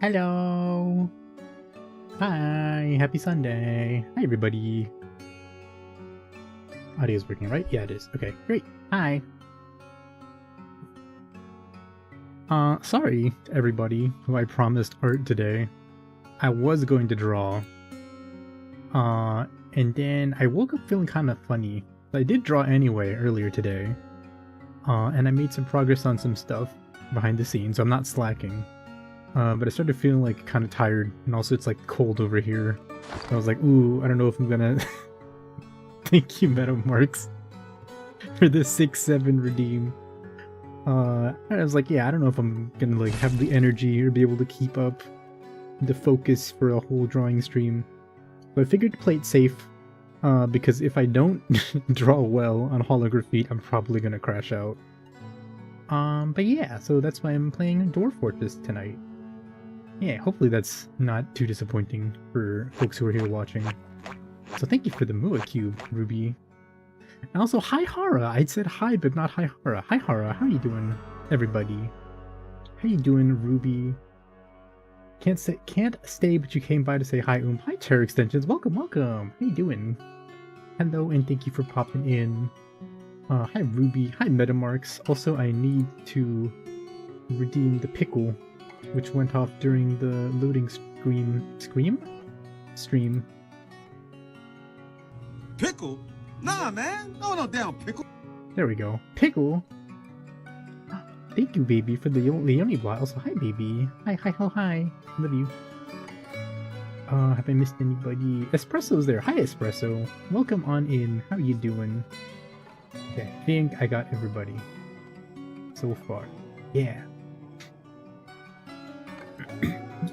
Hello. Hi. Happy Sunday. Hi, everybody. Audio's working, right? Yeah, it is. Okay, great. Hi. Sorry, everybody who I promised art today. I was going to draw. And then I woke up feeling kind of funny. I did draw anyway earlier today. And I made some progress on some stuff behind the scenes, so I'm not slacking. But I started feeling like kind of tired, and also it's like cold over here. So I was like, ooh, I don't know if I'm gonna... Thank you, Metamarks, for the 6-7 redeem. I was like, yeah, I don't know if I'm gonna like have the energy or be able to keep up the focus for a whole drawing stream. So I figured to play it safe, because if I don't draw well on holography, I'm probably gonna crash out. But yeah, so that's why I'm playing Dwarf Fortress tonight. Yeah, hopefully that's not too disappointing for folks who are here watching. So thank you for the Mua Cube, Ruby. And also, Hihara! I'd said hi, but not Hihara. Hihara, how you doing, everybody? How you doing, Ruby? Can't stay, but you came by to say hi, Hi, Terror Extensions. Welcome, welcome. How you doing? Hello, and thank you for popping in. Hi, Ruby. Hi, Metamarks. Also, I need to redeem the pickle, which went off during the loading stream. Pickle? Nah, man. No damn pickle. There we go. Pickle. Thank you, baby, for the Leone blot. Also, hi, baby. Hi. Love you. Have I missed anybody? Espresso's there. Hi, Espresso. Welcome on in. How you doing? Okay, I think I got everybody so far. Yeah.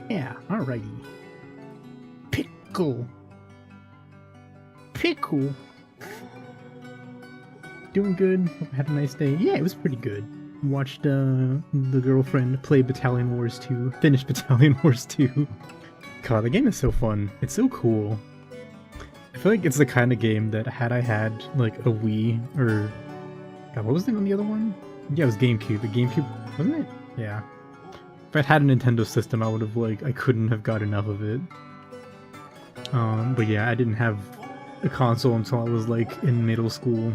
Yeah, alrighty. Pickle. Doing good. Hope I had a nice day. Yeah, it was pretty good. Watched the girlfriend play Battalion Wars 2. Finish Battalion Wars 2. God, the game is so fun. It's so cool. I feel like it's the kind of game that had I had like a Wii or... God, what was the name of the other one? Yeah, it was GameCube. The GameCube, wasn't it? Yeah. If I'd had a Nintendo system, I would have like... I couldn't have got enough of it. But yeah, I didn't have a console until I was like in middle school.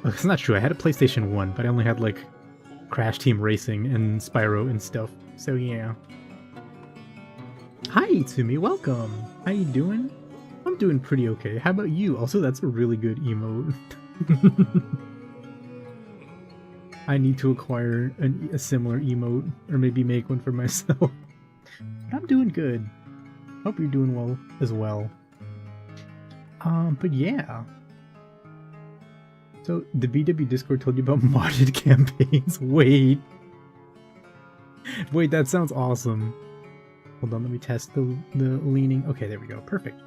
Oh, it's not true. I had a PlayStation 1, but I only had like Crash Team Racing and Spyro and stuff. So yeah. Hi Itsumi, welcome! How you doing? I'm doing pretty okay. How about you? Also, that's a really good emote. I need to acquire a similar emote, or maybe make one for myself. But I'm doing good. Hope you're doing well as well. But yeah. So, the BW Discord told you about modded campaigns. Wait, that sounds awesome. Hold on, let me test the leaning. Okay, there we go. Perfect.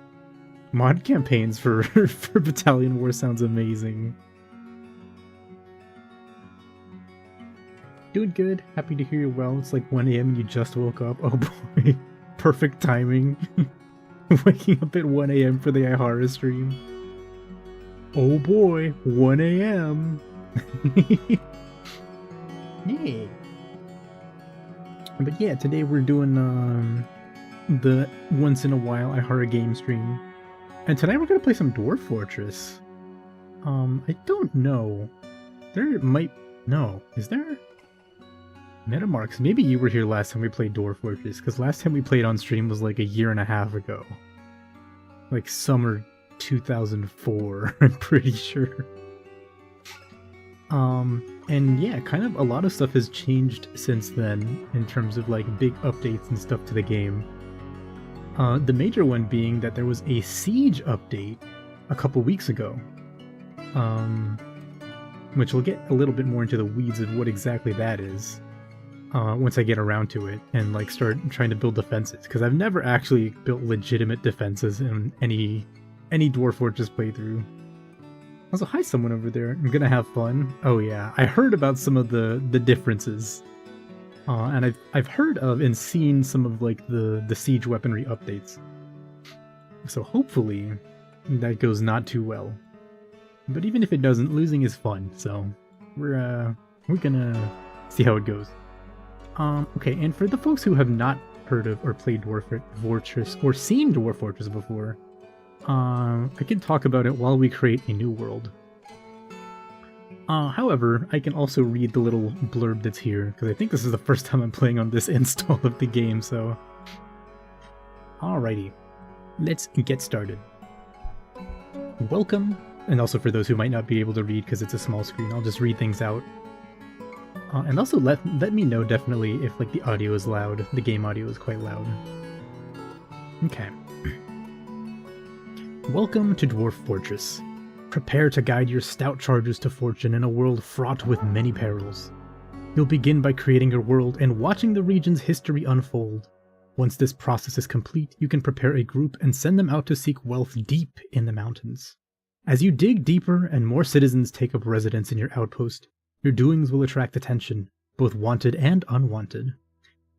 Mod campaigns for Battalion War sounds amazing. Doing good. Happy to hear you well. It's like 1 AM and you just woke up. Oh boy. Perfect timing. Waking up at 1 AM for the Aihara stream. Oh boy. 1 AM. Yay. But yeah, today we're doing the once in a while Aihara game stream. And tonight we're gonna play some Dwarf Fortress. I don't know. There might... No. Is there? Metamarks, maybe you were here last time we played Dwarf Fortress, because last time we played on stream was like a year and a half ago. Like summer 2004, I'm pretty sure. And yeah, kind of a lot of stuff has changed since then in terms of like big updates and stuff to the game. The major one being that there was a Siege update a couple weeks ago. Which we'll get a little bit more into the weeds of what exactly that is. Once I get around to it and like start trying to build defenses, because I've never actually built legitimate defenses in any Dwarf Fortress playthrough. Also, hi someone over there. I'm gonna have fun. Oh yeah, I heard about some of the differences, and I've heard of and seen some of like the siege weaponry updates. So hopefully that goes not too well. But even if it doesn't, losing is fun. So we're gonna see how it goes. Okay, and for the folks who have not heard of or played Dwarf Fortress or seen Dwarf Fortress before, I can talk about it while we create a new world. However, I can also read the little blurb that's here, because I think this is the first time I'm playing on this install of the game, so... Alrighty, let's get started. Welcome, and also for those who might not be able to read because it's a small screen, I'll just read things out. And also let me know definitely if like the audio is loud. The game audio is quite loud. Okay. Welcome to Dwarf Fortress. Prepare to guide your stout chargers to fortune in a world fraught with many perils. You'll begin by creating your world and watching the region's history unfold. Once this process is complete, you can prepare a group and send them out to seek wealth deep in the mountains. As you dig deeper and more citizens take up residence in your outpost, your doings will attract attention, both wanted and unwanted.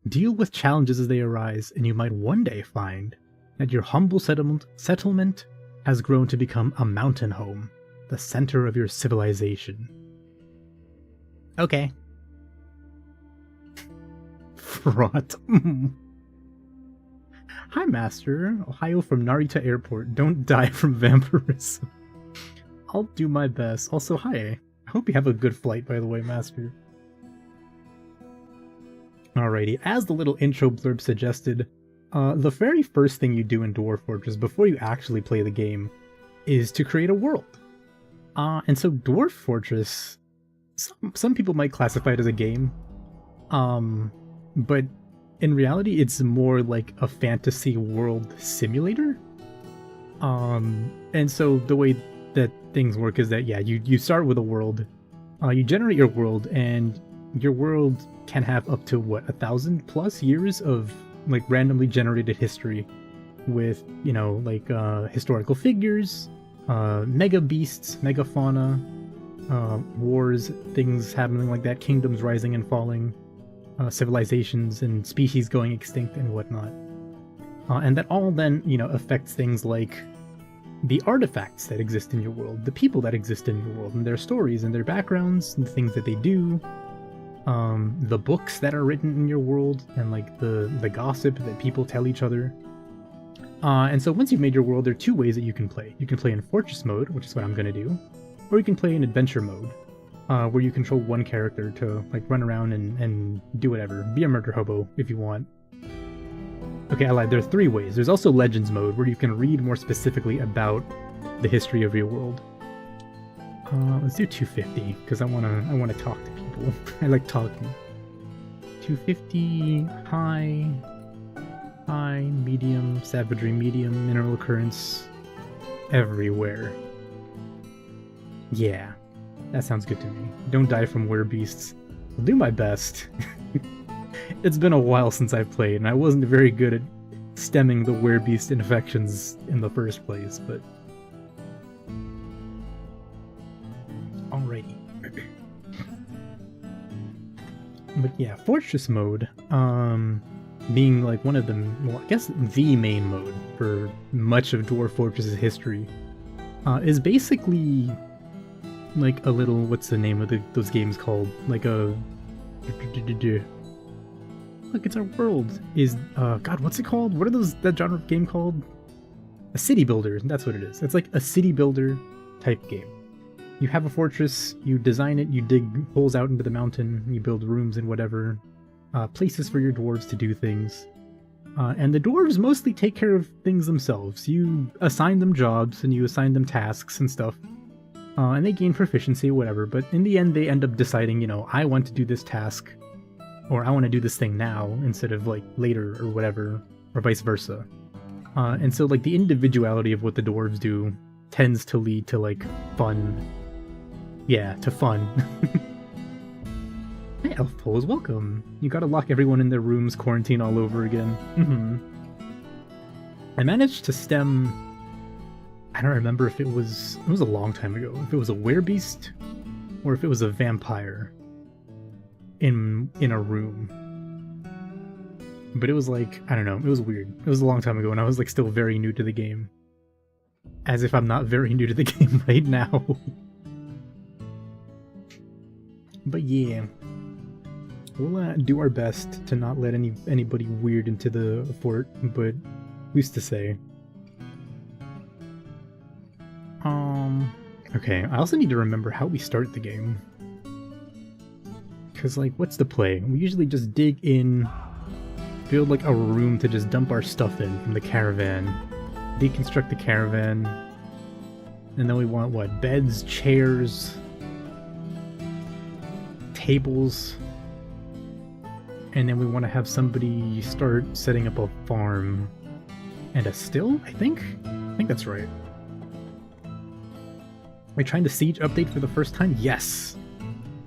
Deal with challenges as they arise, and you might one day find that your humble settlement has grown to become a mountain home, the center of your civilization. Okay. Fraught. Hi, Master. Ohio from Narita Airport. Don't die from vampirism. I'll do my best. Also, hi. I hope you have a good flight, by the way, Master. Alrighty, as the little intro blurb suggested, the very first thing you do in Dwarf Fortress before you actually play the game is to create a world. And so Dwarf Fortress, some people might classify it as a game, but in reality it's more like a fantasy world simulator. And so the way that things work is that, yeah, you start with a world, you generate your world, and your world can have up to, what, 1,000+ years of like randomly generated history with, you know, like historical figures, mega beasts, mega fauna, wars, things happening like that, kingdoms rising and falling, civilizations and species going extinct and whatnot. And that all then, you know, affects things like the artifacts that exist in your world, the people that exist in your world, and their stories and their backgrounds, and the things that they do, the books that are written in your world, and like the gossip that people tell each other. And so once you've made your world, there are two ways that you can play. You can play in Fortress mode, which is what I'm going to do, or you can play in Adventure mode, where you control one character to like run around and do whatever. Be a murder hobo if you want. Okay, I lied. There are three ways. There's also Legends mode, where you can read more specifically about the history of your world. Let's do 250, because I wanna talk to people. I like talking. 250, high, medium, savagery medium, mineral occurrence, everywhere. Yeah, that sounds good to me. Don't die from werebeasts. I'll do my best. It's been a while since I've played, and I wasn't very good at stemming the werebeast infections in the first place, but... Alrighty. But yeah, Fortress mode, being like one of the, well, I guess the main mode for much of Dwarf Fortress's history, is basically like a little, what's the name of those games called? Like a... Look, it's our world. Is, God, what's it called? What are that genre of game called? A city builder, that's what it is. It's like a city builder type game. You have a fortress, you design it, you dig holes out into the mountain, you build rooms and whatever, places for your dwarves to do things. And the dwarves mostly take care of things themselves. You assign them jobs and you assign them tasks and stuff. And they gain proficiency or whatever, but in the end they end up deciding, you know, I want to do this task, or I want to do this thing now instead of like later or whatever, or vice versa. And so like the individuality of what the dwarves do tends to lead to like fun. Yeah, to fun. Hey, Elf Poles, welcome. You gotta lock everyone in their rooms, quarantine all over again. I managed to stem... I don't remember if it was a long time ago, if it was a werebeast or if it was a vampire in a room. But it was like, I don't know, it was weird. It was a long time ago and I was like still very new to the game. As if I'm not very new to the game right now. But yeah, we'll do our best to not let anybody weird into the fort, but who's to say? Okay, I also need to remember how we start the game. Because, like, what's the play? We usually just dig in, build, like, a room to just dump our stuff in from the caravan, deconstruct the caravan, and then we want, what, beds, chairs, tables, and then we want to have somebody start setting up a farm. And a still, I think? I think that's right. Are we trying the Siege update for the first time? Yes!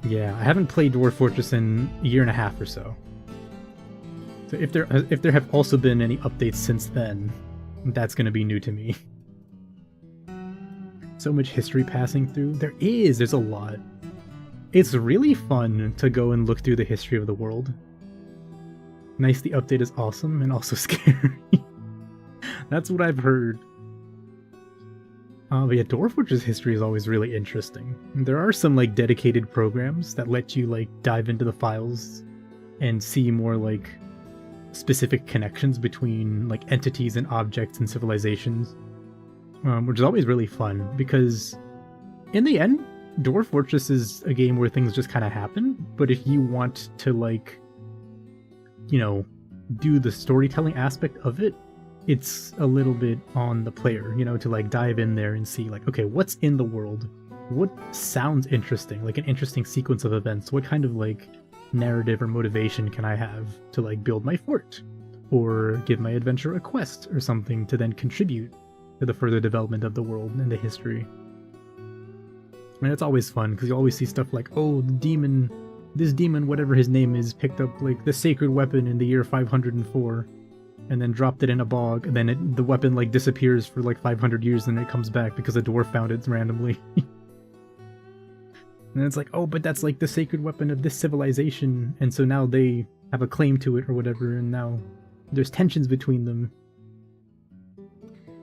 Yeah, I haven't played Dwarf Fortress in a year and a half or so. So if there have also been any updates since then, that's gonna be new to me. So much history passing through. There's a lot. It's really fun to go and look through the history of the world. Nice, the update is awesome and also scary. That's what I've heard. But yeah, Dwarf Fortress history is always really interesting. There are some like dedicated programs that let you like dive into the files and see more like specific connections between like entities and objects and civilizations, which is always really fun because in the end, Dwarf Fortress is a game where things just kind of happen. But if you want to like, you know, do the storytelling aspect of it, it's a little bit on the player, you know, to like dive in there and see like, okay, what's in the world? What sounds interesting? Like an interesting sequence of events. What kind of like narrative or motivation can I have to like build my fort? Or give my adventure a quest or something to then contribute to the further development of the world and the history. And it's always fun because you always see stuff like, oh, this demon, whatever his name is, picked up like the sacred weapon in the year 504. And then dropped it in a bog, and then the weapon like disappears for like 500 years, and then it comes back because a dwarf found it randomly. And it's like, oh, but that's like the sacred weapon of this civilization, and so now they have a claim to it or whatever, and now there's tensions between them.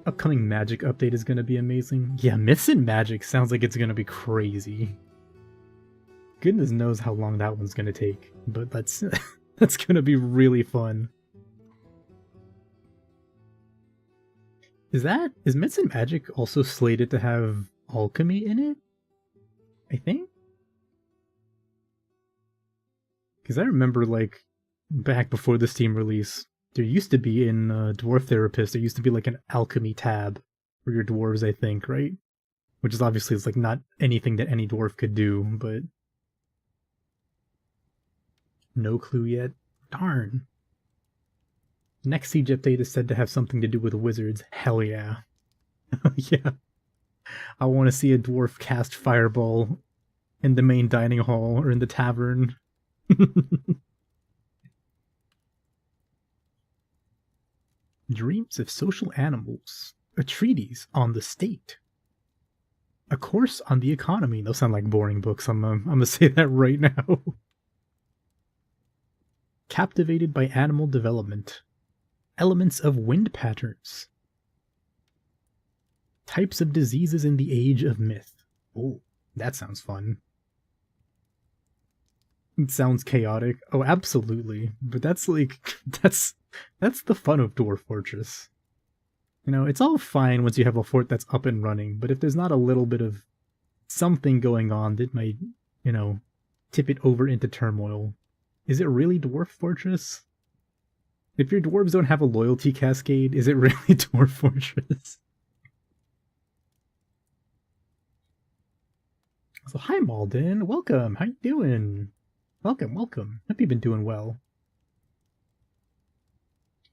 Upcoming magic update is gonna be amazing. Yeah, Myths and Magic sounds like it's gonna be crazy. Goodness knows how long that one's gonna take, but that's gonna be really fun. Is Myths and Magic also slated to have alchemy in it? I think? Because I remember, like, back before the Steam release, there used to be in Dwarf Therapist, there used to be, like, an alchemy tab for your dwarves, I think, right? Which is obviously, it's, like, not anything that any dwarf could do, but... No clue yet. Darn. Next Siege update is said to have something to do with wizards. Hell yeah. Yeah. I want to see a dwarf cast fireball in the main dining hall or in the tavern. Dreams of Social Animals. A treatise on the state. A course on the economy. Those sound like boring books. I'm gonna say that right now. Captivated by animal development. Elements of wind patterns. Types of diseases in the age of myth. Oh, that sounds fun. It sounds chaotic. Oh, absolutely. But that's like, that's the fun of Dwarf Fortress. You know, it's all fine once you have a fort that's up and running, but if there's not a little bit of something going on that might, you know, tip it over into turmoil, is it really Dwarf Fortress? If your dwarves don't have a loyalty cascade, is it really Dwarf Fortress? So hi Malden, welcome, how you doing? Welcome. Hope you've been doing well.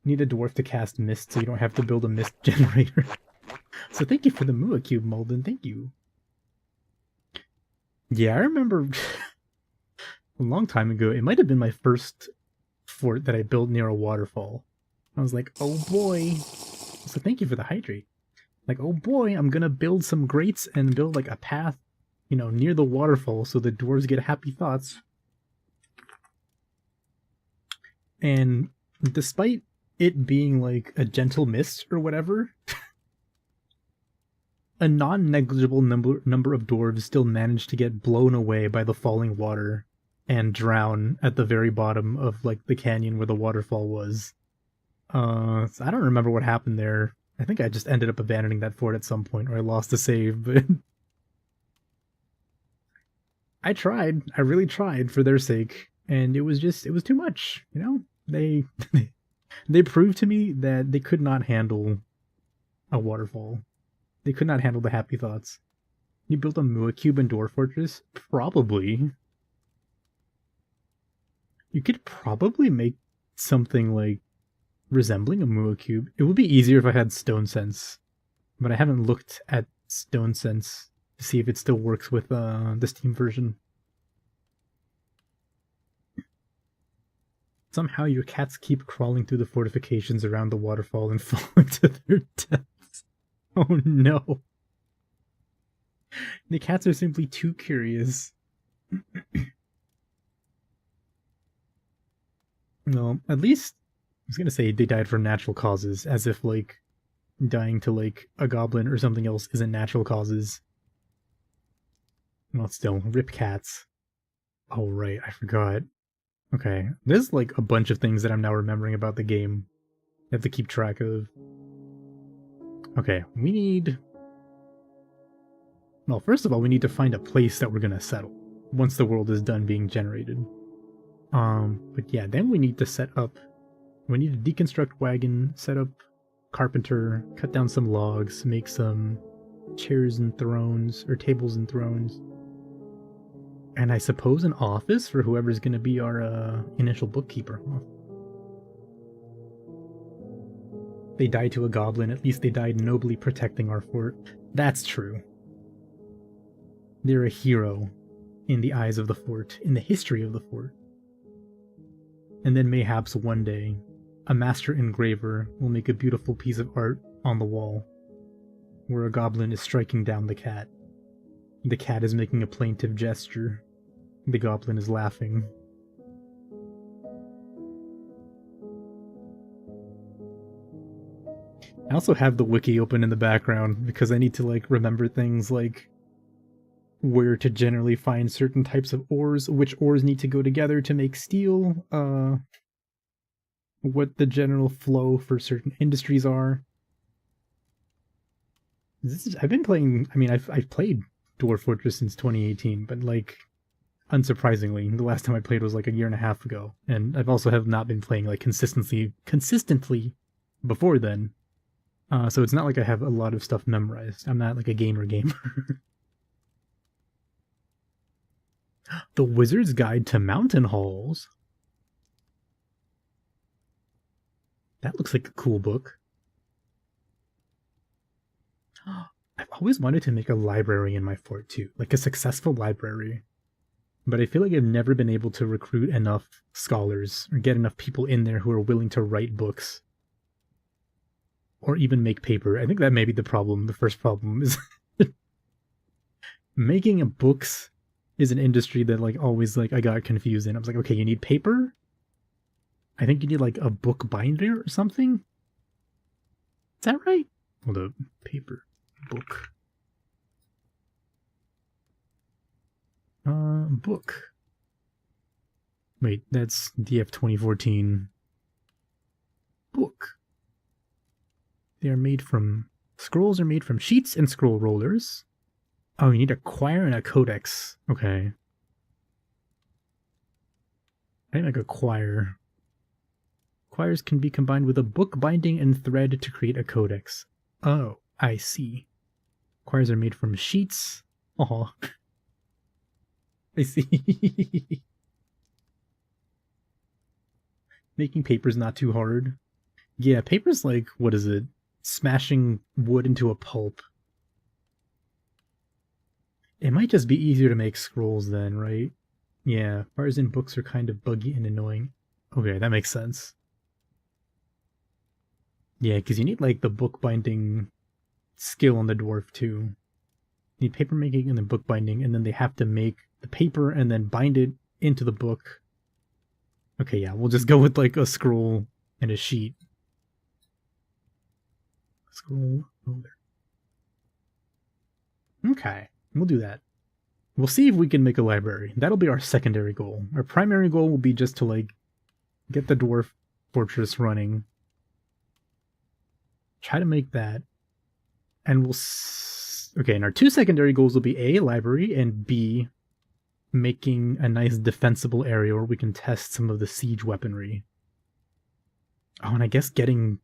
Need a dwarf to cast mist so you don't have to build a mist generator. So thank you for the Mua Cube, Malden, thank you. Yeah, I remember a long time ago, it might have been my first fort that I built near a waterfall. I was like, oh boy. So thank you for the hydrate. Like, oh boy, I'm gonna build some grates and build like a path, you know, near the waterfall so the dwarves get happy thoughts. And despite it being like a gentle mist or whatever, a non-negligible number of dwarves still managed to get blown away by the falling water and drown at the very bottom of like the canyon where the waterfall was. So I don't remember what happened there. I think I just ended up abandoning that fort at some point, or I lost the save, but I tried. I really tried for their sake, and it was too much. You know, they they proved to me that they could not handle a waterfall. They could not handle the happy thoughts. You built a Mua cube in Dwarf Fortress? Probably. You could probably make something like resembling a Mua cube. It would be easier if I had Stone Sense, but I haven't looked at Stone Sense to see if it still works with the Steam version. Somehow your cats keep crawling through the fortifications around the waterfall and falling to their deaths. Oh no. The cats are simply too curious. No, at least I was gonna say they died from natural causes, as if like dying to like a goblin or something else isn't natural causes. Well, still, rip cats. Oh right, I forgot. Okay, there's like a bunch of things that I'm now remembering about the game. I have to keep track of. Okay, we need... Well, first of all, we need to find a place that we're gonna settle once the world is done being generated. But yeah, then we need to set up... We need to deconstruct wagon, set up carpenter, cut down some logs, make some chairs and thrones, or tables and thrones. And I suppose an office for whoever's gonna be our initial bookkeeper. Huh? They died to a goblin, at least they died nobly protecting our fort. That's true. They're a hero in the eyes of the fort, in the history of the fort. And then mayhaps one day, a master engraver will make a beautiful piece of art on the wall, where a goblin is striking down the cat. The cat is making a plaintive gesture. The goblin is laughing. I also have the wiki open in the background because I need to like remember things like where to generally find certain types of ores, which ores need to go together to make steel, what the general flow for certain industries are. I've been playing, I mean, I've played Dwarf Fortress since 2018, but like, unsurprisingly, the last time I played was like a year and a half ago, and I've also have not been playing like consistently before then. So it's not like I have a lot of stuff memorized. I'm not like a gamer. The Wizard's Guide to Mountain Halls. That looks like a cool book. I've always wanted to make a library in my fort too, like a successful library. But I feel like I've never been able to recruit enough scholars or get enough people in there who are willing to write books. Or even make paper. I think that may be the problem. The first problem is making books is an industry that like always like I got confused in. I was like, okay, you need paper? I think you need like a book binder or something? Is that right? Hold up. Paper. Book. Book. Wait, that's DF 2014. Book. They are made from... Scrolls are made from sheets and scroll rollers. Oh, you need a quire and a codex. Okay. I think like a quire. Quires can be combined with a book binding and thread to create a codex. Oh, I see. Quires are made from sheets. Oh, I see. Making paper's not too hard. Yeah, paper's like, what is it? Smashing wood into a pulp. It might just be easier to make scrolls then, right? Yeah, bars in books are kind of buggy and annoying. Okay, that makes sense. Yeah, because you need like the bookbinding skill on the dwarf too. You need paper making and then bookbinding, and then they have to make the paper and then bind it into the book. Okay, yeah, we'll just go with like a scroll and a sheet. Scroll over. Okay, we'll do that. We'll see if we can make a library. That'll be our secondary goal. Our primary goal will be just to like get the dwarf fortress running. Try to make that. And we'll... Okay, and our two secondary goals will be A, library, and B, making a nice defensible area where we can test some of the siege weaponry. Oh, and I guess getting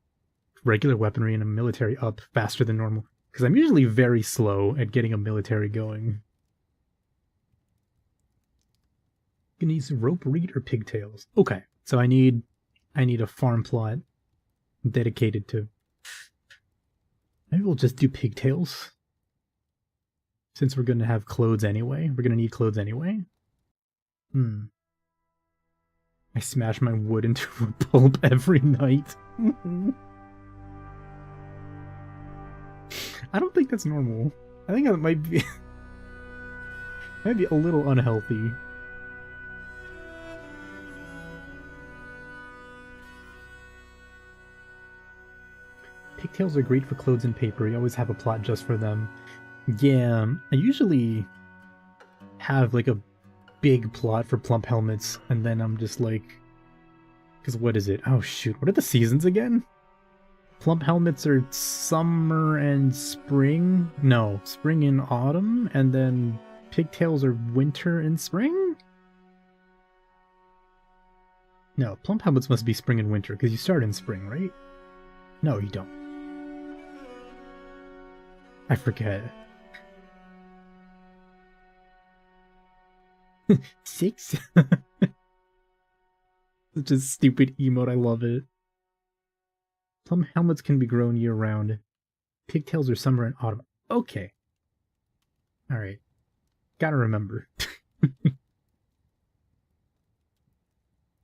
regular weaponry and a military up faster than normal. Because I'm usually very slow at getting a military going. Gonna use rope reed or pigtails. Okay, so I need a farm plot dedicated to... Maybe we'll just do pigtails. Since we're gonna have clothes anyway. We're gonna need clothes anyway. I smash my wood into a pulp every night. I don't think that's normal. I think that might be might be a little unhealthy. Pigtails are great for clothes and paper. You always have a plot just for them. Yeah, I usually have like a big plot for plump helmets, and then I'm just like... Because what is it? Oh shoot, what are the seasons again? Plump helmets are summer and spring? No, spring and autumn, and then pigtails are winter and spring? No, plump helmets must be spring and winter, because you start in spring, right? No, you don't. I forget. 6? Such a stupid emote, I love it. Plum helmets can be grown year-round. Pigtails are summer and autumn. Okay. Alright. Gotta remember.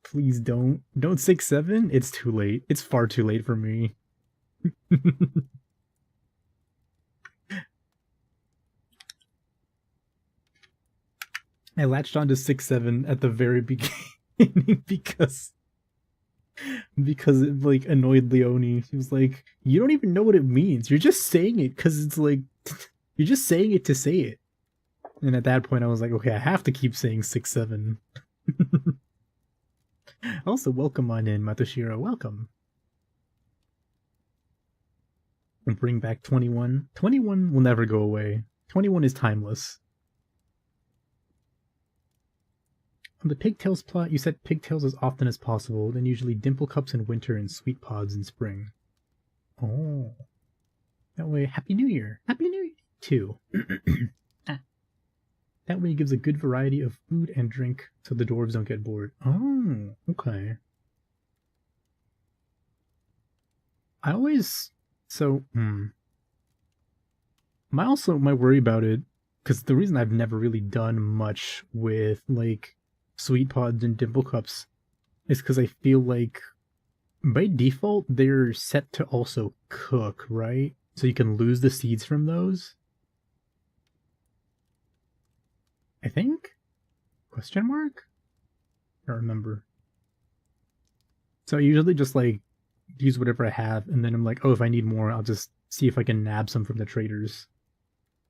Please don't. Don't 6-7? It's too late. It's far too late for me. I latched onto 6-7 at the very beginning because it like annoyed Leonie. She was like, "You don't even know what it means. You're just saying it because it's like you're just saying it to say it." And at that point, I was like, "Okay, I have to keep saying 6-7." Also, welcome on in, Matoshiro. Welcome. And bring back 21. 21 will never go away. 21 is timeless. On the pigtails plot, you set pigtails as often as possible, then usually dimple cups in winter and sweet pods in spring. Oh. That way, Happy New Year! Happy New Year, too. That way it gives a good variety of food and drink, so the dwarves don't get bored. Oh, okay. I always... So, my worry about it, because the reason I've never really done much with, like, sweet pods and dimple cups is because I feel like by default they're set to also cook, right? So you can lose the seeds from those. I think? Question mark? I don't remember. So I usually just like use whatever I have, and then I'm like, oh, if I need more, I'll just see if I can nab some from the traders.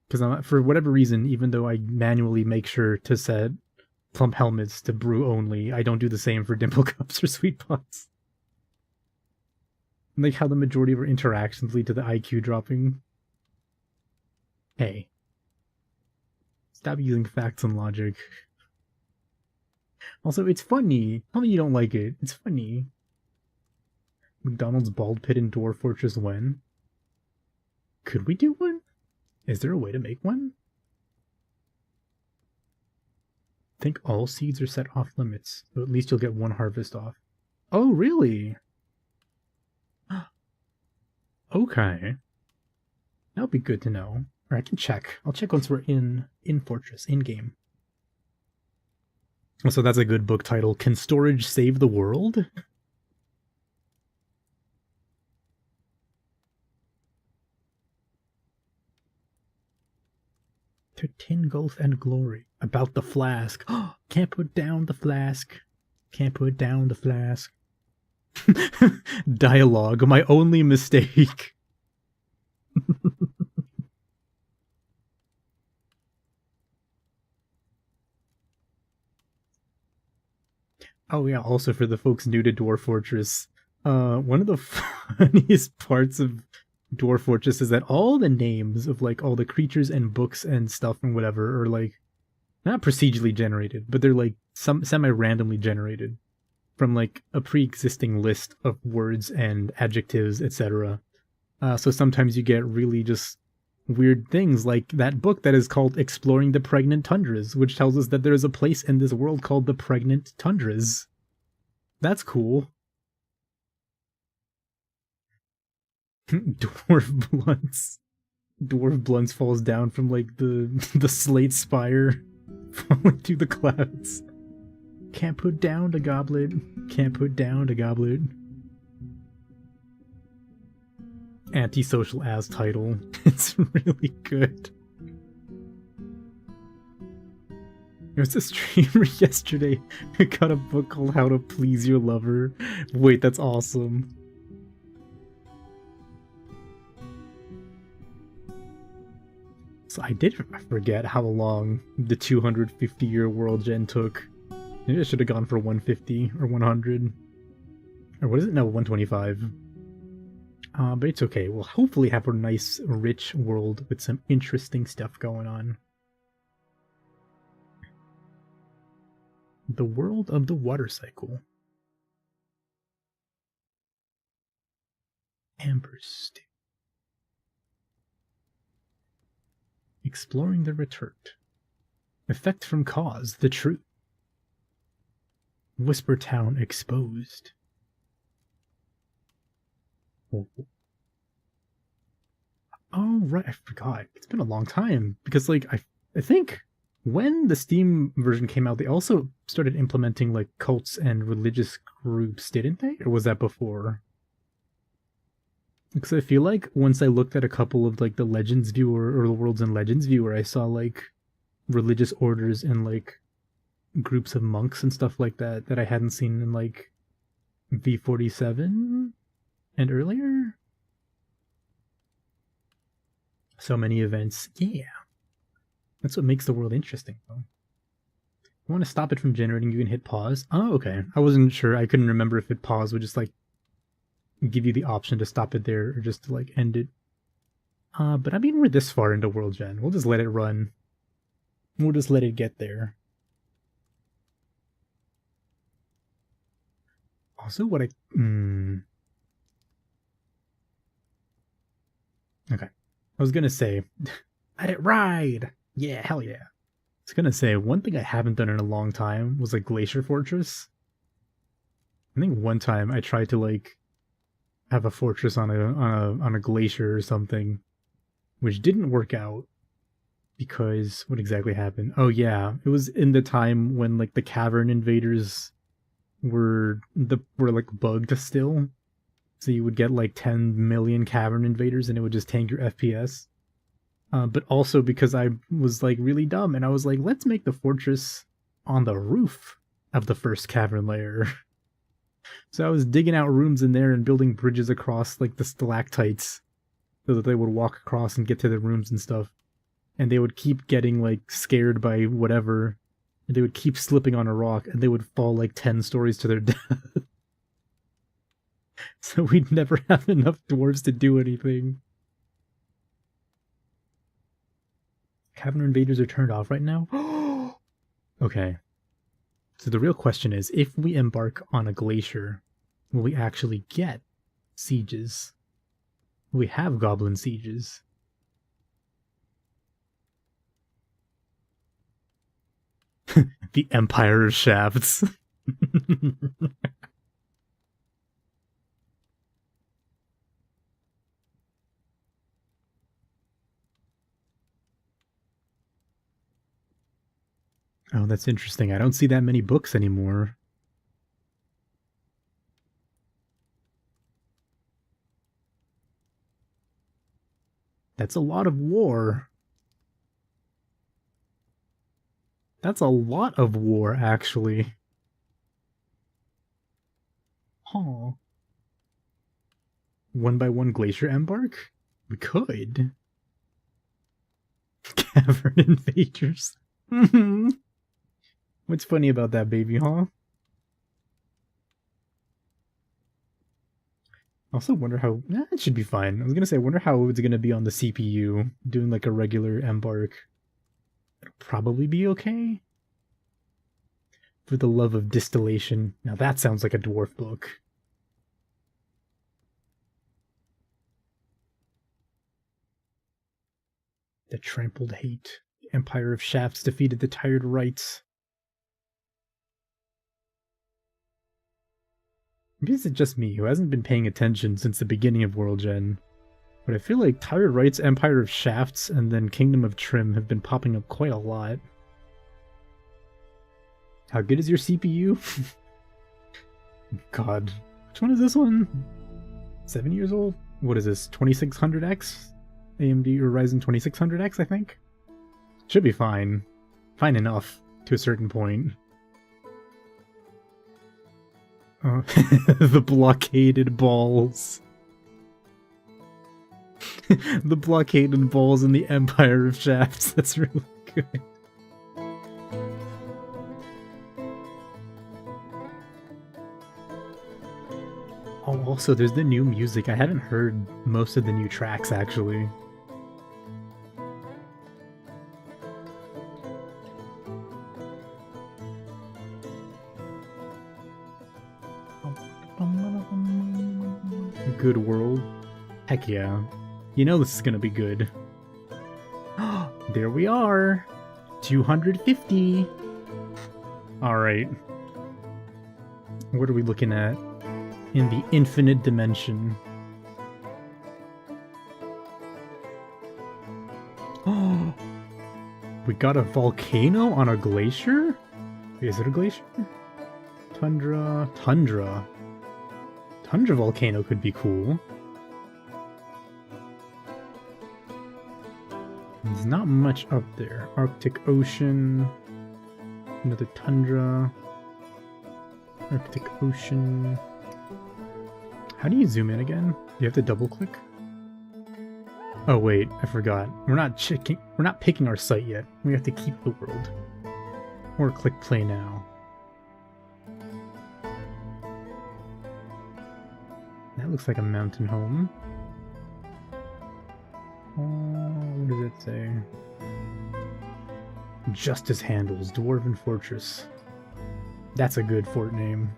Because for whatever reason, even though I manually make sure to set plump helmets to brew only, I don't do the same for dimple cups or sweet pots. Like how the majority of our interactions lead to the IQ dropping. Hey. Stop using facts and logic. Also, it's funny. Tell me you don't like it. It's funny. McDonald's bald pit in Dwarf Fortress when? Could we do one? Is there a way to make one? I think all seeds are set off limits, so at least you'll get one harvest off. Oh, really? Okay. That'll be good to know. Or I can check. I'll check once we're in Fortress, in-game. So that's a good book title. Can storage save the world? To tin, golf, and glory. About the flask. Can't put down the flask. Can't put down the flask. Dialogue. My only mistake. Oh yeah, also for the folks new to Dwarf Fortress, one of the funniest parts of Dwarf Fortress is that all the names of like all the creatures and books and stuff and whatever are like not procedurally generated, but they're like some semi-randomly generated from like a pre-existing list of words and adjectives, etc. So sometimes you get really just weird things like that book that is called Exploring the Pregnant Tundras, which tells us that there is a place in this world called the Pregnant Tundras. That's cool. Dwarf Blunts. Dwarf Blunts falls down from like the slate spire, falling through the clouds. Can't put down the goblet. Can't put down the goblet. Antisocial ass title. It's really good. There was a streamer yesterday who got a book called How to Please Your Lover. Wait, that's awesome. So I did forget how long the 250-year world gen took. Maybe I should have gone for 150 or 100. Or what is it? No, 125. But it's okay. We'll hopefully have a nice, rich world with some interesting stuff going on. The world of the water cycle. Amberst. Exploring the retort. Effect from cause, the truth. Whisper Town exposed. Oh, right, I forgot. It's been a long time. Because, like, I think when the Steam version came out, they also started implementing, like, cults and religious groups, didn't they? Or was that before? Because I feel like once I looked at a couple of, like, the Legends viewer, or the Worlds and Legends viewer, I saw, like, religious orders and, like, groups of monks and stuff like that that I hadn't seen in, like, V47 and earlier. So many events. Yeah. That's what makes the world interesting, though. You want to stop it from generating, you can hit pause. Oh, okay. I wasn't sure. I couldn't remember if it pause would just, like, give you the option to stop it there or just to, like, end it. But I mean, we're this far into World Gen. We'll just let it run. We'll just let it get there. Also, what I... Okay. I was gonna say, let it ride! Yeah, hell yeah. I was gonna say, one thing I haven't done in a long time was, like, Glacier Fortress. I think one time I tried to, like, have a fortress on a glacier or something, which didn't work out because what exactly happened? Oh yeah, it was in the time when, like, the cavern invaders were like bugged still, so you would get like 10 million cavern invaders and it would just tank your FPS. But also because I was, like, really dumb and I was like, let's make the fortress on the roof of the first cavern layer. So I was digging out rooms in there and building bridges across, like, the stalactites so that they would walk across and get to the rooms and stuff. And they would keep getting, like, scared by whatever. And they would keep slipping on a rock and they would fall, like, 10 stories to their death. So we'd never have enough dwarves to do anything. Cavern invaders are turned off right now? Okay. So the real question is, if we embark on a glacier, will we actually get sieges? Will we have goblin sieges? The Empire of Shafts. Oh, that's interesting. I don't see that many books anymore. That's a lot of war. That's a lot of war, actually. Huh. One by one glacier embark? We could. Cavern invaders. What's funny about that, baby, huh? I also wonder how... it should be fine. I wonder how it's gonna be on the CPU, doing, like, a regular embark. It'll probably be okay. For the Love of Distillation. Now that sounds like a dwarf book. The Trampled Hate. The Empire of Shafts defeated the Tired Rights. Maybe it's just me who hasn't been paying attention since the beginning of World Gen. But I feel like Tired Rights, Empire of Shafts, and then Kingdom of Trim have been popping up quite a lot. How good is your CPU? God. Which one is this one? 7 years old? What is this? 2600X? AMD or Ryzen 2600X, I think? Should be fine. Fine enough, to a certain point. The blockaded balls. The blockaded balls in the Empire of Shafts. That's really good. Oh, also, there's the new music. I haven't heard most of the new tracks, actually. Good world. Heck yeah. You know this is gonna be good. There we are! 250! Alright. What are we looking at? In the infinite dimension. Oh! We got a volcano on a glacier? Is it a glacier? Tundra. Tundra. Tundra volcano could be cool. There's not much up there. Arctic Ocean. Another tundra. Arctic Ocean. How do you zoom in again? You have to double click? Oh wait, I forgot. We're not picking our site yet. We have to keep the world. Or click play now. That looks like a mountain home. What does it say? Justice Handles, Dwarven Fortress. That's a good fort name.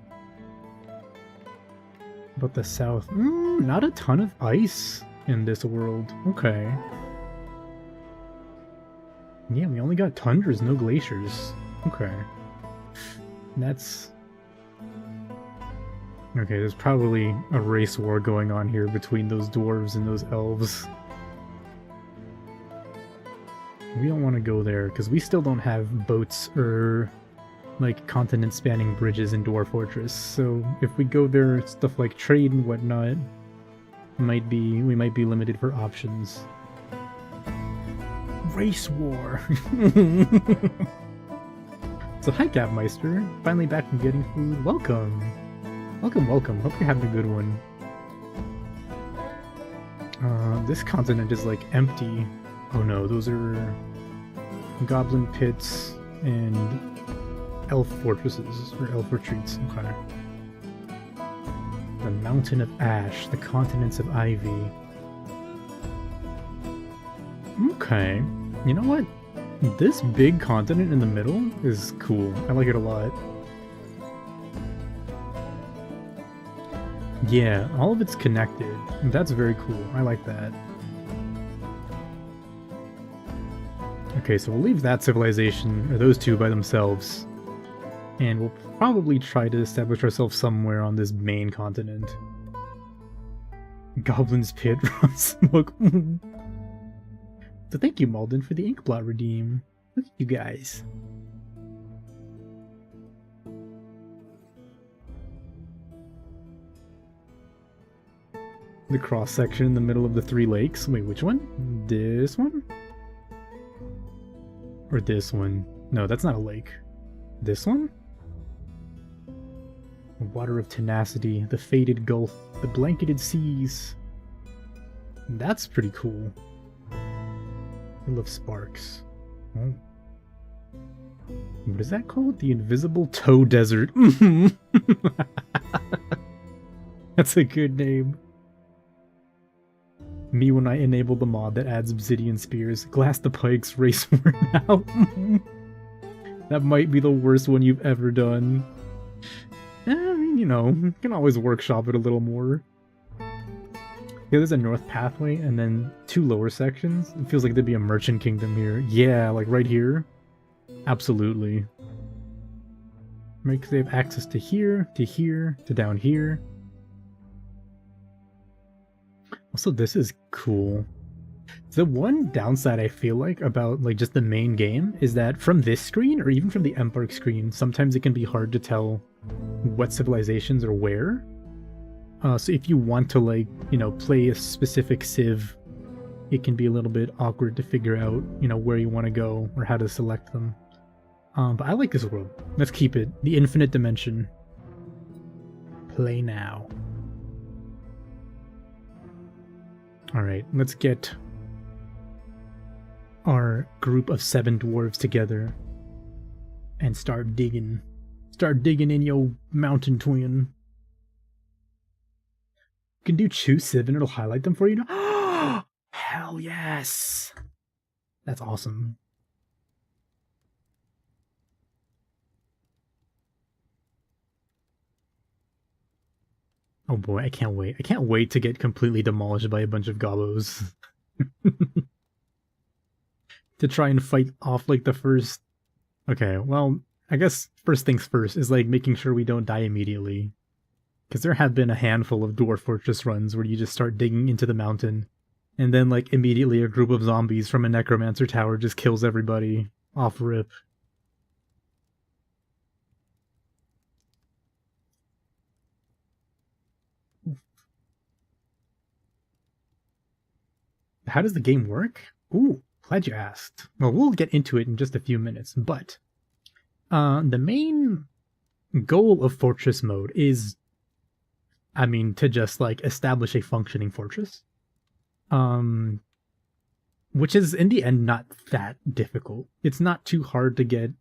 But the south... not a ton of ice in this world. Okay. Yeah, we only got tundras, no glaciers. Okay. That's... Okay, there's probably a race war going on here between those dwarves and those elves. We don't want to go there, because we still don't have boats or, like, continent-spanning bridges in Dwarf Fortress, so if we go there, stuff like trade and whatnot, we might be limited for options. Race war! So hi Gapmeister, finally back from getting food, welcome! Welcome, welcome, hope you're having a good one. This continent is, like, empty. Oh no, those are goblin pits and elf fortresses, or elf retreats. Okay. The Mountain of Ash, the Continents of Ivy. Okay. You know what? This big continent in the middle is cool. I like it a lot. Yeah, all of it's connected. That's very cool. I like that. Okay, so we'll leave that civilization, or those two, by themselves. And we'll probably try to establish ourselves somewhere on this main continent. Goblin's Pit, smoke. So thank you, Malden, for the Inkblot redeem. Look at you guys. The cross section in the middle of the three lakes. Wait, which one? This one? Or this one? No, that's not a lake. This one? The Water of Tenacity, the Faded Gulf, the Blanketed Seas. That's pretty cool. Hill of Sparks. Oh. What is that called? The Invisible Toe Desert. That's a good name. Me when I enable the mod that adds obsidian spears. Glass the pikes, race worn out. That might be the worst one you've ever done. I mean, you know, you can always workshop it a little more. Yeah, there's a north pathway and then 2 lower sections. It feels like there'd be a merchant kingdom here. Yeah, like right here. Absolutely. Right, because they have access to here, to down here. Also, this is cool. The one downside I feel like about like just the main game is that from this screen, or even from the Embark screen, sometimes it can be hard to tell what civilizations are where. So if you want to, like, you know, play a specific civ, it can be a little bit awkward to figure out, you know, where you want to go or how to select them. But I like this world. Let's keep it. The infinite dimension. Play now. Alright, let's get our group of 7 dwarves together and start digging. Start digging in your mountain twin. You can do choose civ and it'll highlight them for you. Hell yes! That's awesome. Oh boy, I can't wait. I can't wait to get completely demolished by a bunch of gobos. To try and fight off like the first... Okay, well, I guess first things first is like making sure we don't die immediately. Because there have been a handful of Dwarf Fortress runs where you just start digging into the mountain, and then like immediately a group of zombies from a necromancer tower just kills everybody off rip. How does the game work? Ooh, glad you asked. Well, we'll get into it in just a few minutes, but the main goal of Fortress mode is, I mean, to just like establish a functioning fortress. Which is in the end not that difficult. It's not too hard to get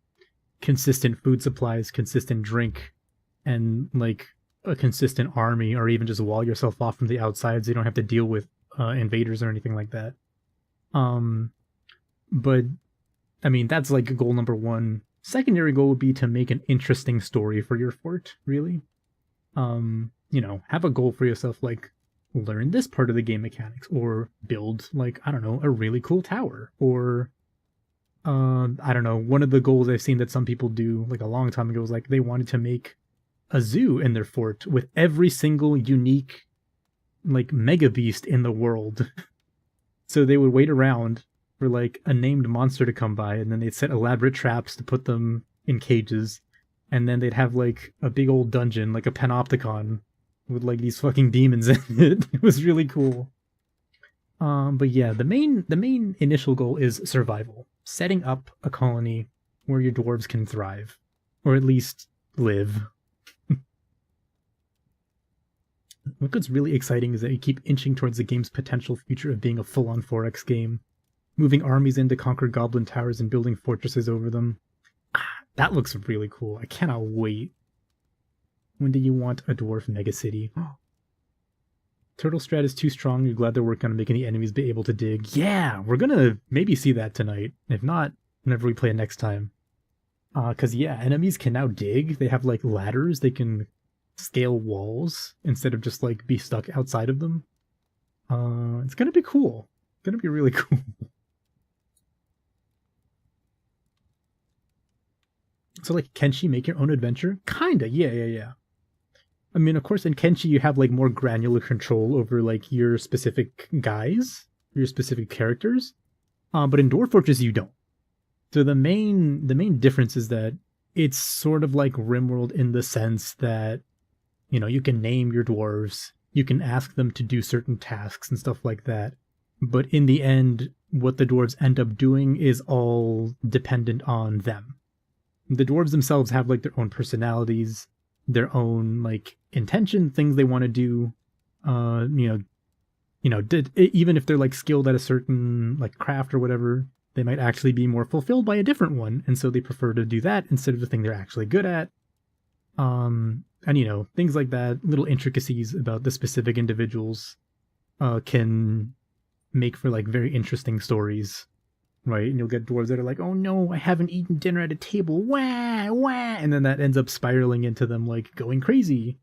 consistent food supplies, consistent drink, and like a consistent army, or even just wall yourself off from the outside so you don't have to deal with invaders or anything like that. But I mean, that's like goal number 1. Secondary goal would be to make an interesting story for your fort, really. You know, have a goal for yourself, like learn this part of the game mechanics, or build, like, I don't know, a really cool tower, or I don't know, one of the goals I've seen that some people do like a long time ago was like they wanted to make a zoo in their fort with every single unique like mega beast in the world. So they would wait around for like a named monster to come by, and then they'd set elaborate traps to put them in cages, and then they'd have like a big old dungeon, like a panopticon, with like these fucking demons in it. It was really cool. But yeah, the main initial goal is survival. Setting up a colony where your dwarves can thrive. Or at least live. What's really exciting is that you keep inching towards the game's potential future of being a full-on 4X game. Moving armies in to conquer goblin towers and building fortresses over them. That looks really cool. I cannot wait. When do you want a dwarf megacity? Turtle strat is too strong. You're glad they're working on making the enemies be able to dig. Yeah, we're gonna maybe see that tonight. If not, whenever we play it next time. Cause yeah, enemies can now dig. They have like ladders. They can scale walls instead of just like be stuck outside of them. It's gonna be cool. It's gonna be really cool. So like, Kenshi make your own adventure? Kinda, yeah. I mean, of course, in Kenshi you have like more granular control over like your specific guys, your specific characters. But in Dwarf Fortress you don't. So the main difference is that it's sort of like RimWorld in the sense that, you know, you can name your dwarves, you can ask them to do certain tasks and stuff like that. But in the end, what the dwarves end up doing is all dependent on them. The dwarves themselves have like their own personalities, their own like intention, things they want to do. Even if they're like skilled at a certain like craft or whatever, they might actually be more fulfilled by a different one, and so they prefer to do that instead of the thing they're actually good at. And you know, things like that, little intricacies about the specific individuals can make for like very interesting stories, right? And you'll get dwarves that are like, oh no, I haven't eaten dinner at a table, wah, wah, and then that ends up spiraling into them like going crazy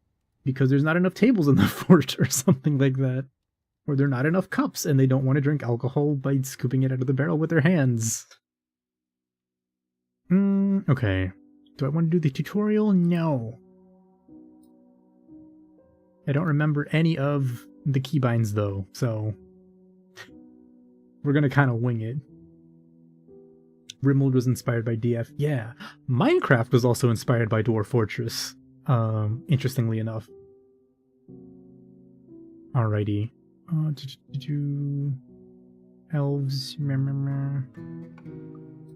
because there's not enough tables in the fort or something like that. Or there are not enough cups and they don't want to drink alcohol by scooping it out of the barrel with their hands. Okay. Do I want to do the tutorial? No. I don't remember any of the keybinds though, so we're gonna kind of wing it. Rimworld was inspired by DF. Yeah. Minecraft was also inspired by Dwarf Fortress, interestingly enough. Alrighty. Elves.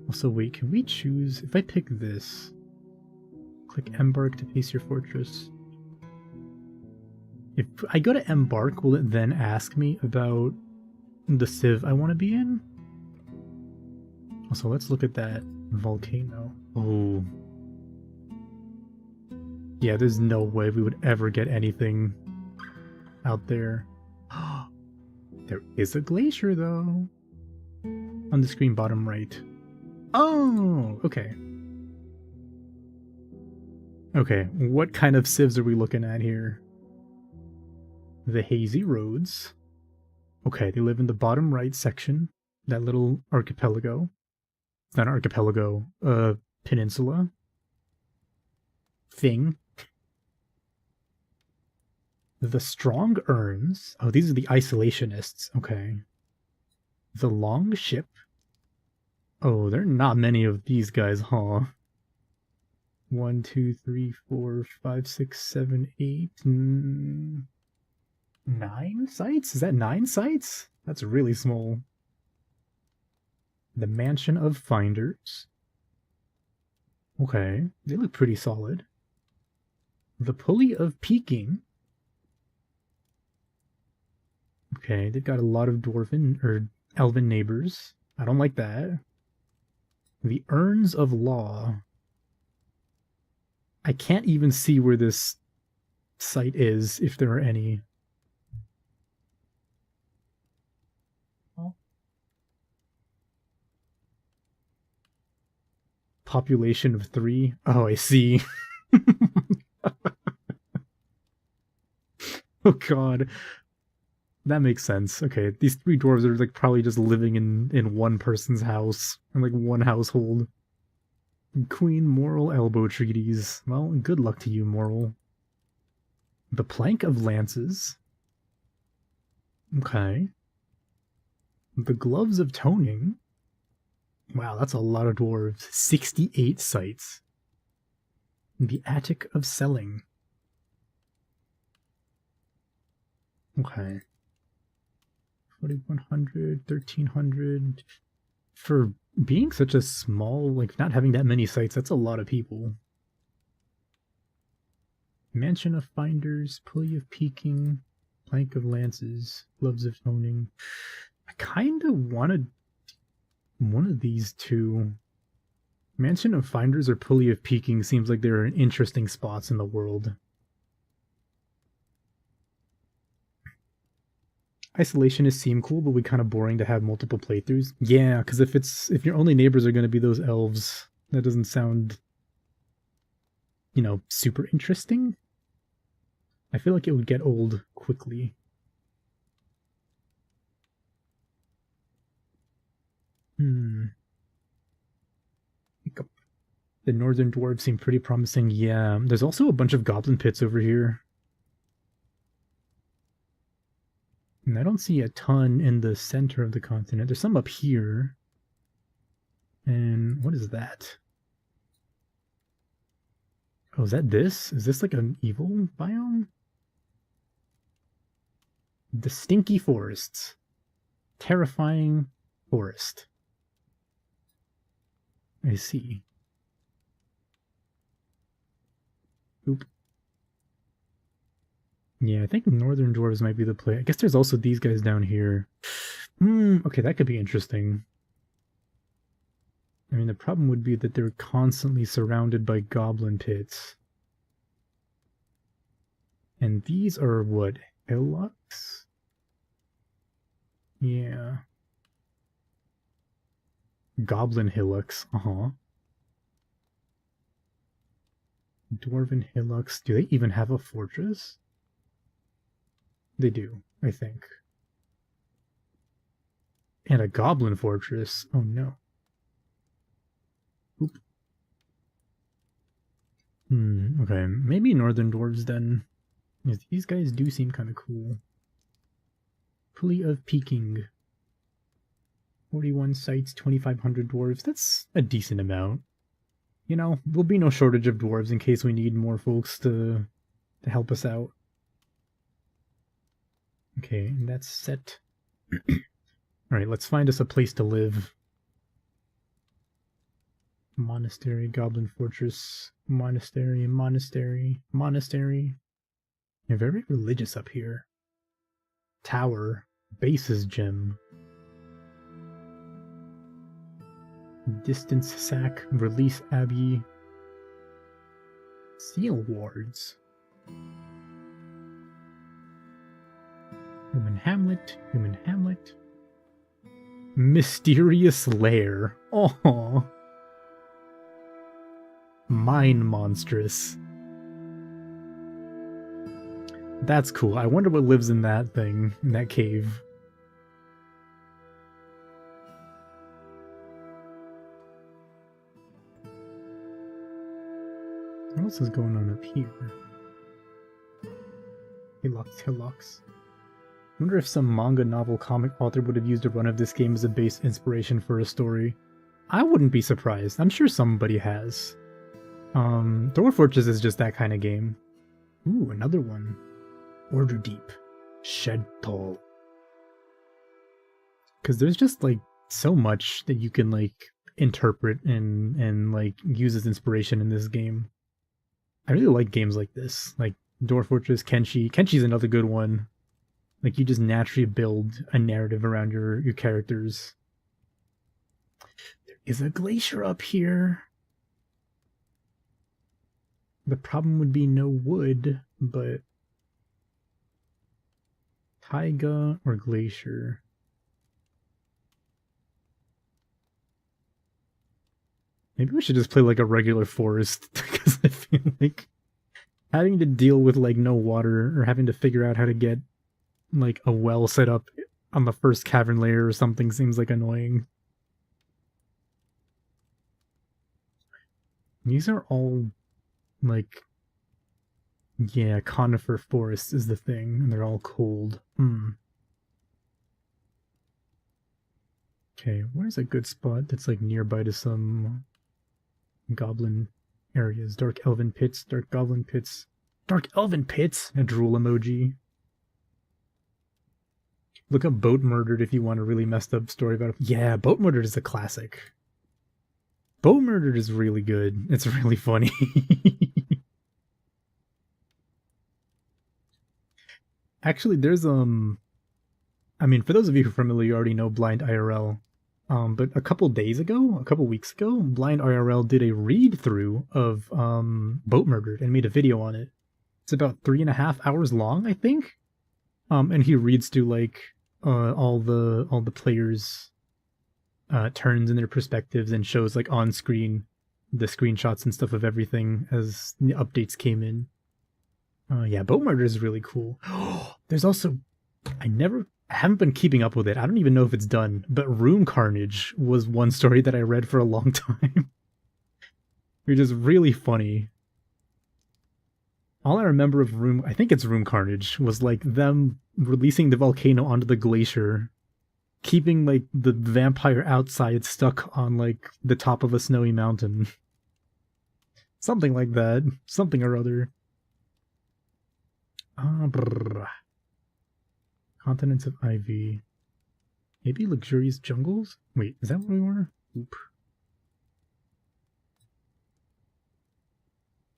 Also, wait, can we choose... If I pick this, click Embark to pace your fortress. If I go to Embark, will it then ask me about the civ I want to be in? Also, let's look at that volcano. Oh. Yeah, there's no way we would ever get anything out there. There is a glacier, though. On the screen bottom right. Oh, okay. Okay, what kind of civs are we looking at here? The Hazy Roads. Okay, they live in the bottom right section. That little archipelago. It's not an archipelago, peninsula. Thing. The Strong Urns. Oh, these are the isolationists. Okay. The Long Ship. Oh, there are not many of these guys, huh? 1, 2, 3, 4, 5, 6, 7, 8, 9 sites? Is that 9 sites? That's really small. The Mansion of Finders. Okay, they look pretty solid. The Pulley of Peaking. Okay, they've got a lot of dwarven or elven neighbors. I don't like that. The Urns of Law. I can't even see where this site is, if there are any. Population of 3. Oh, I see. Oh god. That makes sense. Okay, these 3 dwarves are like probably just living in one person's house, in like one household. Queen Moral Elbow Treaties. Well, good luck to you, Moral. The Plank of Lances. Okay. The Gloves of Toning. Wow, that's a lot of dwarves. 68 sites. The Attic of Selling. Okay. 4100, 1300. For being such a small, like not having that many sites, that's a lot of people. Mansion of Finders, Pulley of Peaking, Plank of Lances, Gloves of Toning. I kind of wanted one of these two. Mansion of Finders or Pulley of Peaking seems like they're interesting spots in the world. Isolationists seem cool, but we kind of boring to have multiple playthroughs. Yeah, because if your only neighbors are going to be those elves, that doesn't sound, you know, super interesting. I feel like it would get old quickly. The northern dwarves seem pretty promising. Yeah, there's also a bunch of goblin pits over here. And I don't see a ton in the center of the continent. There's some up here. And what is that? Oh, is that this? Is this like an evil biome? The Stinky Forests. Terrifying forest. I see. Oop. Yeah, I think northern dwarves might be the play. I guess there's also these guys down here. Okay, that could be interesting. I mean, the problem would be that they're constantly surrounded by goblin pits. And these are what? Hillocks? Yeah. Goblin hillocks. Dwarven hillocks. Do they even have a fortress? They do, I think. And a goblin fortress. Oh no. Oop. Okay. Maybe northern dwarves then. These guys do seem kind of cool. Pulley of Peking. 41 sites, 2,500 dwarves. That's a decent amount. You know, there'll be no shortage of dwarves in case we need more folks to help us out. Okay, and that's set. Alright, let's find us a place to live. Monastery, Goblin Fortress, Monastery, Monastery, Monastery. You're very religious up here. Tower, Bases Gem. Distance Sack, Release Abbey. Seal Wards. Human Hamlet, Human Hamlet. Mysterious Lair. Oh, Mine Monstrous. That's cool. I wonder what lives in that thing, in that cave. What else is going on up here? Hillocks. I wonder if some manga novel comic author would have used a run of this game as a base inspiration for a story. I wouldn't be surprised. I'm sure somebody has. Dwarf Fortress is just that kind of game. Ooh, another one. Order Deep. Shed Toll. Because there's just, like, so much that you can, like, interpret and like, use as inspiration in this game. I really like games like this. Like, Dwarf Fortress, Kenshi. Kenshi's another good one. Like, you just naturally build a narrative around your characters. There is a glacier up here. The problem would be no wood, but... Taiga or glacier? Maybe we should just play like a regular forest, because I feel like having to deal with like no water or having to figure out how to get like a well set up on the first cavern layer or something seems like annoying. These are all like, yeah, conifer forests is the thing, and they're all cold. Okay, where's a good spot that's like nearby to some goblin areas? Dark elven pits, dark goblin pits. Dark elven pits! A drool emoji. Look up Boat Murdered if you want a really messed up story about it. Yeah, Boat Murdered is a classic. Boat Murdered is really good. It's really funny. Actually, there's I mean, for those of you who are familiar, you already know Blind IRL. But a couple weeks ago, Blind IRL did a read-through of Boat Murdered and made a video on it. It's about 3.5 hours long, I think. And he reads through like all the players' turns and their perspectives and shows like on screen the screenshots and stuff of everything as the updates came in. Yeah, Boat Murder is really cool. There's also, I haven't been keeping up with it. I don't even know if it's done, but Room Carnage was one story that I read for a long time. Which is really funny. All I remember of I think it's Room Carnage, was like them releasing the volcano onto the glacier, keeping like the vampire outside stuck on like the top of a snowy mountain. Something like that. Something or other. Continents of Ivy. Maybe Luxurious Jungles? Wait, is that where we were? Oop.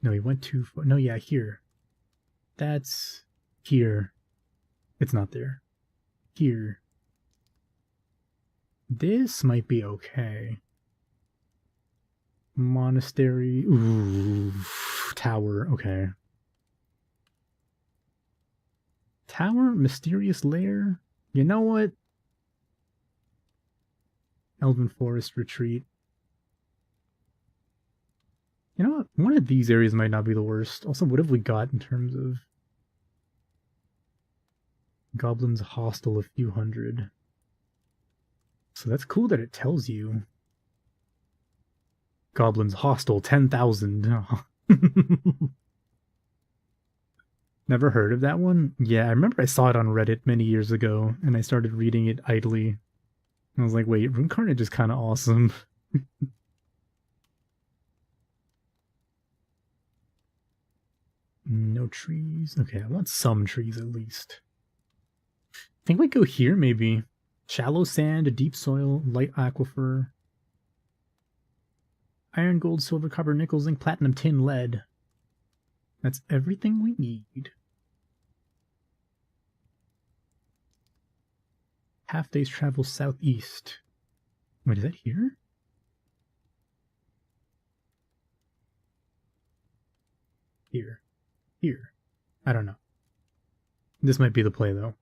No, he went too far. No, yeah, here. That's here. It's not there. Here. This might be okay. Monastery. Ooh. Tower. Okay. Tower? Mysterious Lair? You know what? Elven Forest Retreat. You know what? One of these areas might not be the worst. Also, what have we got in terms of Goblins Hostel? A few hundred. So that's cool that it tells you. Goblins Hostel 10,000. Never heard of that one? Yeah, I remember I saw it on Reddit many years ago, and I started reading it idly. I was like, wait, Rune Carnage is kind of awesome. No trees. Okay, I want some trees at least. I think we go here, maybe. Shallow sand, deep soil, light aquifer. Iron, gold, silver, copper, nickel, zinc, platinum, tin, lead. That's everything we need. Half day's travel southeast. Wait, is that here? Here. Here. I don't know. This might be the play, though.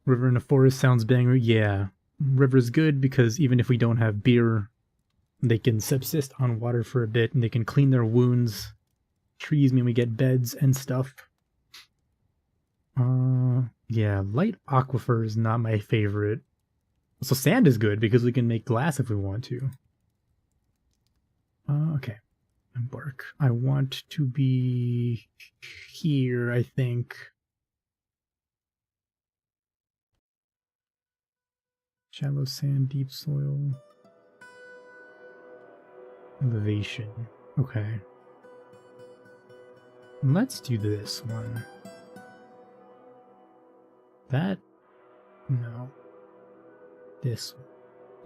River in a forest sounds banger. Yeah. River's good because even if we don't have beer, they can subsist on water for a bit and they can clean their wounds. Trees mean we get beds and stuff. Yeah, light aquifer is not my favorite. So sand is good because we can make glass if we want to. Okay. Embark. I want to be here, I think. Shallow sand, deep soil. Elevation. Okay. Let's do this one. That? No. This one.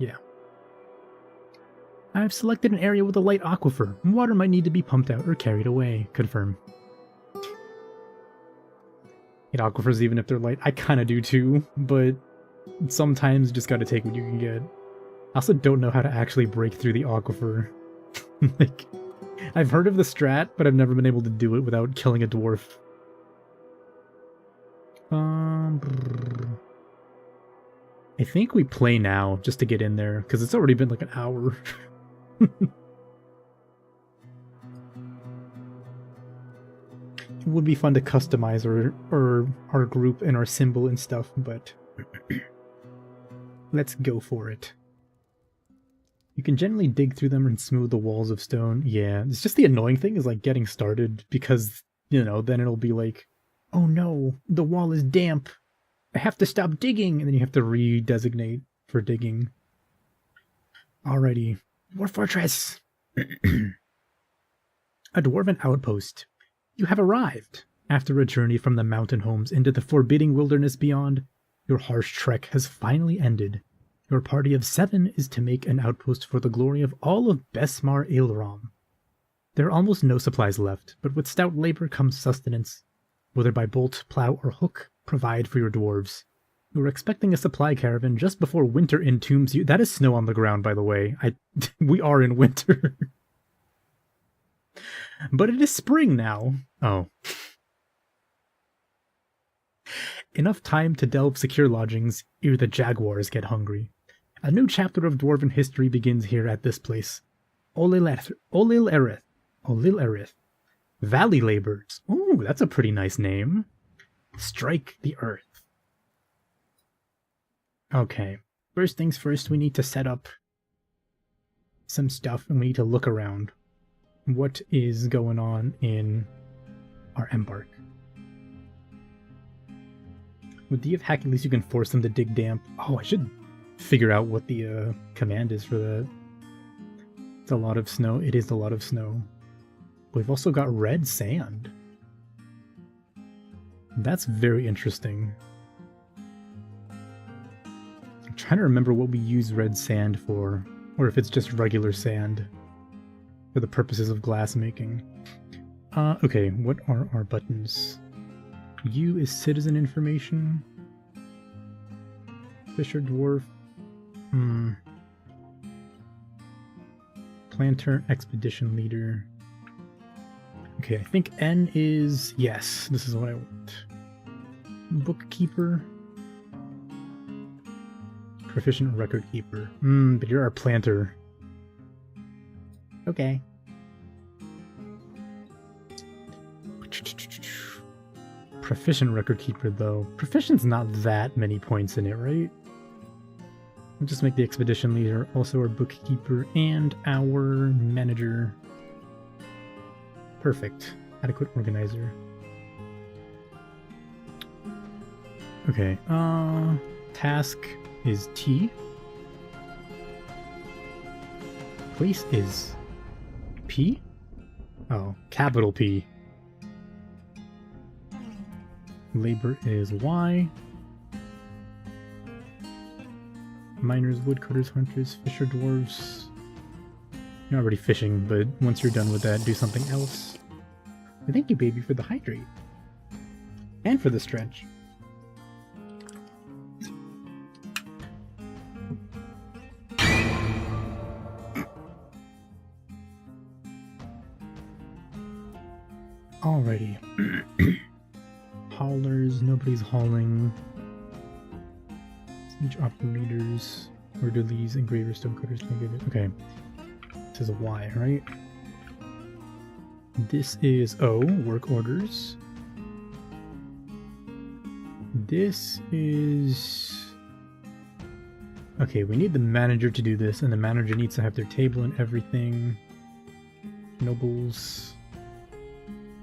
Yeah. I've selected an area with a light aquifer. Water might need to be pumped out or carried away. Confirm. Hate aquifers even if they're light. I kinda do too, but sometimes you just gotta take what you can get. I also don't know how to actually break through the aquifer. Like, I've heard of the strat, but I've never been able to do it without killing a dwarf. I think we play now just to get in there, because it's already been like an hour. It would be fun to customize our group and our symbol and stuff, but let's go for it. You can generally dig through them and smooth the walls of stone. Yeah, it's just the annoying thing is like getting started because, you know, then it'll be like, oh no, the wall is damp. I have to stop digging, and then you have to re-designate for digging. Alrighty. Dwarf Fortress! A dwarven outpost. You have arrived. After a journey from the mountain homes into the forbidding wilderness beyond, your harsh trek has finally ended. Your party of 7 is to make an outpost for the glory of all of Besmar Ilram. There are almost no supplies left, but with stout labor comes sustenance. Whether by bolt, plow, or hook, provide for your dwarves. You were expecting a supply caravan just before winter entombs you. That is snow on the ground, by the way. We are in winter. But it is spring now. Oh. Enough time to delve secure lodgings, ere the jaguars get hungry. A new chapter of dwarven history begins here at this place. Olil Erith. Valley Laborers. Ooh, that's a pretty nice name. Strike the earth. Okay. First things first, we need to set up some stuff and we need to look around. What is going on in our embark? With the of hack, at least you can force them to dig damp. Oh, I should figure out what the command is for that. It's a lot of snow. It is a lot of snow. We've also got red sand. That's very interesting. I'm trying to remember what we use red sand for, or if it's just regular sand for the purposes of glass making. Okay, what are our buttons? U is citizen information. Fisher dwarf. Planter, expedition leader. Okay, I think N is... Yes, this is what I want. Bookkeeper. Proficient record keeper. But you're our planter. Okay. Proficient record keeper, though. Proficient's not that many points in it, right? We'll just make the expedition leader also our bookkeeper and our manager. Perfect. Adequate organizer. Okay, task is T. Place is P? Oh, capital P. Labor is Y. Miners, woodcutters, hunters, fisher, dwarves. You're already fishing, but once you're done with that, do something else. But thank you, baby, for the hydrate. And for the stretch. Alrighty. Haulers, nobody's hauling. Siege operators, orderlies, engravers, stonecutters, okay. This is a Y, right? This is O, work orders. This is... Okay, we need the manager to do this, and the manager needs to have their table and everything. Nobles.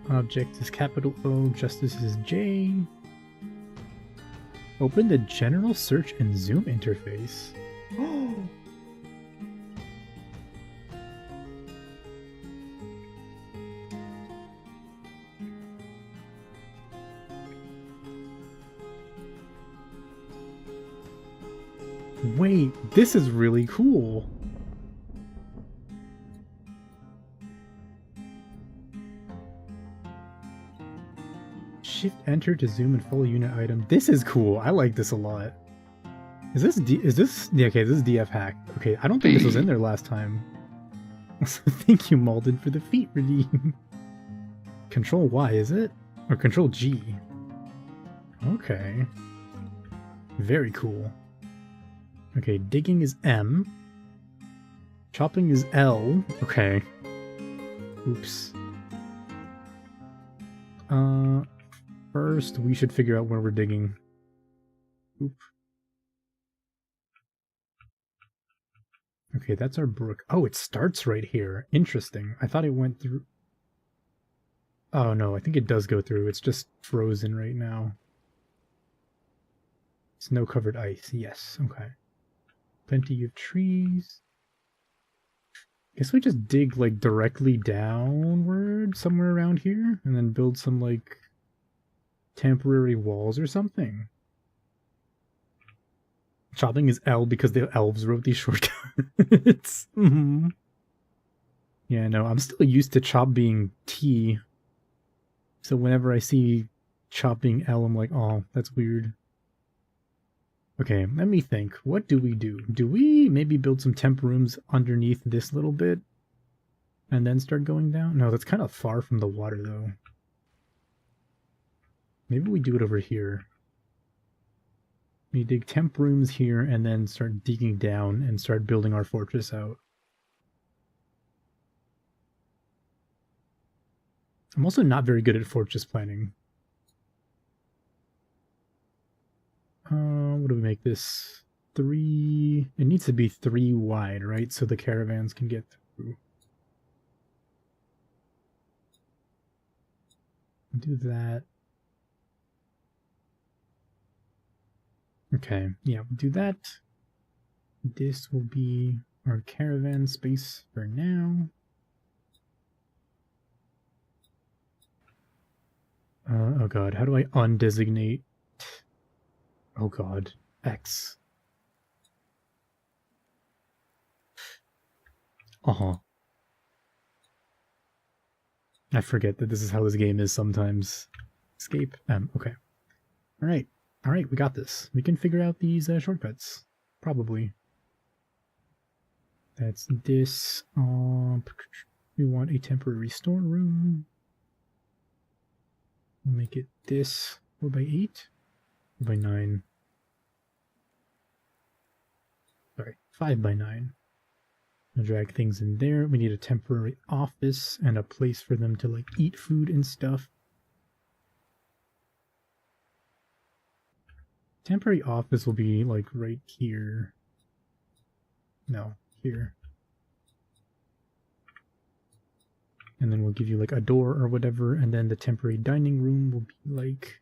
Object is capital O, justice is J. Open the general search and zoom interface. Oh! Wait, this is really cool. Shift enter to zoom and follow unit item. This is cool. I like this a lot. Is this yeah, okay, this is DF hack. Okay, I don't think this was in there last time. Thank you, Malden, for the feat redeem. Control Y, is it? Or Control G? Okay. Very cool. Okay, digging is M. Chopping is L. Okay. Oops. First, we should figure out where we're digging. Oop. Okay, that's our brook. Oh, it starts right here. Interesting. I thought it went through... Oh no, I think it does go through. It's just frozen right now. Snow-covered ice. Yes, okay. Plenty of trees. Guess we just dig, like, directly downward somewhere around here, and then build some, like, temporary walls or something. Chopping is L because the elves wrote these shortcuts. Yeah, no, I'm still used to chop being T. So whenever I see chop being L, I'm like, oh, that's weird. Okay, let me think. What do we do? Do we maybe build some temp rooms underneath this little bit? And then start going down? No, that's kind of far from the water, though. Maybe we do it over here. We dig temp rooms here and then start digging down and start building our fortress out. I'm also not very good at fortress planning. What do we make this? 3... It needs to be 3 wide, right? So the caravans can get through. Do that. Okay, yeah, we'll do that. This will be our caravan space for now. Oh god, how do I undesignate? Oh god, X. I forget that this is how this game is sometimes. Escape M, okay. Alright, we got this. We can figure out these shortcuts. Probably. That's this. We want a temporary storeroom. We'll make it this 4x8, 4x9. 5x9. I'll drag things in there. We need a temporary office and a place for them to like eat food and stuff. Temporary office will be like right here. No, here. And then we'll give you like a door or whatever, and then the temporary dining room will be like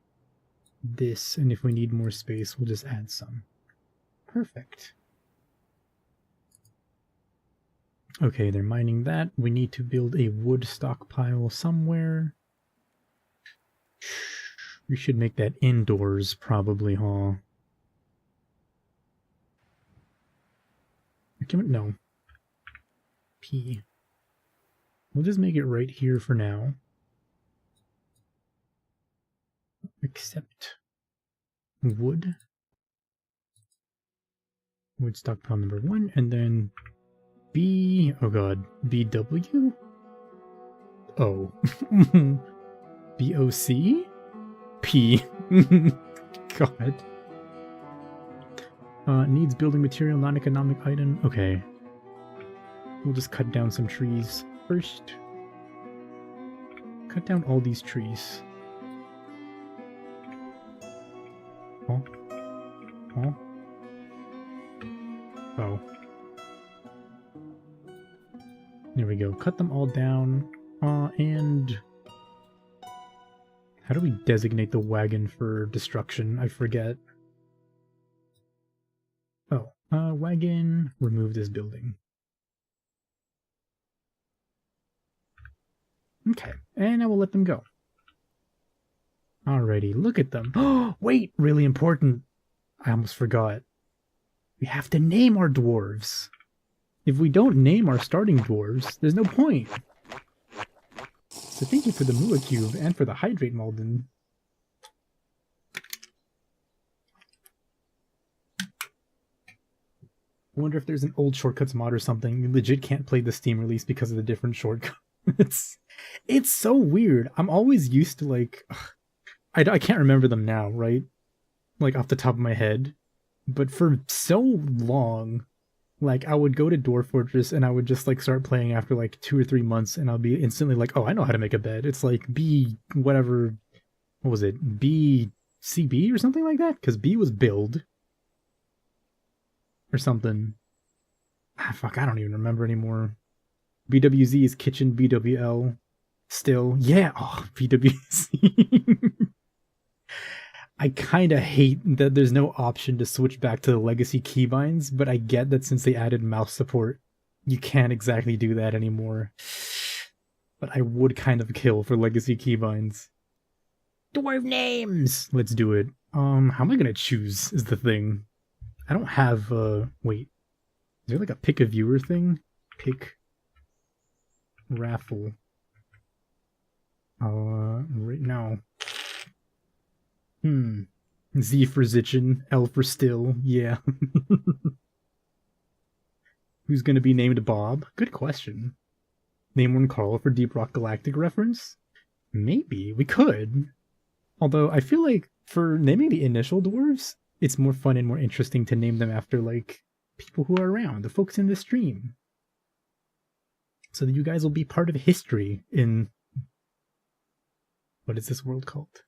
this, and if we need more space, we'll just add some. Perfect. Okay, they're mining that. We need to build a wood stockpile somewhere. We should make that indoors, probably, huh? No. P. We'll just make it right here for now. Except wood. Wood stockpile number 1, and then B. Oh god. BW? O. BOC? P. God. Needs building material, non-economic item. Okay. We'll just cut down some trees first. Cut down all these trees. Oh. Oh. Oh. There we go. Cut them all down. And how do we designate the wagon for destruction? I forget. Oh, wagon, remove this building. Okay, and I will let them go. Alrighty, look at them. Oh, wait, really important. I almost forgot. We have to name our dwarves. If we don't name our starting dwarves, there's no point. So thank you for the Mua Cube and for the Hydrate Malden. I wonder if there's an old shortcuts mod or something. You legit can't play the Steam release because of the different shortcuts. It's so weird. I'm always used to like... I can't remember them now, right? Like off the top of my head. But for so long, like I would go to Dwarf Fortress and I would just like start playing after like 2 or 3 months and I'll be instantly like, oh, I know how to make a bed. It's like B whatever, what was it? BCB or something like that? Because B was build. Or something. Ah, fuck, I don't even remember anymore. BWZ is kitchen, BWL. Still. Yeah, oh, BWZ. I kind of hate that there's no option to switch back to the legacy keybinds, but I get that since they added mouse support, you can't exactly do that anymore. But I would kind of kill for legacy keybinds. Dwarf names! Let's do it. How am I gonna choose is the thing. I don't have, wait. Is there like a pick a viewer thing? Pick raffle. Right now. Z for Zitchin, L for still, yeah. Who's gonna be named Bob? Good question. Name one Carl for Deep Rock Galactic reference? Maybe, we could. Although, I feel like for naming the initial dwarves, it's more fun and more interesting to name them after, like, people who are around, the folks in the stream. So that you guys will be part of history in... What is this world called?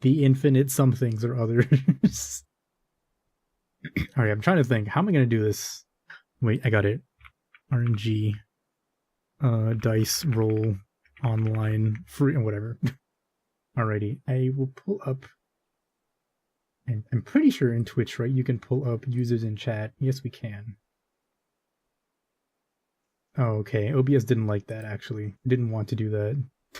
The infinite somethings or others. Alright, I'm trying to think. How am I going to do this? Wait, I got it. RNG. Dice, roll, online, free, whatever. Alrighty, I will pull up... And I'm pretty sure in Twitch, right, you can pull up users in chat. Yes, we can. Oh, okay. OBS didn't like that, actually. Didn't want to do that. I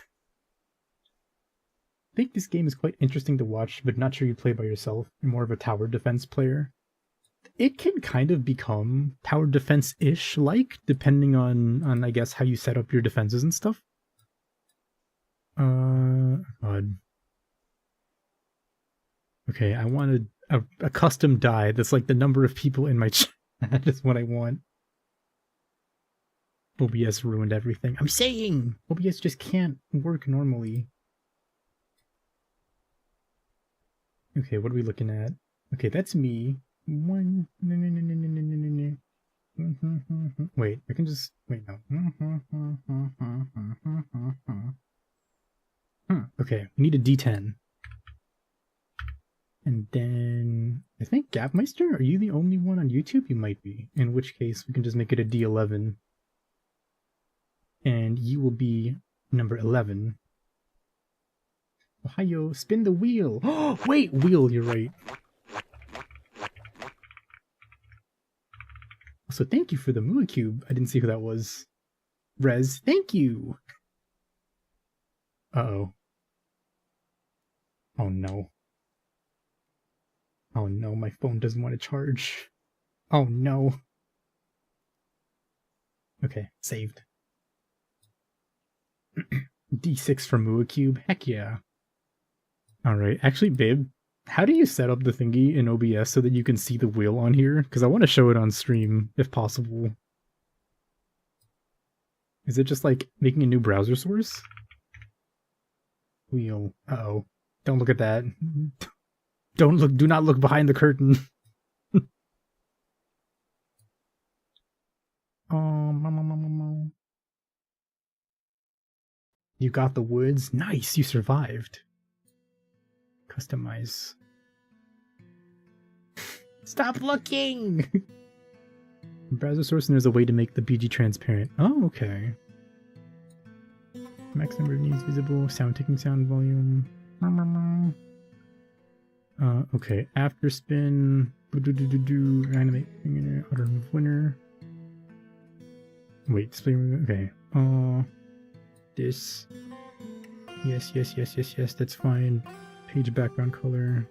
think this game is quite interesting to watch, but not sure you play by yourself. You're more of a tower defense player. It can kind of become tower defense-ish, like, depending on, I guess, how you set up your defenses and stuff. God. Okay, I wanted a custom die that's like the number of people in my chat is what I want. OBS ruined everything. I'm saying! OBS just can't work normally. Okay, what are we looking at? Okay, that's me. Wait, I can just wait no. Okay, we need a D10. And then I think Gapmeister, are you the only one on YouTube? You might be. In which case we can just make it a D11. And you will be number 11. Ohio, spin the wheel. Oh, wait, wheel, you're right. So thank you for the Mua Cube. I didn't see who that was. Rez, thank you. Uh-oh. Oh no. Oh no, my phone doesn't want to charge. Oh no. Okay, saved. D6 for Mua Cube, heck yeah. Alright, actually babe, how do you set up the thingy in OBS so that you can see the wheel on here? Because I want to show it on stream, if possible. Is it just like making a new browser source? Wheel. Uh-oh. Don't look at that. Do not look behind the curtain. You got the woods? Nice, you survived. Customize. Stop looking! Browser source, and there's a way to make the BG transparent. Oh, okay. Max number of needs visible, sound taking sound volume. Okay, after spin. Animate finger, auto remove winner. Wait, display. Okay. This. Yes, that's fine. Page background color.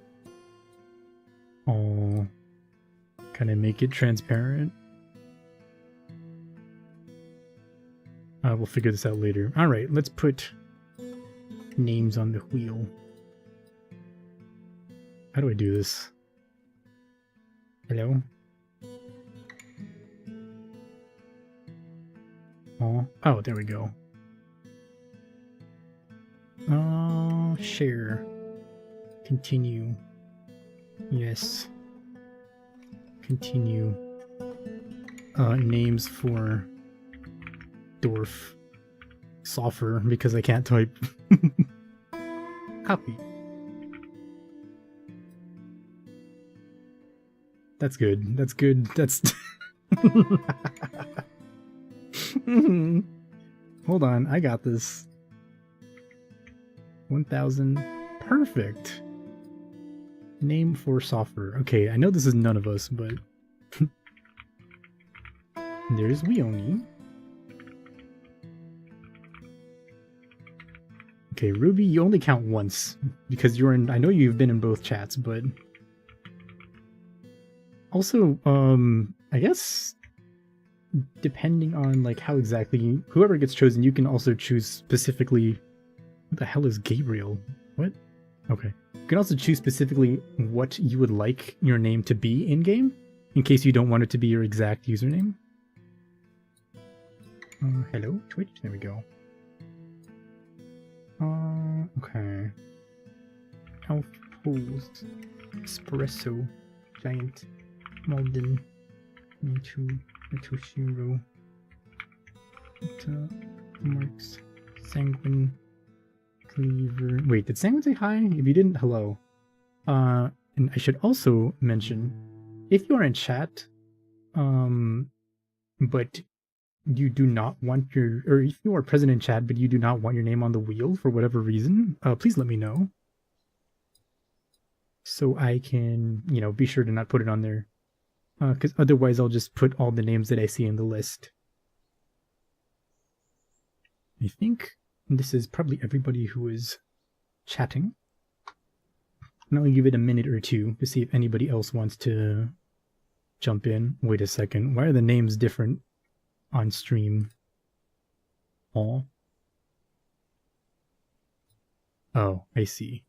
Oh. Can I make it transparent? We'll figure this out later. Alright, let's put names on the wheel. How do I do this? Hello? Oh, there we go. Share. Continue. Yes. Continue. Names for Dwarf Soffer because I can't type. Copy. That's good. That's good. That's... Hold on, I got this. 1000. Perfect. Name for Soffer. Okay, I know this is none of us, but... There's Weoni. Okay, Ruby, you only count once, because you're in... I know you've been in both chats, but... Also, I guess... Depending on, like, how exactly... Whoever gets chosen, you can also choose specifically... Who the hell is Gabriel? What? Okay. You can also choose specifically what you would like your name to be in-game, in case you don't want it to be your exact username. Hello, Twitch? There we go. Okay. Elf Pools. Espresso. Giant. Malden. Toshiro. Marks. Sanguine. Cleaver. Wait, did Sanguine say hi? If you didn't, hello. And I should also mention, if you are in chat, but you do not want your, or if you are present in chat, but you do not want your name on the wheel for whatever reason, please let me know. So I can, you know, be sure to not put it on there. Because otherwise I'll just put all the names that I see in the list. I think this is probably everybody who is chatting. And I'll give it a minute or two to see if anybody else wants to jump in. Wait a second, why are the names different on stream? Oh, I see.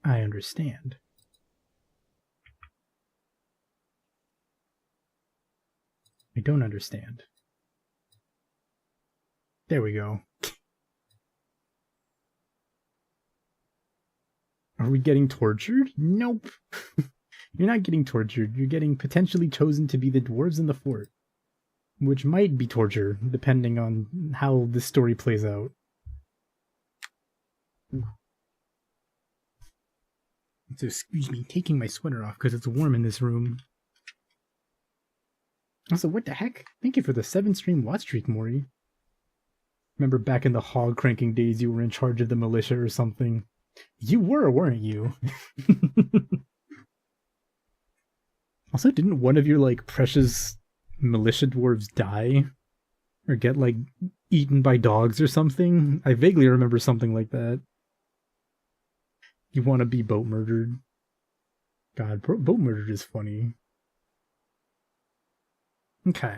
I understand. I don't understand. There we go. Are we getting tortured? Nope. You're not getting tortured. You're getting potentially chosen to be the dwarves in the fort. Which might be torture, depending on how this story plays out. So excuse me, taking my sweater off because it's warm in this room. Also, what the heck? Thank you for the 7-stream watch streak, Mori. Remember back in the hog cranking days you were in charge of the militia or something? You were, weren't you? Also, didn't one of your, like, precious militia dwarves die? Or get, like, eaten by dogs or something? I vaguely remember something like that. You want to be boat murdered? God, boat murdered is funny. Okay.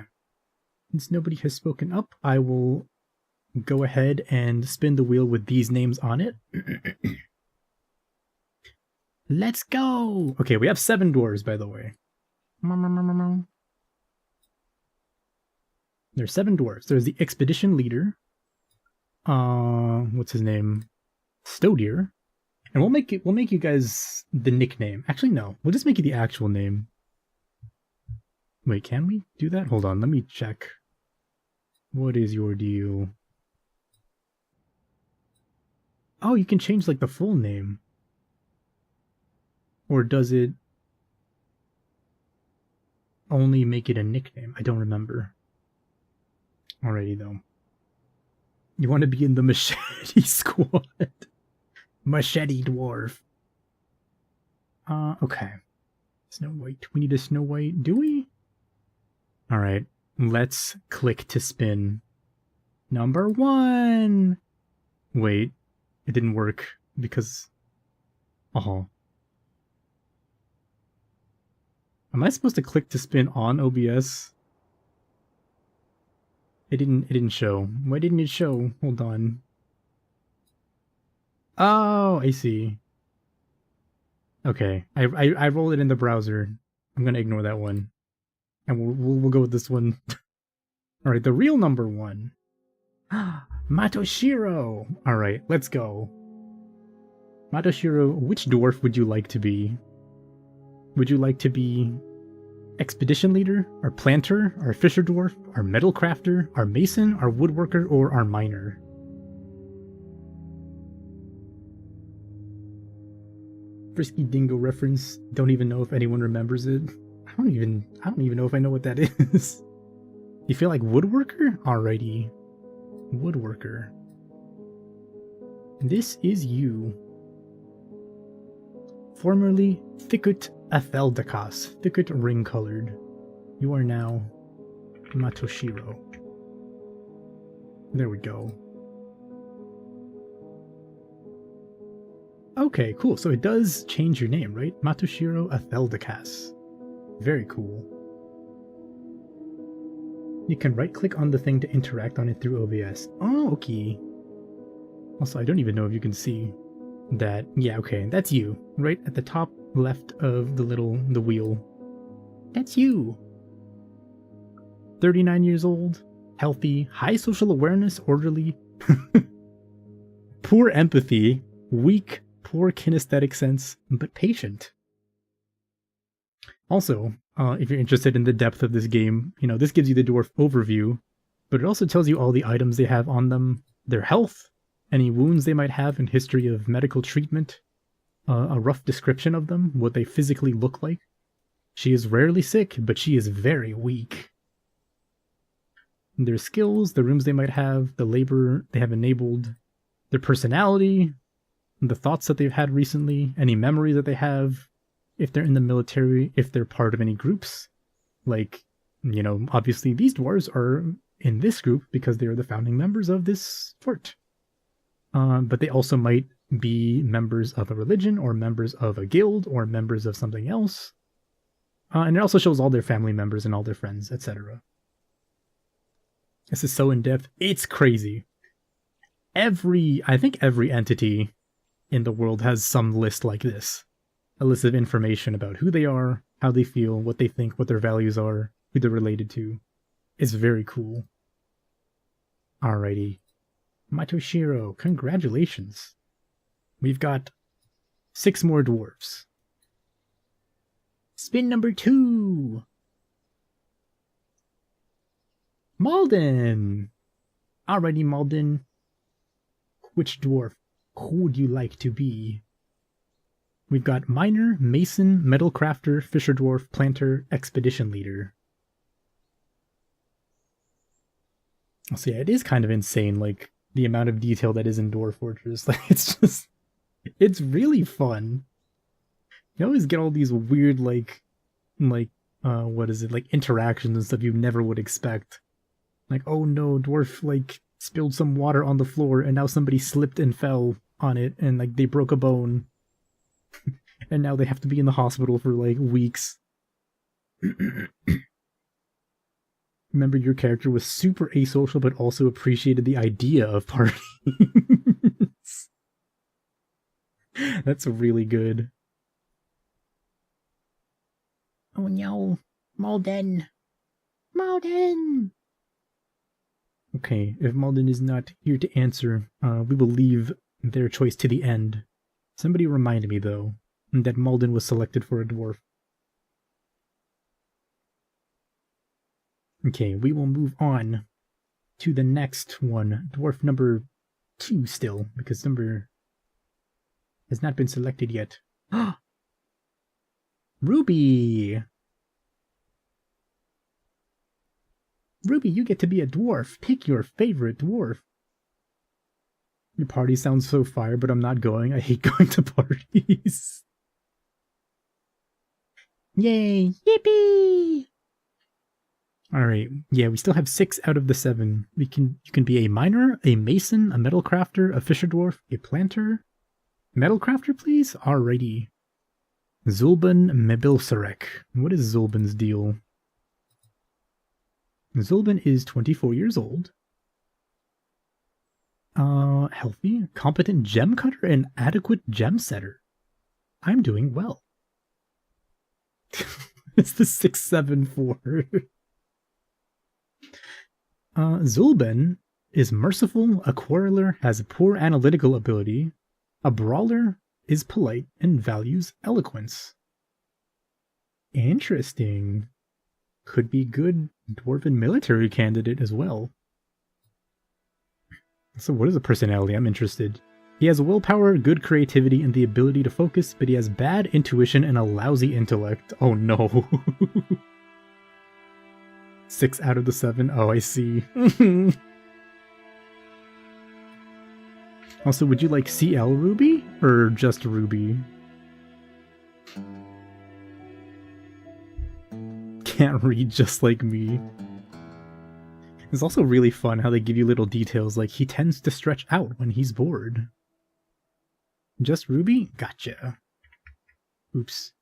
Since nobody has spoken up, I will go ahead and spin the wheel with these names on it. Let's go! Okay, we have 7 dwarves, by the way. There's 7 dwarves. There's the expedition leader. What's his name? Stodier. And we'll make you guys the nickname. Actually, no. We'll just make you the actual name. Wait, can we do that? Hold on, let me check. What is your deal? Oh, you can change, like, the full name. Or does it only make it a nickname? I don't remember. Alrighty, though. You want to be in the Machete Squad. Machete Dwarf. Okay. Snow White. We need a Snow White. Do we? Alright. Let's click to spin. Number 1! Wait. It didn't work because... Oh. Am I supposed to click to spin on OBS? It didn't show. Why didn't it show? Hold on. Oh, I see. Okay, I rolled it in the browser. I'm gonna ignore that one, and we'll go with this one. All right, the real number 1, Matoshiro. All right, let's go. Matoshiro, which dwarf would you like to be? Would you like to be expedition leader, our planter, our fisher dwarf, our metal crafter, our mason, our woodworker, or our miner? Frisky Dingo reference. Don't even know if anyone remembers it. I don't even know if I know what that is. You feel like woodworker? Alrighty. Woodworker. This is you. Formerly Thicket Atheldakas. Thicket ring colored. You are now Matoshiro. There we go. Okay, cool. So it does change your name, right? Matoshiro Atheldakas. Very cool. You can right-click on the thing to interact on it through OBS. Oh, okay. Also, I don't even know if you can see that. Yeah, okay, that's you. Right at the top left of the wheel. That's you. 39 years old, healthy, high social awareness, orderly, poor empathy, weak, poor kinesthetic sense, but patient. Also, if you're interested in the depth of this game, you know, this gives you the dwarf overview, but it also tells you all the items they have on them, their health, any wounds they might have, and history of medical treatment, a rough description of them, what they physically look like. She is rarely sick, but she is very weak. Their skills, the rooms they might have, the labor they have enabled, their personality, the thoughts that they've had recently, any memory that they have, if they're in the military, if they're part of any groups. Like, you know, obviously these dwarves are in this group because they are the founding members of this fort. But they also might be members of a religion, or members of a guild, or members of something else. And it also shows all their family members and all their friends, etc. This is so in-depth. It's crazy. I think every entity in the world has some list like this. A list of information about who they are, how they feel, what they think, what their values are, who they're related to. It's very cool. Alrighty. Matoshiro, congratulations. We've got 6 more dwarves. Spin number 2. Malden! Alrighty, Malden. Which dwarf would you like to be? We've got miner, mason, metal crafter, fisher dwarf, planter, expedition leader. So yeah, it is kind of insane, like, the amount of detail that is in Dwarf Fortress. Like, it's really fun. You always get all these weird, what is it, like, interactions and stuff you never would expect. Like, oh no, dwarf, like, spilled some water on the floor, and now somebody slipped and fell on it, and, like, they broke a bone. And now they have to be in the hospital for, like, weeks. Remember, your character was super asocial, but also appreciated the idea of parties. That's really good. Oh no, Malden! Malden! Okay, if Malden is not here to answer, we will leave their choice to the end. Somebody remind me, though, that Malden was selected for a dwarf. Okay, we will move on to the next one. Dwarf number 2 still, because number has not been selected yet. Ruby! Ruby, you get to be a dwarf. Pick your favorite dwarf. Your party sounds so fire, but I'm not going. I hate going to parties. Yay! Yippee! Alright, yeah, we still have 6 out of the 7. You can be a miner, a mason, a metal crafter, a fisher dwarf, a planter. Metal crafter, please? Alrighty. Zulban Mebilsarek. What is Zulban's deal? Zulban is 24 years old. Healthy, competent gem cutter, and adequate gem setter. I'm doing well. It's the 674. Zulban is merciful, a quarreler, has a poor analytical ability, a brawler, is polite, and values eloquence. Interesting. Could be good dwarven military candidate as well. So what is a personality? I'm interested. He has willpower, good creativity, and the ability to focus, but he has bad intuition and a lousy intellect. Oh no. 6 out of the 7. Oh, I see. Also, would you like CL Ruby? Or just Ruby? Can't read just like me. It's also really fun how they give you little details, like he tends to stretch out when he's bored. Just Ruby? Gotcha. Oops.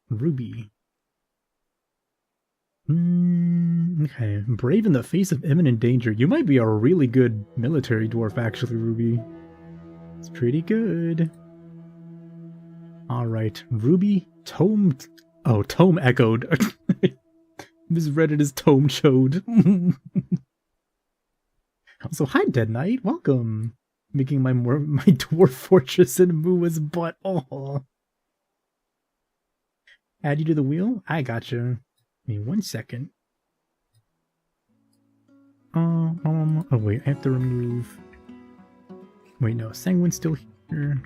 Ruby. Okay. Brave in the face of imminent danger. You might be a really good military dwarf, actually, Ruby. It's pretty good. Alright. Ruby, Tome... Oh, Tome echoed. Misread it as Tome chode. Also, hi, Dead Knight. Welcome. Making my Dwarf Fortress in Mua's butt. Oh. Add you to the wheel? I gotcha. Give me 1 second. Oh wait, I have to remove... Wait, no, Sanguine's still here.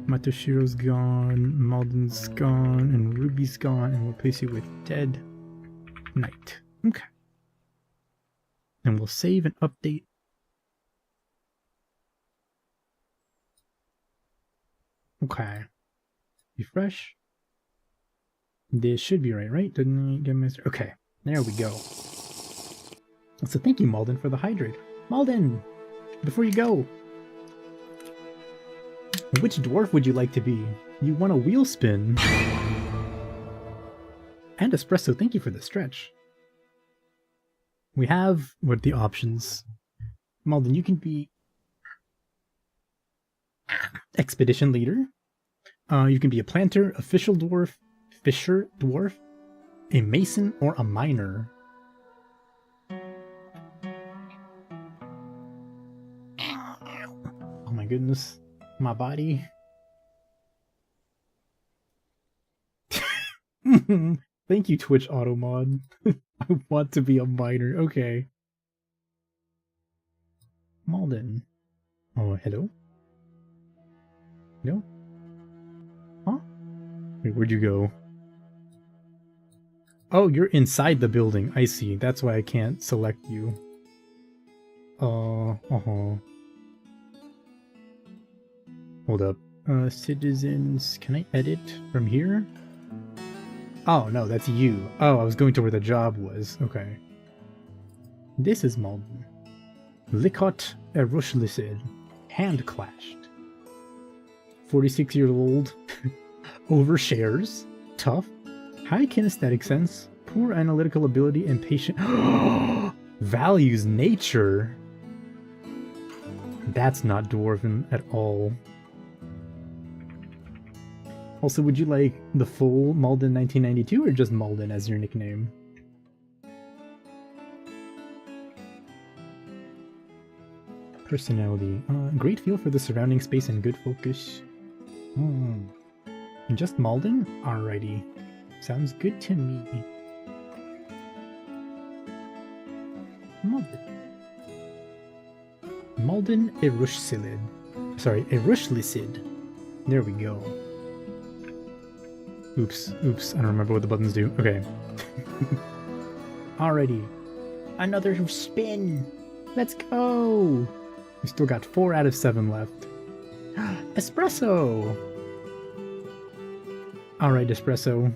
Matoshiro's gone, Malden's gone, and Ruby's gone, and we'll replace you with Dead Knight. Okay. And we'll save and update. Okay. Refresh. This should be right? Didn't I get Mr. Okay, there we go. So thank you, Malden, for the hydrate. Malden, before you go, which dwarf would you like to be? You want a wheel spin. And espresso, thank you for the stretch. We have, what are the options? Malden, you can be expedition leader. You can be a planter, official dwarf, fisher dwarf, a mason, or a miner. Oh my goodness. My body. Thank you, Twitch Automod. I want to be a miner. Okay. Malden. Oh, hello? No? Huh? Wait, where'd you go? Oh, you're inside the building. I see. That's why I can't select you. Uh-huh. Hold up. Citizens, can I edit from here? Oh, no, that's you. Oh, I was going to where the job was. Okay. This is Malden. Likot Erushlisid. Hand clashed. 46-year-old. Overshares. Tough. High kinesthetic sense. Poor analytical ability and patient. Values nature. That's not dwarven at all. Also, would you like the full Malden 1992 or just Malden as your nickname? Personality. Great feel for the surrounding space and good focus. Just Malden? Alrighty. Sounds good to me. Malden. Malden Erushlisid. Sorry, Erushlisid. There we go. Oops, I don't remember what the buttons do. Okay. Alrighty. Another spin! Let's go! We still got 4 out of 7 left. Espresso! Alright, Espresso.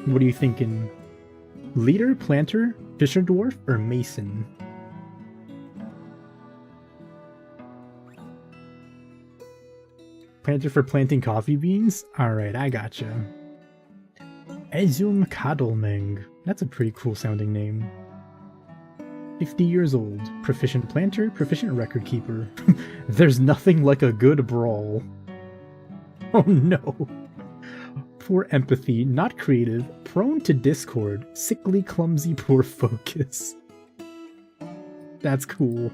What are you thinking? Leader, planter, fisher dwarf, or mason? Planter for planting coffee beans? Alright, I gotcha. Ezum Kadolmeng. That's a pretty cool sounding name. 50 years old. Proficient planter, proficient record keeper. There's nothing like a good brawl. Oh no. Poor empathy, not creative, prone to discord, sickly, clumsy, poor focus. That's cool.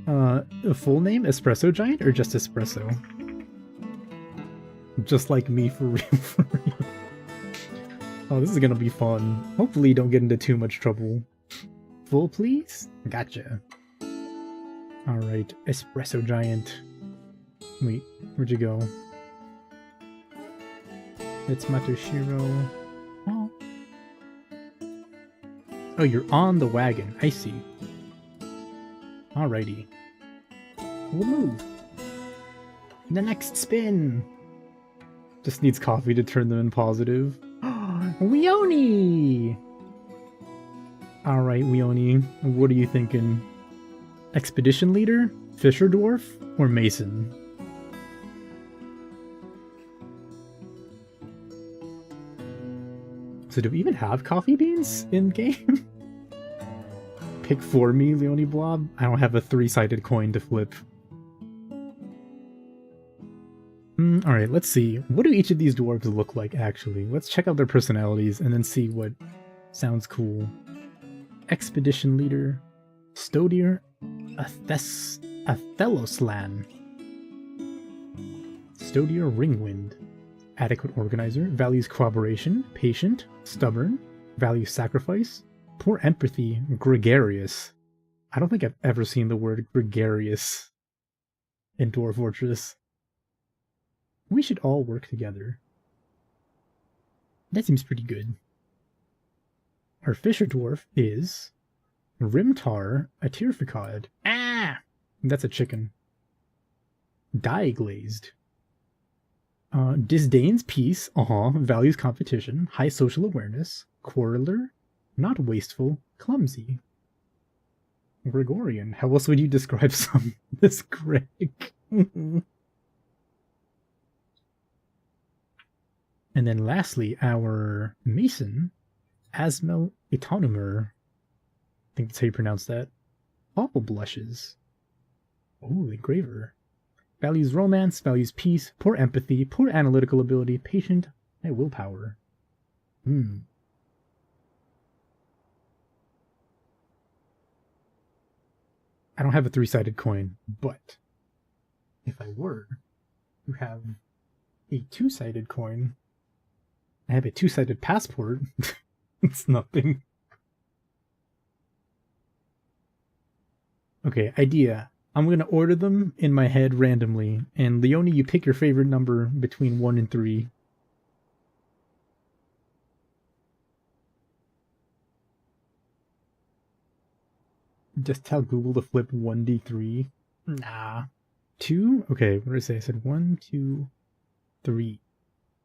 A full name? Espresso Giant or just Espresso? Just like me, for real, for real. Oh, this is gonna be fun. Hopefully don't get into too much trouble. Full, please? Gotcha. Alright, Espresso Giant. Wait, where'd you go? It's Matoshiro. Oh. Oh, you're on the wagon. I see. Alrighty. We'll move. The next spin! Just needs coffee to turn them in positive. Leone! Alright, Leone. What are you thinking? Expedition leader? Fisher dwarf? Or mason? So do we even have coffee beans in game? Pick for me, Leone Blob. I don't have a 3-sided coin to flip. Alright, let's see. What do each of these dwarves look like, actually? Let's check out their personalities and then see what sounds cool. Expedition leader. Stodier. Atheloslan. Stodier Ringwind. Adequate organizer. Values cooperation. Patient. Stubborn. Values sacrifice. Poor empathy. Gregarious. I don't think I've ever seen the word gregarious in Dwarf Fortress. We should all work together. That seems pretty good. Our Fisher Dwarf is Rimtar Atirficod. Ah! That's a chicken. Dye glazed. Disdains peace. Values competition. High social awareness. Quarreler. Not wasteful. Clumsy. Gregorian. How else would you describe this Greg? And then lastly, our Mason, Asmel Itonomer. I think that's how you pronounce that. Awful blushes. Oh, engraver. Values romance, values peace, poor empathy, poor analytical ability, patient, and willpower. I don't have a 3-sided coin, but if I were to have A two-sided coin. I have a two-sided passport. It's nothing. Okay, idea. I'm gonna order them in my head randomly, and Leonie, you pick your favorite number between 1 and 3. Just tell Google to flip 1d3. Nah. 2? Okay, what did I say? I said 1, 2, 3.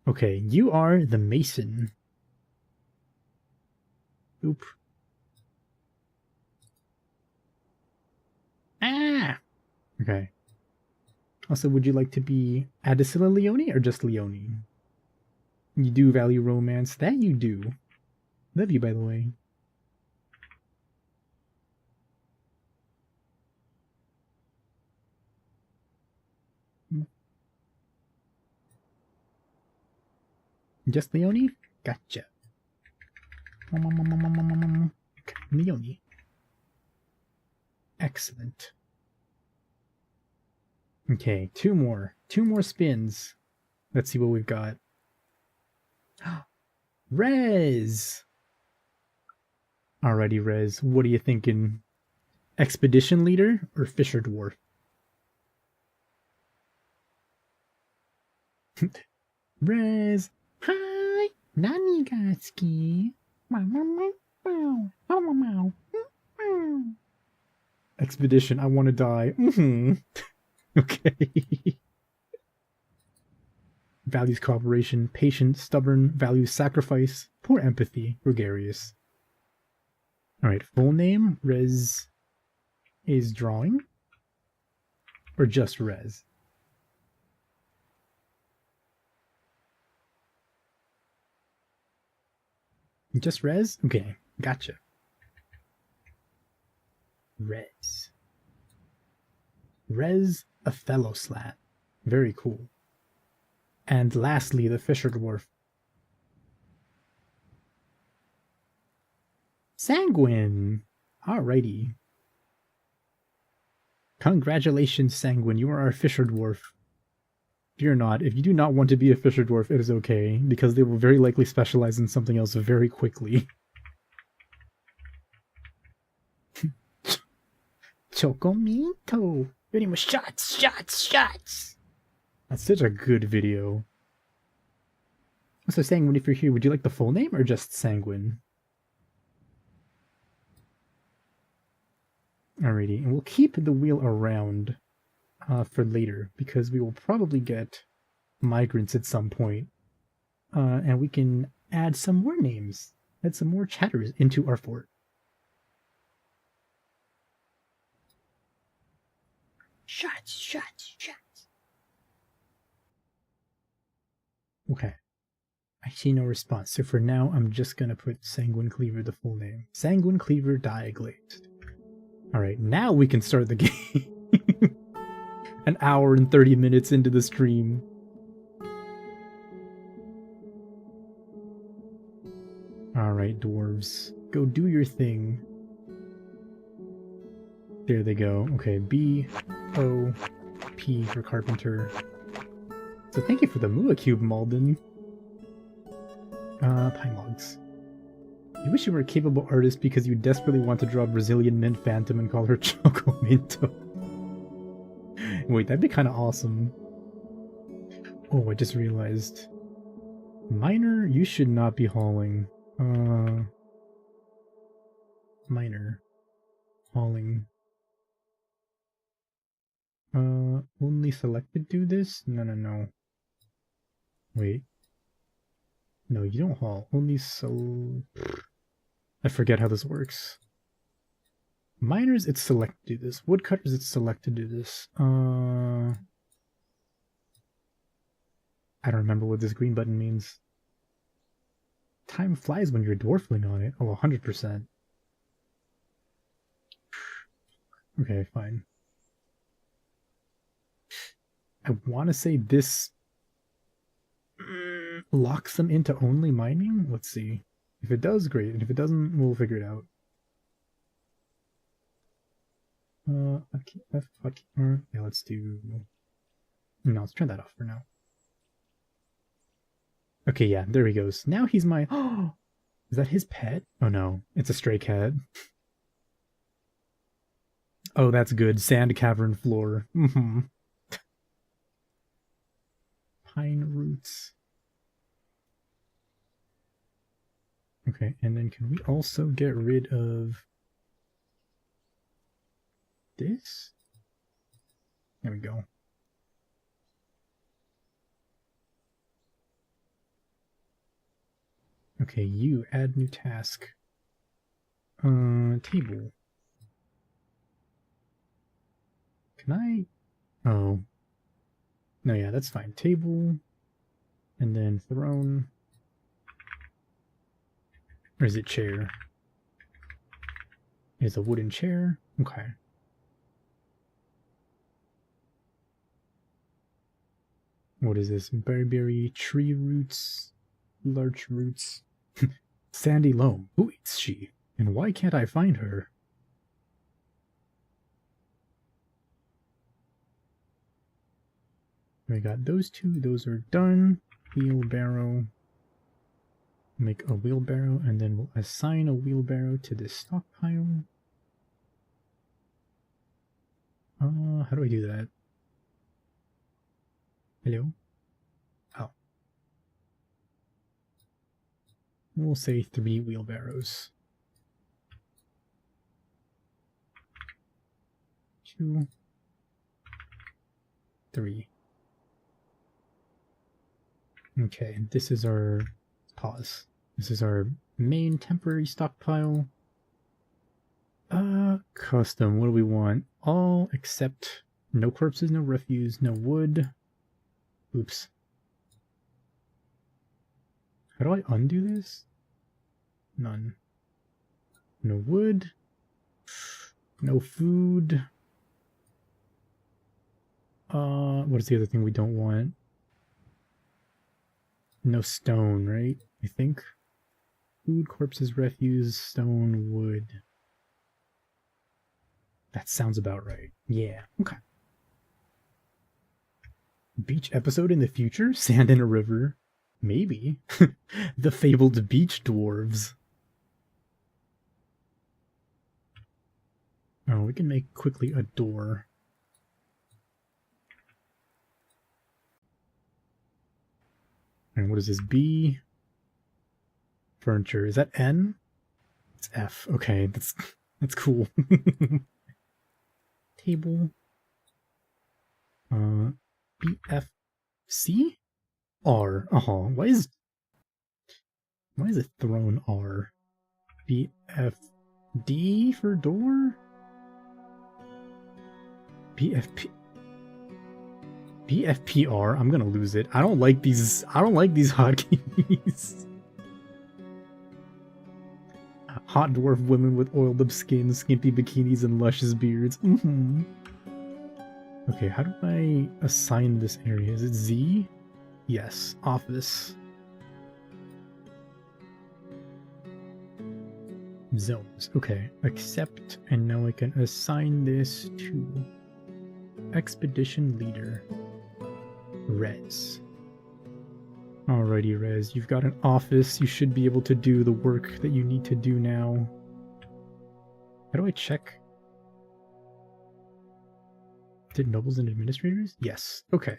Okay, you are the Mason. Oop. Ah! Okay. Also, would you like to be Adesilla Leone or just Leone? You do value romance. That you do. Love you, by the way. Just Leone? Gotcha. Okay, Leone. Excellent. Okay, two more. Two more spins. Let's see what we've got. Rez! Alrighty, Rez. What are you thinking? Expedition leader or Fisher Dwarf? Rez! Hi! Nani Gatski! Expedition, I want to die. Okay. Values cooperation, patient, stubborn, values sacrifice, poor empathy, gregarious. Alright, full name, Rez is drawing? Or just Rez? Just Rez? Okay, gotcha. Rez. Rez Othello Slat. Very cool. And lastly, the Fisher Dwarf. Sanguine! Alrighty. Congratulations, Sanguine, you are our Fisher Dwarf. Fear not, if you do not want to be a Fisher Dwarf, it is okay, because they will very likely specialize in something else very quickly. Chocomito! Getting with shots, shots, shots! That's such a good video. So Sanguine, if you're here, would you like the full name or just Sanguine? Alrighty, and we'll keep the wheel around for later, because we will probably get migrants at some point. And we can add some more names, add some more chatters into our fort. Shots, shots, shots. Okay. I see no response, so for now I'm just gonna put Sanguine Cleaver, the full name. Sanguine Cleaver Diaglazed. Alright, now we can start the game. An hour and 30 minutes into the stream. Alright, dwarves. Go do your thing. There they go. Okay, B-O-P for carpenter. So thank you for the Mua Cube, Malden. Pine logs. You wish you were a capable artist because you desperately want to draw Brazilian Mint Phantom and call her Choco Minto. Wait, that'd be kind of awesome. Oh, I just realized. Miner, you should not be hauling. Miner. Hauling. Only selected do this? No. Wait. No, you don't haul. Only so... I forget how this works. Miners, it's select to do this. Woodcutters, it's select to do this. I don't remember what this green button means. Time flies when you're dwarfling on it. Oh, 100%. Okay, fine. I want to say this locks them into only mining? Let's see. If it does, great. And if it doesn't, we'll figure it out. Yeah, let's do... No, let's turn that off for now. Okay, yeah, there he goes. Now he's my... Oh, is that his pet? Oh no, it's a stray cat. Oh, that's good. Sand cavern floor. Mm-hmm. Pine roots. Okay, and then can we also get rid of this? There we go. Okay, you add new task. Table. Can I? Oh. No, yeah, that's fine. Table. And then throne. Or is it chair? It's a wooden chair. Okay. What is this? Berry, tree roots, larch roots. Sandy loam. Who is she? And why can't I find her? We got those two. Those are done. Wheelbarrow. Make a wheelbarrow, and then we'll assign a wheelbarrow to this stockpile. How do I do that? Hello? Oh. We'll say 3 wheelbarrows. 2, 3. Okay, this is our... Pause. This is our main temporary stockpile. Custom, what do we want? All except no corpses, no refuse, no wood. Oops. How do I undo this? None. No wood. No food. What is the other thing we don't want? No stone, right? I think. Food, corpses, refuse, stone, wood. That sounds about right. Yeah, okay. Beach episode in the future? Sand in a river? Maybe. The fabled beach dwarves. Oh, we can make quickly a door. And what is this? B? Furniture. Is that N? It's F. Okay, that's cool. Table. BFC? R. Why is it thrown R? BFD for door? BFPR? I'm gonna lose it. I don't like these hotkeys. Hot dwarf women with oiled up skin, skimpy bikinis, and luscious beards. Okay, how do I assign this area? Is it Z? Yes, office. Zones. Okay, accept, and now I can assign this to expedition leader. Rez. Alrighty, Rez, you've got an office. You should be able to do the work that you need to do now. How do I check? Did nobles and administrators? Yes. Okay.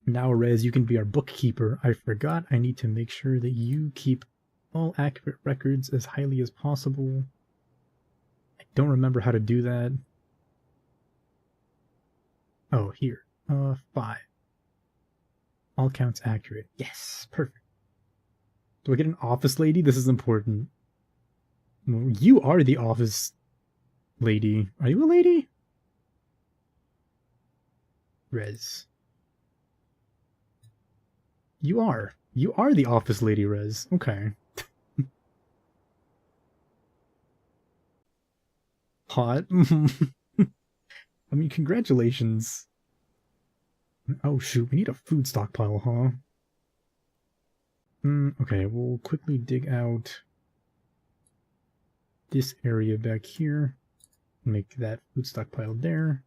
Now, Rez, you can be our bookkeeper. I forgot I need to make sure that you keep all accurate records as highly as possible. I don't remember how to do that. Oh, here. 5. All counts accurate. Yes, perfect. Do I get an office lady? This is important. You are the office lady. Are you a lady? Rez. You are. You are the office lady, Rez. Okay. Hot. I mean, congratulations. Oh shoot, we need a food stockpile, huh? Okay, we'll quickly dig out this area back here. Make that food stockpile there.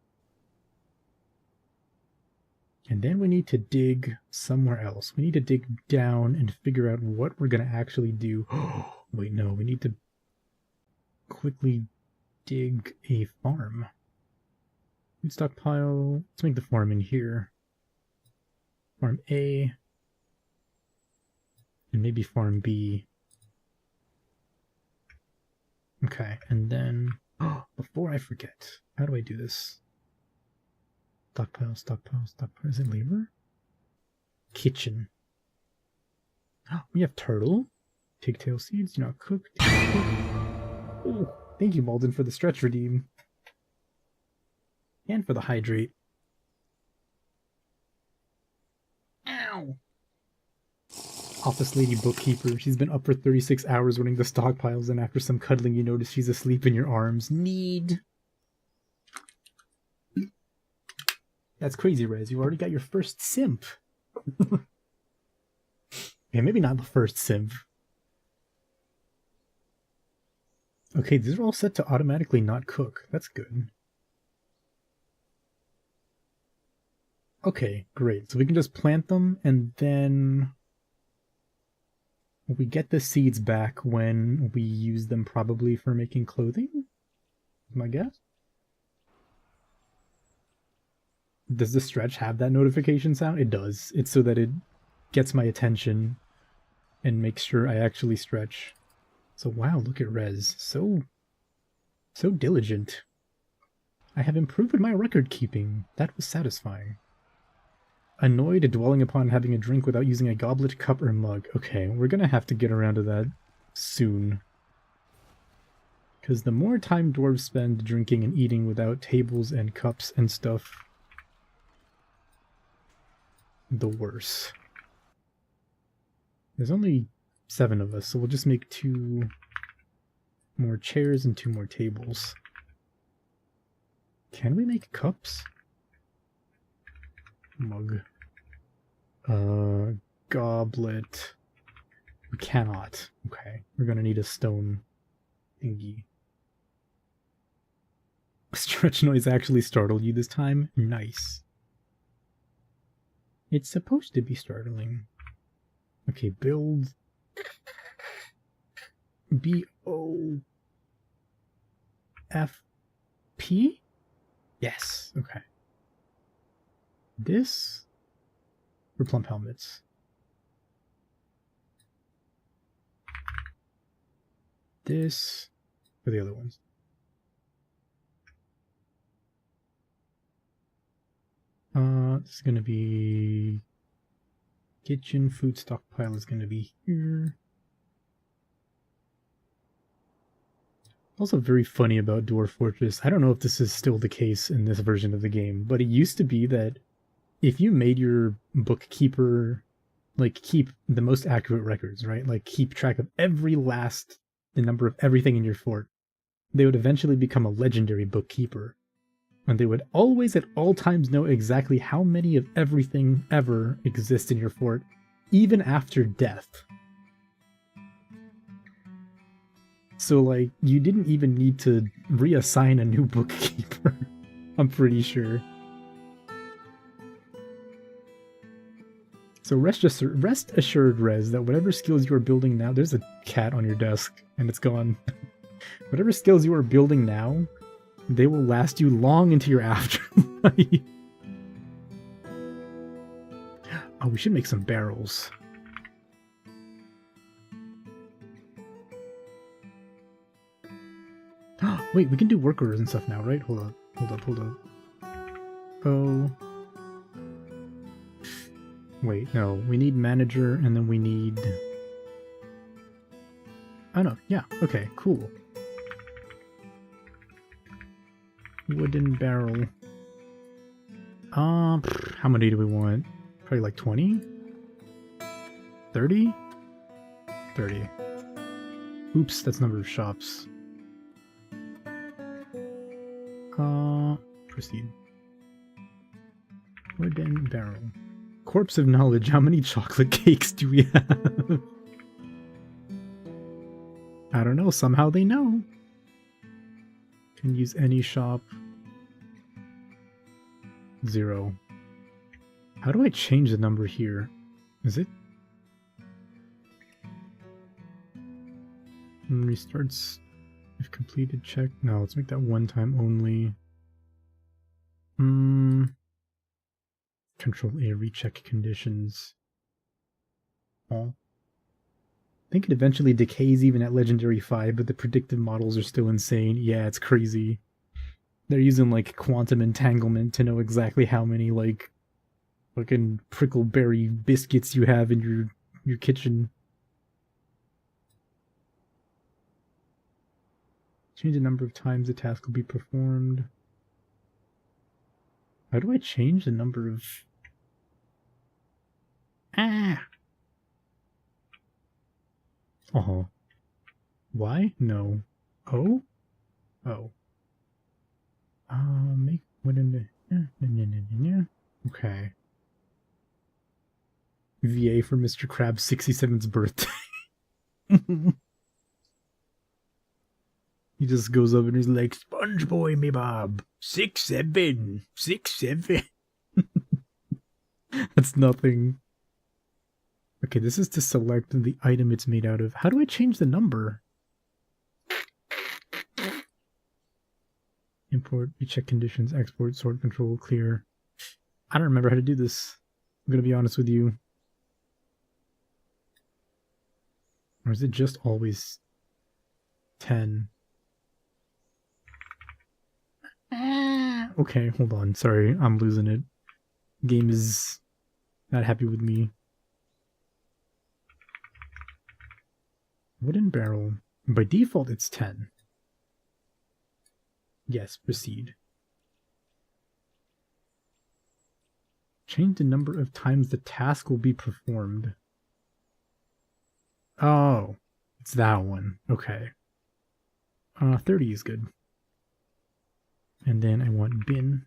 And then we need to dig somewhere else. We need to dig down and figure out what we're going to actually do. Wait, no, we need to quickly dig a farm. Food stockpile. Let's make the farm in here. Farm A. And maybe farm B. Okay, and then, before I forget, how do I do this? Stockpile, stockpile, stockpile. Is it labor? Kitchen. We have turtle. Pigtail seeds, do not cook. Do not cook. Oh, thank you, Malden, for the stretch redeem. And for the hydrate. Ow! Office lady bookkeeper. She's been up for 36 hours running the stockpiles, and after some cuddling, you notice she's asleep in your arms. Need. That's crazy, Rez. You already got your first simp. Yeah, maybe not the first simp. Okay, these are all set to automatically not cook. That's good. Okay, great. So we can just plant them, and then we get the seeds back when we use them, probably for making clothing? My guess? Does the stretch have that notification sound? It does. It's so that it gets my attention and makes sure I actually stretch. So wow, look at Rez. So diligent. I have improved my record keeping. That was satisfying. Annoyed at dwelling upon having a drink without using a goblet, cup, or mug. Okay, we're gonna have to get around to that soon. Because the more time dwarves spend drinking and eating without tables and cups and stuff, the worse. There's only 7 of us, so we'll just make 2 more chairs and 2 more tables. Can we make cups? Mug. Goblet. We cannot. Okay, we're gonna need a stone thingy. Stretch noise actually startled you this time? Nice. It's supposed to be startling. Okay, build B-O-F-P? Yes, okay. This for plump helmets. This for the other ones. This is gonna be kitchen. Food stockpile is gonna be here. Also very funny about Dwarf Fortress. I don't know if this is still the case in this version of the game, but it used to be that if you made your bookkeeper, like, keep the most accurate records, right? Like, keep track of the number of everything in your fort, they would eventually become a legendary bookkeeper. And they would always at all times know exactly how many of everything ever exists in your fort, even after death. So, like, you didn't even need to reassign a new bookkeeper, I'm pretty sure. So rest assured, Rez, that whatever skills you are building now... There's a cat on your desk, and it's gone. Whatever skills you are building now, they will last you long into your afterlife. Oh, we should make some barrels. Wait, we can do work orders and stuff now, right? Hold up. Oh. Wait, no. We need manager, and then we need... Oh, no. Yeah. Okay, cool. Wooden barrel. How many do we want? Probably like 20? 30? 30. Oops, that's number of shops. Proceed. Wooden barrel. Corpse of knowledge, how many chocolate cakes do we have? I don't know, somehow they know. Can use any shop. 0. How do I change the number here? Is it? Restarts if completed check. No, let's make that one time only. Control A, recheck conditions. Oh. I think it eventually decays even at Legendary 5, but the predictive models are still insane. Yeah, it's crazy. They're using, like, quantum entanglement to know exactly how many, like, fucking prickleberry biscuits you have in your kitchen. Change the number of times the task will be performed. How do I change the number of... Ah! Uh-huh. Why? No. Oh? Oh. Make what in the... Okay. VA for Mr. Krabs' 67th birthday. He just goes up and he's like, Sponge Boy, me Bob. 6'7". 6'7". That's nothing. Okay, this is to select the item it's made out of. How do I change the number? Import, recheck conditions, export, sort, control, clear. I don't remember how to do this. I'm gonna be honest with you. Or is it just always 10? Okay, hold on. Sorry, I'm losing it. Game is not happy with me. Wooden barrel. By default, it's 10. Yes, proceed. Change the number of times the task will be performed. Oh, it's that one. Okay. 30 is good. And then I want bin.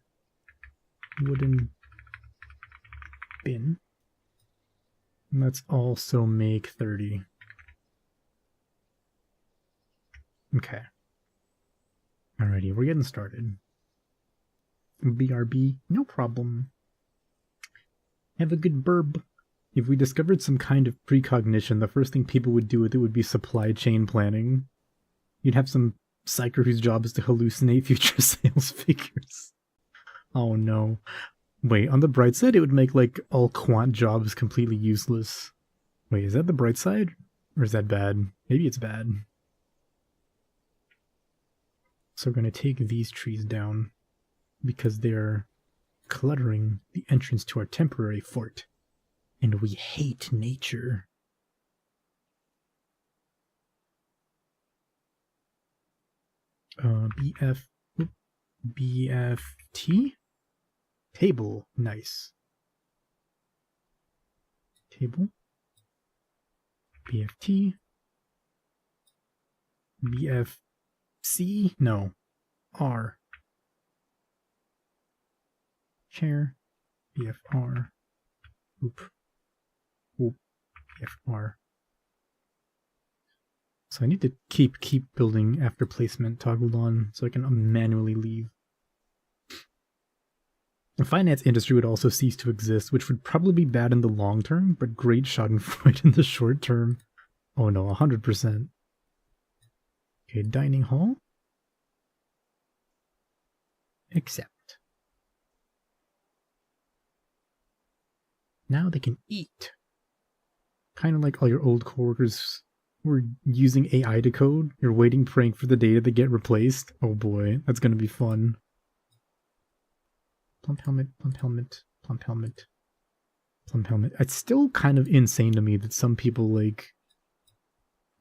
Wooden bin. And let's also make 30. Okay. Alrighty, we're getting started. BRB, no problem. Have a good burb. If we discovered some kind of precognition, the first thing people would do with it would be supply chain planning. You'd have some psyker whose job is to hallucinate future sales figures. Oh no. Wait, on the bright side, it would make, like, all quant jobs completely useless. Wait, is that the bright side? Or is that bad? Maybe it's bad. So we're going to take these trees down because they're cluttering the entrance to our temporary fort. And we hate nature. BFT? Table. Nice. Table. BFT. BFC? No. R. Chair. BFR. Oop. Oop. BFR. So I need to keep building after placement toggled on so I can manually leave. The finance industry would also cease to exist, which would probably be bad in the long term, but great schadenfreude in the short term. Oh no, 100%. Okay, dining hall. Accept. Now they can eat. Kind of like all your old coworkers were using AI to code. You're waiting, praying for the data to get replaced. Oh boy, that's gonna be fun. Plump helmet, plump helmet, plump helmet, plump helmet. It's still kind of insane to me that some people, like,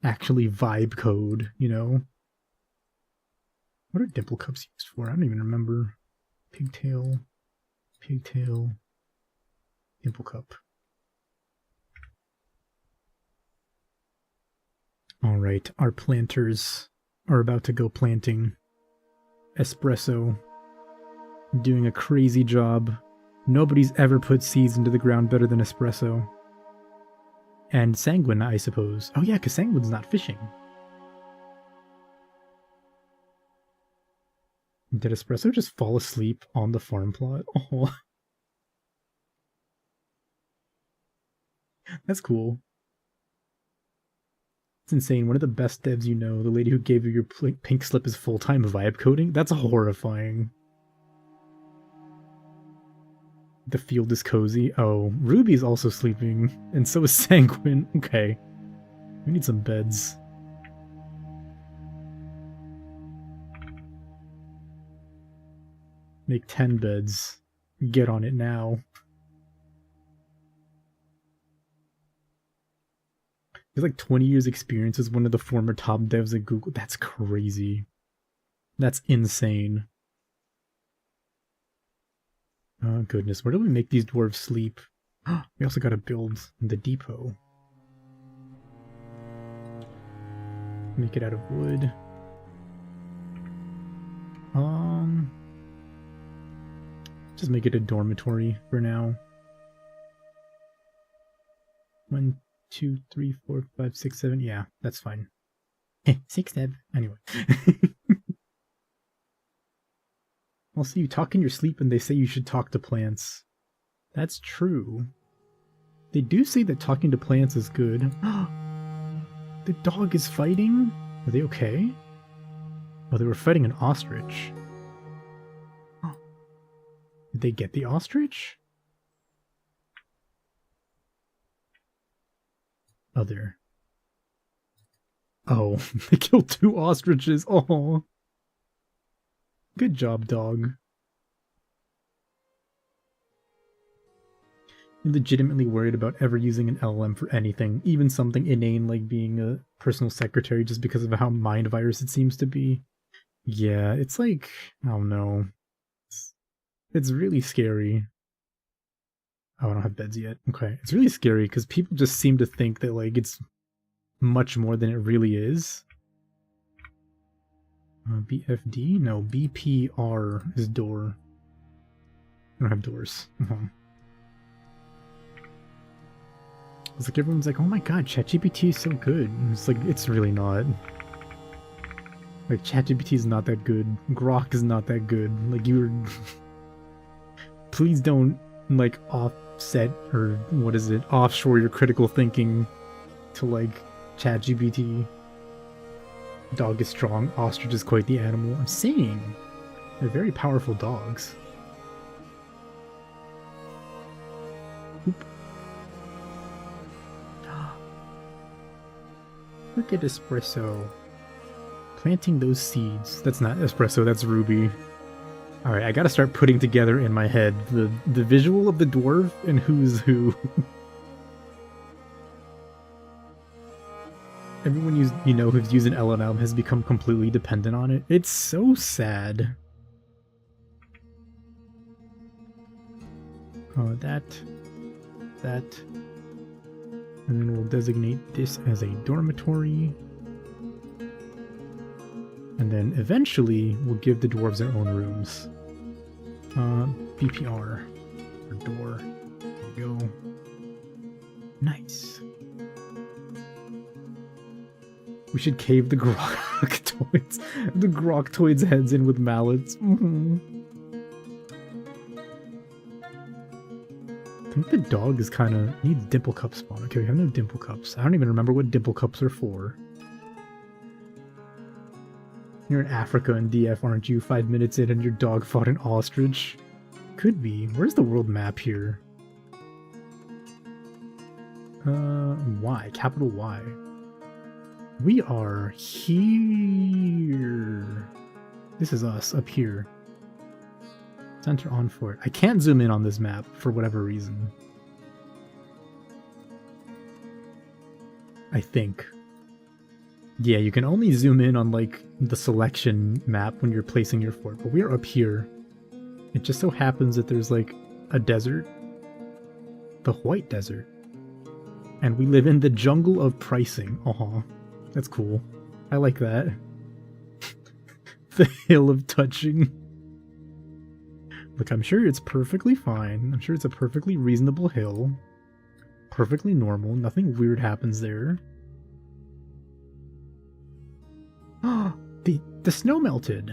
actually vibe code, you know? What are dimple cups used for? I don't even remember. Pigtail, pigtail, dimple cup. Alright, our planters are about to go planting. Espresso. Doing a crazy job. Nobody's ever put seeds into the ground better than Espresso. And Sanguine, I suppose. Oh yeah, because Sanguine's not fishing. Did Espresso just fall asleep on the farm plot? Oh. That's cool. It's insane. One of the best devs you know, the lady who gave you your pink slip is full-time vibe coding? That's horrifying. The field is cozy. Oh, Ruby's also sleeping, and so is Sanguine. Okay. We need some beds. Make 10 beds. Get on it now. He has like 20 years experience as one of the former top devs at Google. That's crazy. That's insane. Oh goodness, where do we make these dwarves sleep? We also gotta build the depot. Make it out of wood. Just make it a dormitory for now. 1, 2, 3, 4, 5, 6, 7. Yeah, that's fine. 6, 7. Anyway. Also, you talk in your sleep and they say you should talk to plants. That's true. They do say that talking to plants is good. The dog is fighting? Are they okay? Oh, they were fighting an ostrich. Did they get the ostrich? Other. Oh, they killed 2 ostriches. Oh. Good job, dog. You're legitimately worried about ever using an LLM for anything, even something inane like being a personal secretary, just because of how mind virus it seems to be. Yeah, it's like, I don't know. It's really scary. Oh, I don't have beds yet. Okay. It's really scary because people just seem to think that like it's much more than it really is. BFD? No, BPR is door. I don't have doors. It's like everyone's like, oh my god, ChatGPT is so good. And it's like, it's really not. Like, ChatGPT is not that good. Grok is not that good. Like, you're... Please don't, like, offset, or what is it, offshore your critical thinking to, like, ChatGPT. Dog is strong, ostrich is quite the animal. I'm saying, they're very powerful dogs. Oop. Look at espresso. Planting those seeds. That's not espresso, that's Ruby. Alright, I gotta start putting together in my head the visual of the dwarf and who's who. Everyone you know who's used an LLM has become completely dependent on it. It's so sad. That. And then we'll designate this as a dormitory. And then eventually we'll give the dwarves their own rooms. BPR for door. There we go. Nice. We should cave the Groktoids. The Groktoids' heads in with mallets. I think the dog is kind of needs dimple cup spawn. Okay, we have no dimple cups. I don't even remember what dimple cups are for. You're in Africa and DF, aren't you? 5 minutes in and your dog fought an ostrich. Could be. Where's the world map here? Y. Capital Y. We are here. This is us, up here. Center on fort. I can't zoom in on this map for whatever reason. I think. Yeah, you can only zoom in on, like, the selection map when you're placing your fort, but we are up here. It just so happens that there's, like, a desert. The White Desert. And we live in the jungle of pricing. That's cool. I like that. The hill of touching. Look, I'm sure it's perfectly fine. I'm sure it's a perfectly reasonable hill. Perfectly normal. Nothing weird happens there. The snow melted.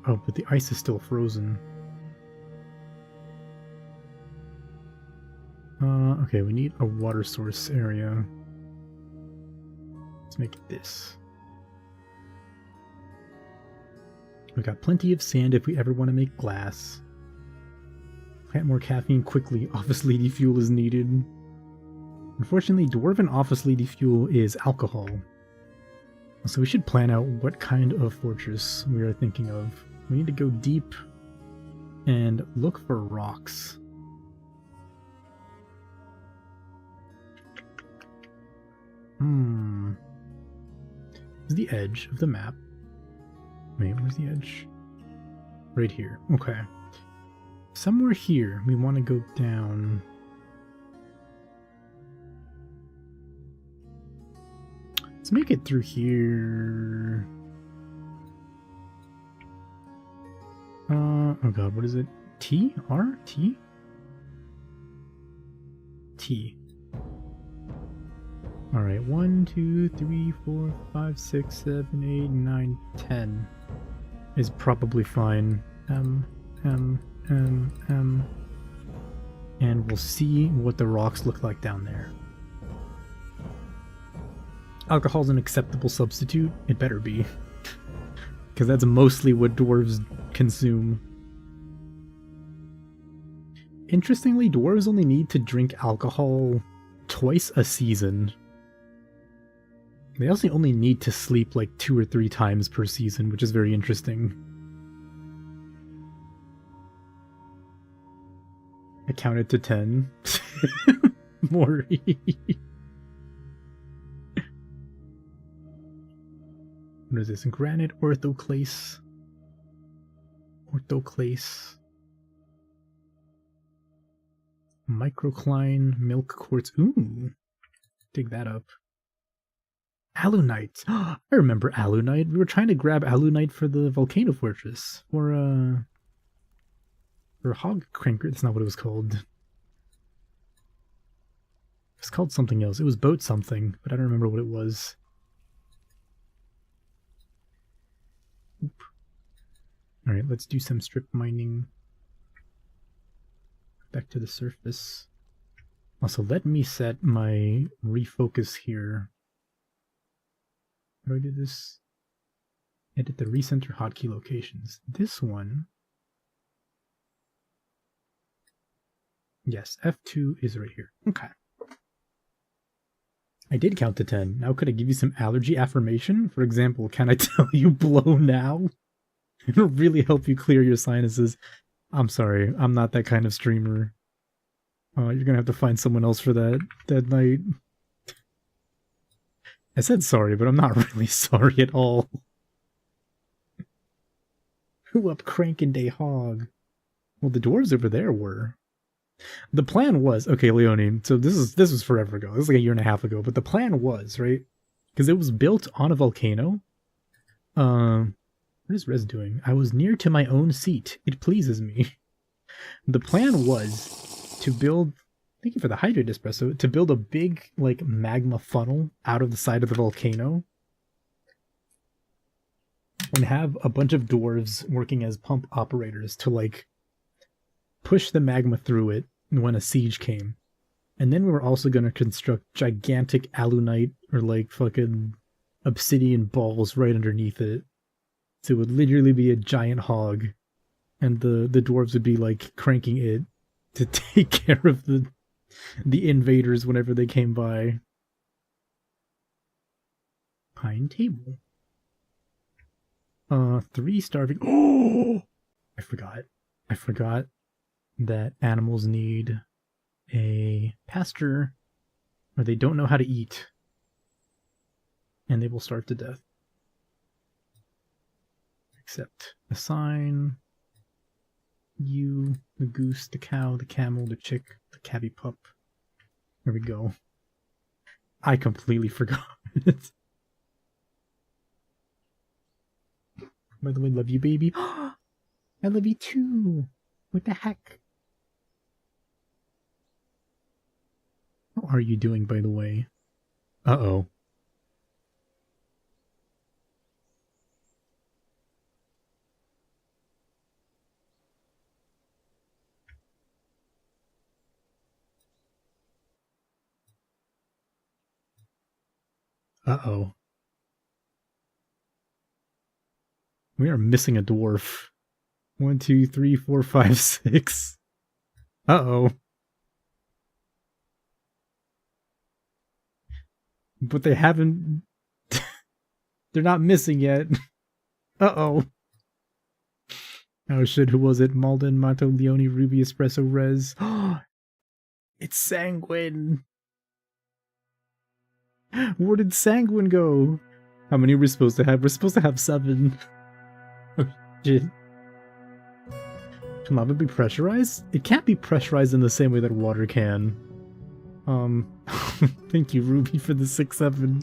Oh, but the ice is still frozen. Okay, we need a water source area. Let's make it this. We've got plenty of sand if we ever want to make glass. Plant more caffeine quickly. Office lady fuel is needed. Unfortunately, dwarven office lady fuel is alcohol. So we should plan out what kind of fortress we are thinking of. We need to go deep and look for rocks. This is the edge of the map. Wait, where's the edge? Right here. Okay. Somewhere here, we want to go down. Let's make it through here. Oh god, what is it? T? R? T? T. Alright, 1, 2, 3, 4, 5, 6, 7, 8, 9, 10 is probably fine. And we'll see what the rocks look like down there. Alcohol's an acceptable substitute. It better be. Because that's mostly what dwarves consume. Interestingly, dwarves only need to drink alcohol twice a season. They also only need to sleep like 2 or 3 times per season, which is very interesting. I counted to 10. Maury. What is this? Granite orthoclase. Orthoclase. Microcline milk quartz. Ooh. Dig that up. Alunite. I remember alunite. We were trying to grab alunite for the volcano fortress. For hog cranker. That's not what it was called. It was called something else. It was boat something, but I don't remember what it was. Oop. Alright, let's do some strip mining. Back to the surface. Also, let me set my refocus here. How do I do this? Edit the recenter hotkey locations. This one. Yes, F2 is right here. Okay. I did count to 10. Now could I give you some allergy affirmation? For example, can I tell you blow now? It'll really help you clear your sinuses. I'm sorry, I'm not that kind of streamer. You're gonna have to find someone else for that night. I said sorry, but I'm not really sorry at all. Who up cranking day hog? Well, the dwarves over there were. The plan was, okay, Leonie, so this was forever ago. This was like a year and a half ago, but the plan was, right? Because it was built on a volcano. What is Rez doing? I was near to my own seat. It pleases me. The plan was to build, thank you for the hydrate espresso, to build a big, like, magma funnel out of the side of the volcano. And have a bunch of dwarves working as pump operators to, like, push the magma through it when a siege came. And then we were also going to construct gigantic alunite or like fucking obsidian balls right underneath it. So it would literally be a giant hog. And the dwarves would be like cranking it to take care of the invaders whenever they came by. Pine table. 3 starving. Oh! I forgot that animals need a pasture or they don't know how to eat and they will starve to death. Except assign you, the goose, the cow, the camel, the chick, the cabby pup. There we go. I completely forgot. By the way, love you, baby. I love you too. What the heck? How are you doing, by the way? Uh-oh. Uh-oh. We are missing a dwarf. 1, 2, 3, 4, 5, 6. Uh-oh. But they haven't... They're not missing yet. Uh-oh. Oh shit, who was it? Malden, Mato, Leone, Ruby, Espresso, Rez. It's Sanguine! Where did Sanguine go? How many are we supposed to have? We're supposed to have 7. Oh shit. Can lava be pressurized? It can't be pressurized in the same way that water can. Thank you, Ruby, for the 6-7.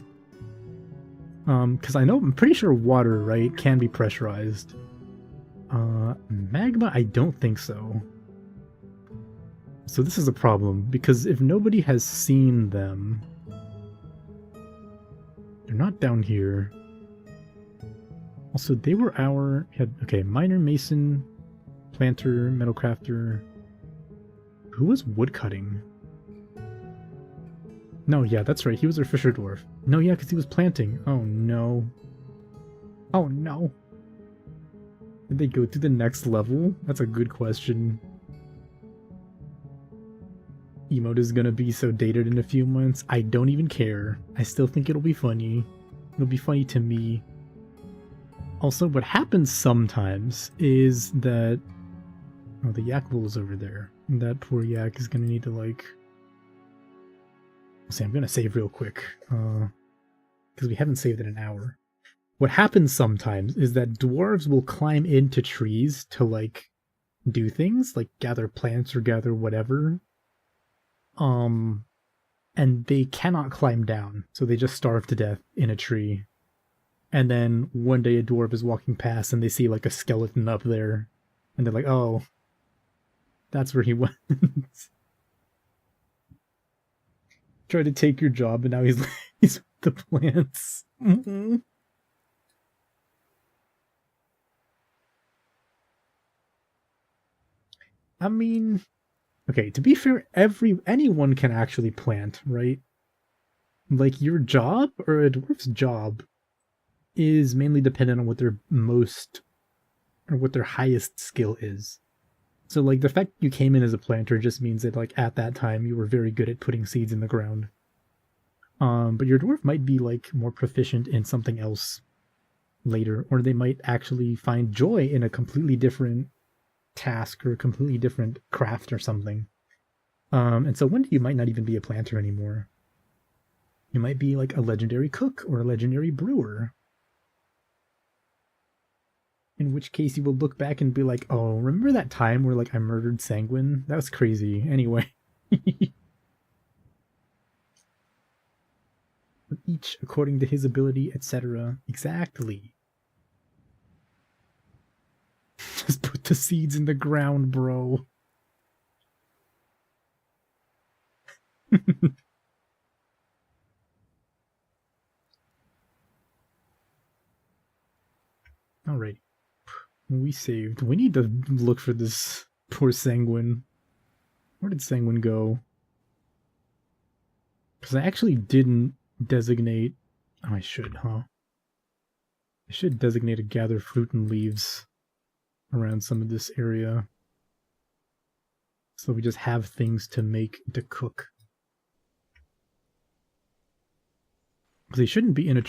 Because I'm pretty sure water, right, can be pressurized. Magma, I don't think so. So this is a problem, because if nobody has seen them... They're not down here. Also, they were our... Okay, miner, mason, planter, metal crafter... Who was woodcutting? No, yeah, that's right, he was our fisher dwarf. No, yeah, because he was planting. Oh no. Oh no. Did they go to the next level? That's a good question. Emote is gonna be so dated in a few months. I don't even care. I still think it'll be funny. It'll be funny to me. Also, what happens sometimes is that... Oh, the yak bull is over there. And that poor yak is gonna need to, like... See, I'm gonna save real quick. Because we haven't saved in an hour. What happens sometimes is that dwarves will climb into trees to, like, do things, like gather plants or gather whatever. And they cannot climb down, so they just starve to death in a tree. And then one day a dwarf is walking past and they see, like, a skeleton up there. And they're like, oh, that's where he went. Tried to take your job and now he's with the plants. Mm-hmm. I mean, okay, to be fair, anyone can actually plant, right? Like, your job, or a dwarf's job, is mainly dependent on what their what their highest skill is. So, like, the fact you came in as a planter just means that, like, at that time you were very good at putting seeds in the ground. But your dwarf might be, like, more proficient in something else later, or they might actually find joy in a completely different task or a completely different craft or something. And so one day you might not even be a planter anymore. You might be like a legendary cook or a legendary brewer. In which case you will look back and be like, oh, remember that time where, like, I murdered Sanguine? That was crazy. Anyway. Each according to his ability, etc. Exactly. Just put the seeds in the ground, bro. Alrighty. We saved. We need to look for this poor Sanguine. Where did Sanguine go? Because I actually didn't designate... Oh, I should, huh? I should designate a gather fruit and leaves around some of this area. So we just have things to make to cook. Because they shouldn't be in a...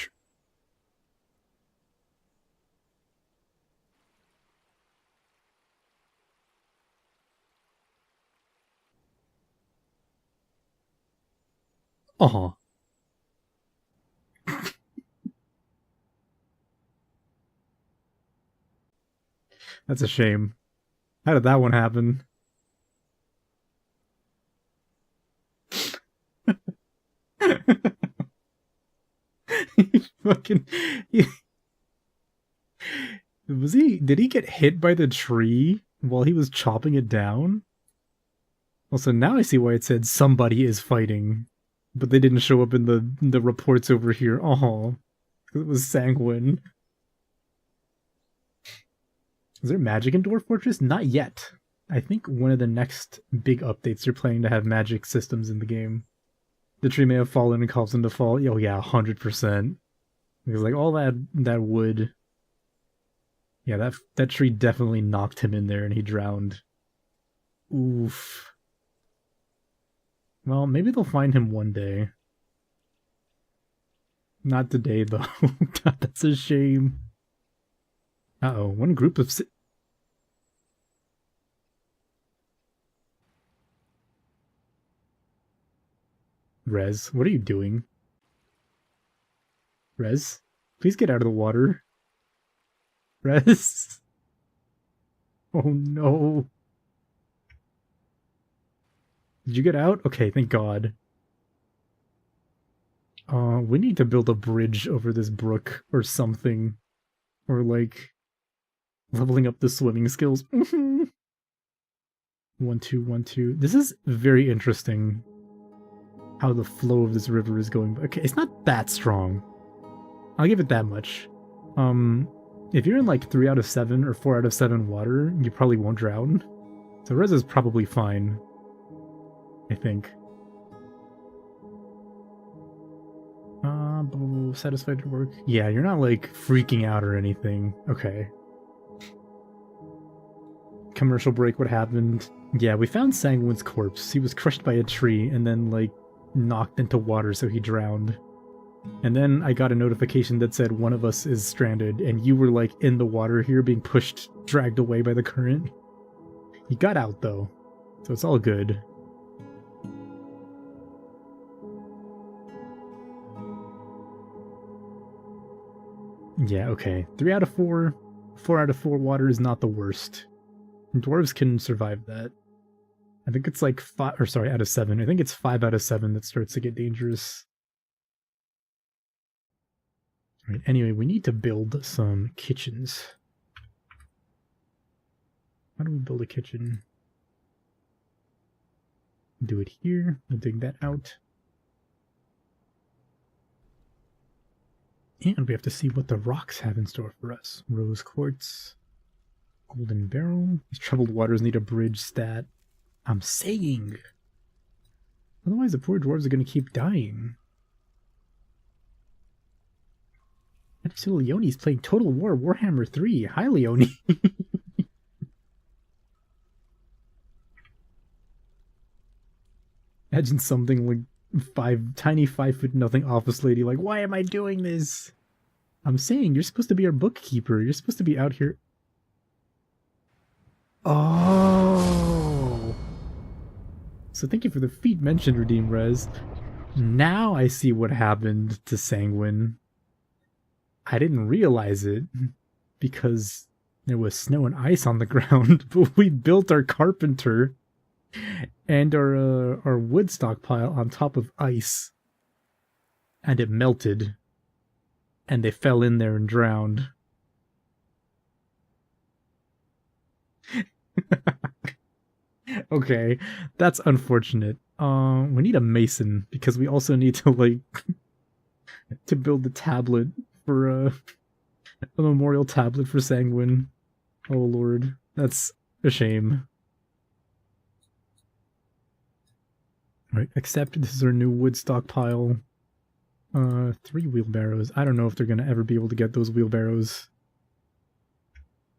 Aw. That's a shame. How did that one happen? He fucking... Did he get hit by the tree while he was chopping it down? Also, now I see why it said somebody is fighting. But they didn't show up in the reports over here. Oh, it was Sanguine. Is there magic in Dwarf Fortress? Not yet. I think one of the next big updates they're planning to have magic systems in the game. The tree may have fallen and caused him to fall. Oh yeah, 100%. Because like all that wood. Yeah, that tree definitely knocked him in there and he drowned. Oof. Well, maybe they'll find him one day. Not today, though. God, that's a shame. Uh-oh, one group of... Rez, what are you doing? Rez, please get out of the water. Rez. Oh no. Did you get out? Okay, thank God. We need to build a bridge over this brook or something. Or like leveling up the swimming skills. 1, 2, 1, 2. This is very interesting. How the flow of this river is going. Okay, it's not that strong. I'll give it that much. If you're in like 3 out of 7 or 4 out of 7 water, you probably won't drown. So Rez is probably fine. I think. Satisfied to work? Yeah, you're not like freaking out or anything. Okay. Commercial break, what happened? Yeah, we found Sanguine's corpse. He was crushed by a tree and then like knocked into water so he drowned. And then I got a notification that said one of us is stranded and you were like in the water here being pushed, dragged away by the current. You got out though, so it's all good. Yeah, okay. 3 out of 4. 4 out of 4 water is not the worst. Dwarves can survive that. I think it's like 5, or sorry, out of 7. I think it's 5 out of 7 that starts to get dangerous. Right, anyway, we need to build some kitchens. How do we build a kitchen? Do it here. We'll dig that out. And we have to see what the rocks have in store for us. Rose quartz. Golden barrel. These troubled waters need a bridge stat. I'm saying. Otherwise the poor dwarves are going to keep dying. I see Leonie's playing Total War Warhammer 3. Hi, Leonie. Imagine something like tiny 5'0" office lady like, why am I doing this? I'm saying, you're supposed to be our bookkeeper. You're supposed to be out here. Oh. So thank you for the feat mentioned, Redeem Rez. Now I see what happened to Sanguine. I didn't realize it because there was snow and ice on the ground, but we built our carpenter and our wood stockpile on top of ice, and it melted, and they fell in there and drowned. Okay, that's unfortunate. We need a mason because we also need to like to build the tablet for a memorial tablet for Sanguine. Oh lord, that's a shame. Right, except this is our new wood stockpile. 3 wheelbarrows. I don't know if they're gonna ever be able to get those wheelbarrows.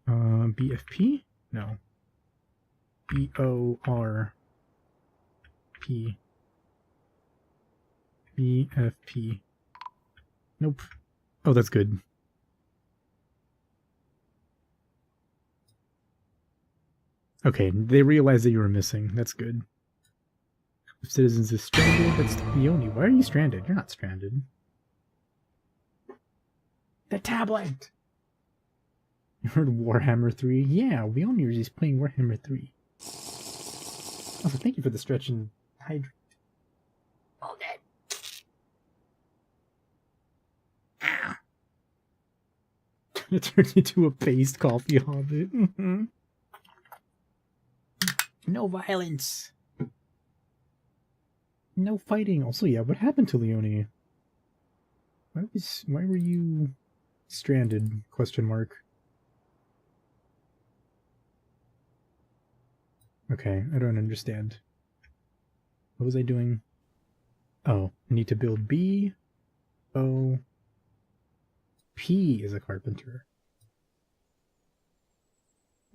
BFP? No. BORP. BFP. Nope. Oh, that's good. Okay, they realized that you were missing. That's good. If citizens is stranded, that's Leonie. Why are you stranded? You're not stranded. The tablet! You heard Warhammer 3? Yeah, Leonie is just playing Warhammer 3. Also, thank you for the stretch and hydrate. Hold it. Ow. It turned into a based coffee hobbit. No violence. No fighting. Also, yeah, what happened to Leonie? Why were you stranded? Question mark. Okay, I don't understand. What was I doing? Oh, I need to build B, O, P is a carpenter.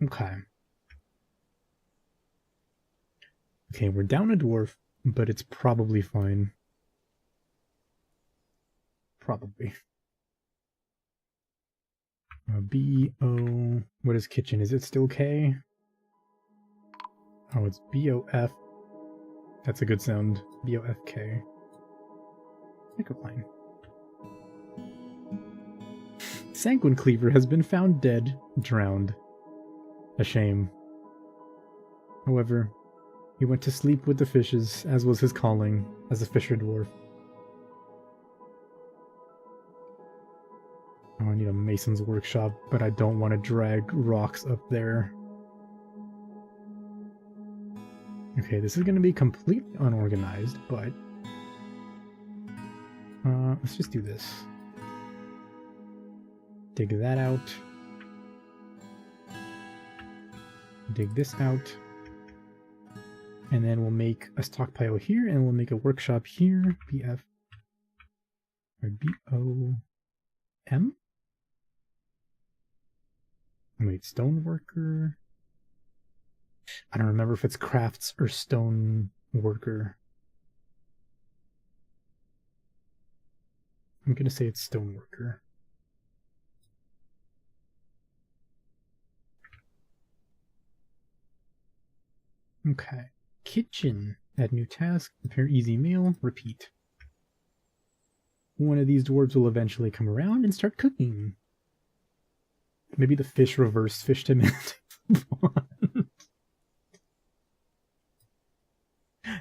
Okay. Okay, we're down a dwarf, but it's probably fine. Probably. B, O, what is kitchen? Is it still K? Oh, it's B-O-F. That's a good sound. B-O-F-K. Line. Sanguine Cleaver has been found dead, drowned. A shame. However, he went to sleep with the fishes, as was his calling, as a fisher dwarf. Oh, I need a mason's workshop, but I don't want to drag rocks up there. Okay, this is going to be completely unorganized, but... let's just do this. Dig that out. Dig this out. And then we'll make a stockpile here, and we'll make a workshop here. BF... or B-O-M? Wait, stoneworker... I don't remember if it's crafts or stone worker. I'm gonna say it's stone worker. Okay. Kitchen. Add new task. Prepare easy meal. Repeat. One of these dwarves will eventually come around and start cooking. Maybe the fish reverse fished him into one.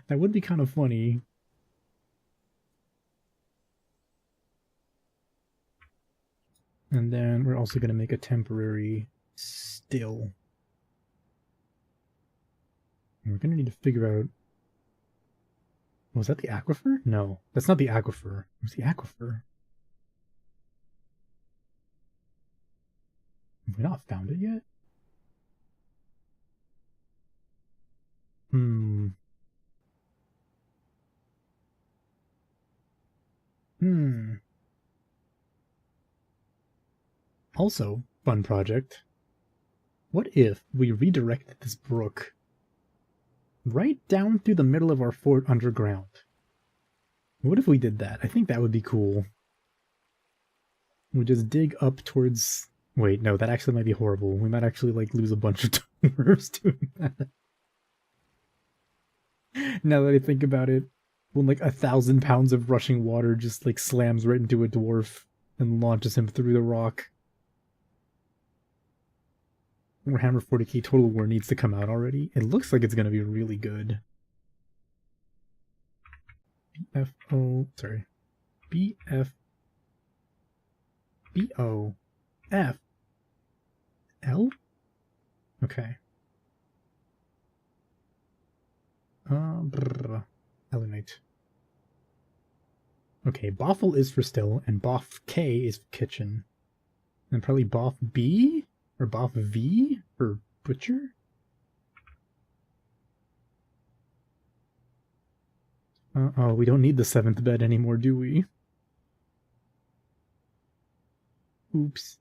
That would be kind of funny. And then we're also going to make a temporary still. And we're going to need to figure out... Was that the aquifer? No, that's not the aquifer. Where's the aquifer? Have we not found it yet? Also, fun project. What if we redirected this brook right down through the middle of our fort underground? What if we did that? I think that would be cool. We just dig up towards... Wait, no, that actually might be horrible. We might actually, like, lose a bunch of dwarves doing that. Now that I think about it, when, like, 1,000 pounds of rushing water just, like, slams right into a dwarf and launches him through the rock. Warhammer 40k Total War needs to come out already. It looks like it's going to be really good. B-F-O... Sorry. B-F... B-O... F... L? Okay. Elinite. Okay, Boffle is for still, and Boff K is for kitchen. And probably Boff B? Or Boff V? For butcher? Oh, we don't need the 7th bed anymore, do we? Oops.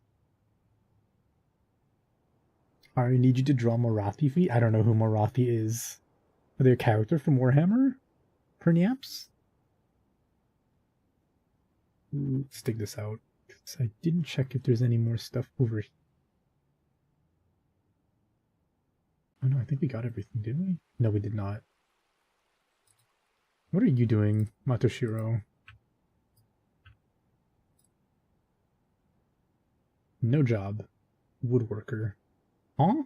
I need you to draw Morathi feet? I don't know who Morathi is. Are they a character from Warhammer? Perniaps? Ooh, let's dig this out. Because I didn't check if there's any more stuff over here. Oh no, I think we got everything, didn't we? No, we did not. What are you doing, Matoshiro? No job. Woodworker. Huh?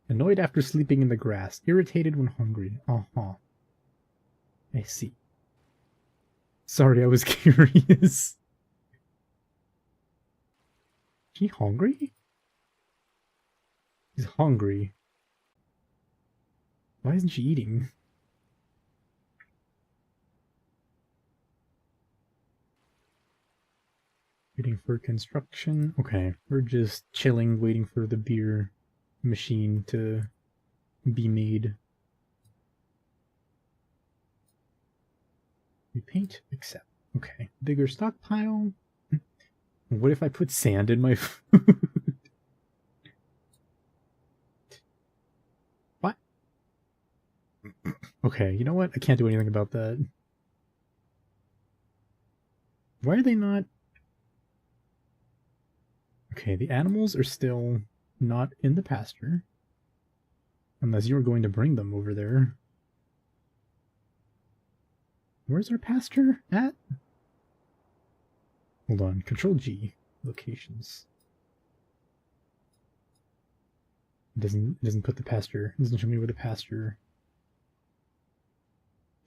Annoyed after sleeping in the grass. Irritated when hungry. Uh-huh. I see. Sorry, I was curious. Is he hungry? He's hungry. Why isn't she eating? Waiting for construction. Okay, we're just chilling, waiting for the beer machine to be made. We paint, accept. Okay. Bigger stockpile. What if I put sand in my food? What? Okay, you know what? I can't do anything about that. Why are they not... Okay, the animals are still not in the pasture. Unless you were going to bring them over there. Where's our pasture at? Hold on. Control G. Locations. It doesn't put the pasture. It doesn't show me where the pasture.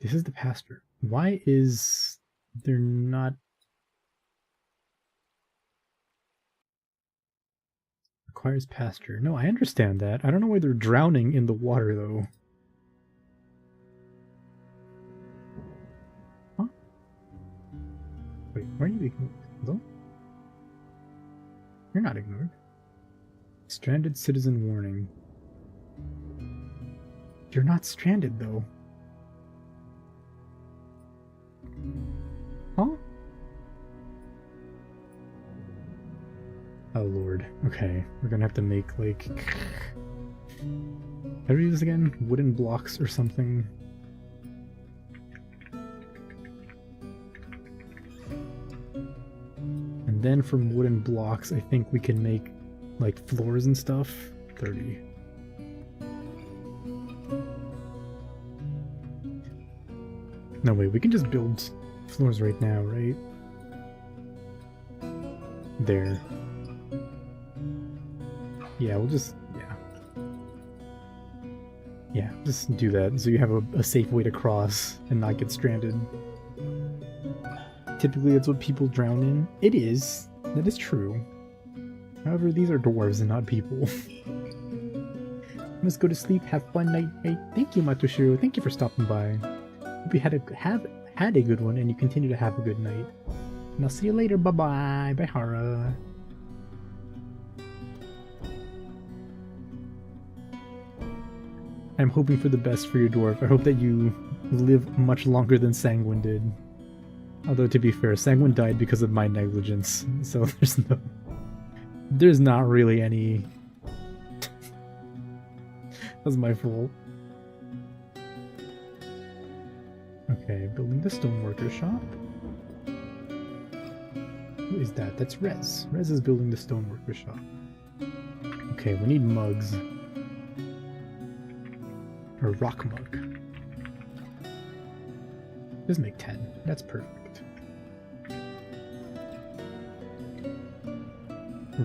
This is the pasture. Why is there not... Requires pasture. No, I understand that. I don't know why they're drowning in the water, though. Huh? Wait, why are you ignored? Hello? You're not ignored. Stranded citizen warning. You're not stranded, though. Huh? Oh lord. Okay, we're gonna have to make, like... How do we do this again? Wooden blocks or something? And then from wooden blocks, I think we can make, like, floors and stuff. 30. No, wait, we can just build floors right now, right? There. Yeah, we'll just... Yeah, just do that so you have a safe way to cross and not get stranded. Typically that's what people drown in. It is. That is true. However, these are dwarves and not people. Let's go to sleep. Have fun night. Hey, thank you, Matoshiro. Thank you for stopping by. Hope you had a good one and you continue to have a good night. And I'll see you later. Bye-bye. Bye, Hara. I'm hoping for the best for your dwarf. I hope that you live much longer than Sanguine did. Although, to be fair, Sanguine died because of my negligence, so there's not really any... That's my fault. Okay, building the stoneworker shop. Who is that? That's Rez. Rez is building the stoneworker shop. Okay, we need mugs. Or rock mug. Just make 10. That's perfect.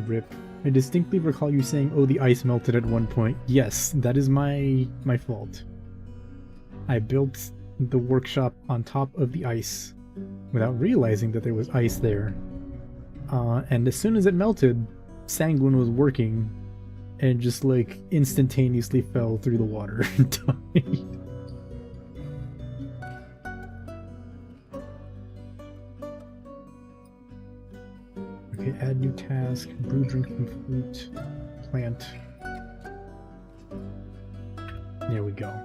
Rip. I distinctly recall you saying, oh, the ice melted at one point. Yes, that is my fault. I built the workshop on top of the ice without realizing that there was ice there. And as soon as it melted, Sanguine was working and just like instantaneously fell through the water and died. Okay, add new task, brew drinking fruit, plant. There we go.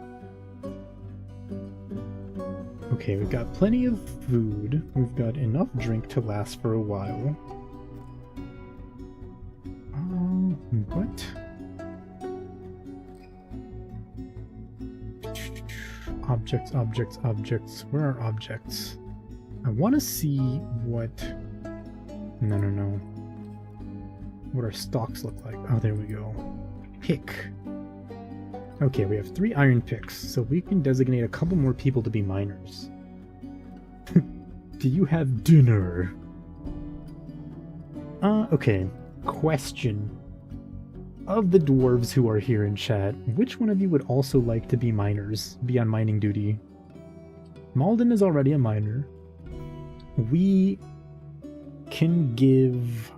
Okay, we've got plenty of food. We've got enough drink to last for a while. What? Objects, objects, objects. Where are objects? I want to see what... No. What our stocks look like. Oh, there we go. Pick. Okay, we have 3 iron picks, so we can designate a couple more people to be miners. Do you have dinner? Okay. Question. Of the dwarves who are here in chat, which one of you would also like to be miners, be on mining duty? Malden is already a miner. We can give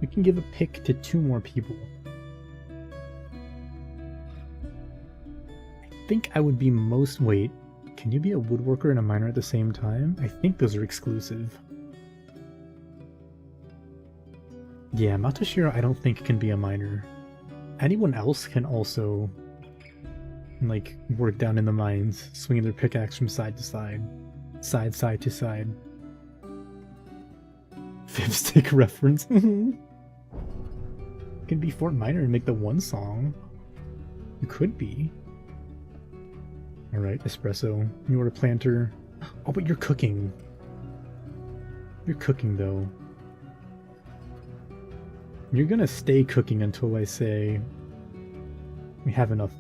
a pick to 2 more people. I think I would be most... Wait, can you be a woodworker and a miner at the same time? I think those are exclusive. Yeah, Matoshiro I don't think can be a miner. Anyone else can also and like work down in the mines, swinging their pickaxe from side to side, side to side. Fifth stick reference. You can be Fort Minor and make the one song. You could be. Alright, espresso. You are a planter. Oh, but you're cooking. You're cooking, though. You're gonna stay cooking until I say we have enough.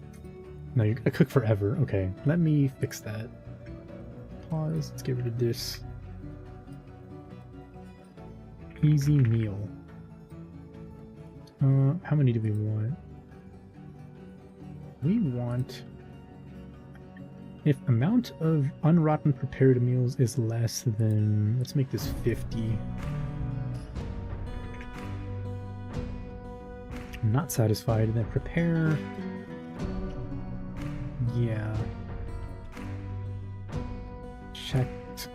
No, you're gonna cook forever. Okay, let me fix that. Pause. Let's get rid of this. Easy meal. How many do we want? We want... If amount of unrotten prepared meals is less than... Let's make this 50. I'm not satisfied. And then prepare... Yeah. Checked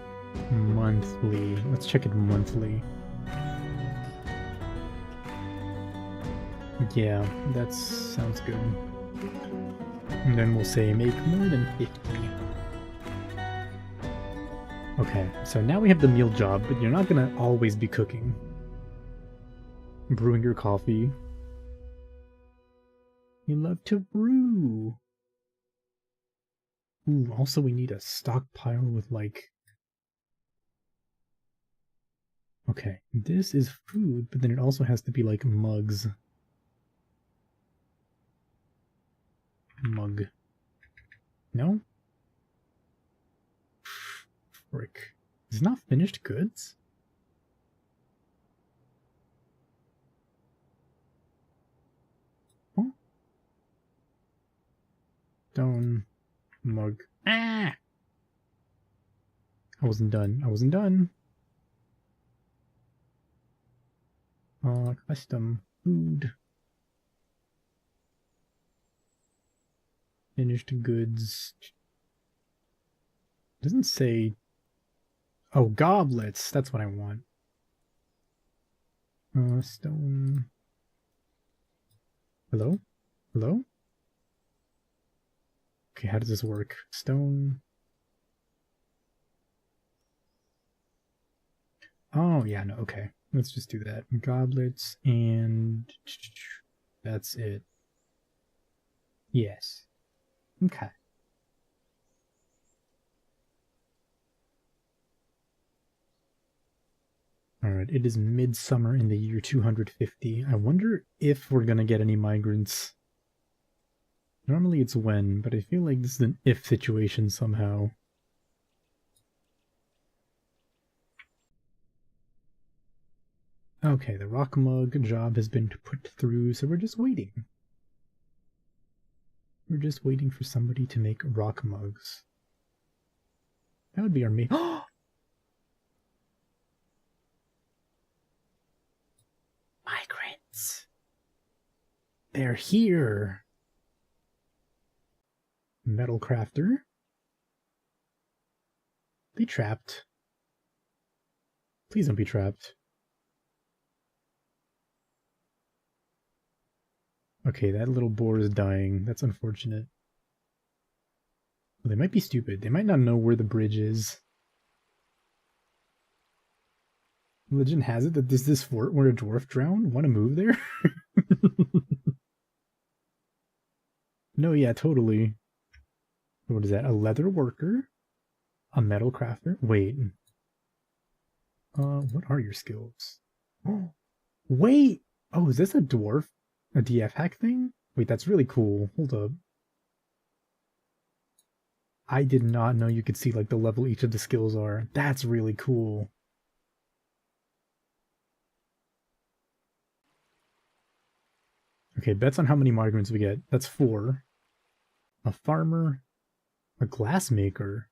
monthly. Let's check it monthly. Yeah, that sounds good. And then we'll say make more than 50. Okay, so now we have the meal job, but you're not gonna always be cooking. Brewing your coffee. You love to brew! Ooh, also we need a stockpile with like... Okay, this is food, but then it also has to be like mugs. Mug. No? Frick. Is it not finished goods? Huh? Stone. Mug. Ah! I wasn't done. I wasn't done. Custom food. Finished goods. Doesn't say... Oh, goblets! That's what I want. Stone... Hello? Hello? Okay, how does this work? Stone... Oh, yeah, no, okay. Let's just do that. Goblets, and... That's it. Yes. Okay. Alright, it is midsummer in the year 250. I wonder if we're gonna get any migrants. Normally it's when, but I feel like this is an if situation somehow. Okay, the rock mug job has been put through, so we're just waiting. We're just waiting for somebody to make rock mugs. That would be our main... Migrants! They're here! Metal crafter. Be trapped. Please don't be trapped. Okay, that little boar is dying. That's unfortunate. Well, they might be stupid. They might not know where the bridge is. Legend has it that this fort where a dwarf drowned. Want to move there? No, yeah, totally. What is that? A leather worker? A metal crafter? Wait. What are your skills? Oh, wait! Oh, is this a dwarf? A DF hack thing? Wait, that's really cool. Hold up. I did not know you could see like the level each of the skills are. That's really cool. Okay, bets on how many migrants we get. That's 4. A farmer. A glassmaker.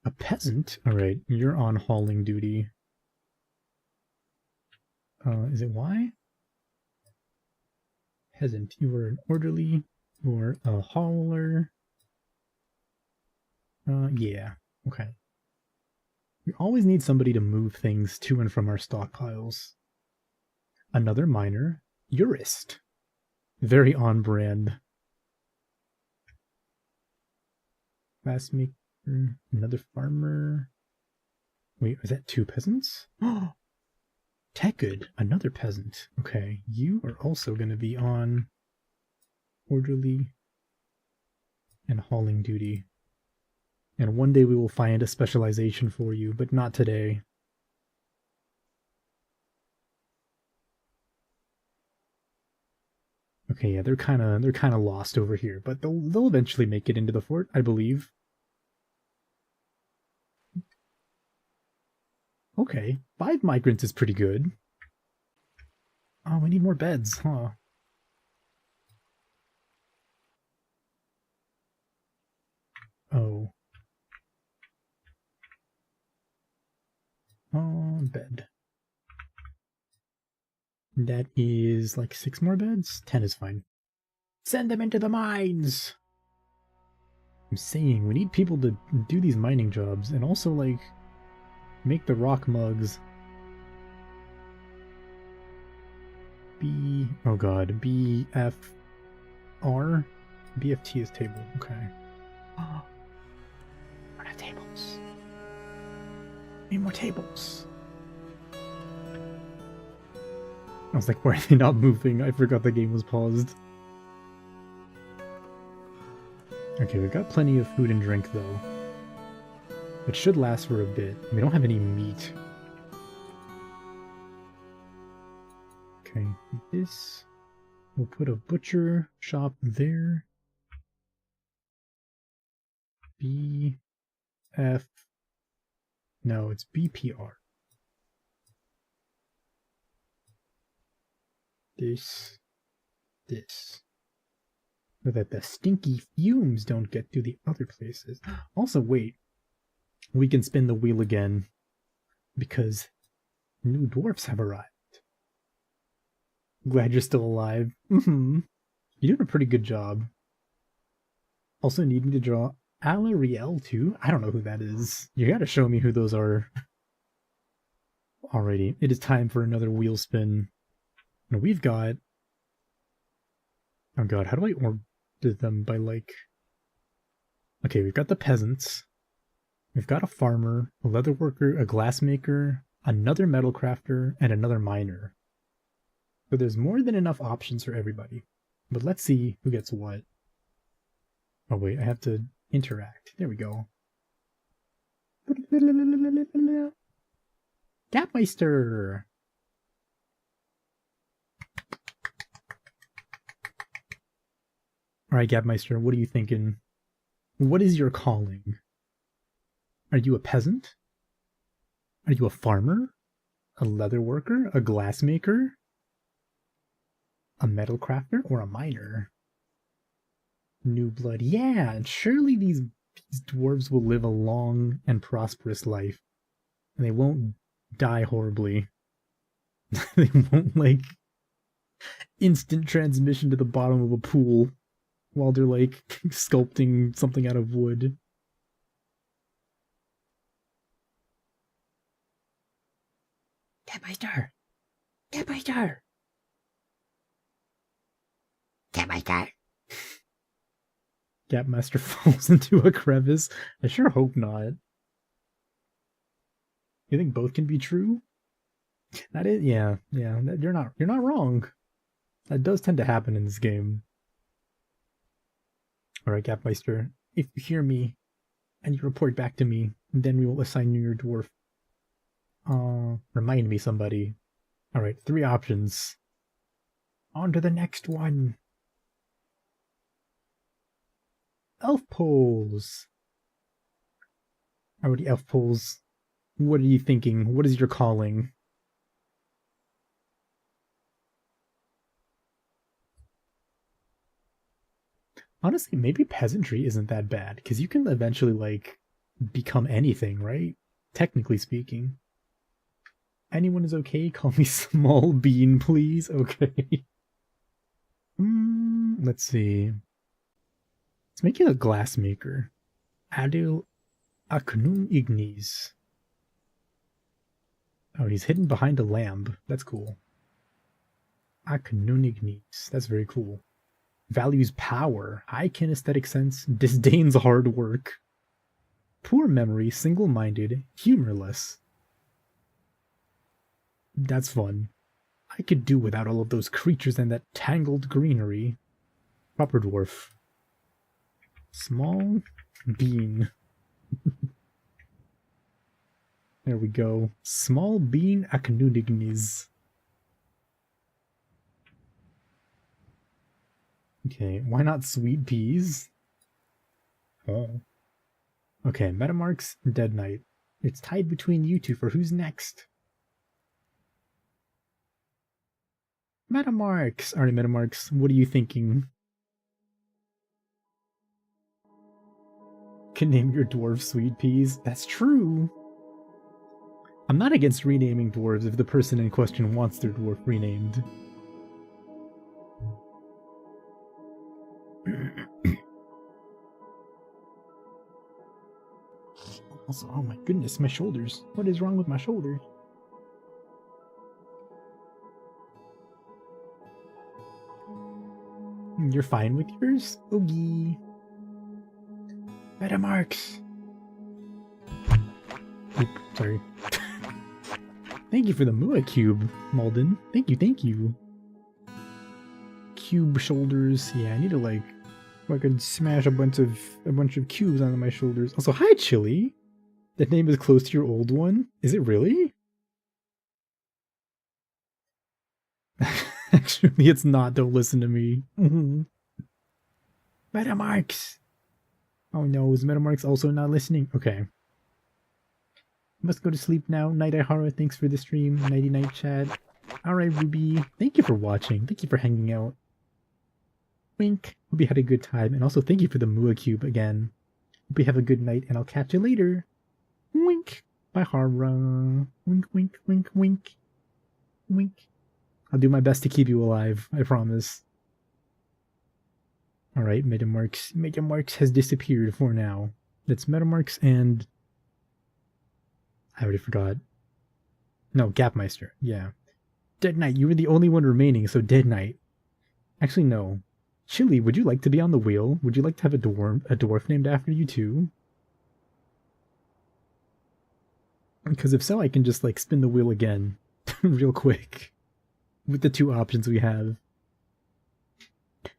A peasant. Alright, you're on hauling duty. Is it Y? Peasant, you are an orderly, or a hauler. Yeah, okay. We always need somebody to move things to and from our stockpiles. Another miner, Jurist. Very on brand. Glassmaker, another farmer. Wait, was that 2 peasants? Tekud, another peasant. Okay, you are also going to be on orderly and hauling duty. And one day we will find a specialization for you, but not today. Okay, yeah, they're kind of lost over here, but they'll eventually make it into the fort, I believe. Okay, 5 migrants is pretty good. Oh, we need more beds, huh? Oh. Bed. That is like 6 more beds? 10 is fine. Send them into the mines! I'm saying, we need people to do these mining jobs, and also, like, make the rock mugs. Oh god, BFR? BFT is table, okay. Oh, we're not tables. Need more tables. I was like, why are they not moving? I forgot the game was paused. Okay, we've got plenty of food and drink, though. It should last for a bit. We don't have any meat. Okay, this... We'll put a butcher shop there. BF... No, it's BPR. This. So that the stinky fumes don't get to the other places. Also, wait. We can spin the wheel again. Because new dwarfs have arrived. Glad you're still alive. You're doing a pretty good job. Also needing to draw Alariel too? I don't know who that is. You gotta show me who those are. Alrighty, it is time for another wheel spin. And we've got... Oh god, how do I order them by, like... Okay, we've got the peasants. We've got a farmer, a leather worker, a glassmaker, another metal crafter, and another miner. So there's more than enough options for everybody. But let's see who gets what. Oh wait, I have to interact. There we go. Gapmeister! Alright, Gapmeister, what are you thinking? What is your calling? Are you a peasant? Are you a farmer? A leather worker? A glassmaker? A metal crafter? Or a miner? New blood. Yeah, and surely these dwarves will live a long and prosperous life. And they won't die horribly. They won't, like, instant transmission to the bottom of a pool while they're, like, sculpting something out of wood. Gapmeister! Gapmeister! Gapmeister! Gapmeister falls into a crevice. I sure hope not. You think both can be true? That is, yeah. You're not wrong. That does tend to happen in this game. Alright, Gapmeister, if you hear me and you report back to me, then we will assign you your dwarf. Remind me, somebody. Alright, 3 options. On to the next one. Elf poles. Alrighty, elf poles. What are you thinking? What is your calling? Honestly, maybe peasantry isn't that bad, because you can eventually, like, become anything, right? Technically speaking. Anyone is okay? Call me Small Bean, please? Okay. Let's see. Let's make it a glassmaker. Adil Aknun Ignis. Oh, he's hidden behind a lamb. That's cool. Aknun Ignis. That's very cool. Values power, high kinesthetic sense, disdains hard work. Poor memory, single-minded, humorless. That's fun. I could do without all of those creatures and that tangled greenery. Proper dwarf. Small bean. There we go. Small bean acnunignis. Okay, why not sweet peas? Oh. Okay, Metamarks, Dead Knight. It's tied between you two for who's next. Metamarks! Alright, Metamarks, what are you thinking? Can name your dwarf sweet peas? That's true! I'm not against renaming dwarves if the person in question wants their dwarf renamed. Also, oh my goodness, my shoulders. What is wrong with my shoulders? You're fine with yours? Oogie. Metamarks! Oop, sorry. Thank you for the Mua cube, Malden. Thank you, thank you. Cube shoulders. Yeah, I need to like fucking smash a bunch of cubes onto my shoulders. Also, hi Chili. That name is close to your old one. Is it really? Actually, it's not. Don't listen to me. Metamarks! Oh no, is Metamarks also not listening? Okay. Must go to sleep now. Night Aihara, thanks for the stream. Nighty night chat. Alright, Ruby. Thank you for watching. Thank you for hanging out. Wink. Hope you had a good time. And also thank you for the Mua Cube again. Hope you have a good night, and I'll catch you later. Wink. Bye, Hara. Wink, wink, wink, wink. Wink. I'll do my best to keep you alive, I promise. Alright, Metamarks. Metamarks has disappeared for now. That's Metamarks and... I already forgot. No, Gapmeister. Yeah. Dead Knight, you were the only one remaining, so Dead Knight. Actually, no. Chili, would you like to be on the wheel? Would you like to have a dwarf named after you too? Because if so, I can just like spin the wheel again real quick with the two options we have.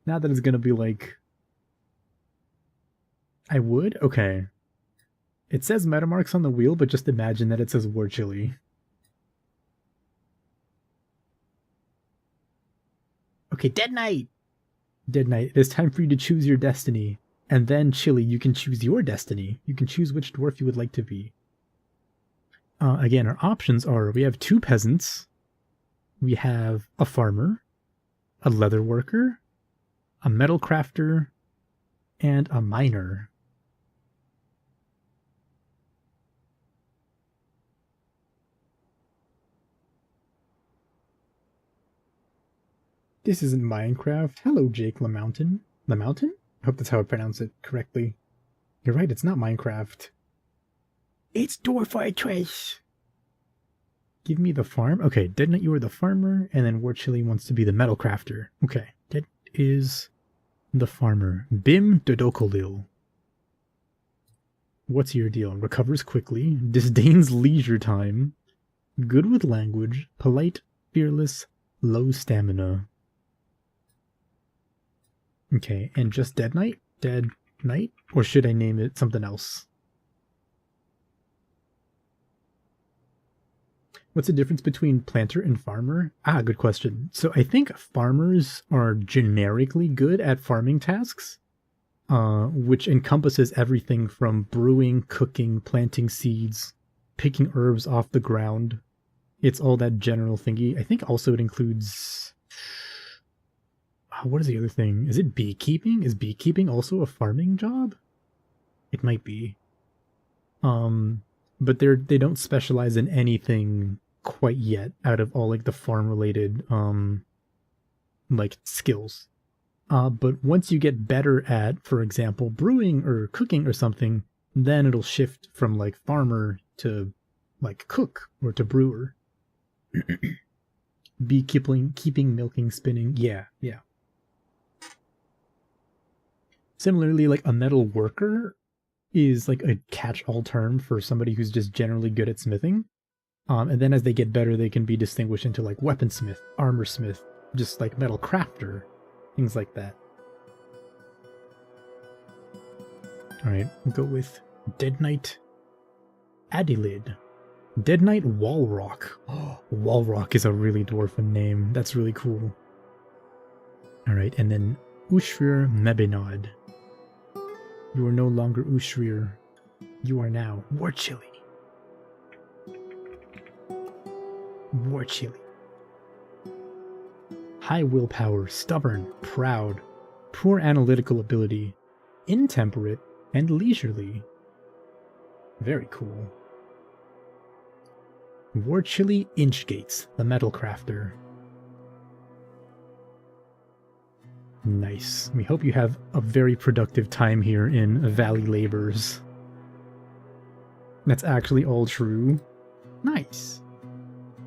Not that it's gonna be like... I would? Okay. It says Metamarks on the wheel, but just imagine that it says War Chili. Okay, Dead Knight! Dead Knight, it is time for you to choose your destiny. And then, Chili, you can choose your destiny. You can choose which dwarf you would like to be. Again, our options are, we have 2 peasants, we have a farmer, a leather worker, a metal crafter, and a miner. This isn't Minecraft. Hello, Jake LaMountain. LaMountain? I hope that's how I pronounce it correctly. You're right, it's not Minecraft. It's Dwarf Fortress! Give me the farm? Okay, Dead Knight, you are the farmer, and then War Chili wants to be the metal crafter. Okay, that is the farmer. Bim Dodokolil. What's your deal? Recovers quickly, disdains leisure time, good with language, polite, fearless, low stamina. Okay, and just Dead Knight? Dead Knight? Or should I name it something else? What's the difference between planter and farmer? Ah, good question. So I think farmers are generically good at farming tasks, which encompasses everything from brewing, cooking, planting seeds, picking herbs off the ground. It's all that general thingy. I think also it includes... what is the other thing? Is it beekeeping? Is beekeeping also a farming job? It might be. But they don't specialize in anything quite yet out of all like the farm related like skills. But once you get better at, for example, brewing or cooking or something, then it'll shift from like farmer to like cook or to brewer. Beekeeping, keeping, milking, spinning. Yeah. Similarly, like a metal worker is like a catch-all term for somebody who's just generally good at smithing. And then as they get better, they can be distinguished into like weaponsmith, armorsmith, just like metal crafter, things like that. Alright, we'll go with Dead Knight Adilid. Dead Knight Walrock. Oh, Walrock is a really dwarven name. That's really cool. Alright, and then Ushrir Mebinod. You are no longer Ushrir. You are now Warchili. Warchili. High willpower, stubborn, proud, poor analytical ability, intemperate, and leisurely. Very cool. Warchili Inchgates, the metal crafter. Nice. We hope you have a very productive time here in Valley Labors. That's actually all true. Nice.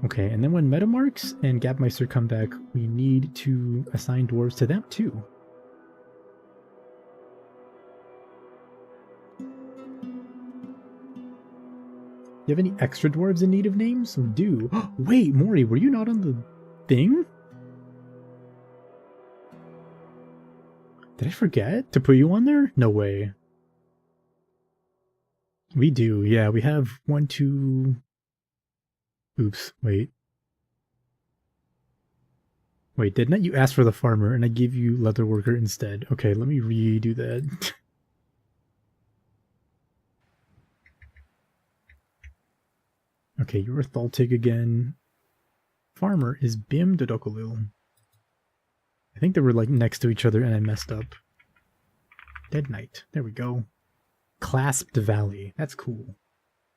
Okay, and then when Metamarks and Gapmeister come back, we need to assign dwarves to them too. You have any extra dwarves in need of names? We do. Wait, Mori, were you not on the thing? Did I forget to put you on there? No way. We do, yeah, we have 1, 2... Oops, wait. Wait, didn't you ask for the farmer and I gave you leatherworker instead? Okay, let me redo that. Okay, you're Thaltig again. Farmer is Bim Dodokolil. I think they were like next to each other and I messed up. Dead Knight. There we go. Clasped Valley. That's cool.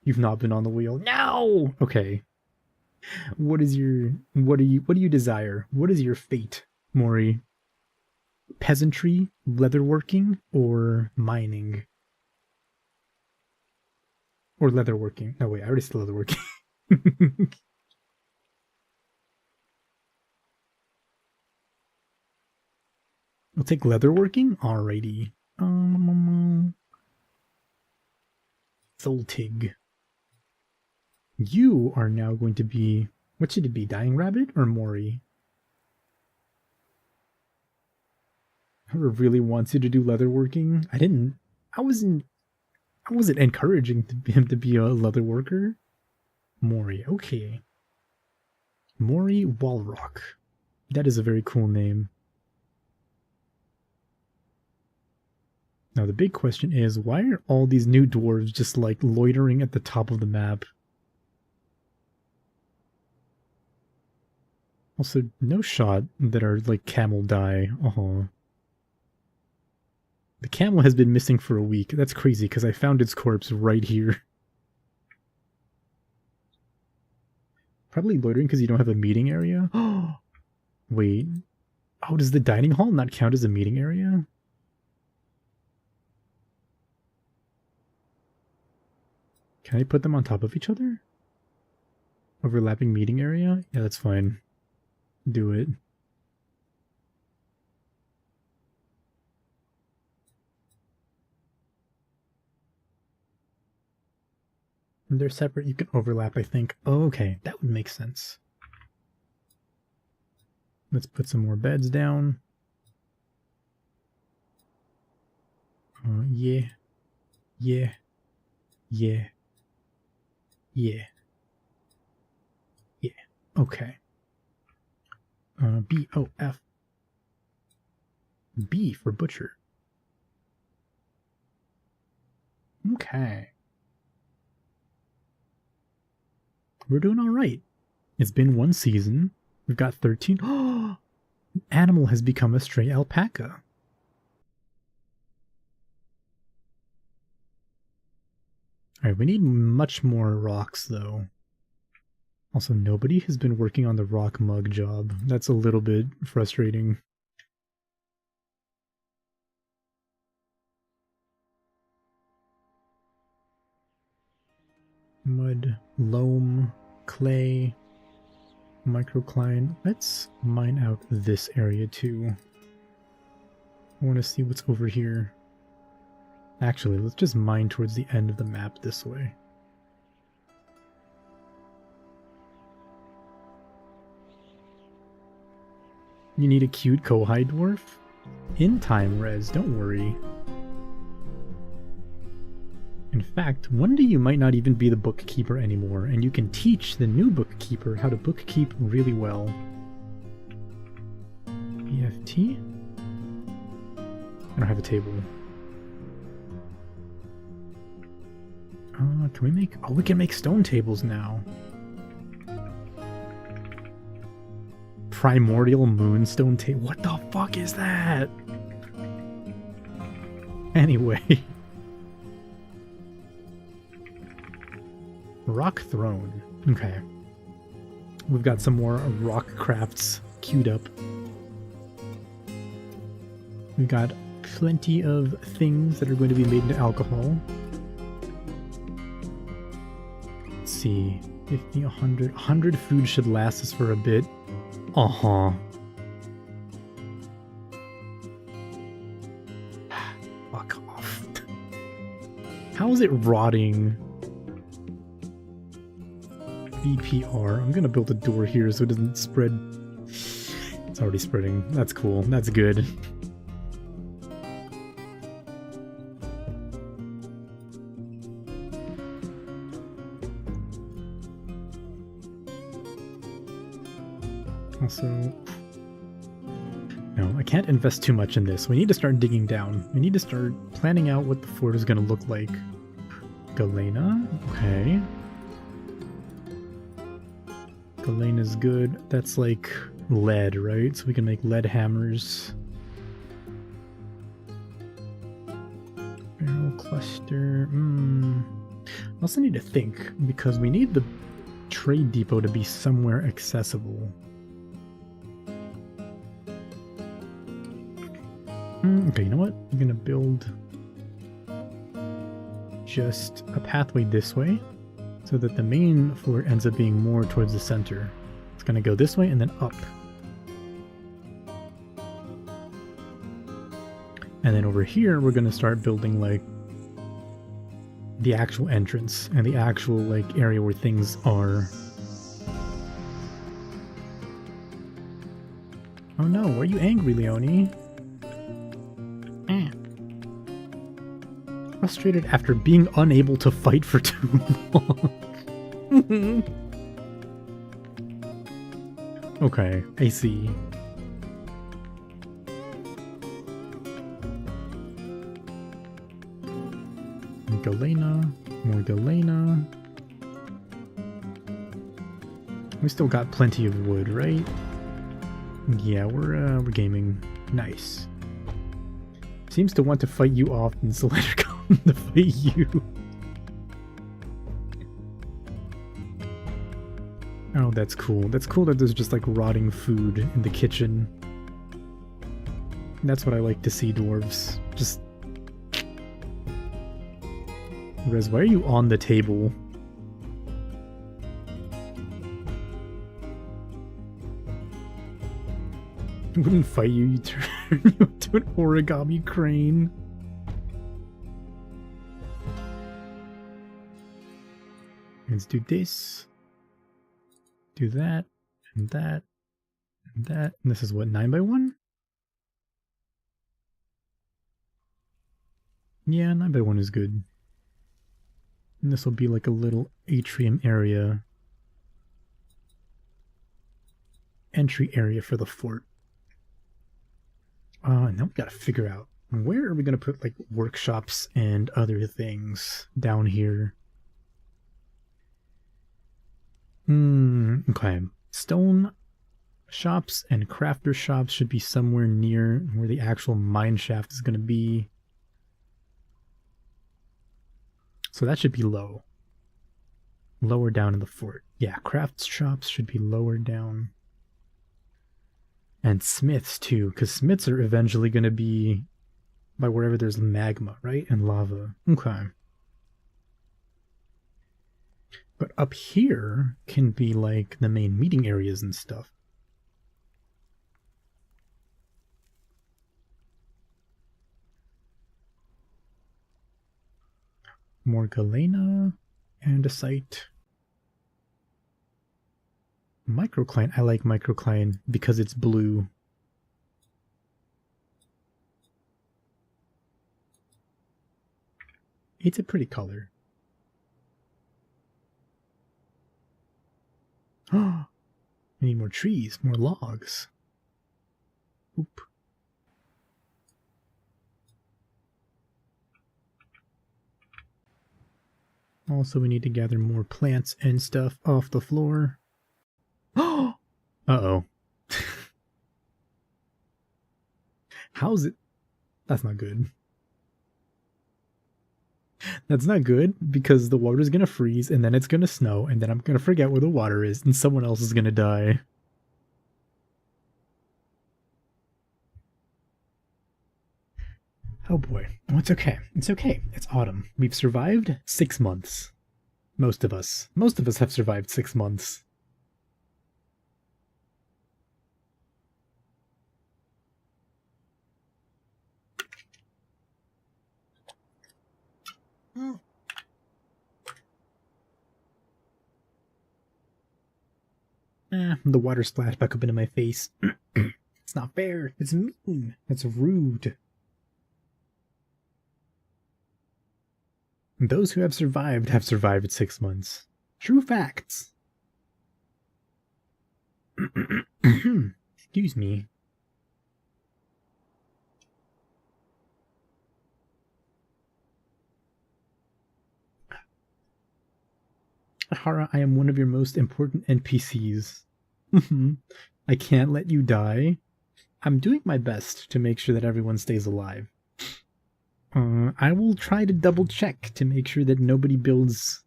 You've not been on the wheel. No! Okay. What do you desire? What is your fate, Mori? Peasantry, leatherworking, or mining? Or leatherworking. No wait, I already said leatherworking. I'll take leatherworking? Alrighty. Tholtig. You are now going to be... What should it be? Dying Rabbit or Mori? Whoever really wants you to do leatherworking. I wasn't encouraging him to be a leatherworker. Mori, okay. Mori Walrock. That is a very cool name. Now the big question is, why are all these new dwarves just like loitering at the top of the map? Also, no shot that our like camel die. The camel has been missing for a week. That's crazy because I found its corpse right here. Probably loitering because you don't have a meeting area. Wait. Oh, does the dining hall not count as a meeting area? Can I put them on top of each other? Overlapping meeting area? Yeah, that's fine. Do it. They're separate, you can overlap, I think. Oh, okay, that would make sense. Let's put some more beds down. Yeah. Yeah. Yeah. Yeah. Yeah. Okay. B-O-F. B for butcher. Okay. We're doing alright. It's been 1 season. We've got 13. Oh! Animal has become a stray alpaca. Alright, we need much more rocks, though. Also, nobody has been working on the rock mug job. That's a little bit frustrating. Mud, loam, clay, microcline. Let's mine out this area too. I want to see what's over here. Actually, let's just mine towards the end of the map this way. You need a cute Kohai dwarf? In time, Rez, don't worry. In fact, one day you might not even be the bookkeeper anymore, and you can teach the new bookkeeper how to bookkeep really well. BFT? I don't have a table. Can we make... Oh, we can make stone tables now. Primordial moonstone table. What the fuck is that? Anyway. Rock throne. Okay. We've got some more rock crafts queued up. We've got plenty of things that are going to be made into alcohol. Let's see. 50, 100. 100 food should last us for a bit. Uh-huh. Fuck off. How is it rotting? VPR. I'm gonna build a door here so it doesn't spread. It's already spreading. That's cool. That's good. Also, no, I can't invest too much in this. We need to start digging down. We need to start planning out what the fort is going to look like. Galena? Okay. Galena's good. That's like lead, right? So we can make lead hammers. Barrel cluster. I also need to think, because we need the trade depot to be somewhere accessible. Okay, you know what? I'm gonna build just a pathway this way so that the main fort ends up being more towards the center. It's gonna go this way and then up. And then over here, we're gonna start building like the actual entrance and the actual like area where things are. Oh no, why are you angry, Leonie? Frustrated after being unable to fight for too long. Okay, I see. Galena, more Galena. We still got plenty of wood, right? Yeah, we're gaming. Nice. Seems to want to fight you often, so let her come to fight you. Oh, that's cool. That's cool that there's just like rotting food in the kitchen. That's what I like to see, dwarves. Just... Rez, why are you on the table? I wouldn't fight you, you turn you into an origami crane. Let's do this. Do that, and that, and that. And this is what, 9x1? Yeah, 9x1 is good. And this will be like a little atrium area. Entry area for the fort. Now we gotta figure out, where are we gonna put like workshops and other things down here? Okay. Stone shops and crafter shops should be somewhere near where the actual mine shaft is gonna be. So that should be low. Lower down in the fort. Yeah, craft shops should be lower down. And smiths too, because smiths are eventually going to be by wherever there's magma, right? And lava. Okay. But up here can be like the main meeting areas and stuff. More galena, andesite. Microcline. I like microcline because it's blue. It's a pretty color. Oh, we need more trees, more logs. Oop. Also, we need to gather more plants and stuff off the floor. Oh! Uh-oh. How's it? That's not good. That's not good because the water's gonna freeze and then it's gonna snow and then I'm gonna forget where the water is and someone else is gonna die. Oh boy. Oh, it's okay. It's okay. It's autumn. We've survived 6 months. Most of us. Most of us have survived 6 months. The water splashed back up into my face. It's not fair. It's mean. It's rude. Those who have survived 6 months. True facts. Excuse me. Hihara, I am one of your most important NPCs. I can't let you die. I'm doing my best to make sure that everyone stays alive. I will try to double check to make sure that nobody builds...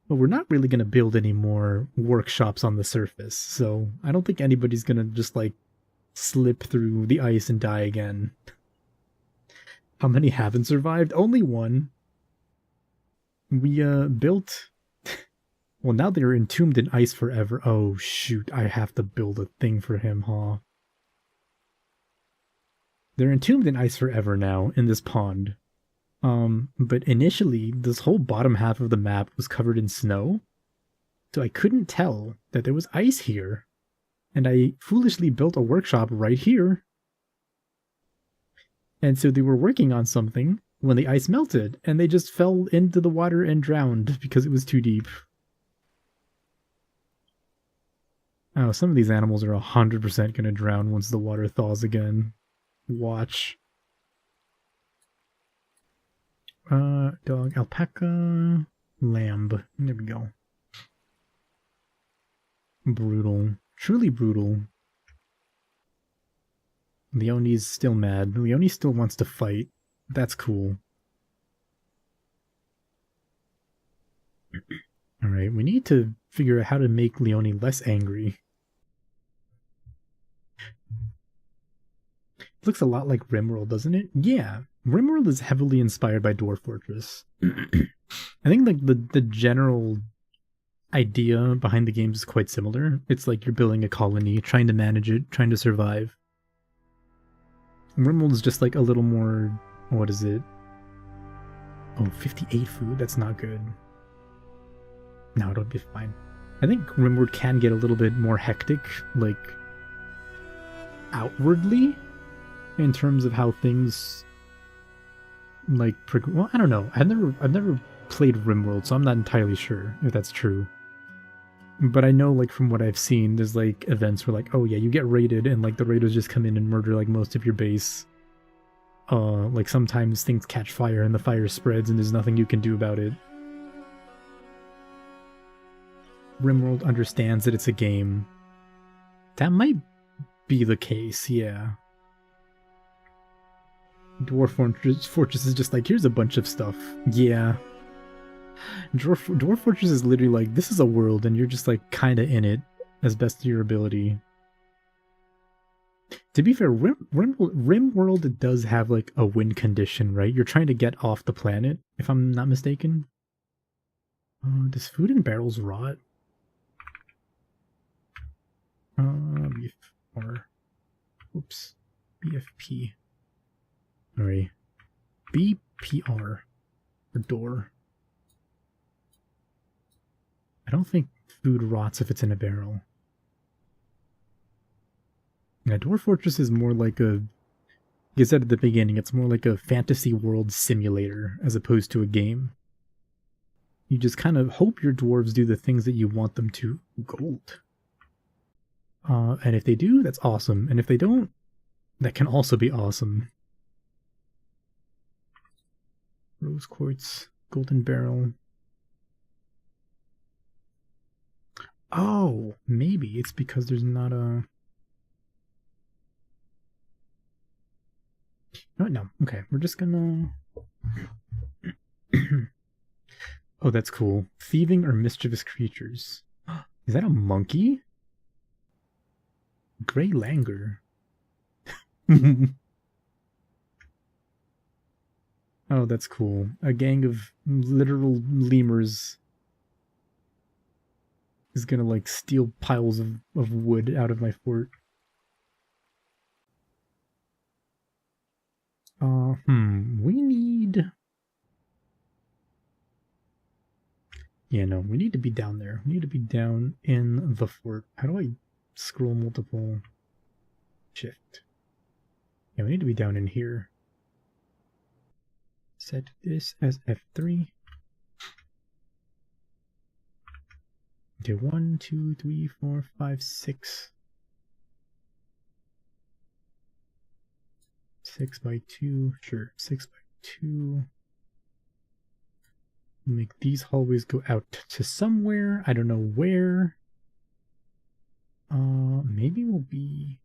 Well, we're not really going to build any more workshops on the surface, so I don't think anybody's going to just, like, slip through the ice and die again. How many haven't survived? Only one. We, built... Well, now they're entombed in ice forever. Oh, shoot, I have to build a thing for him, huh? They're entombed in ice forever now, in this pond. But initially, this whole bottom half of the map was covered in snow, so I couldn't tell that there was ice here. And I foolishly built a workshop right here. And so they were working on something when the ice melted, and they just fell into the water and drowned because it was too deep. Oh, some of these animals are 100% gonna drown once the water thaws again. Watch. Dog, alpaca, lamb. There we go. Brutal. Truly brutal. Leonie's still mad. Leonie still wants to fight. That's cool. Alright, we need to figure out how to make Leonie less angry. It looks a lot like RimWorld, doesn't it? Yeah, RimWorld is heavily inspired by Dwarf Fortress. I think like the general idea behind the games is quite similar. It's like you're building a colony, trying to manage it, trying to survive. RimWorld is just like a little more... What is it? Oh, 58 food? That's not good. No, it'll be fine. I think RimWorld can get a little bit more hectic, like, outwardly, in terms of how things, like, well, I don't know. I've never played RimWorld, so I'm not entirely sure if that's true. But I know, like, from what I've seen, there's, like, events where, like, oh yeah, you get raided, and, like, the raiders just come in and murder, like, most of your base. Like, sometimes things catch fire, and the fire spreads, and there's nothing you can do about it. RimWorld understands that it's a game. That might be the case, yeah. Dwarf Fortress is just like, here's a bunch of stuff. Yeah. Dwarf Fortress is literally like, this is a world, and you're just like, kinda in it, as best of your ability. To be fair, RimWorld does have like a win condition, right? You're trying to get off the planet, if I'm not mistaken. Does food in barrels rot? Beef or oops, BFP. Alright, BPR. The door. I don't think food rots if it's in a barrel. Yeah, Dwarf Fortress is more like a... Like I said at the beginning, it's more like a fantasy world simulator as opposed to a game. You just kind of hope your dwarves do the things that you want them to. Gold. And if they do, that's awesome. And if they don't, that can also be awesome. Rose quartz, golden barrel. Oh, maybe it's because there's not a... No, okay, we're just gonna... Oh, that's cool. Thieving or mischievous creatures. Is that a monkey? Grey Langur. Oh, that's cool. A gang of literal lemurs is gonna, like, steal piles of wood out of my fort. We need... Yeah, no, we need to be down there. We need to be down in the fort. How do I scroll multiple? Shift. Yeah, we need to be down in here. Set this as F3. Okay, 1, 2, 3, 4, 5, 6. 6 by 2, sure, 6 by 2. Make these hallways go out to somewhere. I don't know where. Maybe we'll be...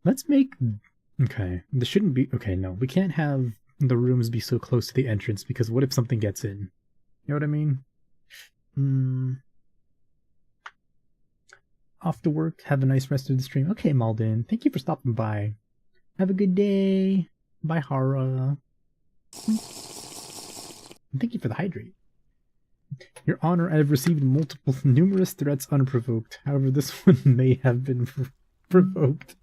Let's make... Okay, this shouldn't be... Okay, no, we can't have the rooms be so close to the entrance because what if something gets in? You know what I mean? Off to work. Have a nice rest of the stream. Okay, Malden. Thank you for stopping by. Have a good day. Bye, Hara. Thank you for the hydrate. Your Honor, I have received numerous threats unprovoked. However, this one may have been provoked.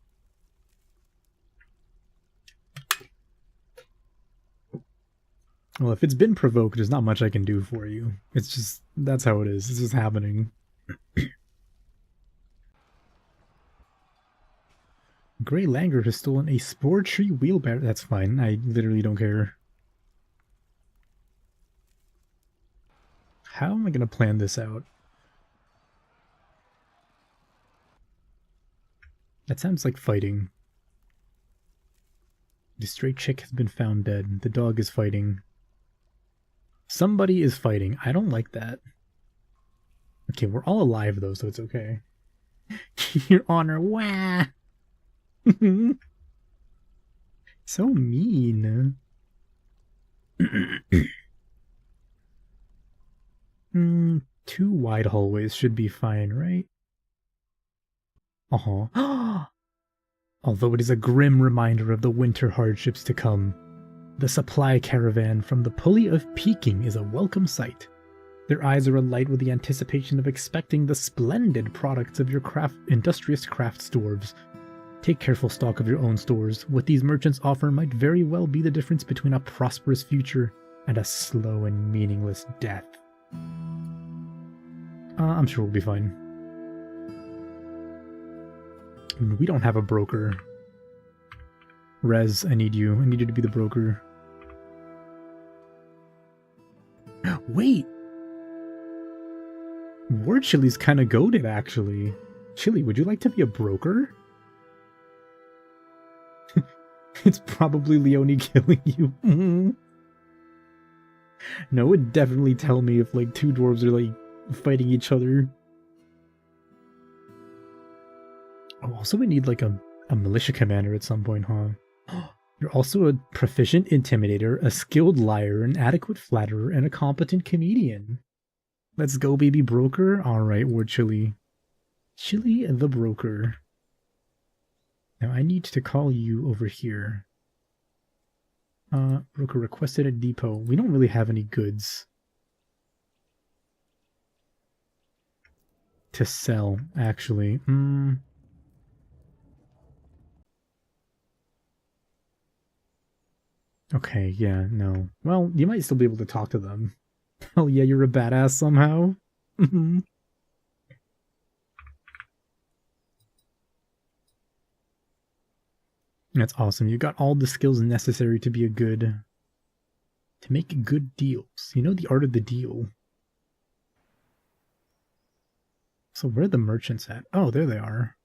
Well, if it's been provoked, there's not much I can do for you. It's just, that's how it is. This is happening. Grey Langur has stolen a spore tree wheelbarrow. That's fine. I literally don't care. How am I going to plan this out? That sounds like fighting. The stray chick has been found dead. The dog is fighting. Somebody is fighting. I don't like that. Okay, we're all alive though, so it's okay. Your Honor, wah! So mean. 2 wide hallways should be fine, right? Although it is a grim reminder of the winter hardships to come, the supply caravan from the Pulley of Peking is a welcome sight. Their eyes are alight with the anticipation of expecting the splendid products of your industrious crafts dwarves. Take careful stock of your own stores. What these merchants offer might very well be the difference between a prosperous future and a slow and meaningless death. I'm sure we'll be fine. We don't have a broker. Rez, I need you. I need you to be the broker. Wait! War Chili's kind of goated, actually. Chili, would you like to be a broker? It's probably Leonie killing you. No, it would definitely tell me if, like, 2 dwarves are, like, fighting each other. Oh, also we need, like, a militia commander at some point, huh? You're also a proficient intimidator, a skilled liar, an adequate flatterer, and a competent comedian. Let's go, baby broker. Alright, we're Chili. Chili the broker. Now I need to call you over here. Broker requested a depot. We don't really have any goods to sell, actually. Okay, yeah, no. Well, you might still be able to talk to them. Oh yeah, you're a badass somehow. That's awesome. You got all the skills necessary to be to make good deals. You know the art of the deal. So where are the merchants at? Oh, there they are.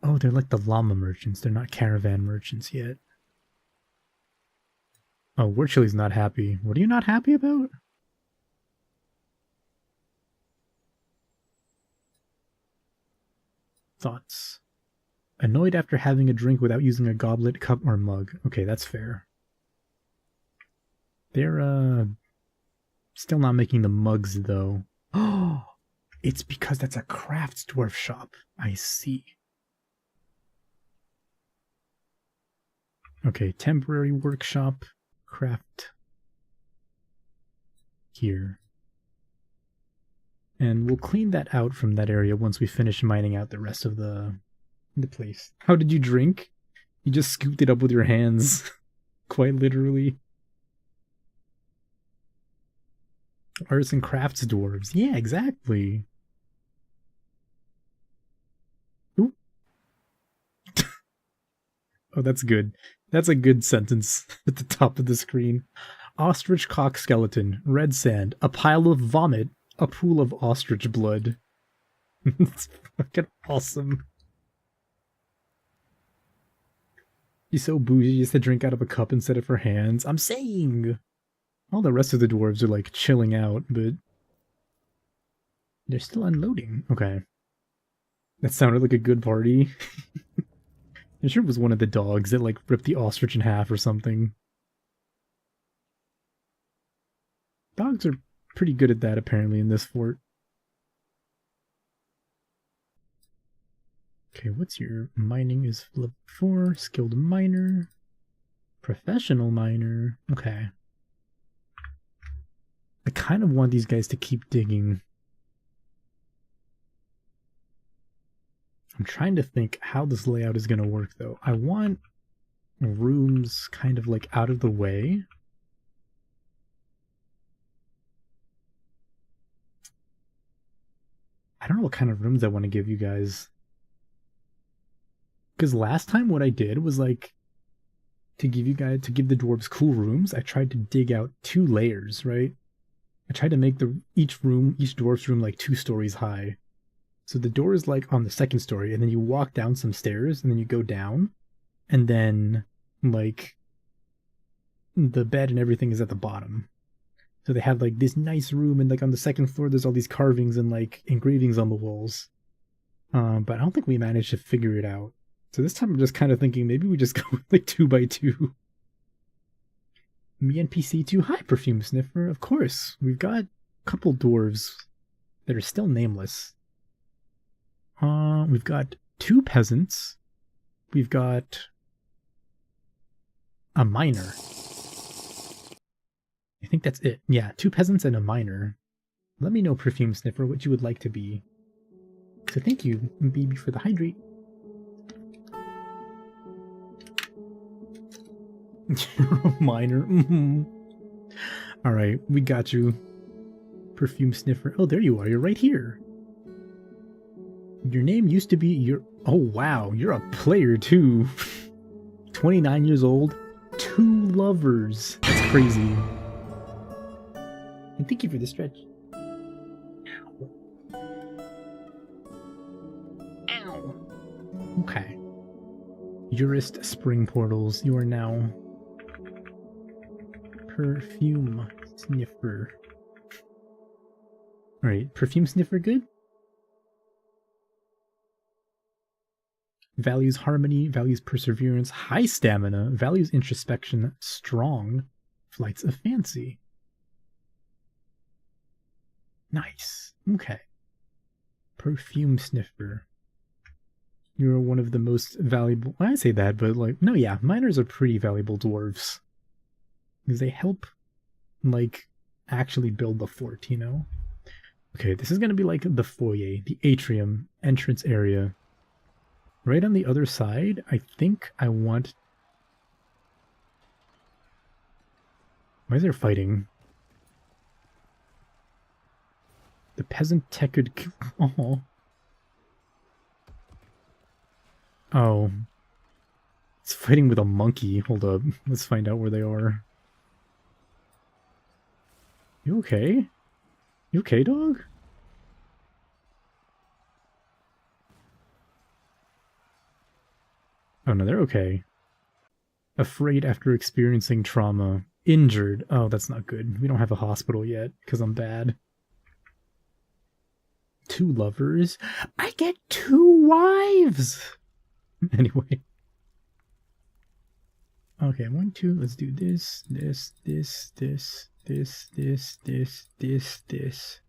Oh, they're like the llama merchants. They're not caravan merchants yet. Oh, Wirchli's not happy. What are you not happy about? Thoughts. Annoyed after having a drink without using a goblet, cup, or mug. Okay, that's fair. They're, still not making the mugs, though. Oh, it's because that's a crafts dwarf shop. I see. Okay, temporary workshop, craft here. And we'll clean that out from that area once we finish mining out the rest of the place. How did you drink? You just scooped it up with your hands. Quite literally. Arts and crafts dwarves. Yeah, exactly. Ooh. Oh, that's good. That's a good sentence at the top of the screen. Ostrich cock skeleton, red sand, a pile of vomit, a pool of ostrich blood. It's fucking awesome. He's so bougie, he has to drink out of a cup instead of her hands. I'm saying! All the rest of the dwarves are like chilling out, but they're still unloading. Okay. That sounded like a good party. I'm sure it was one of the dogs that like ripped the ostrich in half or something. Dogs are pretty good at that apparently in this fort. Okay, what's your mining is level 4, skilled miner, professional miner. Okay. I kind of want these guys to keep digging. I'm trying to think how this layout is going to work, though. I want rooms kind of like out of the way. I don't know what kind of rooms I want to give you guys. Because last time what I did was like, to give the dwarves cool rooms, I tried to dig out 2 layers, right? I tried to make each dwarf's room like 2 stories high. So the door is like on the 2nd story, and then you walk down some stairs, and then you go down, and then like the bed and everything is at the bottom. So they have like this nice room, and like on the 2nd floor there's all these carvings and like engravings on the walls. But I don't think we managed to figure it out. So this time I'm just kind of thinking maybe we just go with like 2 by 2. Me NPC 2, hi Perfume Sniffer, of course. We've got a couple dwarves that are still nameless. We've got 2 peasants. We've got a miner. I think that's it. Yeah, 2 peasants and a miner. Let me know, Perfume Sniffer, what you would like to be. So thank you, baby, for the hydrate. You're a miner. Mm-hmm. Alright, we got you. Perfume Sniffer. Oh, there you are. You're right here. Your name used to be your... Oh, wow. You're a player, too. 29 years old. 2 lovers. That's crazy. And thank you for the stretch. Ow. Ow. Okay. Jurist Spring Portals. You are now... Perfume Sniffer. Alright, Perfume Sniffer good? Values harmony, values perseverance, high stamina, values introspection, strong, flights of fancy. Nice. Okay. Perfume Sniffer. You're one of the most valuable... I say that, but like... No, yeah, miners are pretty valuable dwarves. Because they help, like, actually build the fort, you know? Okay, this is going to be like the foyer, the atrium, entrance area. Right on the other side, I think I want... Why is there fighting? The peasant Tekard. Oh. Oh. It's fighting with a monkey. Hold up. Let's find out where they are. You okay? You okay, dog? Oh no, they're okay. Afraid after experiencing trauma. Injured. Oh, that's not good. We don't have a hospital yet, because I'm bad. 2 lovers? I get 2 wives! Anyway. Okay, 1, 2, let's do this, this, this, this, this, this, this, this, this.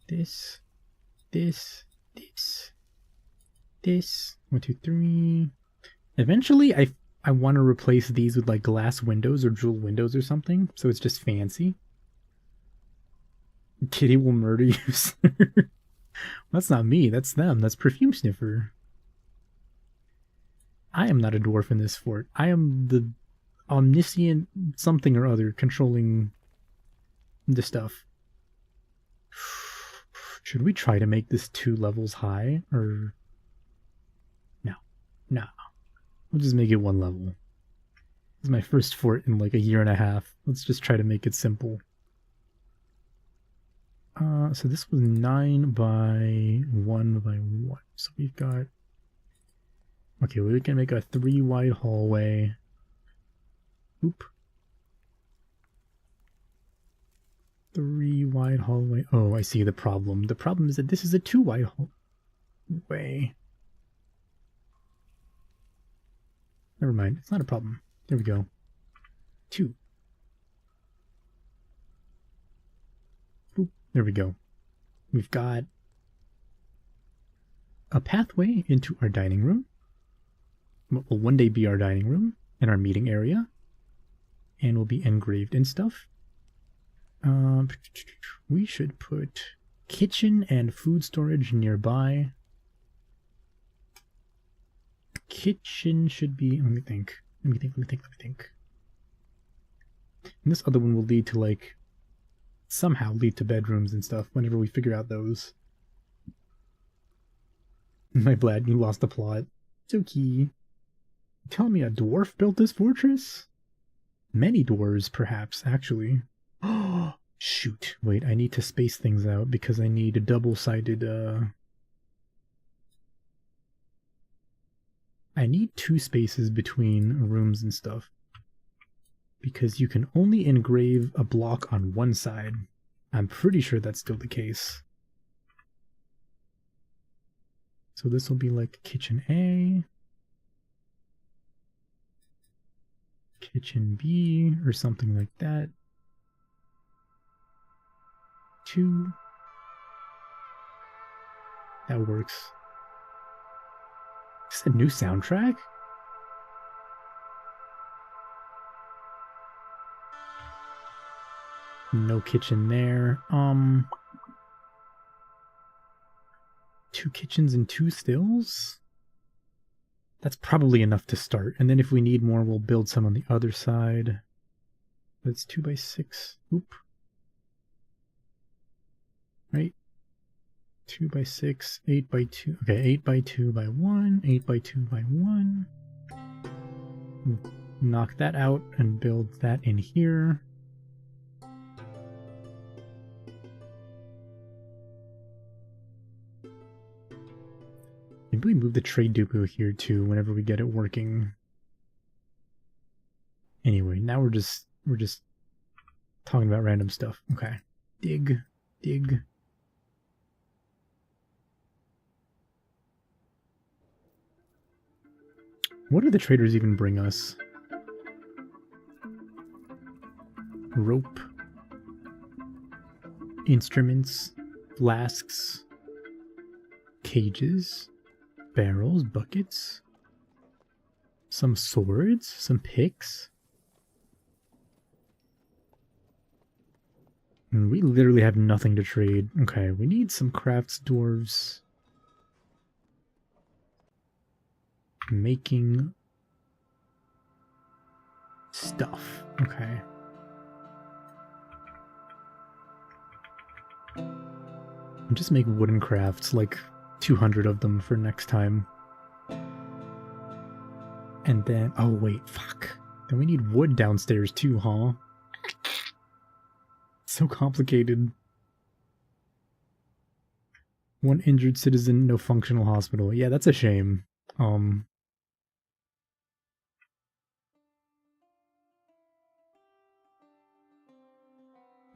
This, this, this, this. 1, 2, 3. Eventually, I want to replace these with like glass windows or jewel windows or something, so it's just fancy. Kitty will murder you, sir. That's not me, that's them. That's Perfume Sniffer. I am not a dwarf in this fort. I am the omniscient something or other controlling the stuff. Should we try to make this 2 levels high, or... No. No. We'll just make it 1 level. This is my first fort in like a year and a half. Let's just try to make it simple. So this was 9 by 1 by 1. So we've got... Okay, we can make a 3 wide hallway. Oop. 3 wide hallway. Oh, I see the problem. The problem is that this is a 2 wide hallway. Never mind, it's not a problem. There we go. 2. Boop. There we go. We've got a pathway into our dining room. What will one day be our dining room and our meeting area. And will be engraved and stuff. We should put kitchen and food storage nearby. Kitchen should be... Let me think. And this other one will lead to, like... somehow lead to bedrooms and stuff whenever we figure out those. My bad, you lost the plot. It's okay. Tell me a dwarf built this fortress? Many dwarves, perhaps, actually. Oh, shoot. Wait, I need to space things out because I need a double-sided, I need 2 spaces between rooms and stuff. Because you can only engrave a block on one side. I'm pretty sure that's still the case. So this will be like kitchen A, kitchen B, or something like that. 2. That works. Is this a new soundtrack? No kitchen there. 2 kitchens and 2 stills? That's probably enough to start. And then if we need more, we'll build some on the other side. That's 2 by 6. Oop. Right? 2 by 6, 8 by 2. Okay, 8 by 2 by 1, 8 by 2 by 1. Knock that out and build that in here. Maybe we move the trade depot here too whenever we get it working. Anyway, now we're just talking about random stuff. Okay. Dig. What do the traders even bring us? Rope. Instruments. Flasks. Cages. Barrels. Buckets. Some swords. Some picks. And we literally have nothing to trade. Okay, we need some crafts, dwarves. Making Stuff. Okay. Just make wooden crafts, like 200 of them for next time. And then, oh wait, fuck. Then we need wood downstairs too, huh? So complicated. One injured citizen, no functional hospital. Yeah, that's a shame.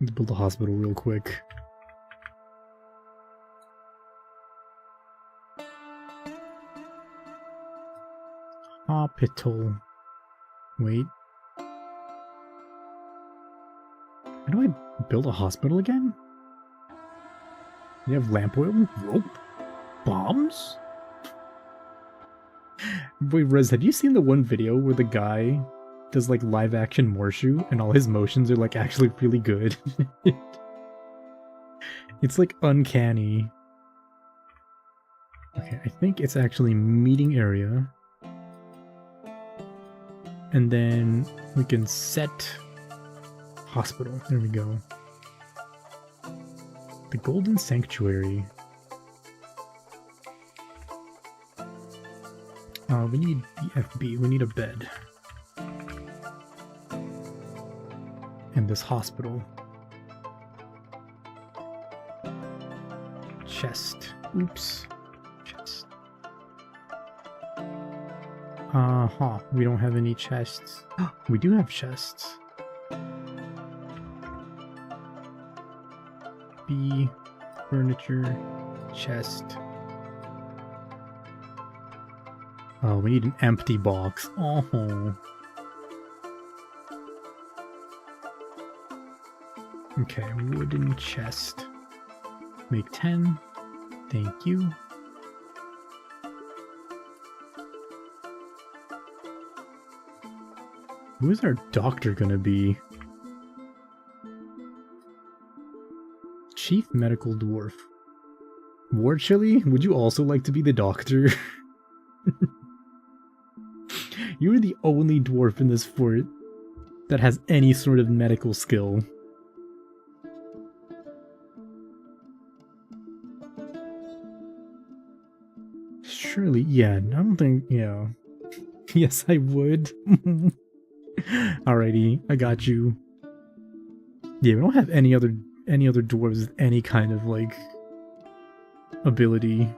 Let's build a hospital real quick. Hospital. Wait. How do I build a hospital again? You have lamp oil? Rope? Bombs? Wait, Rez, have you seen the one video where the guy does like live action Morshu and all his motions are like actually really good? It's like uncanny. Okay, I think it's actually meeting area. And then we can set hospital. There we go. The Golden Sanctuary. We need BFB. We need a bed. And this hospital. Chest. Oops. Chest. We don't have any chests. We do have chests. B, furniture, chest. Oh, we need an empty box. Oh. Okay, wooden chest. Make 10. Thank you. Who is our doctor gonna be? Chief Medical Dwarf. War Chili, would you also like to be the doctor? You are the only dwarf in this fort that has any sort of medical skill. Surely, yeah, I don't think, yeah. Yes, I would. Alrighty, I got you. Yeah, we don't have any other dwarves with any kind of, like, ability.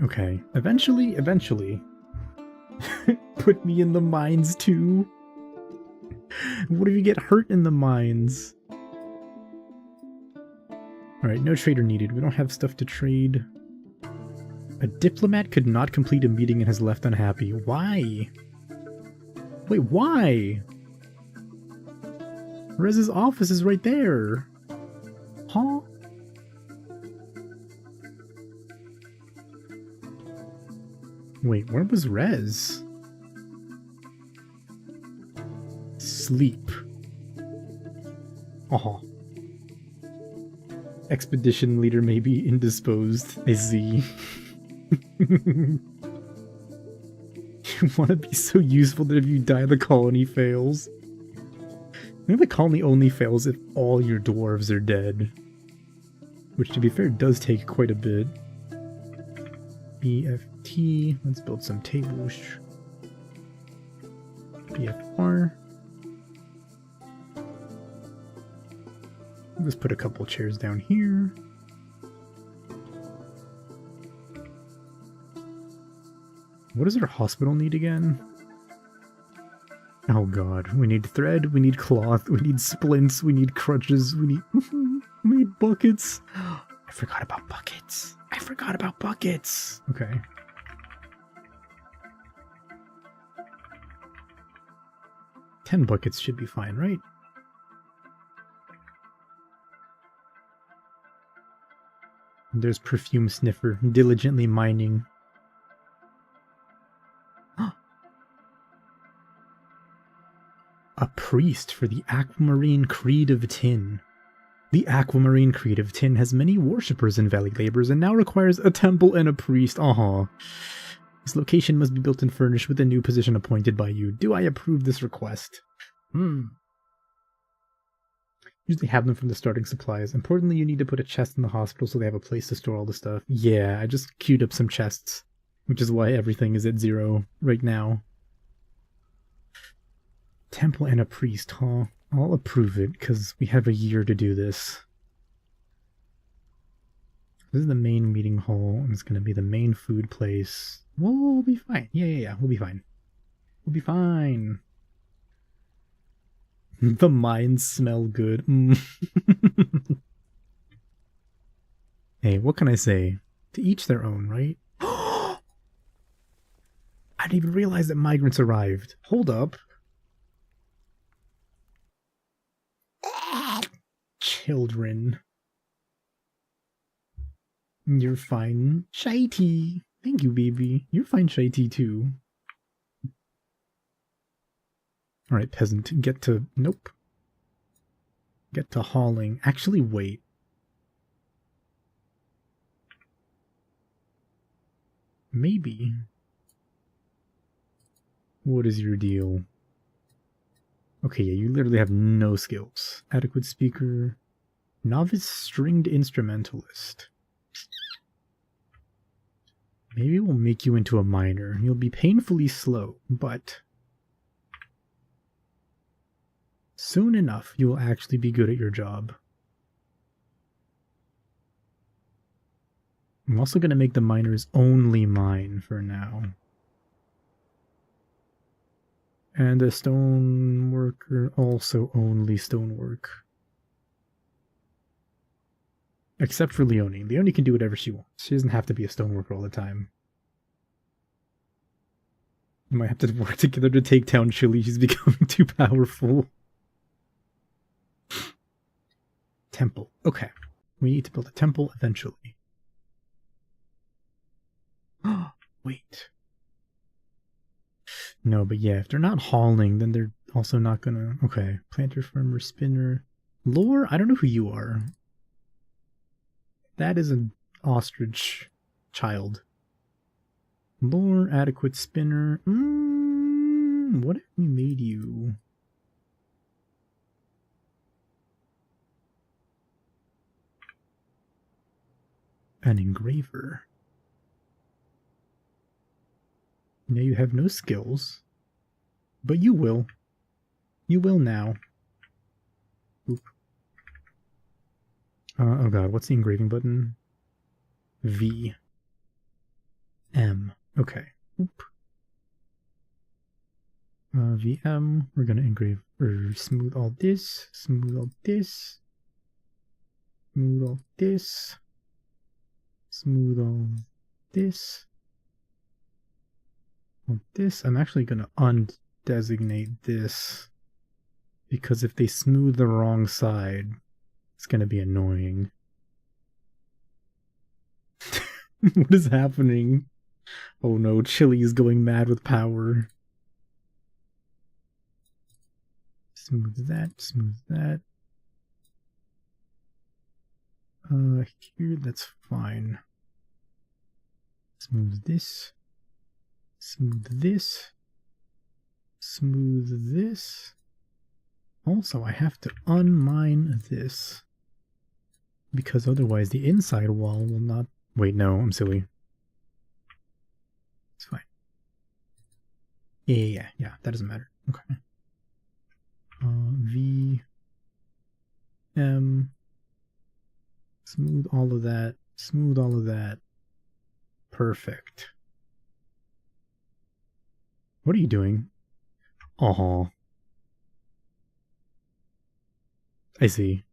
Okay, eventually. Put me in the mines too. What if you get hurt in the mines? Alright, no trader needed. We don't have stuff to trade. A diplomat could not complete a meeting and has left unhappy. Why? Wait, why? Rez's office is right there. Huh? Wait, where was Rez? Sleep. Oh. Expedition leader may be indisposed. I see. You want to be so useful that if you die, the colony fails. I think the colony only fails if all your dwarves are dead. Which, to be fair, does take quite a bit. BFT. Let's build some tables. BFR. Let's put a couple chairs down here. What does our hospital need again? Oh god, we need thread, we need cloth, we need splints, we need crutches, we need buckets. I forgot about buckets. Okay. $10 buckets should be fine, right? There's Perfume Sniffer, diligently mining. A priest for the Aquamarine Creed of Tin. The Aquamarine Creed of Tin has many worshippers in Valley Labors and now requires a temple and a priest. This location must be built and furnished with a new position appointed by you. Do I approve this request? Usually have them from the starting supplies. Importantly, you need to put a chest in the hospital so they have a place to store all the stuff. Yeah, I just queued up some chests, which is why everything is at 0 right now. Temple and a priest, huh? I'll approve it, because we have a year to do this. This is the main meeting hall, and it's going to be the main food place. We'll be fine. Yeah, we'll be fine. We'll be fine. The mines smell good. Hey, what can I say? To each their own, right? I didn't even realize that migrants arrived. Hold up. Children. You're fine. Shitey. Thank you, baby. You're fine, shitey, too. Alright, peasant. Get to... Nope. Get to hauling. Actually, wait. Maybe. What is your deal? Okay, yeah, you literally have no skills. Adequate speaker. Novice stringed instrumentalist. Maybe we'll make you into a miner. You'll be painfully slow, but soon enough you will actually be good at your job. I'm also going to make the miners only mine for now. And the stone worker also only stonework. Except for Leonie. Leonie can do whatever she wants. She doesn't have to be a stoneworker all the time. We might have to work together to take down Chile. She's becoming too powerful. Temple. Okay. We need to build a temple eventually. Wait. No, but yeah, if they're not hauling, then they're also not gonna... Okay. Planter, farmer, spinner. Lore? I don't know who you are. That is an ostrich child. Lore, adequate spinner. What if we made you? An engraver. Now you have no skills, but you will. You will now. Oop. Oh god, what's the engraving button? V. M. Okay. Oop. VM. We're gonna engrave or smooth all this. Smooth all this. Smooth all this. Smooth all this. All this. I'm actually gonna undesignate this because if they smooth the wrong side, it's gonna be annoying. What is happening? Oh no, Chili is going mad with power. Smooth that, smooth that. Here, that's fine. Smooth this. Smooth this. Smooth this. Also, I have to unmine this. Because otherwise the inside wall will not... Wait, no, I'm silly. It's fine. Yeah, that doesn't matter. Okay. V... M... Smooth all of that. Smooth all of that. Perfect. What are you doing? Oh, I see.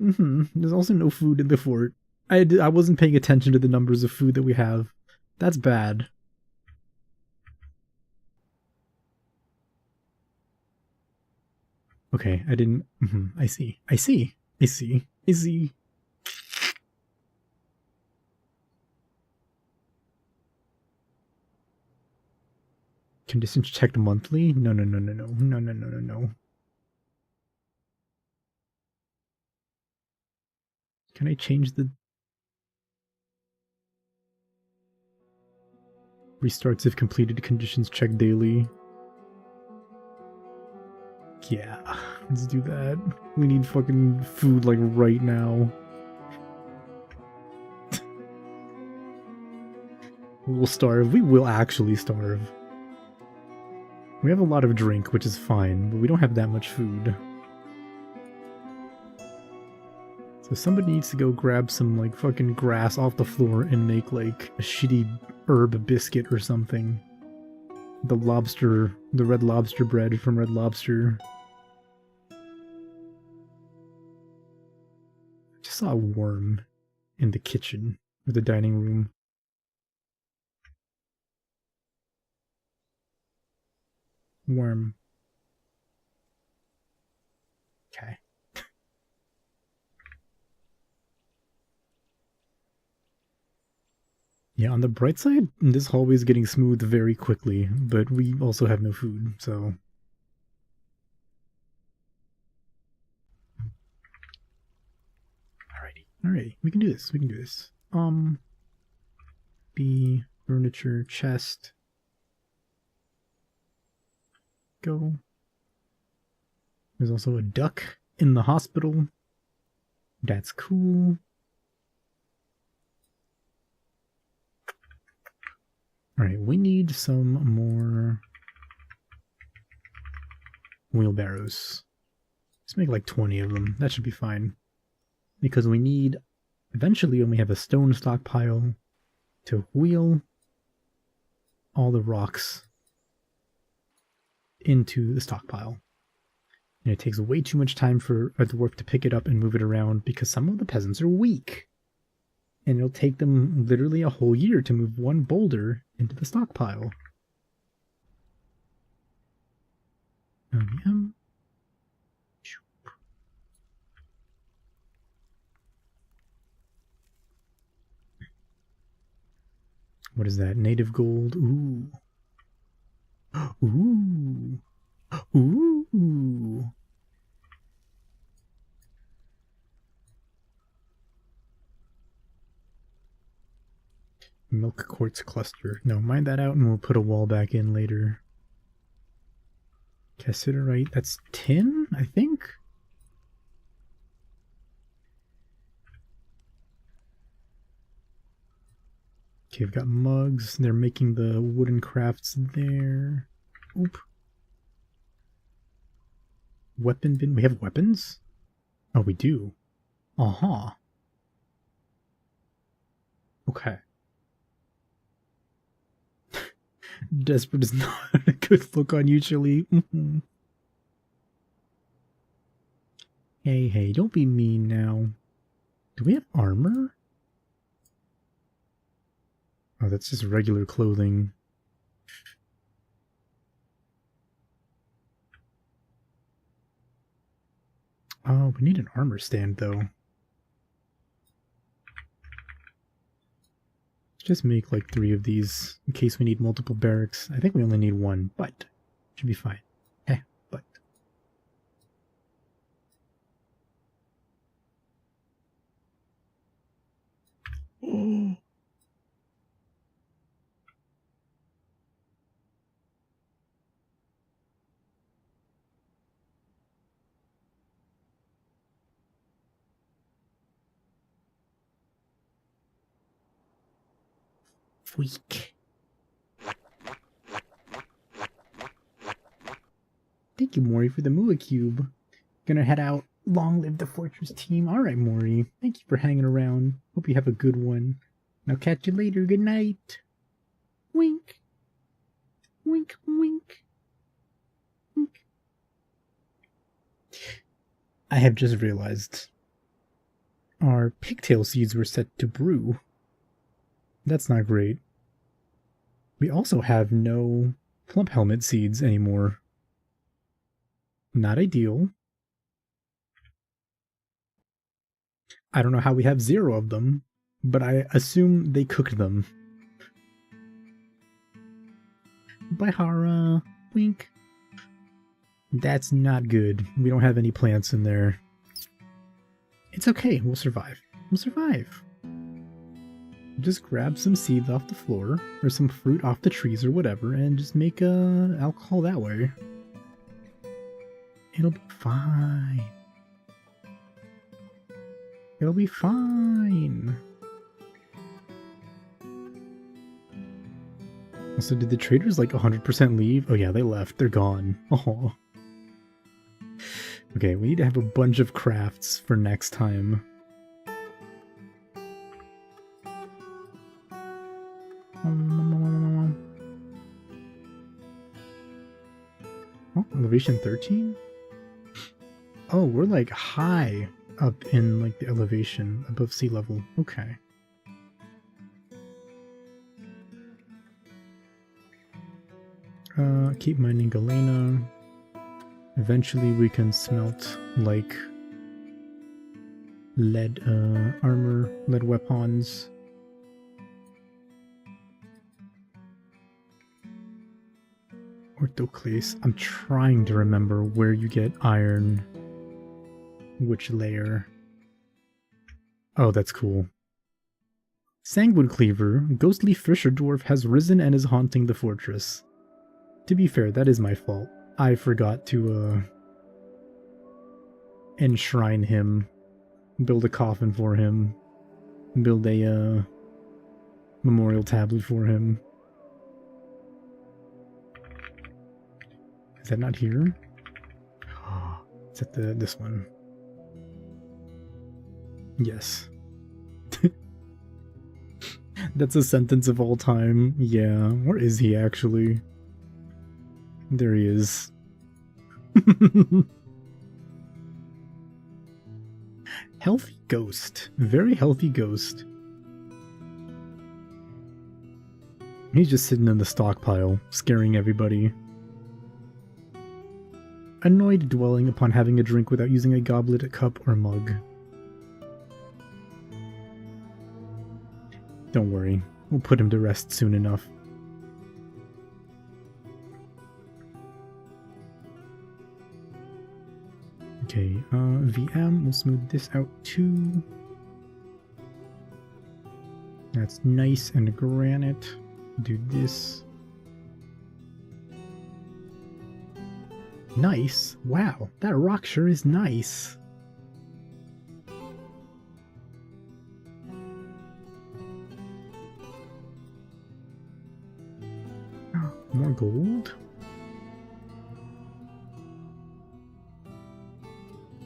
There's also no food in the fort. I wasn't paying attention to the numbers of food that we have. That's bad. Okay, I didn't... I see. I see. I see. I see. Conditions checked monthly? No. Can I change the... Restarts if completed conditions checked daily. Yeah, let's do that. We need fucking food like right now. We'll starve. We will actually starve. We have a lot of drink, which is fine, but we don't have that much food. So somebody needs to go grab some like fucking grass off the floor and make like a shitty herb biscuit or something. The red lobster bread from Red Lobster. Just saw a worm in the kitchen or the dining room. Worm. Okay. Yeah, on the bright side, this hallway is getting smooth very quickly, but we also have no food, so... Alrighty, we can do this, B, furniture, chest... Go. There's also a duck in the hospital. That's cool. Alright, we need some more wheelbarrows. Let's make like 20 of them. That should be fine. Because we need, eventually when we have a stone stockpile, to wheel all the rocks into the stockpile. And it takes way too much time for a dwarf to pick it up and move it around because some of the peasants are weak. And it'll take them literally a whole year to move one boulder into the stockpile. What is that? Native gold. Ooh. Ooh. Ooh. Milk quartz cluster. No, mine that out and we'll put a wall back in later. Cassiterite. That's tin, I think? Okay, we've got mugs. They're making the wooden crafts there. Oop. Weapon bin. We have weapons? Oh, we do. Uh-huh. Okay. Desperate is not a good look on you, Chili. Hey, don't be mean now. Do we have armor? Oh, that's just regular clothing. Oh, we need an armor stand, though. Just make like 3 of these in case we need multiple barracks. I think we only need 1, but should be fine. But. Oh. Weak. Thank you, Mori, for the Mua Cube. Gonna head out. Long live the Fortress team. Alright, Mori. Thank you for hanging around. Hope you have a good one. I'll catch you later. Good night. Wink. Wink, wink. Wink. I have just realized our pigtail seeds were set to brew. That's not great. We also have no plump helmet seeds anymore. Not ideal. I don't know how we have 0 of them, but I assume they cooked them. Bye, Hihara. Wink. That's not good. We don't have any plants in there. It's okay. We'll survive. We'll survive. just grab some seeds off the floor, or some fruit off the trees or whatever, and just make alcohol that way. It'll be fine. It'll be fine. So did the traders like 100% leave? Oh yeah, they left. They're gone. Oh. Okay, we need to have a bunch of crafts for next time. Oh, elevation 13? Oh, we're like high up in like the elevation above sea level. Okay. Keep mining galena. Eventually we can smelt like lead armor, lead weapons. Orthoclase. I'm trying to remember where you get iron. Which layer. Oh, that's cool. Sanguine Cleaver, ghostly fisher dwarf, has risen and is haunting the fortress. To be fair, that is my fault. I forgot to enshrine him, build a coffin for him, build a memorial tablet for him. Is that not here? It's at this one. Yes. That's a sentence of all time. Yeah, where is he actually? There he is. Healthy ghost. Very healthy ghost. He's just sitting in the stockpile, scaring everybody. Annoyed dwelling upon having a drink without using a goblet, a cup, or mug. Don't worry, we'll put him to rest soon enough. Okay, VM, we'll smooth this out too. That's nice and granite. Do this. Nice? Wow, that rock sure is nice. More gold?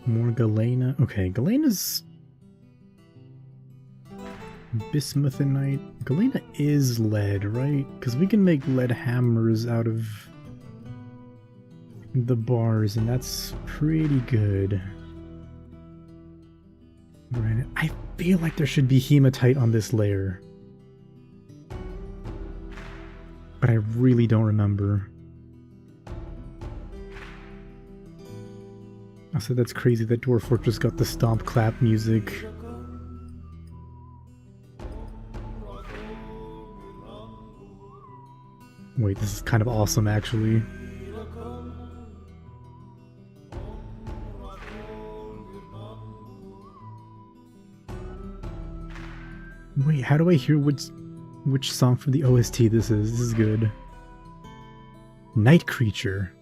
More galena. Okay, galena's bismuthinite. Galena is lead, right? Because we can make lead hammers out of the bars, and that's pretty good. Granite. I feel like there should be hematite on this layer, but I really don't remember. I said that's crazy that Dwarf Fortress got the stomp clap music. Wait, this is kind of awesome actually. Wait, how do I hear which song from the OST this is? This is good. Night Creature.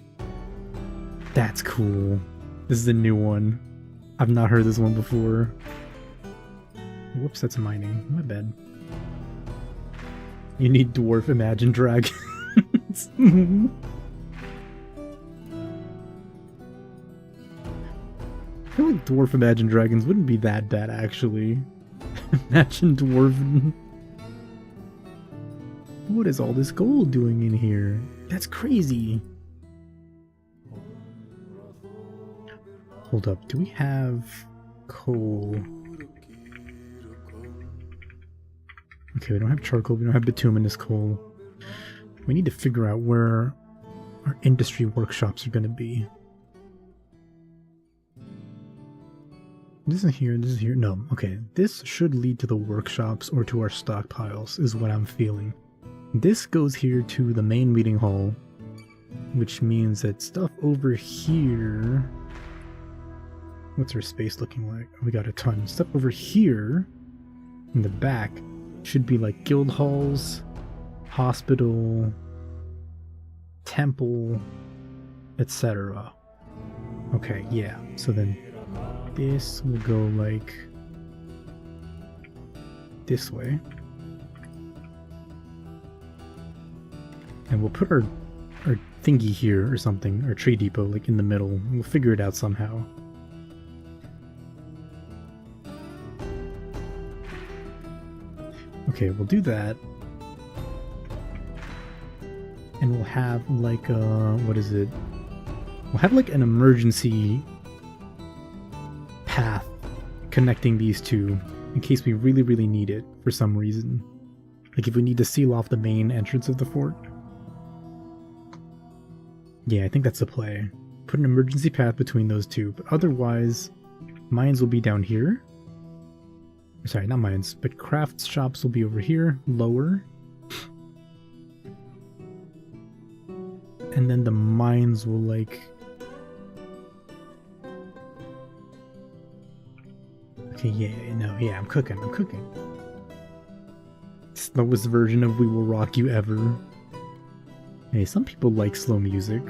That's cool. This is a new one. I've not heard this one before. Whoops, that's mining. My bad. You need Dwarf Imagine Dragons. I feel like Dwarf Imagine Dragons wouldn't be that bad, actually. Imagine Dwarf... What is all this gold doing in here? That's crazy! Hold up, do we have coal? Okay, we don't have charcoal, we don't have bituminous coal. We need to figure out where our industry workshops are going to be. This isn't here, this is here. No, okay. This should lead to the workshops or to our stockpiles, is what I'm feeling. This goes here to the main meeting hall, which means that stuff over here... What's our space looking like? We got a ton. Stuff over here, in the back, should be like guild halls, hospital, temple, etc. Okay, yeah. So then this will go like this way. And we'll put our thingy here or something, our trade depot like in the middle. We'll figure it out somehow. Okay, we'll do that. And we'll have like what is it? We'll have like an emergency path connecting these two in case we really, really need it for some reason. Like if we need to seal off the main entrance of the fort. Yeah, I think that's the play. Put an emergency path between those two, but otherwise, mines will be down here. Sorry, not mines, but craft shops will be over here, lower. And then the mines will like... Okay, yeah, I'm cooking. Slowest version of We Will Rock You Ever. Hey, some people like slow music.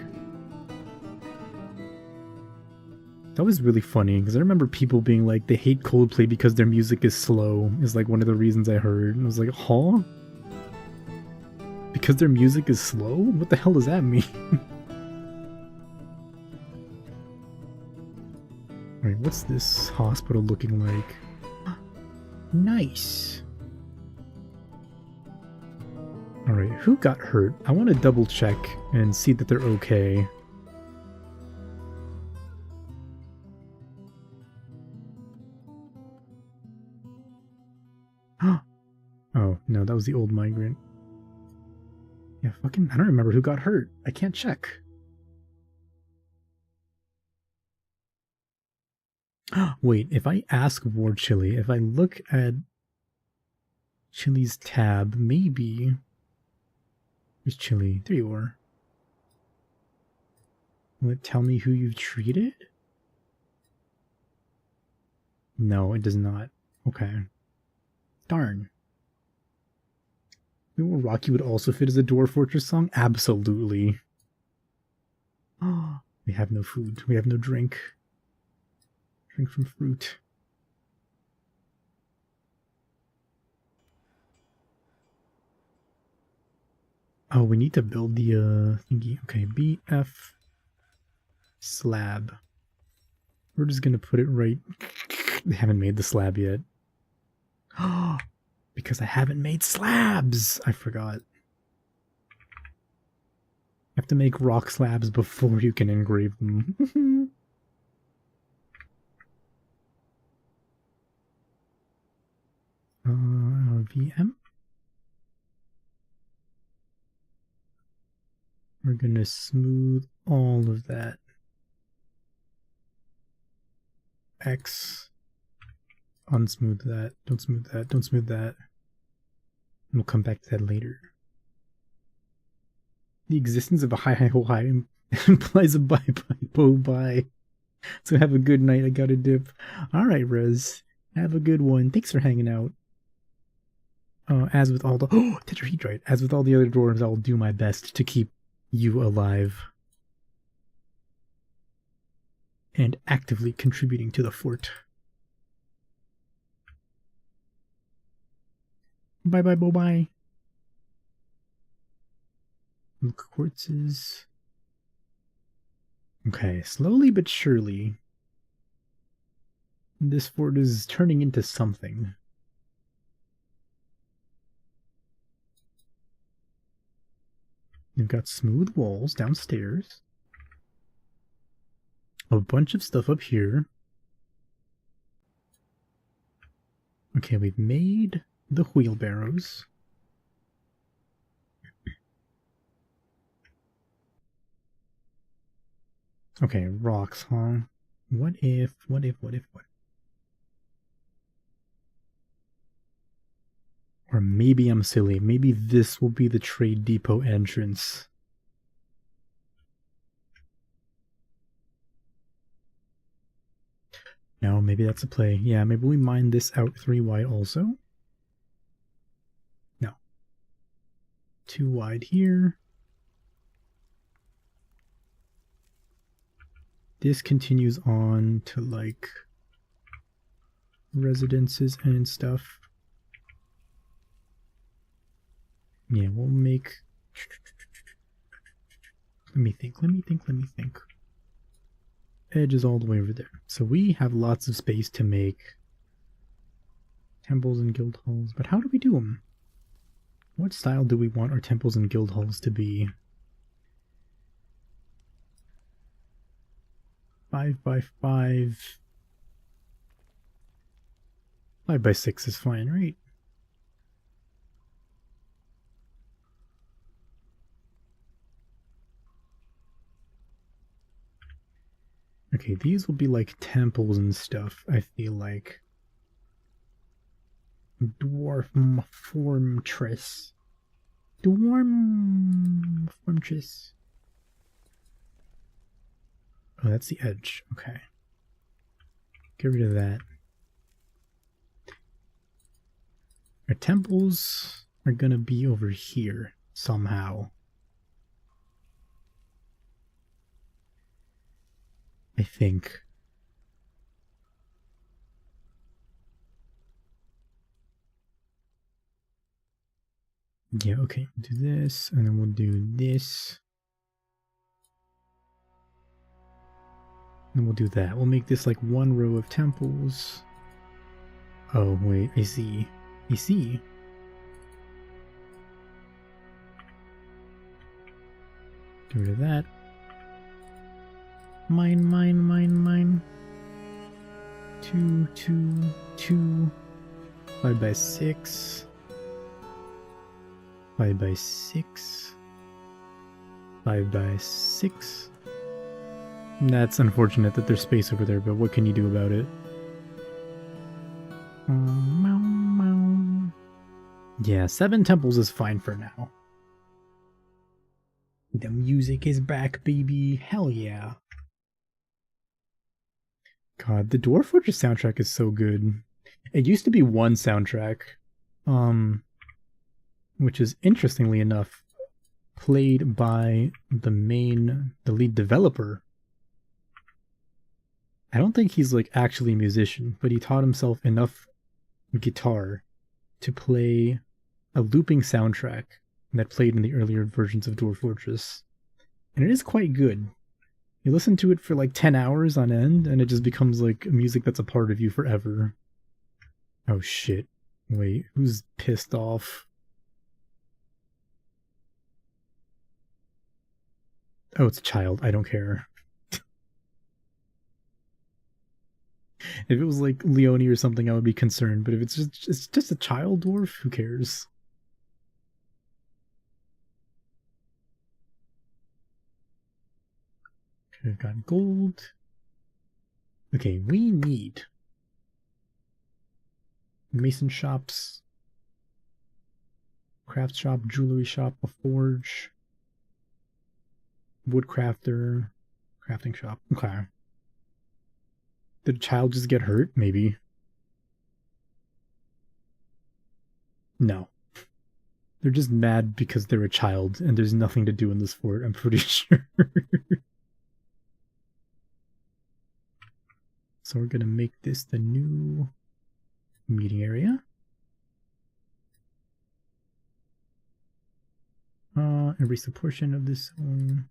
That was really funny, because I remember people being like, they hate Coldplay because their music is slow, is like one of the reasons I heard. And I was like, huh? Because their music is slow? What the hell does that mean? Alright, what's this hospital looking like? Nice! Alright, who got hurt? I want to double check and see that they're okay. Oh, no, that was the old migrant. Yeah, fucking, I don't remember who got hurt. I can't check. Wait, if I ask War Chili, if I look at Chili's tab, maybe... Where's Chili? There you are. Will it tell me who you've treated? No, it does not. Okay. Darn. We Will Rock You would also fit as a Dwarf Fortress song? Absolutely. We have no food. We have no drink. Drink from fruit. Oh, we need to build the thingy. Okay, BF slab. We're just gonna put it right... They haven't made the slab yet. Because I haven't made slabs! I forgot. You have to make rock slabs before you can engrave them. VM? We're gonna smooth all of that. X. Unsmooth that. Don't smooth that. Don't smooth that. We'll come back to that later. The existence of a hi implies a bye. So have a good night. I gotta dip. Alright, Rez. Have a good one. Thanks for hanging out. As with all the... Oh! Tetrahedrite! As with all the other dwarves, I will do my best to keep you alive. And actively contributing to the fort. Bye. Milk quartzes. Okay, slowly but surely, this fort is turning into something. We've got smooth walls downstairs. A bunch of stuff up here. Okay, we've made the wheelbarrows. Okay, rocks, huh? What if? Or maybe I'm silly. Maybe this will be the trade depot entrance. No, maybe that's a play. Yeah, maybe we mine this out 3 wide also. too wide here. This continues on to like residences and stuff. Yeah, we'll make... Let me think. Edge is all the way over there. So we have lots of space to make temples and guild halls. But how do we do them? What style do we want our temples and guild halls to be? 5 by 5. 5 by 6 is fine, right? Okay, these will be like temples and stuff, I feel like. Dwarf Fortress. Dwarf Fortress. Oh, that's the edge. Okay. Get rid of that. Our temples are gonna be over here somehow. I think. Yeah, okay. Do this, and then we'll do this. And we'll do that. We'll make this like one row of temples. Oh, wait, I see. I see. Get rid of that. Mine. 2, 2, 2. 5 by 6. 5 by 6. 5 by 6. That's unfortunate that there's space over there, but what can you do about it? Yeah, 7 temples is fine for now. The music is back, baby. Hell yeah. God, the Dwarf Fortress soundtrack is so good. It used to be one soundtrack, which is interestingly enough played by the lead developer. I don't think he's like actually a musician, but he taught himself enough guitar to play a looping soundtrack that played in the earlier versions of Dwarf Fortress. And it is quite good. You listen to it for like 10 hours on end, and it just becomes like music that's a part of you forever. Oh shit. Wait, who's pissed off? Oh, it's a child. I don't care. If it was like Leone or something, I would be concerned. But if it's just a child dwarf, who cares? Okay, I've got gold. Okay, we need mason shops, craft shop, jewelry shop, a forge, woodcrafter, crafting shop. Okay. Did a child just get hurt? Maybe. No. They're just mad because they're a child and there's nothing to do in this fort, I'm pretty sure. So we're gonna make this the new meeting area. Erase a portion of this one.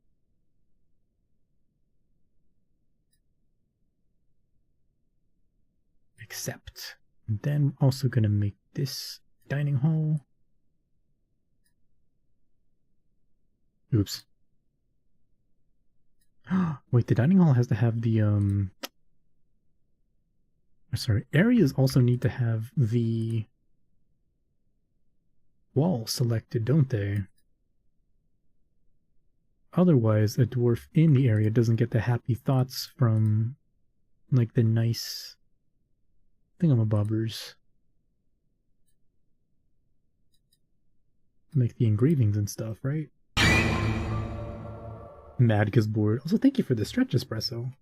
Accept. And then also gonna make this dining hall. Oops. Wait, the dining hall has to have the sorry, areas also need to have the wall selected, don't they? Otherwise, a dwarf in the area doesn't get the happy thoughts from like the nice thingamabobbers. Make the engravings and stuff, right? Mad because bored. Also, thank you for the stretch espresso.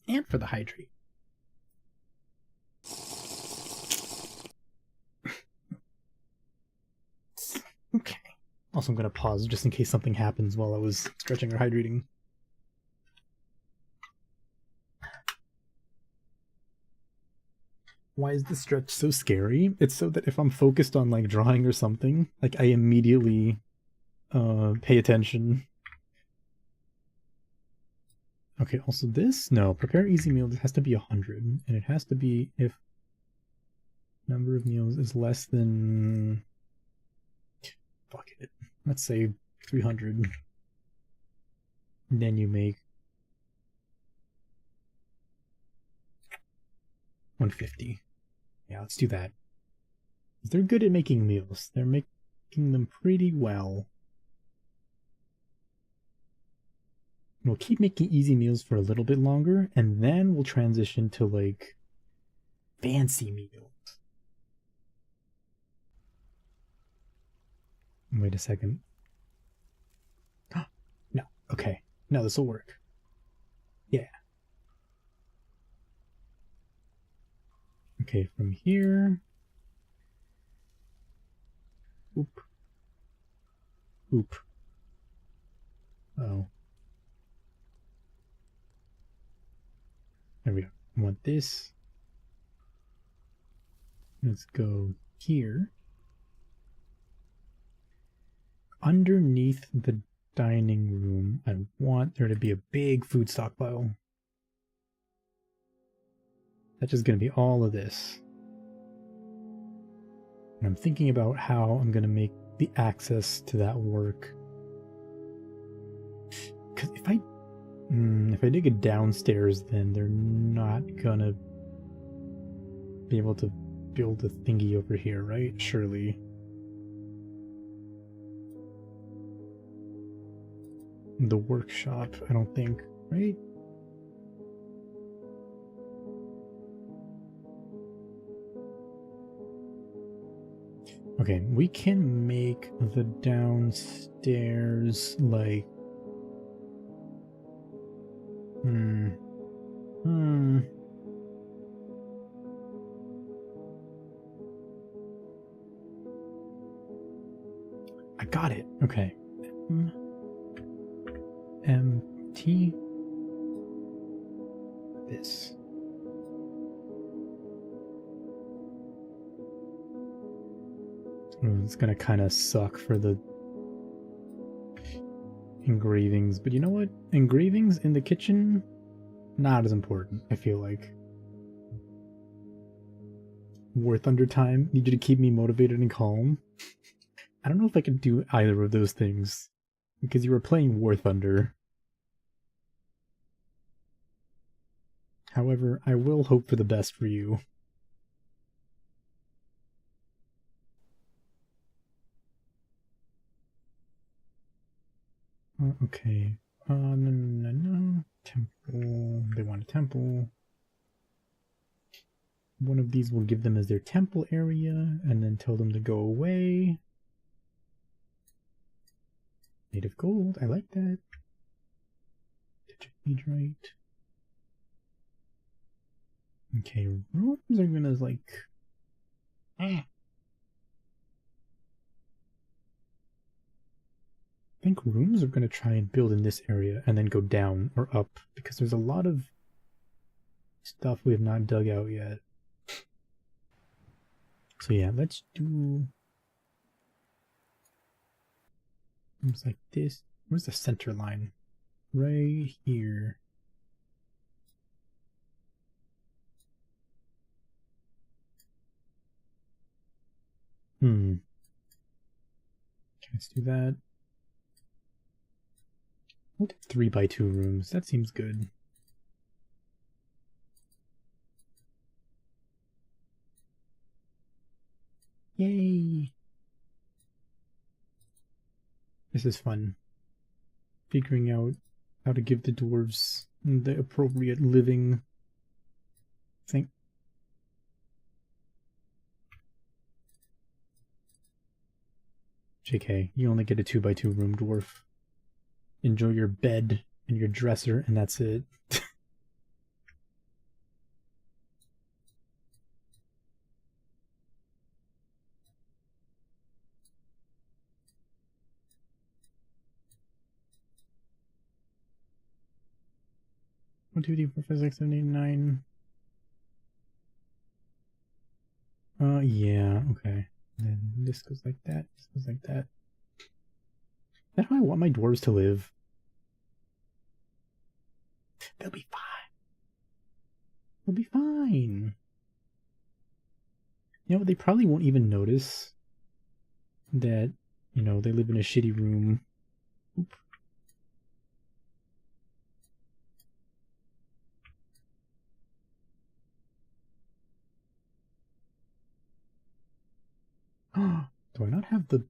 And for the hydrate. Okay. Also, I'm gonna pause just in case something happens while I was stretching or hydrating. Why is this stretch so scary? It's so that if I'm focused on like drawing or something, like I immediately pay attention. Okay, also this? No, prepare easy meal, this has to be 100. And it has to be if number of meals is less than... Fuck it. Let's say 300. And then you make 150. Yeah, let's do that. They're good at making meals. They're making them pretty well. We'll keep making easy meals for a little bit longer, and then we'll transition to, like, fancy meals. Wait a second. No, okay. No, this will work. Yeah. Okay, from here... Oop. Oop. Oh. There we go. I want this. Let's go here. Underneath the dining room, I want there to be a big food stockpile. That's just going to be all of this. And I'm thinking about how I'm going to make the access to that work. Because if I dig it downstairs, then they're not going to be able to build a thingy over here, right? Surely. The workshop, I don't think, right? Okay, we can make the downstairs like... I got it. Okay. MT. This. It's gonna kind of suck for the engravings, but you know what? Engravings in the kitchen, not as important, I feel like. War Thunder time, need you to keep me motivated and calm. I don't know if I can do either of those things, because you were playing War Thunder. However, I will hope for the best for you. Okay. No. Temple. They want a temple. One of these will give them as their temple area, and then tell them to go away. Native gold. I like that. Digitidrite. Okay, rooms are gonna like... I think rooms are going to try and build in this area and then go down or up, because there's a lot of stuff we have not dug out yet. So yeah, let's do rooms like this. Where's the center line? Right here. Okay, let's do that. We'll do 3x2 rooms. That seems good. Yay! This is fun. Figuring out how to give the dwarves the appropriate living thing. JK, you only get a 2x2 room, dwarf. Enjoy your bed and your dresser, and that's it. 1, 2, 3, 4, 5, 6, 7, 8, 9. Yeah, okay. And then this goes like that, this goes like that. Is that how I want my dwarves to live? They'll be fine. They'll be fine. You know what? They probably won't even notice that, you know, they live in a shitty room. Oop. Do I not have the...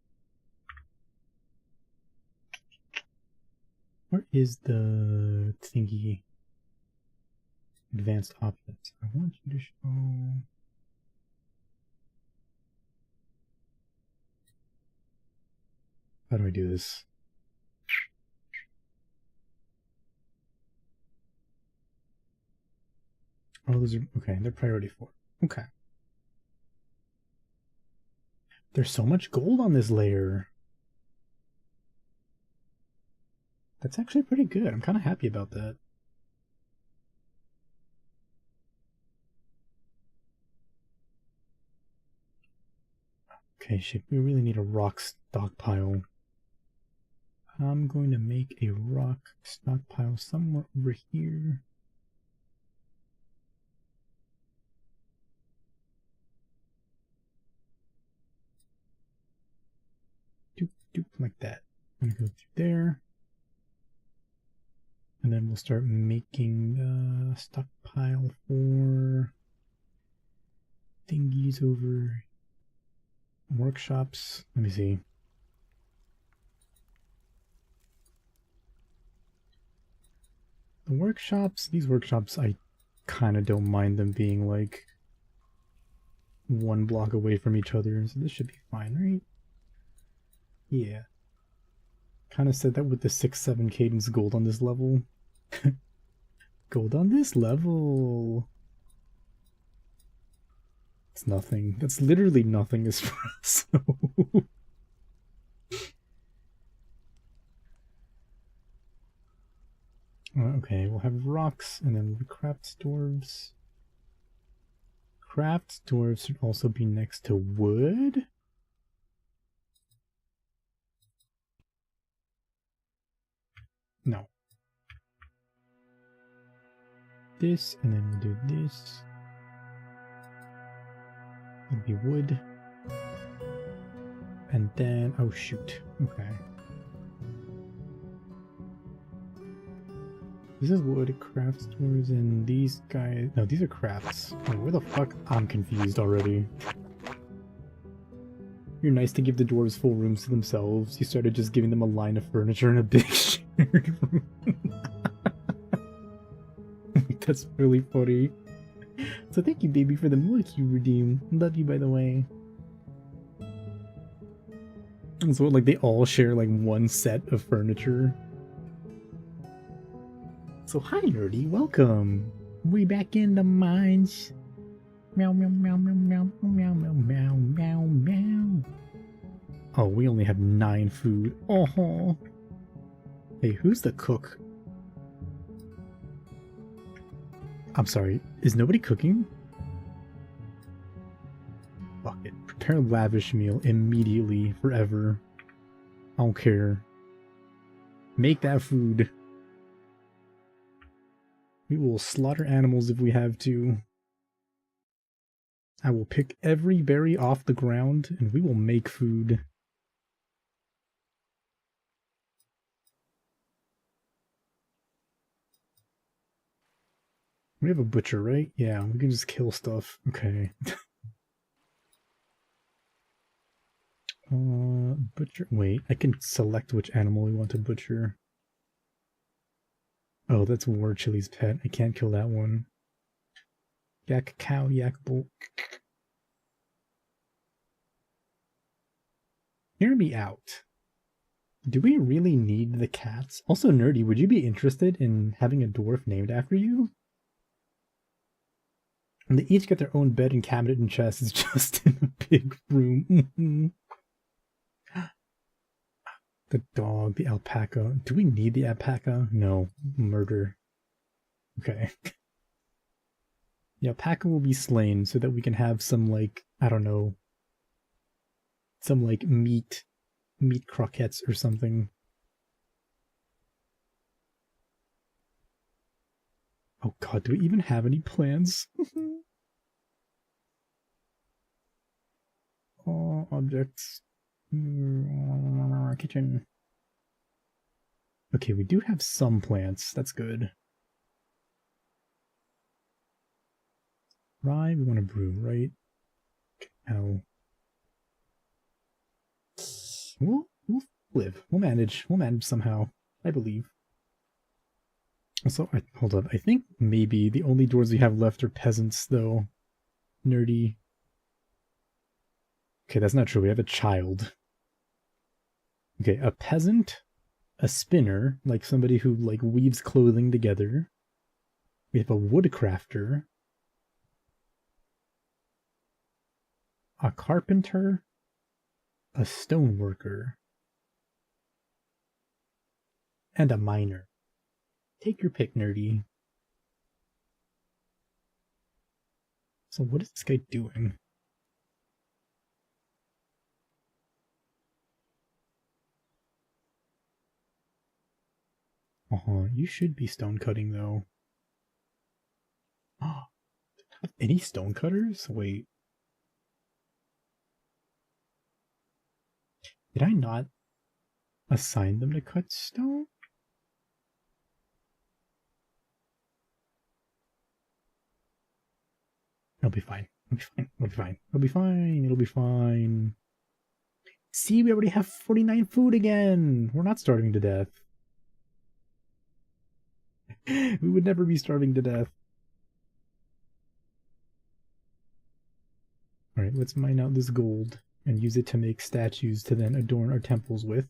Where is the thingy? Advanced options. I want you to show... How do I do this? Oh, those are... Okay, they're priority 4. Okay. There's so much gold on this layer. That's actually pretty good. I'm kind of happy about that. Okay, shit, we really need a rock stockpile. I'm going to make a rock stockpile somewhere over here. Doop, doop, like that. I'm gonna go through there. And then we'll start making a stockpile for thingies over workshops. Let me see. The workshops, these workshops, I kind of don't mind them being like 1 block away from each other, so this should be fine, right? Yeah. Kind of said that with the 6-7 cadence gold on this level. Gold on this level. It's nothing. That's literally nothing as far as so. Okay, we'll have rocks and then we'll craft dwarves. Craft dwarves should also be next to wood. No. This, and then we'll do this. It'll be wood. And then, oh shoot, okay. This is wood, craft stores, and these guys... No, these are crafts. Wait, where the fuck? I'm confused already. You're nice to give the dwarves full rooms to themselves. You started just giving them a line of furniture in a big shared room. That's really funny. So thank you, baby, for the milk you redeem. Love you, by the way. And so, like, they all share, like, one set of furniture. So, hi, nerdy. Welcome. We back in the mines. Meow, meow, meow, meow, meow, meow, meow, meow, meow, meow. Oh, we only have 9 food. Oh. Hey, who's the cook? I'm sorry, is nobody cooking? Fuck it. Prepare a lavish meal immediately, forever. I don't care. Make that food. We will slaughter animals if we have to. I will pick every berry off the ground and we will make food. We have a butcher, right? Yeah, we can just kill stuff. Okay. Butcher. Wait, I can select which animal we want to butcher. Oh, that's War Chili's pet. I can't kill that one. Yak cow, yak bull. Hear me out. Do we really need the cats? Also, nerdy, would you be interested in having a dwarf named after you? And they each get their own bed and cabinet and chest. It's just in a big room. The dog, the alpaca. Do we need the alpaca? No. Murder. Okay. Yeah, Paka will be slain so that we can have some, like, I don't know, some, like, meat croquettes or something. Oh god, do we even have any plans? Oh, objects. Kitchen. Okay, we do have some plants. That's good. Rye, we want to brew, right? Now, we'll live. We'll manage. We'll manage somehow. I believe. Also, hold up. I think maybe the only dwarves we have left are peasants, though. Nerdy. Okay, that's not true. We have a child. Okay, a peasant, a spinner, like somebody who like weaves clothing together. We have a woodcrafter, a carpenter, a stoneworker, and a miner. Take your pick, nerdy. So what is this guy doing? You should be stone cutting though. Any stone cutters? Wait. Did I not assign them to cut stone? It'll be fine. It'll be fine. It'll be fine. It'll be fine. It'll be fine. See, we already have 49 food again. We're not starving to death. We would never be starving to death. Alright, let's mine out this gold and use it to make statues to then adorn our temples with.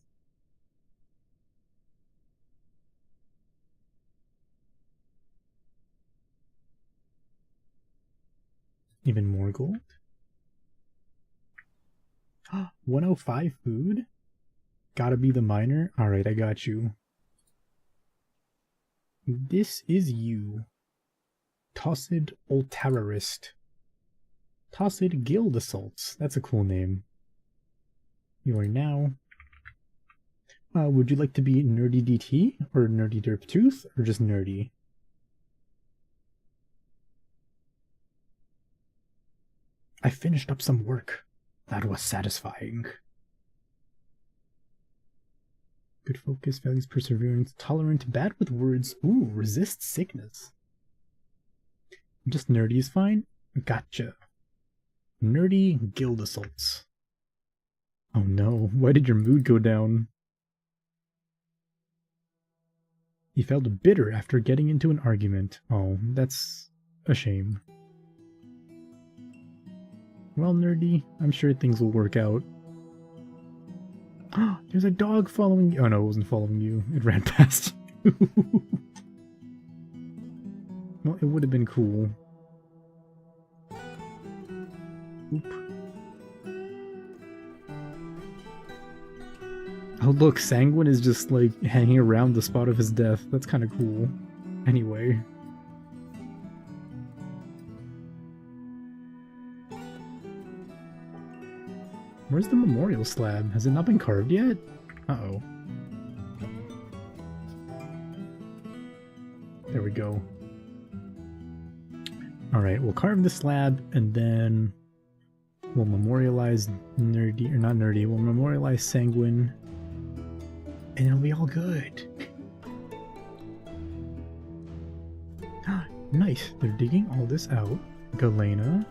Even more gold. 105 food? Gotta be the miner? Alright, I got you. This is you. Tossid Ultararist. Tossid Guild Assaults. That's a cool name. You are now... would you like to be Nerdy DT? Or Nerdy Derp Tooth? Or just Nerdy? I finished up some work. That was satisfying. Good focus, values perseverance, tolerant, bad with words. Ooh, resist sickness. Just nerdy is fine? Gotcha. Nerdy guild assaults. Oh no, why did your mood go down? He felt bitter after getting into an argument. Oh, that's a shame. Well, nerdy, I'm sure things will work out. There's a dog following you. Oh no, it wasn't following you. It ran past you. Well, it would have been cool. Oop. Oh look, Sanguine is just like hanging around the spot of his death. That's kind of cool. Anyway. Where's the memorial slab? Has it not been carved yet? Uh-oh. There we go. Alright, we'll carve the slab and then we'll memorialize Nerdy, or not Nerdy, we'll memorialize Sanguine and it'll be all good. Nice, they're digging all this out. Galena.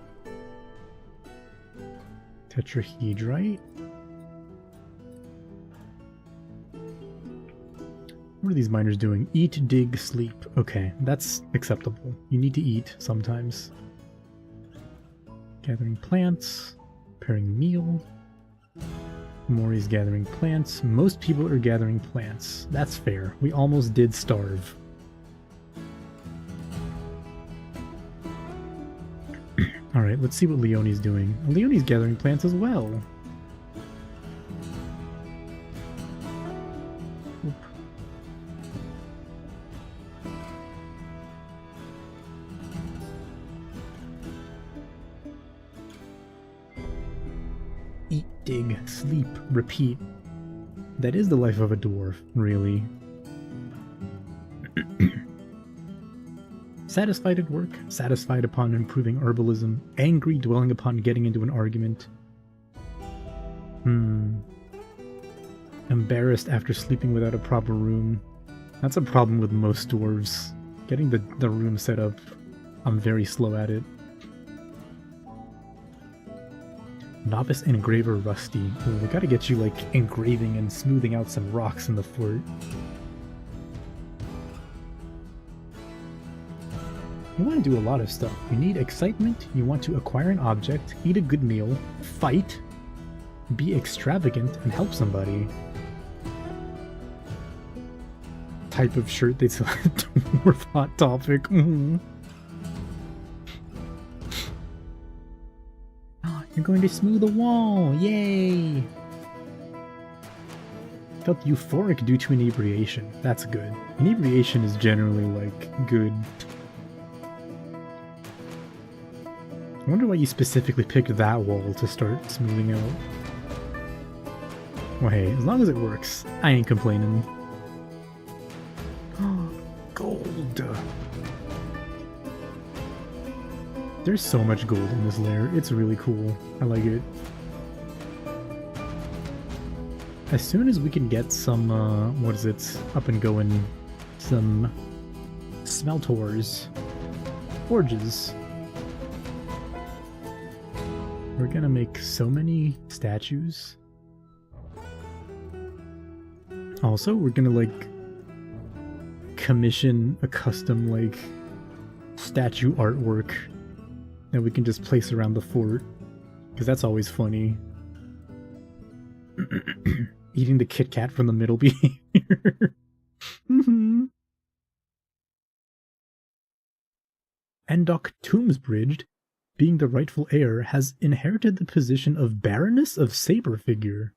Tetrahedrite. What are these miners doing? Eat, dig, sleep. Okay, that's acceptable. You need to eat sometimes. Gathering plants. Preparing meal. Mori's gathering plants. Most people are gathering plants. That's fair. We almost did starve. Alright, let's see what Leonie's doing. Leonie's gathering plants as well. Oop. dig, sleep, repeat. That is the life of a dwarf, really. Satisfied at work, satisfied upon improving herbalism, angry dwelling upon getting into an argument. Embarrassed after sleeping without a proper room. That's a problem with most dwarves. Getting the room set up, I'm very slow at it. Novice engraver Rusty. Ooh, we gotta get you like engraving and smoothing out some rocks in the fort. You want to do a lot of stuff. You need excitement, you want to acquire an object, eat a good meal, fight, be extravagant, and help somebody. Type of shirt they sell at Dwarf Hot Topic. You're going to smooth a wall! Yay! Felt euphoric due to inebriation. That's good. Inebriation is generally, like, good. I wonder why you specifically picked that wall to start smoothing out. Well, hey, as long as it works, I ain't complaining. Gold! There's so much gold in this lair. It's really cool. I like it. As soon as we can get some, what is it, up and going, some smeltors, forges, we're gonna make so many statues. Also, we're gonna, like, commission a custom, like, statue artwork that we can just place around the fort, because that's always funny. Eating the Kit Kat from the middle behavior. Endok Tombsbridged, being the rightful heir, has inherited the position of Baroness of Saber Figure.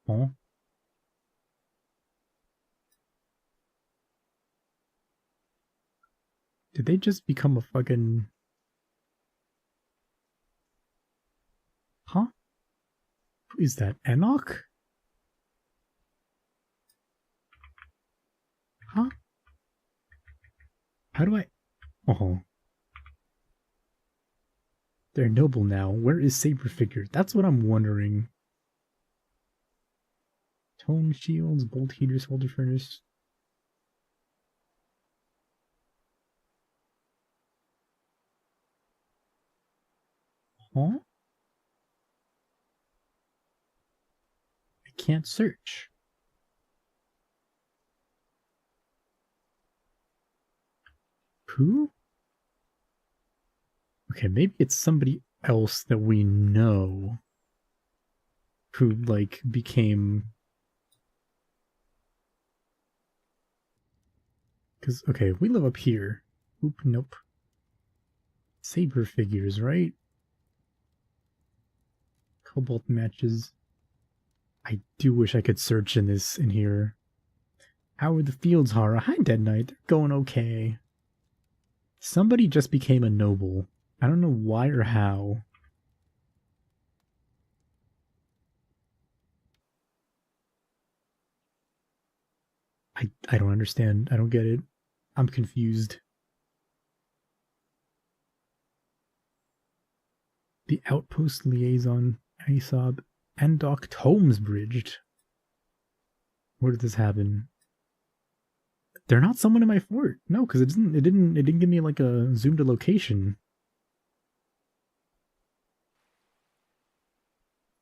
Huh? Did they just become a fucking... Huh? Who is that? Enoch? Huh? How do I... Oh. They're noble now. Where is Saber Figure? That's what I'm wondering. Tone shields, bolt heaters, soldier furnace. Huh? I can't search. Who? Okay, maybe it's somebody else that we know who, like, became... Because, okay, we live up here. Oop, nope. Saber figures, right? Cobalt matches. I do wish I could search in here. How are the fields, Hara? Hi, Dead Knight. They're going okay. Somebody just became a noble. I don't know why or how. I don't understand. I don't get it. I'm confused. The Outpost Liaison, Aesop, Endok Tombsbridged. Where did this happen? They're not someone in my fort. No, because it didn't give me like a zoom to location.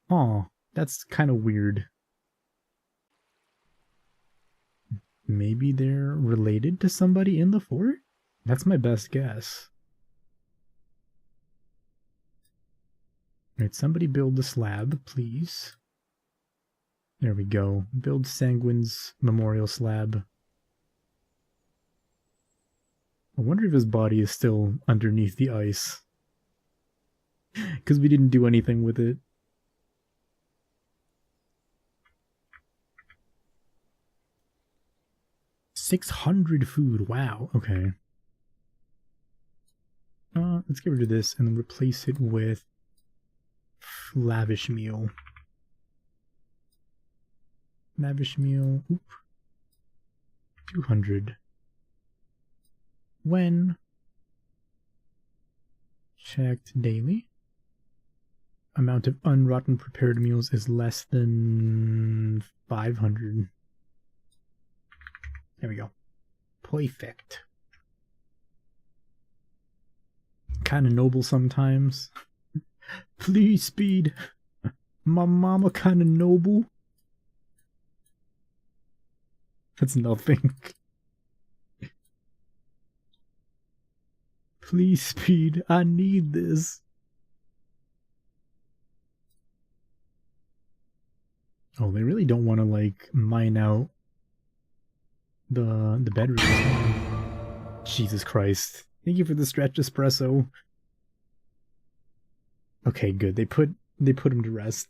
Aw, that's kind of weird. Maybe they're related to somebody in the fort? That's my best guess. Alright, somebody build the slab, please. There we go. Build Sanguine's memorial slab. I wonder if his body is still underneath the ice. Because we didn't do anything with it. $600 food, wow, okay. Let's get rid of this and then replace it with lavish meal. Lavish meal. Oop. 200. When checked daily, amount of unrotten prepared meals is less than 500. There we go. Perfect. Kinda noble sometimes. Please, speed. My mama kinda noble. That's nothing. Please, speed. I need this. Oh, they really don't want to, like, mine out the bedroom. Jesus Christ. Thank you for the stretch espresso. Okay, good. They put him to rest.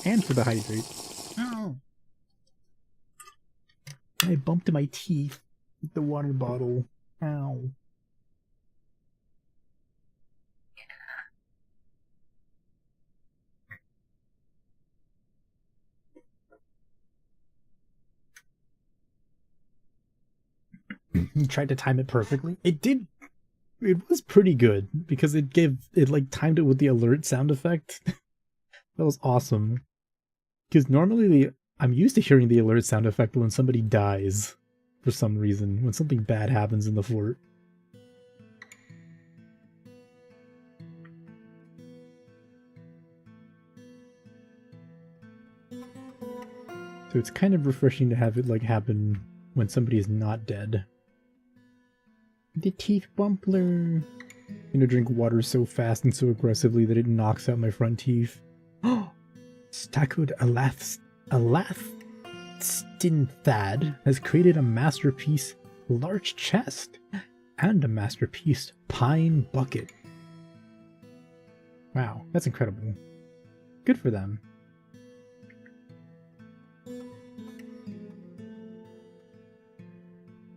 And for the hydrate. Ow. I bumped my teeth with the water bottle. Ow. You tried to time it perfectly. It did. It was pretty good because it like timed it with the alert sound effect. That was awesome. Because normally I'm used to hearing the alert sound effect when somebody dies for some reason, when something bad happens in the fort. So it's kind of refreshing to have it like happen when somebody is not dead. The teeth bumpler. I'm gonna drink water so fast and so aggressively that it knocks out my front teeth. Stakud Alathstinthad has created a masterpiece large chest and a masterpiece pine bucket. Wow, that's incredible. Good for them.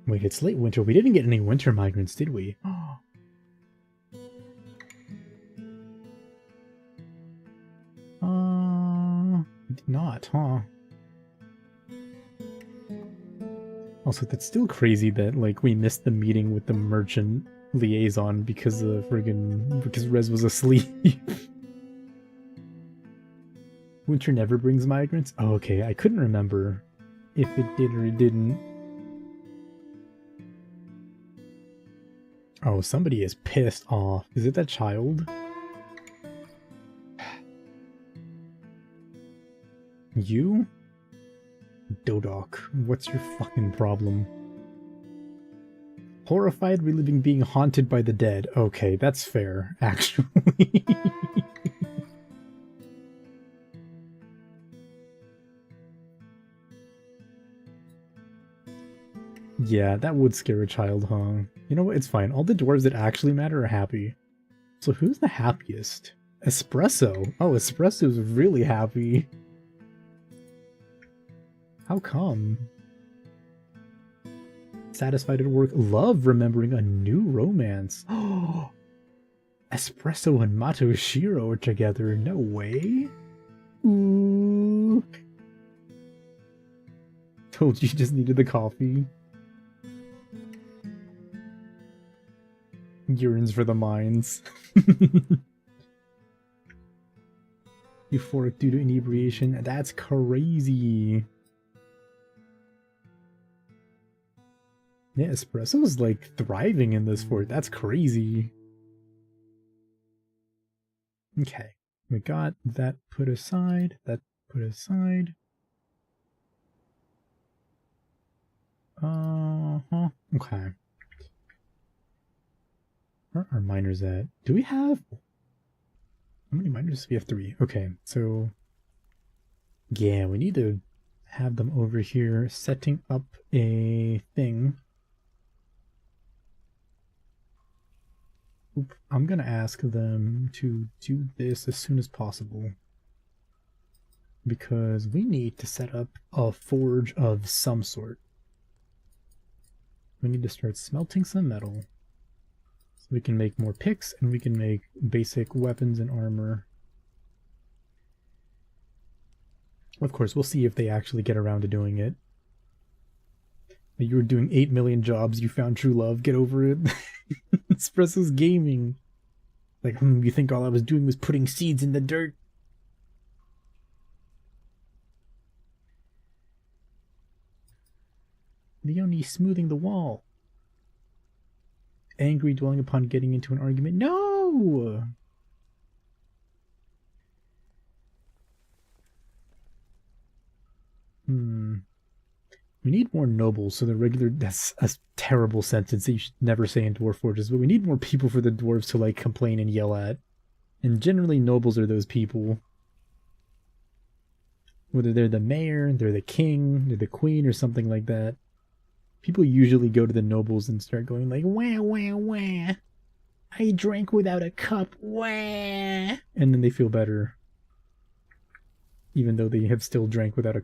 Wait, it's late winter. We didn't get any winter migrants, did we? We did not, huh? Also, that's still crazy that, like, we missed the meeting with the merchant liaison because because Rez was asleep. Winter never brings migrants? Oh, okay, I couldn't remember if it did or it didn't. Oh, somebody is pissed off. Is it that child? You? Dodok, what's your fucking problem? Horrified reliving being haunted by the dead. Okay, that's fair, actually. Yeah, that would scare a child, huh? You know what? It's fine. All the dwarves that actually matter are happy. So who's the happiest? Espresso. Oh, Espresso's really happy. How come? Satisfied at work. Love remembering a new romance. Oh, Espresso and Matoshiro are together. No way. Ooh. Told you just needed the coffee. Urines for the mines. Euphoric due to inebriation. That's crazy. Yeah, Espresso's like thriving in this fort. That's crazy. Okay. We got that put aside. That put aside. Okay. Where are miners at? Do we have... How many miners? We have 3. Okay, so... Yeah, we need to have them over here setting up a thing. Oop, I'm gonna ask them to do this as soon as possible. Because we need to set up a forge of some sort. We need to start smelting some metal. So we can make more picks, and we can make basic weapons and armor. Of course, we'll see if they actually get around to doing it. You were doing 8 million jobs, you found true love, get over it. Espresso's gaming. Like, you think all I was doing was putting seeds in the dirt? Leonie smoothing the wall. Angry, dwelling upon getting into an argument. No! We need more nobles, so the regular... That's a terrible sentence that you should never say in Dwarf Fortress, but we need more people for the dwarves to, like, complain and yell at. And generally, nobles are those people. Whether they're the mayor, they're the king, they're the queen, or something like that. People usually go to the nobles and start going like, wah, wah, wah. I drank without a cup, wah. And then they feel better. Even though they have still drank without a...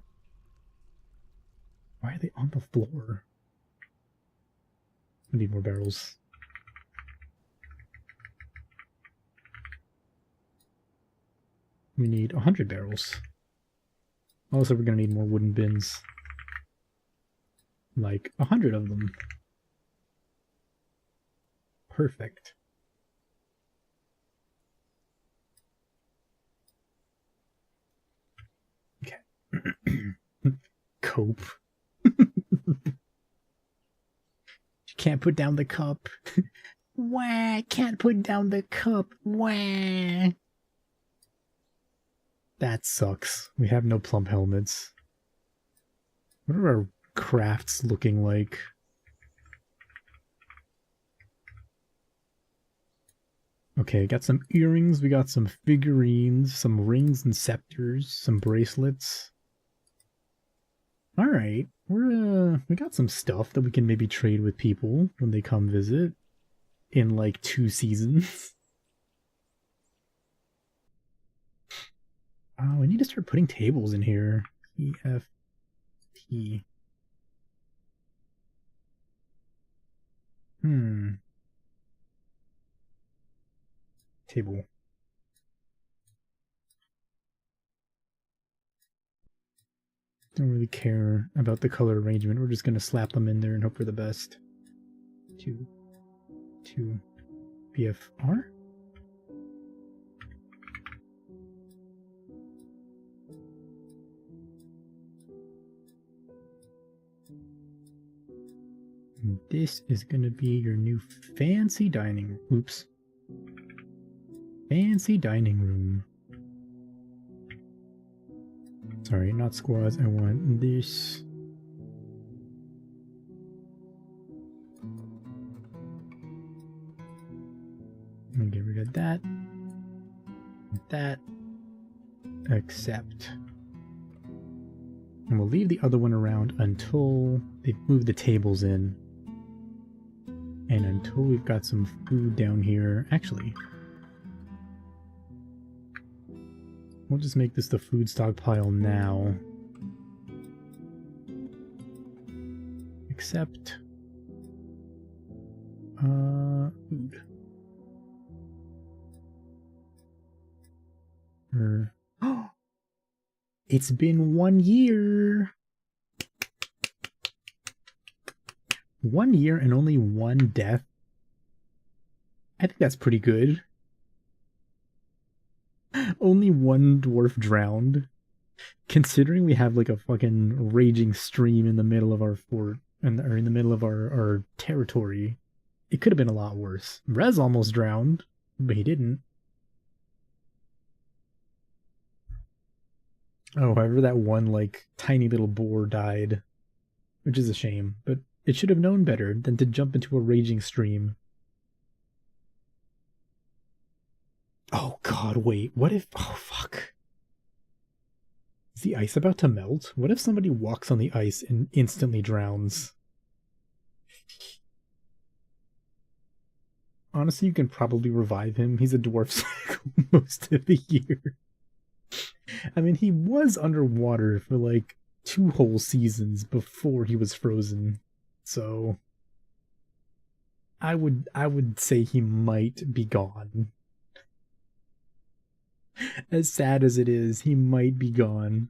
Why are they on the floor? We need more barrels. We need 100 barrels. Also, we're gonna need more wooden bins. Like 100 of them. Perfect. Okay. Cope. Can't put down the cup. Wah! Can't put down the cup. Wah! That sucks. We have no plump helmets. What are our crafts looking like? Okay, got some earrings, we got some figurines, some rings and scepters, some bracelets. Alright, we got some stuff that we can maybe trade with people when they come visit in like 2 seasons. Oh, we need to start putting tables in here. EFT. Table. Don't really care about the color arrangement. We're just going to slap them in there and hope for the best. 2 BFR? This is going to be your new fancy dining room. Oops. Fancy dining room. Sorry, not squads. I want this. I'm gonna get rid of that. That. Accept. And we'll leave the other one around until they move the tables in. And until we've got some food down here. Actually, we'll just make this the food stockpile now. Except... food. It's been 1 year! 1 year and only 1 death? I think that's pretty good. Only 1 dwarf drowned. Considering we have like a fucking raging stream in the middle of our fort, or in the middle of our territory, it could have been a lot worse. Rez almost drowned, but he didn't. Oh, however, that one like tiny little boar died, which is a shame, but it should have known better than to jump into a raging stream. Oh god, wait, what if... Oh, fuck. Is the ice about to melt? What if somebody walks on the ice and instantly drowns? Honestly, you can probably revive him. He's a dwarf cycle most of the year. I mean, he was underwater for like 2 whole seasons before he was frozen. So I would say he might be gone. As sad as it is, he might be gone.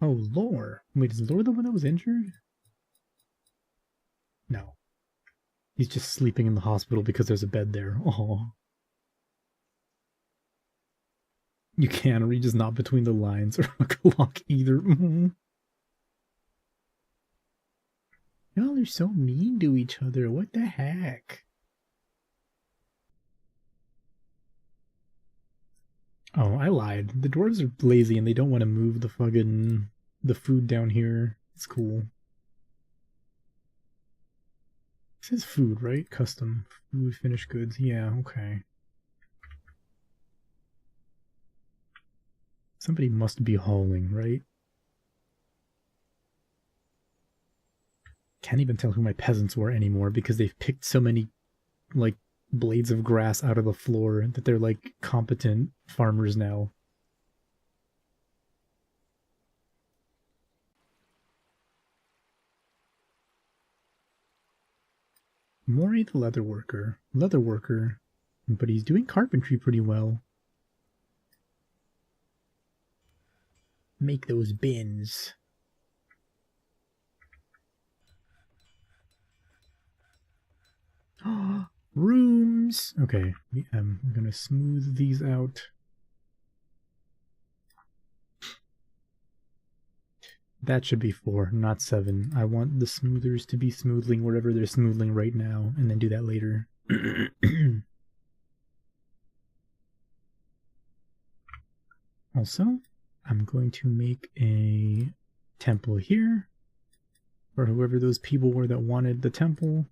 Oh, Lore. Wait, is Lore the one that was injured? No. He's just sleeping in the hospital because there's a bed there. Oh. You can read, just not between the lines or a clock either. Y'all are so mean to each other. What the heck? Oh, I lied. The dwarves are lazy and they don't want to move the food down here. It's cool. It says food, right? Custom. Food, finished goods. Yeah, okay. Somebody must be hauling, right? Can't even tell who my peasants were anymore because they've picked so many, like, blades of grass out of the floor that they're, like, competent farmers now. Mori the leatherworker, but he's doing carpentry pretty well. Make those bins. Rooms! Okay, I'm gonna smooth these out. That should be 4, not 7. I want the smoothers to be smoothing wherever they're smoothing right now, and then do that later. Also, I'm going to make a temple here for whoever those people were that wanted the temple.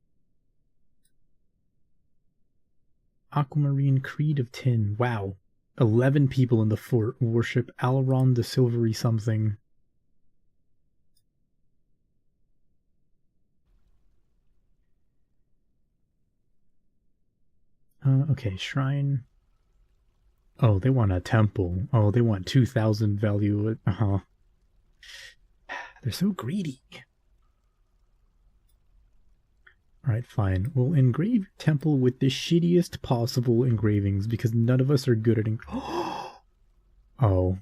Aquamarine Creed of Tin. Wow. 11 people in the fort worship Alaron the Silvery something. Okay, shrine. Oh, they want a temple. Oh, they want 2,000 value. They're so greedy. Alright, fine. We'll engrave temple with the shittiest possible engravings because none of us are good at Oh.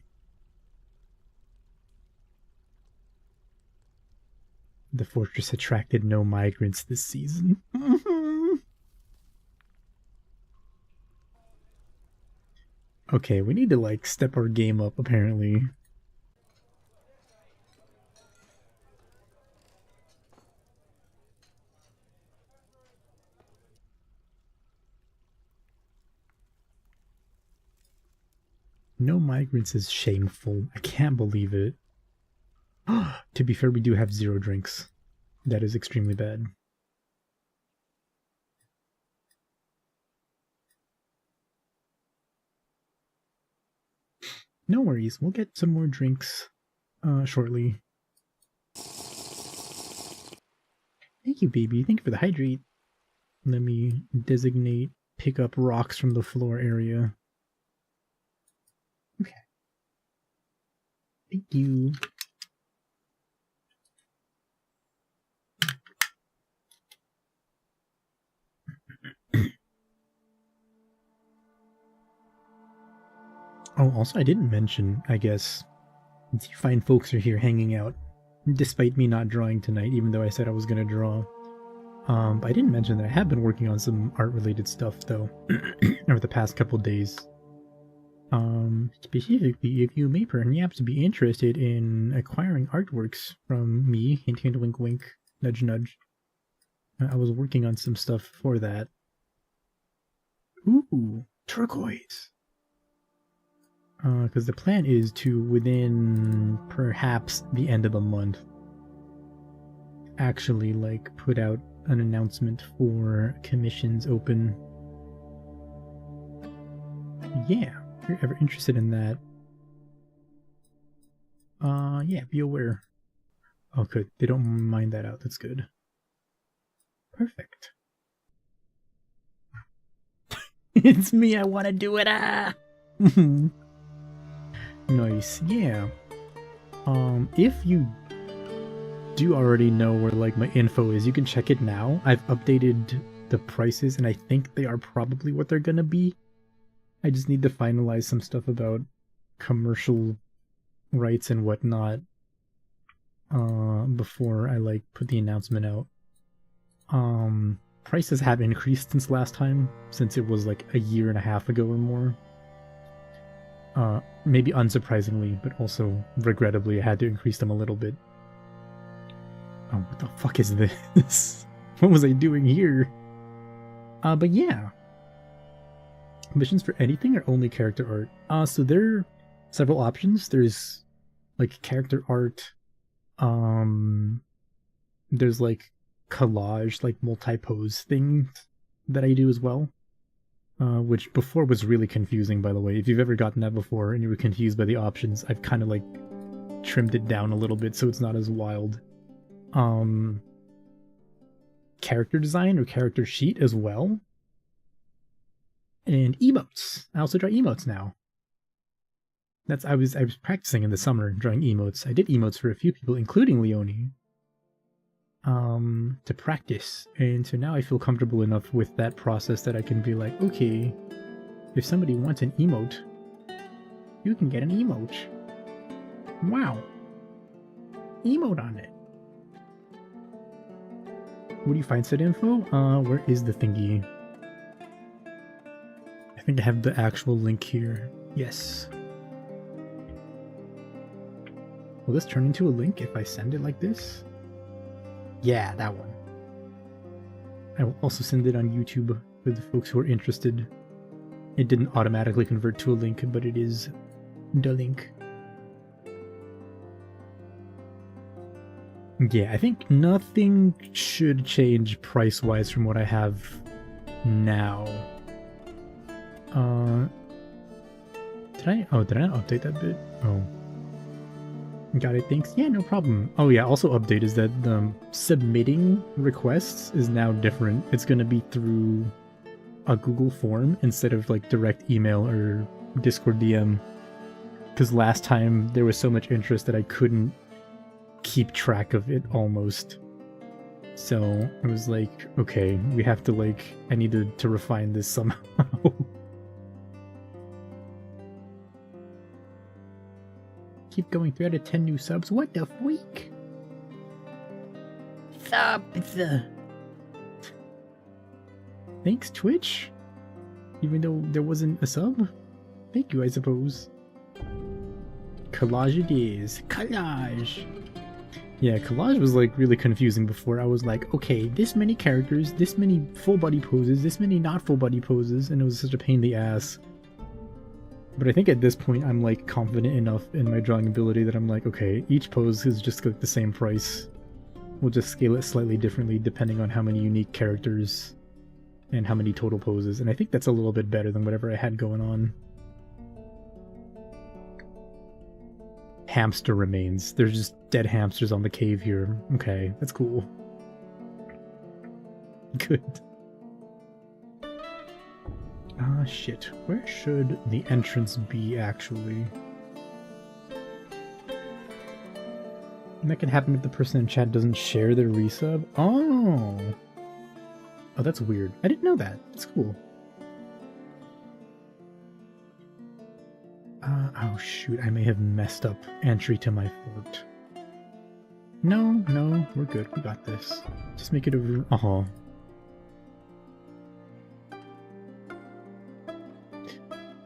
The fortress attracted no migrants this season. Okay, we need to, like, step our game up, apparently. No migrants is shameful. I can't believe it. To be fair, we do have 0 drinks. That is extremely bad. No worries, we'll get some more drinks shortly. Thank you, baby. Thank you for the hydrate. Let me designate pick up rocks from the floor area. Okay. Thank you. Oh, also I didn't mention, I guess, you fine folks are here hanging out, despite me not drawing tonight, even though I said I was going to draw. But I didn't mention that I have been working on some art-related stuff, though, over the past couple days. Specifically, if you may perhaps be interested in acquiring artworks from me, hint hint wink wink, nudge nudge. I was working on some stuff for that. Ooh, turquoise! Because the plan is to, within perhaps the end of the month, actually, like, put out an announcement for commissions open. Yeah, if you're ever interested in that, yeah, be aware. Oh, good. They don't mind that out. That's good. Perfect. It's me. I want to do it. Ah. Nice. Yeah. If you do already know where, like, my info is, you can check it now. I've updated the prices, and I think they are probably what they're gonna be. I just need to finalize some stuff about commercial rights and whatnot. before I like put the announcement out. Prices have increased since last time, since it was like a year and a half ago or more. Maybe unsurprisingly, but also regrettably, I had to increase them a little bit. Oh, what the fuck is this? What was I doing here? But yeah. Missions for anything or only character art? So there are several options. There's like character art. There's like collage, like multi-pose thing that I do as well. Which before was really confusing, by the way. If you've ever gotten that before and you were confused by the options, I've kind of like trimmed it down a little bit so it's not as wild. Character design or character sheet as well. And emotes. I also draw emotes now. I was practicing in the summer drawing emotes. I did emotes for a few people, including Leonie. To practice, and so now I feel comfortable enough with that process that I can be like, okay, if somebody wants an emote, you can get an emote. Wow. Emote on it. Where do you find said info? Where is the thingy? I think I have the actual link here. Yes. Will this turn into a link if I send it like this? Yeah, that one. I will also send it on YouTube for the folks who are interested. It didn't automatically convert to a link, but it is the link. Yeah, I think nothing should change price-wise from what I have now. Did I not update that bit? Oh. Got it, thanks. Yeah, no problem. Oh yeah, also update is that submitting requests is now different. It's going to be through a Google form instead of like direct email or Discord DM. Because last time there was so much interest that I couldn't keep track of it almost. So I was like, okay, we have to like, I needed to refine this somehow. Keep going, 3 out of 10 new subs. What the freak? Subs. Thanks, Twitch. Even though there wasn't a sub. Thank you, I suppose. Collage it is. Collage. Yeah, collage was like really confusing before. I was like, okay, this many characters, this many full body poses, this many not full body poses, and it was such a pain in the ass. But I think at this point I'm like confident enough in my drawing ability that I'm like, okay, each pose is just like the same price. We'll just scale it slightly differently depending on how many unique characters and how many total poses. And I think that's a little bit better than whatever I had going on. Hamster remains. There's just dead hamsters on the cave here. Okay, that's cool. Good. Ah, shit. Where should the entrance be, actually? And that can happen if the person in chat doesn't share their resub. Oh! Oh, that's weird. I didn't know that. That's cool. Oh shoot, I may have messed up entry to my fort. No, we're good. We got this. Just make it a... Uh-huh.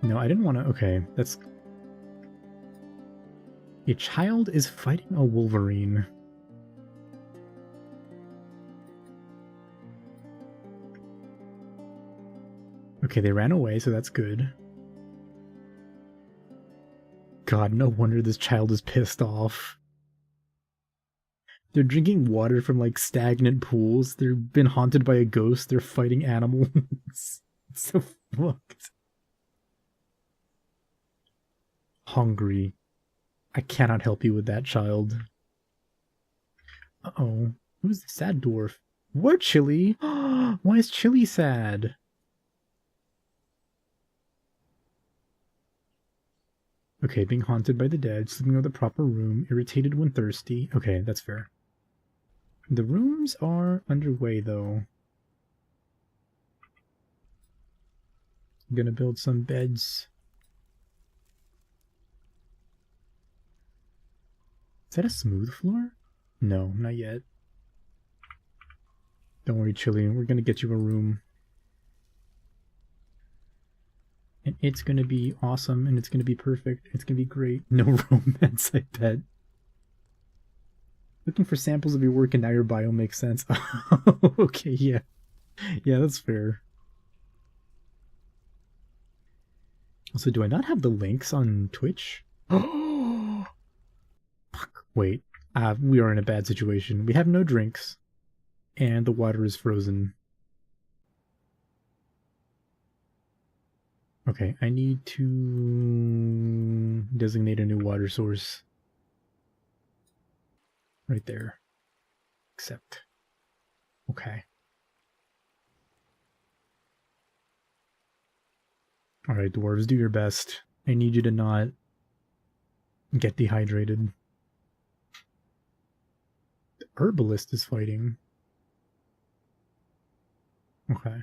No, I didn't want to... Okay, that's... A child is fighting a wolverine. Okay, they ran away, so that's good. God, no wonder this child is pissed off. They're drinking water from, like, stagnant pools. They've been haunted by a ghost. They're fighting animals. It's so fucked. Hungry. I cannot help you with that, child. Uh-oh. Who's the sad dwarf? What, Chili? Why is Chili sad? Okay, being haunted by the dead, sleeping in the proper room, irritated when thirsty. Okay, that's fair. The rooms are underway, though. I'm gonna build some beds. Is that a smooth floor? No, not yet. Don't worry, Chili. We're gonna get you a room. And it's gonna be awesome, and it's gonna be perfect. It's gonna be great. No romance, I bet. Looking for samples of your work and now your bio makes sense. Okay, yeah. Yeah, that's fair. Also, do I not have the links on Twitch? Oh, fuck. Wait, we are in a bad situation. We have no drinks, and the water is frozen. Okay, I need to designate a new water source. Right there. Accept. Okay. Alright, dwarves, do your best. I need you to not get dehydrated. The herbalist is fighting. Okay.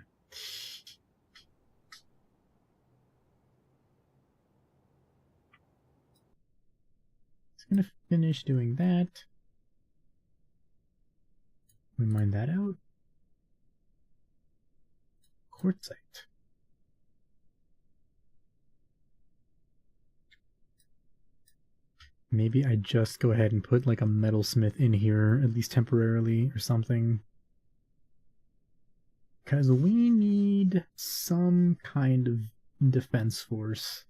It's gonna finish doing that. We mine that out. Quartzite. Maybe I just go ahead and put like a metalsmith in here, at least temporarily or something. Because we need some kind of defense force.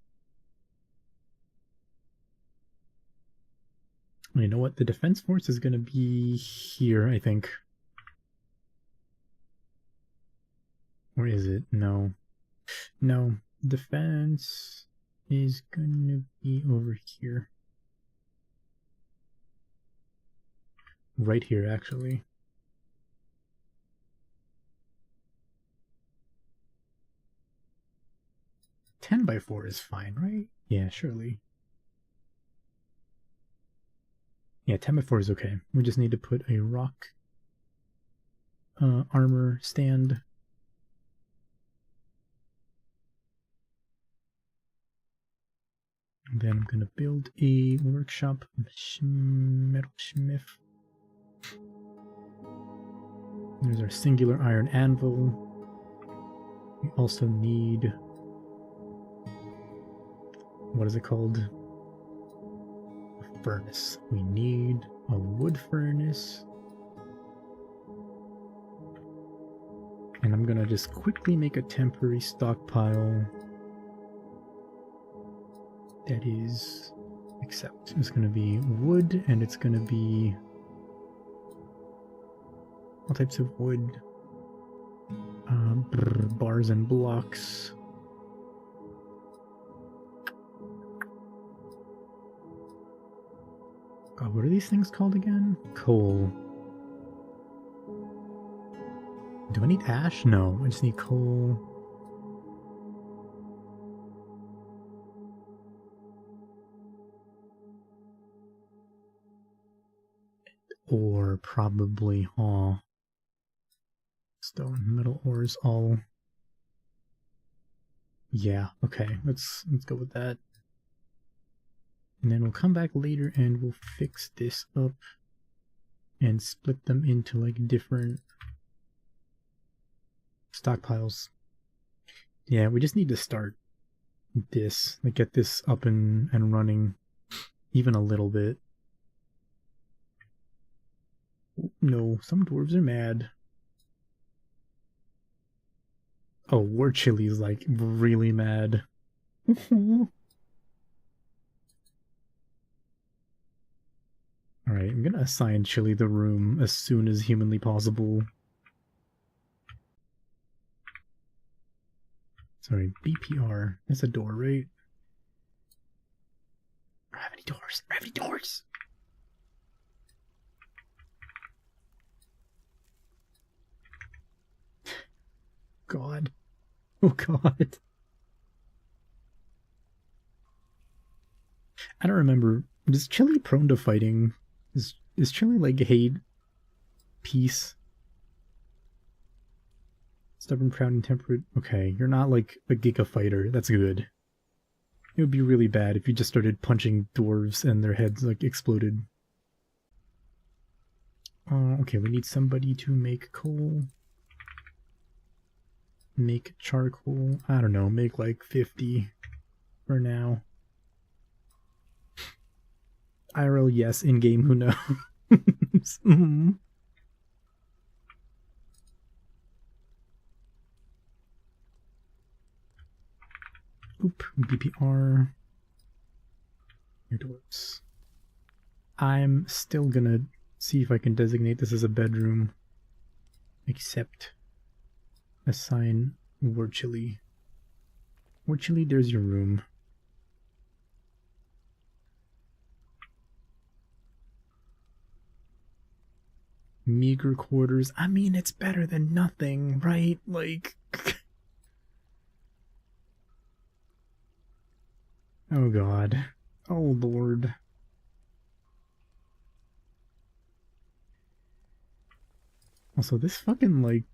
You know what? The defense force is going to be here, I think. Or is it? No. No. Defense is going to be over here. Right here, actually. Ten by 4 is fine, right? Yeah, surely. Yeah, 10 by 4 is okay. We just need to put a rock armor stand. And then I'm going to build a workshop metalsmith. There's our singular iron anvil. We also need... what is it called? A furnace. We need a wood furnace. And I'm gonna just quickly make a temporary stockpile that is... except it's gonna be wood, and it's gonna be... all types of wood. Bars and blocks. God, what are these things called again? Coal. Do I need ash? No, I just need coal. Or probably, stone, metal ores, all. Yeah, okay, let's go with that. And then we'll come back later and we'll fix this up and split them into like different stockpiles. Yeah, we just need to start this, like get this up and running even a little bit. No, some dwarves are mad. Oh, War Chili's like really mad. Alright, I'm gonna assign Chili the room as soon as humanly possible. Sorry, BPR. That's a door, right? I don't have any doors. I don't have any doors! God. Oh God. I don't remember. Is Chili prone to fighting? Is Chili like hate peace? Stubborn, proud, and temperate. Okay, you're not like a giga fighter. That's good. It would be really bad if you just started punching dwarves and their heads like exploded. Okay, we need somebody to make coal. Make charcoal. I don't know, make like 50 for now. IRL, yes. In-game, who knows? Oop, BPR. Your dwarves. I'm still gonna see if I can designate this as a bedroom. Except assign virtually. Virtually, there's your room. Meager quarters. I mean, it's better than nothing, right? Like... Oh god. Oh lord. Also, this fucking, like,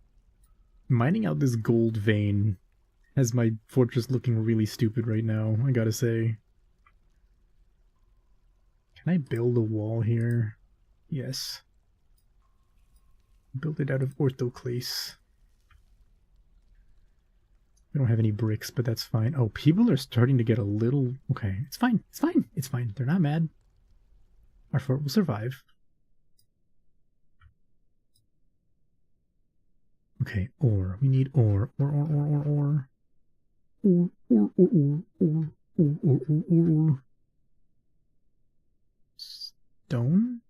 mining out this gold vein has my fortress looking really stupid right now, I gotta say. Can I build a wall here? Yes. Build it out of orthoclase. We don't have any bricks, but that's fine. Oh, people are starting to get a little... Okay, it's fine. It's fine. It's fine. They're not mad. Our fort will survive. Okay, ore. We need ore. Ore. Ore. Stone?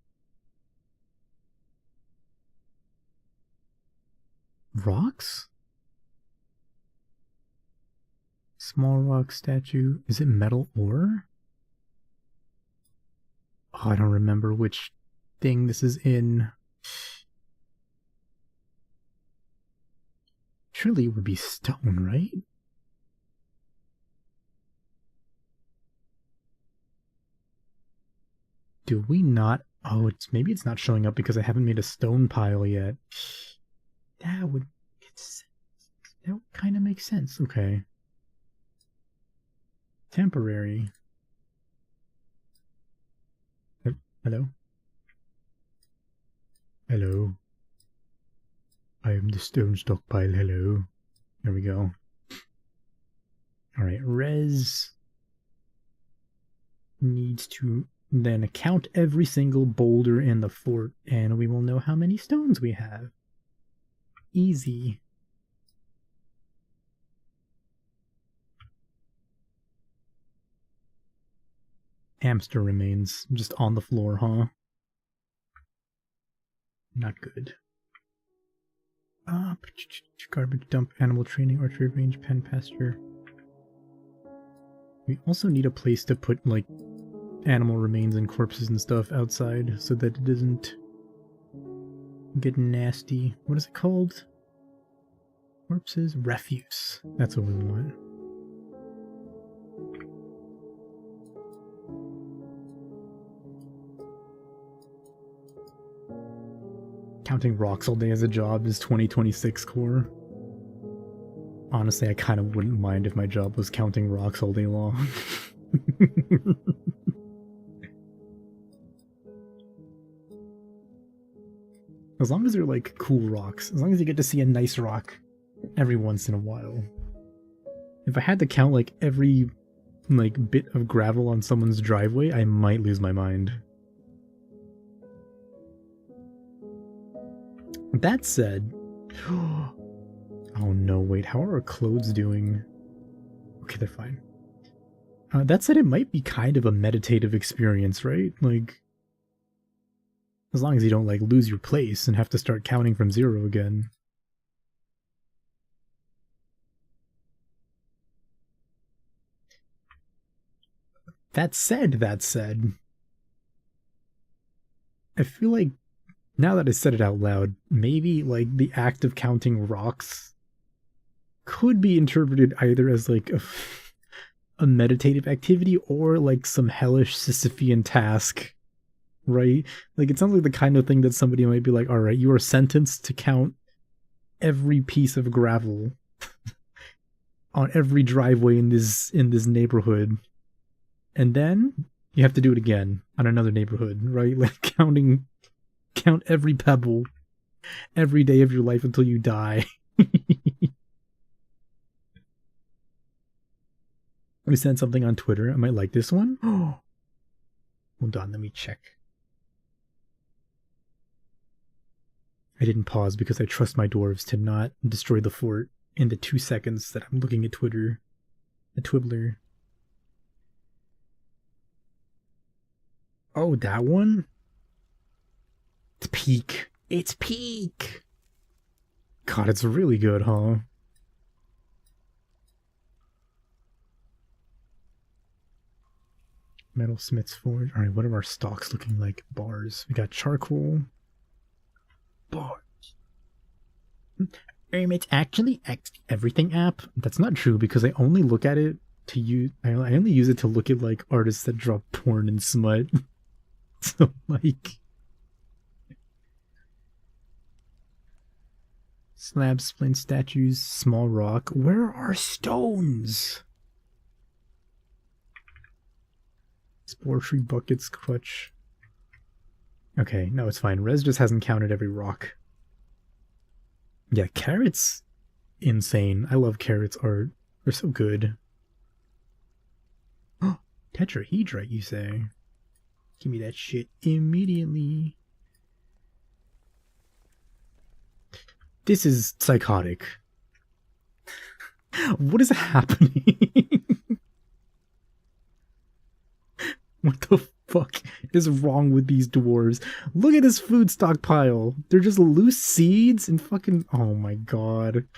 Rocks? Small rock statue. Is it metal ore? Oh, I don't remember which thing this is in. Surely it would be stone, right? Do we not? Oh, maybe it's not showing up because I haven't made a stone pile yet. That would kind of make sense. Okay. Temporary. Hello? Hello? I am the stone stockpile, hello. There we go. Alright, res needs to then count every single boulder in the fort, and we will know how many stones we have. Easy. Hamster remains just on the floor, huh? Not good. Garbage dump, animal training, archery range, pen pasture. We also need a place to put, like, animal remains and corpses and stuff outside so that it doesn't get nasty. What is it called? Corpses? Refuse. That's what we want. Counting rocks all day as a job is 2026 core. Honestly, I kind of wouldn't mind if my job was counting rocks all day long. As long as they're like cool rocks. As long as you get to see a nice rock every once in a while. If I had to count like every like bit of gravel on someone's driveway, I might lose my mind. That said... Oh no, wait, how are our clothes doing? Okay, they're fine. That said, it might be kind of a meditative experience, right? Like, as long as you don't, like, lose your place and have to start counting from zero again. That said, I feel like, now that I said it out loud, maybe, like, the act of counting rocks could be interpreted either as, like, a meditative activity or, like, some hellish Sisyphean task, right? Like, it sounds like the kind of thing that somebody might be like, alright, you are sentenced to count every piece of gravel on every driveway in this neighborhood. And then you have to do it again on another neighborhood, right? Like, counting Count every pebble, every day of your life until you die. We sent something on Twitter. I might like this one. Hold on, let me check. I didn't pause because I trust my dwarves to not destroy the fort in the 2 seconds that I'm looking at Twitter. The Twibbler. Oh, that one? It's peak. It's peak! God, it's really good, huh? Metalsmith's Forge. Alright, what are our stocks looking like? Bars. We got charcoal. Bars. It's actually everything app. That's not true because I only look at it to use. I only use it to look at like artists that draw porn and smut. So like, slab, splint, statues, small rock. Where are stones? Spore tree, buckets, crutch. Okay, no, it's fine. Rez just hasn't counted every rock. Yeah, carrots, insane. I love carrots art. They're so good. Tetrahedrite, you say? Give me that shit immediately. This is psychotic. What is happening? What the fuck is wrong with these dwarves? Look at this food stockpile. They're just loose seeds and fucking... Oh my god.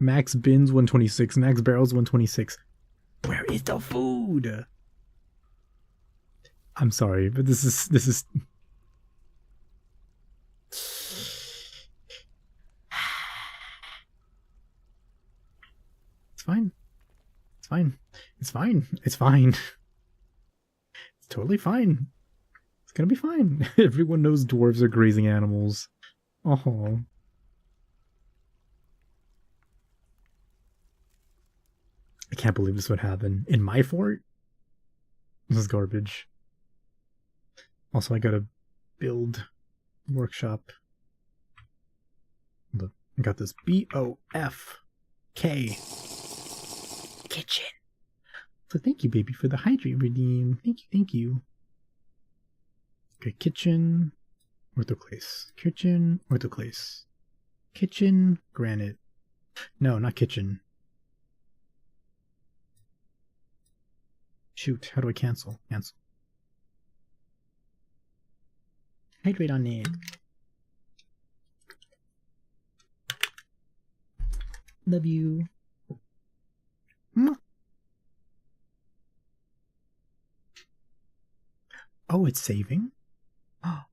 Max bins 126, max barrels 126. Where is the food? I'm sorry, but this is it's fine. It's fine. It's fine. It's fine. It's totally fine. It's gonna be fine. Everyone knows dwarves are grazing animals. Oh. I can't believe this would happen. In my fort? This is garbage. Also, I gotta build workshop. Look, I got this BOFK kitchen. So thank you, baby, for the hydrate redeem. Thank you, thank you. Okay, kitchen, orthoclase. Kitchen, orthoclase. Kitchen, granite. No, not kitchen. Shoot, how do I cancel? Cancel. Hydrate on it. Love you. Oh, it's saving? Oh.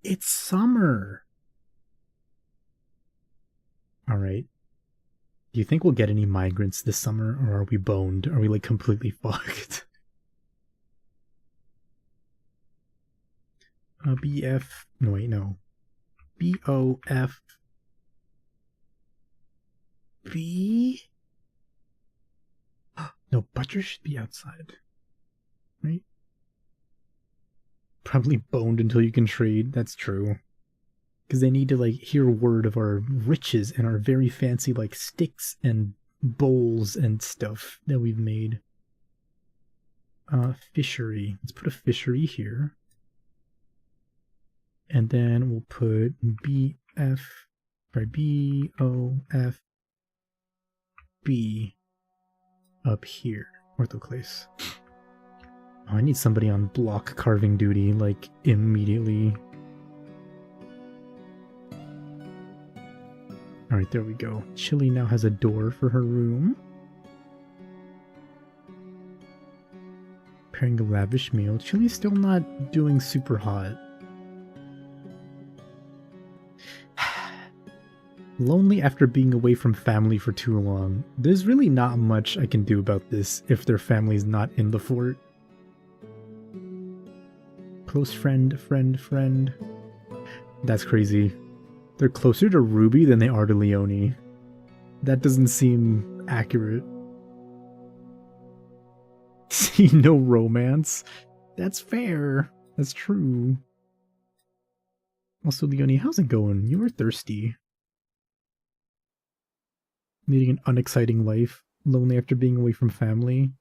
It's summer. Alright. Do you think we'll get any migrants this summer, or are we boned? Are we like completely fucked? BF... No, wait, no. BOF... B? No, butcher should be outside. Right? Probably boned until you can trade, that's true. Because they need to like hear word of our riches and our very fancy like sticks and bowls and stuff that we've made. Fishery. Let's put a fishery here. And then we'll put BOF B up here. Orthoclase. Oh, I need somebody on block carving duty, like, immediately. Alright, there we go. Chili now has a door for her room. Preparing a lavish meal. Chili's still not doing super hot. Lonely after being away from family for too long. There's really not much I can do about this if their family's not in the fort. Close friend. That's crazy. They're closer to Ruby than they are to Leonie. That doesn't seem accurate. See no romance. That's fair. That's true. Also, Leonie, how's it going? You were thirsty. Leading an unexciting life. Lonely after being away from family.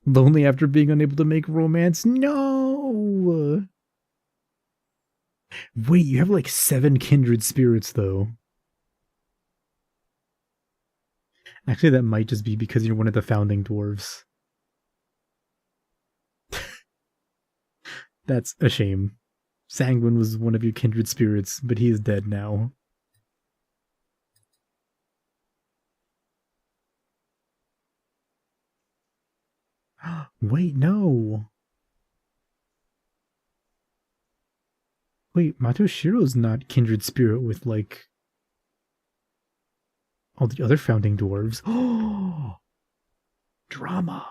Lonely after being unable to make romance. No! Wait, you have like 7 kindred spirits, though. Actually, that might just be because you're one of the founding dwarves. That's a shame. Sanguine was one of your kindred spirits, but he is dead now. Wait, no! Wait, Matoshiro's not kindred spirit with, like, all the other founding dwarves. Oh! Drama!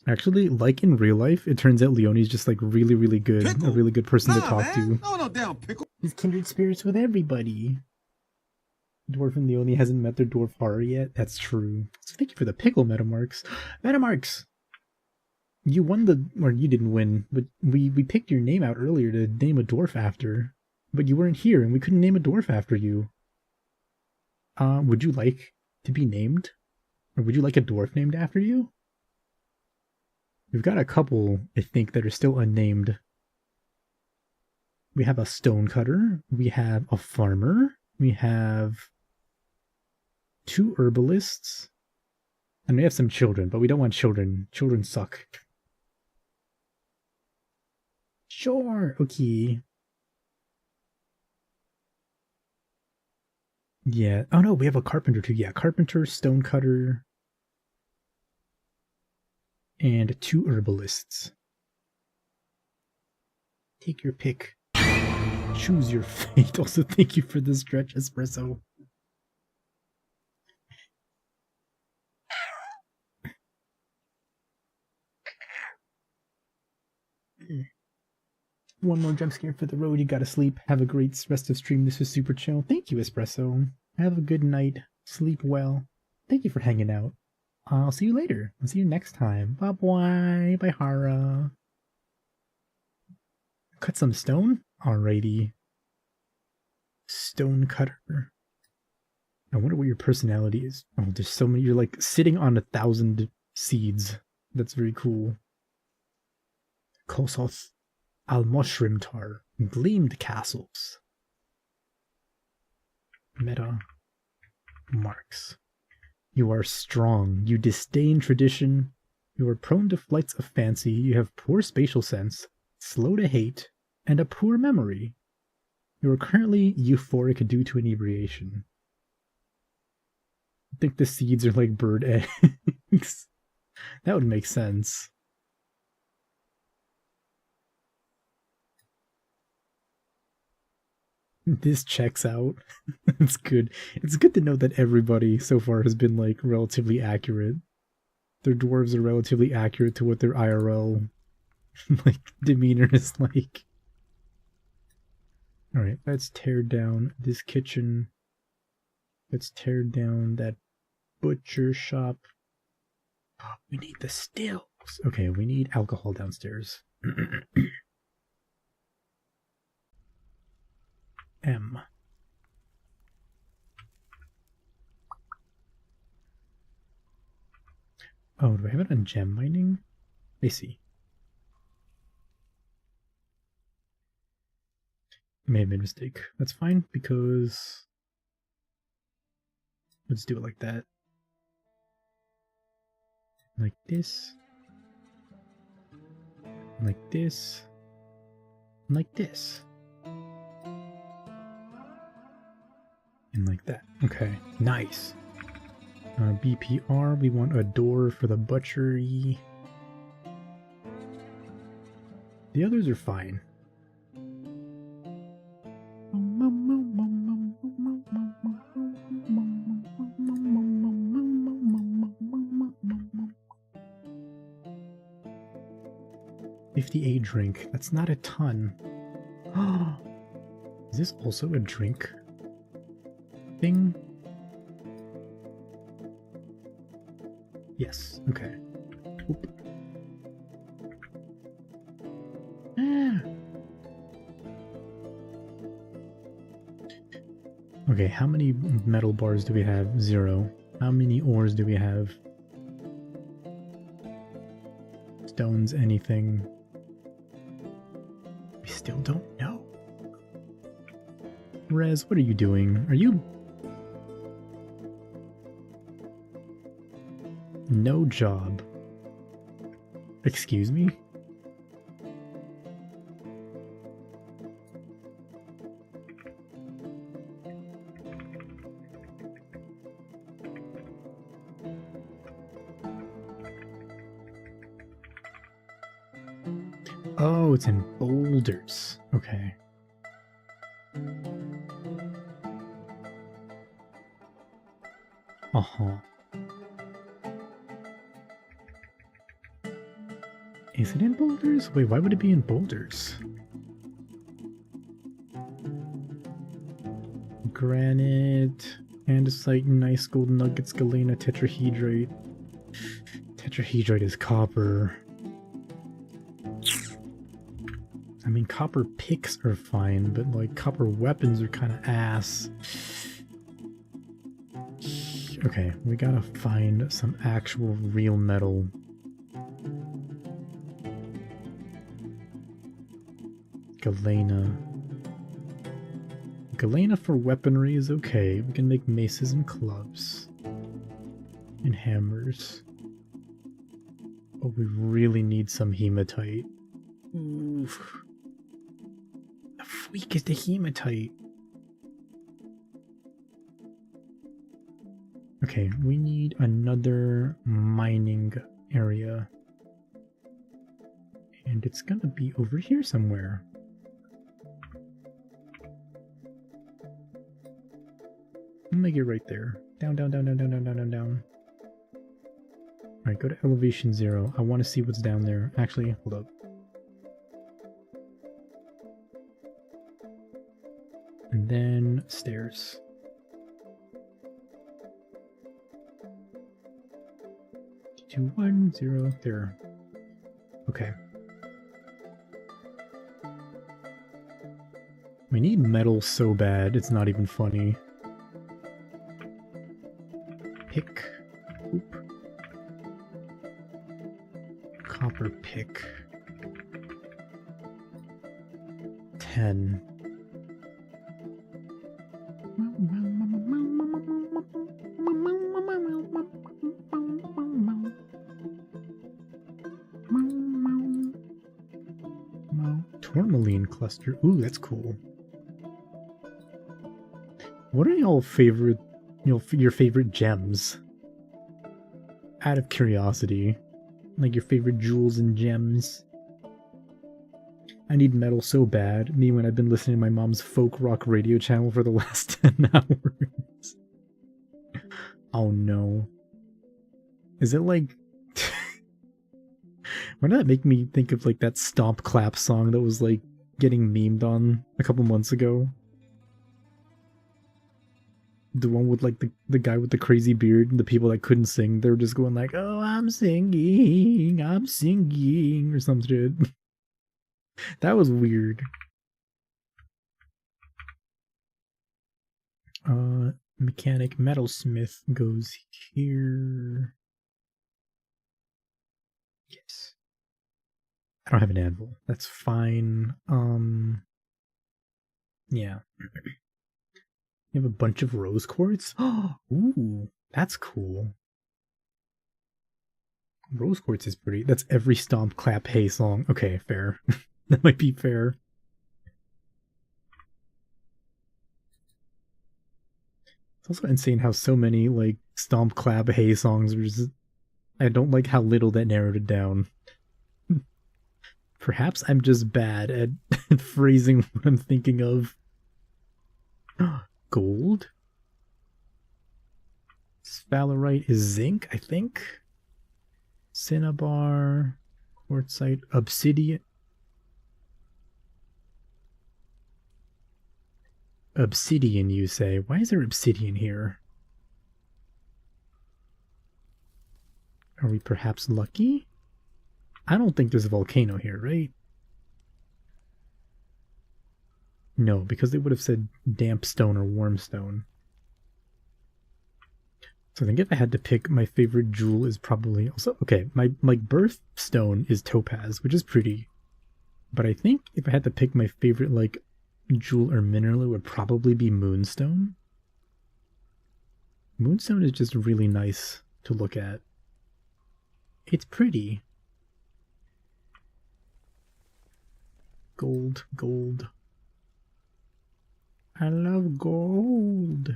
Actually, like in real life, it turns out Leonie's just like really, really good. Pickle? A really good person to talk man. to. No damn pickle. He's kindred spirits with everybody. Dwarf and Leonie hasn't met their dwarf horror yet. That's true. So thank you for the pickle, Metamarks. Metamarks! You won the... or you didn't win, but we picked your name out earlier to name a dwarf after. But you weren't here, and we couldn't name a dwarf after you. Would you like to be named? Or would you like a dwarf named after you? We've got a couple, I think, that are still unnamed. We have a stonecutter. We have a farmer. We have 2 herbalists. And we have some children, but we don't want children. Children suck. Sure, okay. Yeah. Oh no, we have a carpenter too. Yeah, carpenter, stonecutter, and 2 herbalists. Take your pick. Choose your fate. Also, thank you for the stretch espresso. One more jump scare for the road. You gotta sleep. Have a great rest of stream. This was super chill. Thank you, espresso. Have a good night. Sleep well. Thank you for hanging out. I'll see you later. I'll see you next time. Bye-bye. Bye, Hara. Cut some stone? Alrighty. Stone cutter. I wonder what your personality is. Oh, there's so many. You're like sitting on 1,000 seeds. That's very cool. Kosoth. Al-Mushrimtar. Gleamed castles. Meta. Marks. You are strong. You disdain tradition. You are prone to flights of fancy. You have poor spatial sense, slow to hate, and a poor memory. You are currently euphoric due to inebriation. I think the seeds are like bird eggs. That would make sense. This checks out. It's good. It's good to know that everybody so far has been like relatively accurate. Their dwarves are relatively accurate to what their IRL like demeanor is like. Alright, let's tear down this kitchen. Let's tear down that butcher shop. We need the stills. Okay, we need alcohol downstairs. M. Oh, do I have it on gem mining? I see. I may have made a mistake. That's fine, because... let's do it like that. Like this. Like this. Like this. And like that. Okay, nice. BPR, we want a door for the butchery. The others are fine. $58 drink. That's not a ton. Is this also a drink thing? Yes, okay. Oop. Ah. Okay, how many metal bars do we have? 0. How many ores do we have? Stones, anything? We still don't know. Rez, what are you doing? Are you... No job. Excuse me? Oh, it's in boulders. Okay. Uh-huh. Is it in boulders? Wait, why would it be in boulders? Granite, andesite, nice gold nuggets, galena, tetrahedrite. Tetrahedrite is copper. I mean, copper picks are fine, but like copper weapons are kind of ass. Okay, we gotta find some actual real metal. Galena. Galena for weaponry is okay. We can make maces and clubs. And hammers. But we really need some hematite. Oof. The freak is the hematite? Okay, we need another mining area. And it's gonna be over here somewhere. I'll make it right there. Down, down, down, down, down, down, down, down, down. Alright, go to elevation 0. I want to see what's down there. Actually, hold up. And then stairs. Two, 1, 0, there. Okay. We need metal so bad, it's not even funny. Pick. Oop. Copper pick. 10. Tourmaline cluster. Ooh, that's cool. What are y'all favorite, your favorite gems? Out of curiosity. Like your favorite jewels and gems. I need metal so bad. Me when I've been listening to my mom's folk rock radio channel for the last 10 hours. Oh no. Is it like... Why did that make me think of like that Stomp Clap song that was like getting memed on a couple months ago? The one with like the guy with the crazy beard and the people that couldn't sing, they were just going like, oh, I'm singing, or some shit. That was weird. Mechanic metalsmith goes here. Yes. I don't have an anvil. That's fine. Yeah. You have a bunch of rose quartz? Ooh, that's cool. Rose quartz is pretty. That's every Stomp Clap Hey song. Okay, fair. That might be fair. It's also insane how so many, like, Stomp Clap Hey songs are just... I don't like how little that narrowed it down. Perhaps I'm just bad at phrasing what I'm thinking of. Gold? Sphalerite is zinc, I think. Cinnabar, quartzite, obsidian. Obsidian, you say? Why is there obsidian here? Are we perhaps lucky? I don't think there's a volcano here, right? No, because they would have said damp stone or warm stone. So I think if I had to pick, my favorite jewel is probably also okay. My birth stone is topaz, which is pretty. But I think if I had to pick my favorite like jewel or mineral, it would probably be moonstone. Moonstone is just really nice to look at. It's pretty. Gold, gold. I love gold.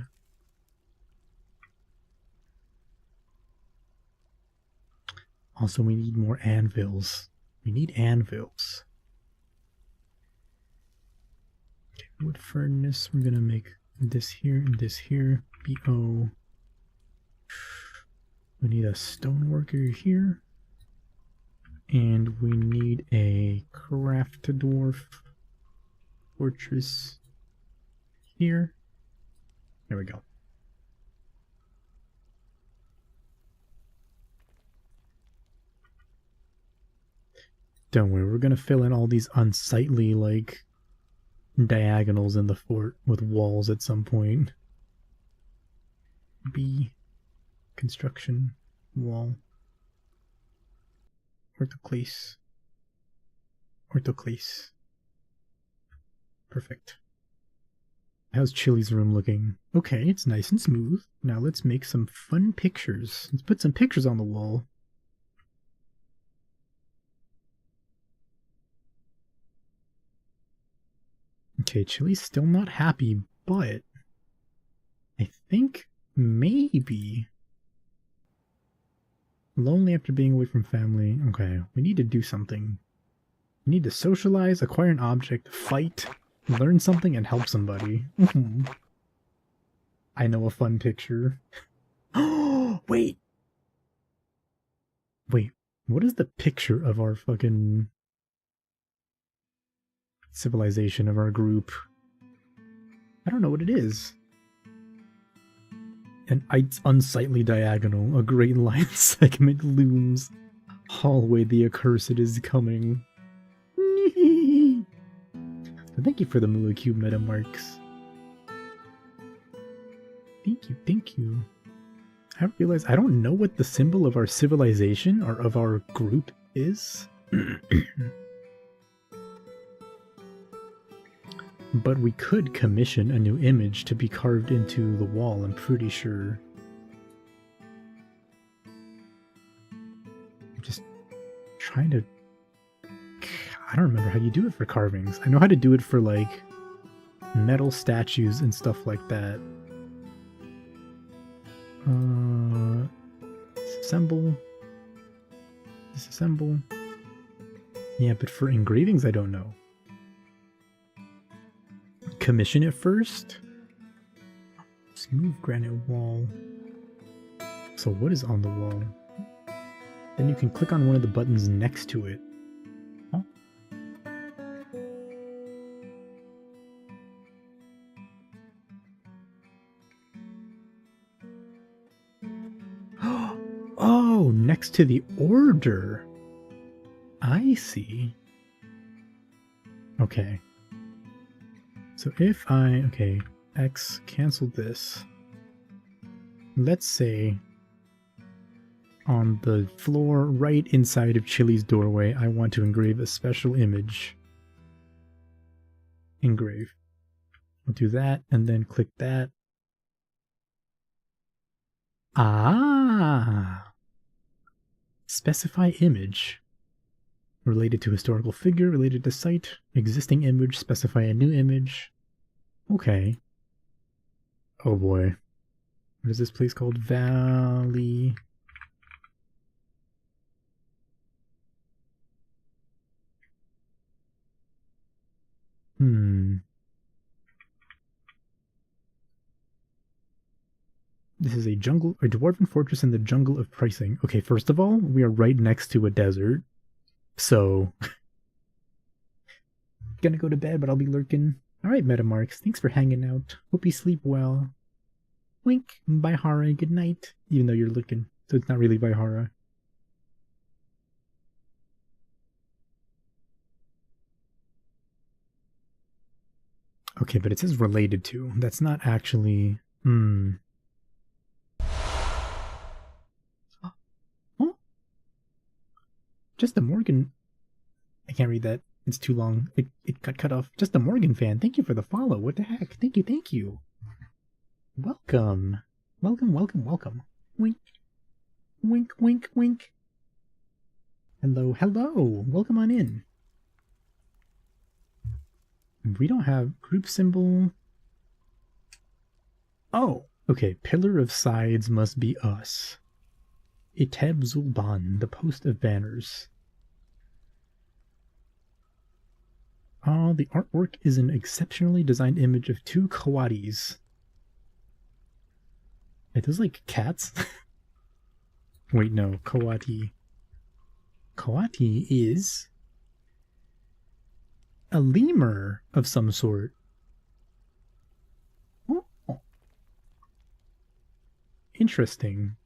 Also, we need more anvils. We need anvils. Okay, wood furnace. We're gonna make this here and this here. BO. We need a stone worker here. And we need a craft dwarf fortress here. There we go. Don't worry, we're gonna fill in all these unsightly, like, diagonals in the fort with walls at some point. B. Construction. Wall. Orthoclase. Orthoclase. Perfect. How's Chili's room looking? Okay, it's nice and smooth. Now let's make some fun pictures. Let's put some pictures on the wall. Okay, Chili's still not happy, but I think maybe lonely after being away from family. Okay, we need to do something. We need to socialize, acquire an object, fight, learn something, and help somebody. I know a fun picture. Oh, wait. Wait, what is the picture of our fucking civilization of our group? I don't know what it is. An unsightly diagonal, a great line segment looms. Hallway the accursed is coming. Thank you for the Mula Cube meta marks. Thank you, thank you. I realize I don't know what the symbol of our civilization or of our group is. But we could commission a new image to be carved into the wall, I'm pretty sure. I'm just trying to... I don't remember how you do it for carvings. I know how to do it for, like, metal statues and stuff like that. Disassemble. Disassemble. Yeah, but for engravings, I don't know. Commission it first. Smooth granite wall. So what is on the wall? Then you can click on one of the buttons next to it. Huh? Oh, next to the order. I see. Okay. So if I, okay, X, cancel this. Let's say on the floor right inside of Chili's doorway, I want to engrave a special image. Engrave. I'll do that and then click that. Ah! Specify image. Related to historical figure, related to site, existing image, specify a new image. Okay. Oh boy. What is this place called? Valley. This is a jungle, a dwarven fortress in the jungle of pricing. Okay, first of all, we are right next to a desert. So, gonna go to bed, but I'll be lurking. Alright, Metamarks, thanks for hanging out. Hope you sleep well. Wink, bye Hara, good night. Even though you're lurking, so it's not really bye Hara. Okay, but it says related to. That's not actually... Oh. Just a Morgan... I can't read that. It's too long. It got cut off. Just a Morgan fan. Thank you for the follow. What the heck? Thank you, thank you. Welcome. Welcome, welcome, welcome. Wink. Wink, wink, wink. Hello, hello. Welcome on in. We don't have group symbol. Oh, okay. Pillar of sides must be us. Iteb Zulban, the post of banners. The artwork is an exceptionally designed image of two coatis. Are those like cats? Wait, no. Coati. Coati is a lemur of some sort. Oh. Interesting.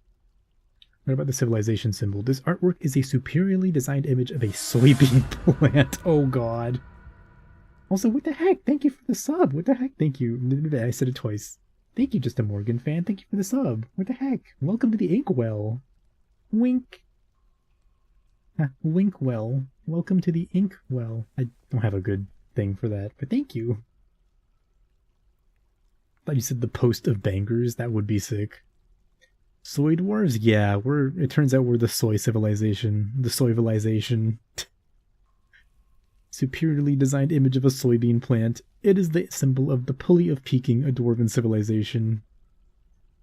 What about the civilization symbol? This artwork is a superiorly designed image of a soybean plant. Oh god. Also, what the heck? Thank you for the sub. What the heck? Thank you. I said it twice. Thank you, Just a Morgan fan. Thank you for the sub. What the heck? Welcome to the Inkwell. Wink. Winkwell. Welcome to the Inkwell. I don't have a good thing for that, but thank you. I thought you said the post of bangers. That would be sick. Soy dwarves? Yeah, it turns out we're the soy civilization. The soyvilization. Superiorly designed image of a soybean plant. It is the symbol of the pulley of peaking a dwarven civilization.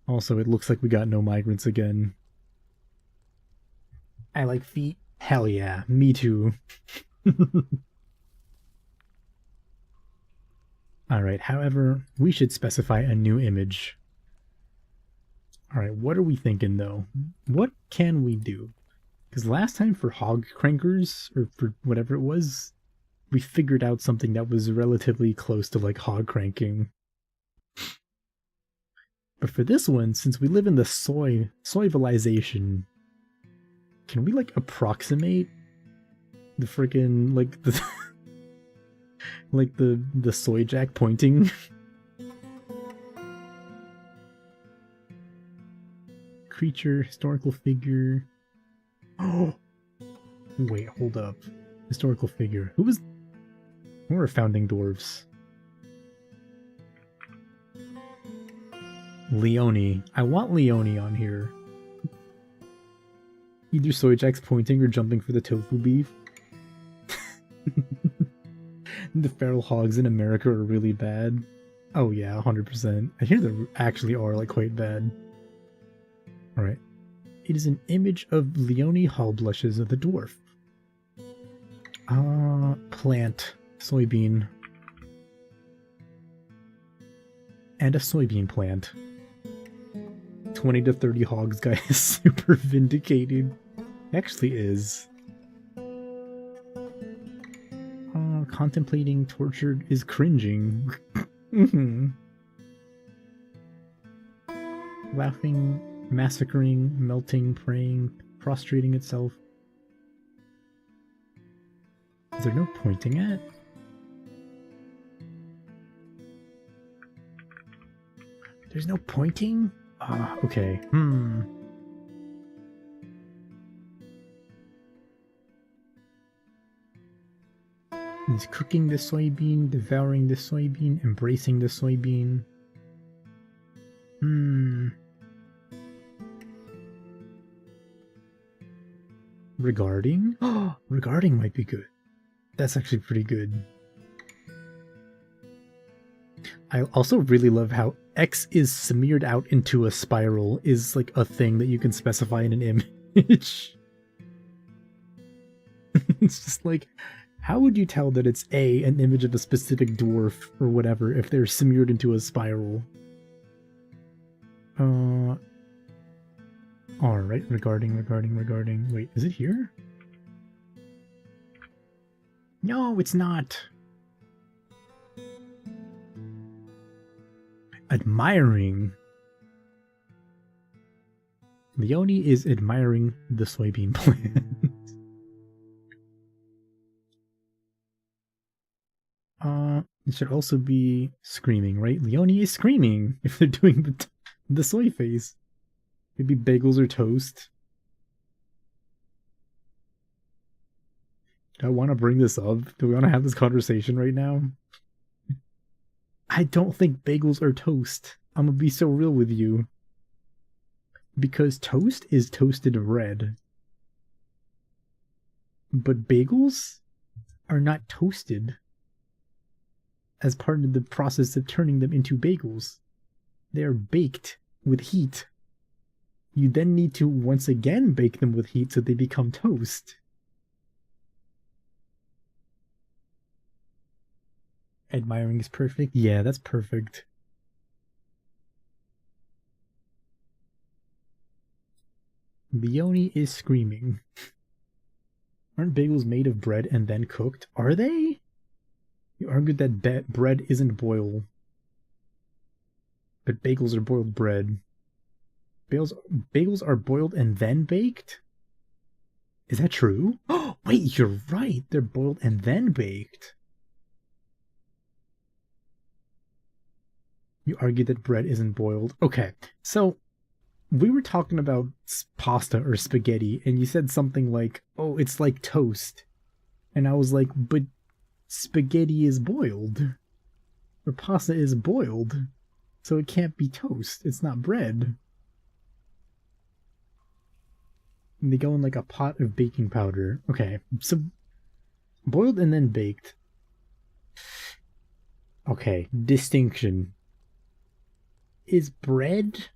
Also, it looks like we got no migrants again. I like feet. Hell yeah, me too. Alright, however, we should specify a new image. Alright, what are we thinking though? What can we do? Because last time for hog crankers, or for whatever it was, we figured out something that was relatively close to like hog cranking. But for this one, since we live in the soyvilization, can we like approximate the freaking like the like the soy jack pointing? Creature, historical figure. Oh wait, hold up. Historical figure. Who were founding dwarves? Leone. I want Leone on here. Either soy jacks pointing or jumping for the tofu beef. The feral hogs in America are really bad. Oh yeah, 100%. I hear they actually are like quite bad. Alright. It is an image of Leone Hallblushes of the dwarf. Plant. Soybean. And a soybean plant. 20 to 30 hogs, guys. Super vindicated. Actually is. Contemplating tortured is cringing. Laughing, massacring, melting, praying, prostrating itself. Is there no pointing at? There's no pointing? Okay. He's cooking the soybean, devouring the soybean, embracing the soybean. Regarding? Regarding might be good. That's actually pretty good. I also really love how X is smeared out into a spiral is like a thing that you can specify in an image. It's just like, how would you tell that it's an image of a specific dwarf or whatever if they're smeared into a spiral? Alright, regarding. Wait, is it here? No, it's not. Admiring. Leone is admiring the soybean plant. It should also be screaming, right? Leonie is screaming if they're doing the soy face. Maybe bagels or toast. Do I want to bring this up? Do we want to have this conversation right now? I don't think bagels are toast. I'm gonna be so real with you. Because toast is toasted bread. But bagels are not toasted as part of the process of turning them into bagels. They are baked with heat. You then need to once again bake them with heat so they become toast. Admiring is perfect? Yeah, that's perfect. Leonie is screaming. Aren't bagels made of bread and then cooked? Are they? You argued that bread isn't boiled. But bagels are boiled bread. Bagels are boiled and then baked? Is that true? Oh, wait, you're right. They're boiled and then baked. You argued that bread isn't boiled. Okay, so we were talking about pasta or spaghetti, and you said something like, oh, it's like toast. And I was like, but spaghetti is boiled. Or pasta is boiled. So it can't be toast. It's not bread. And they go in like a pot of baking powder. Okay, so boiled and then baked. Okay, distinction. Is bread...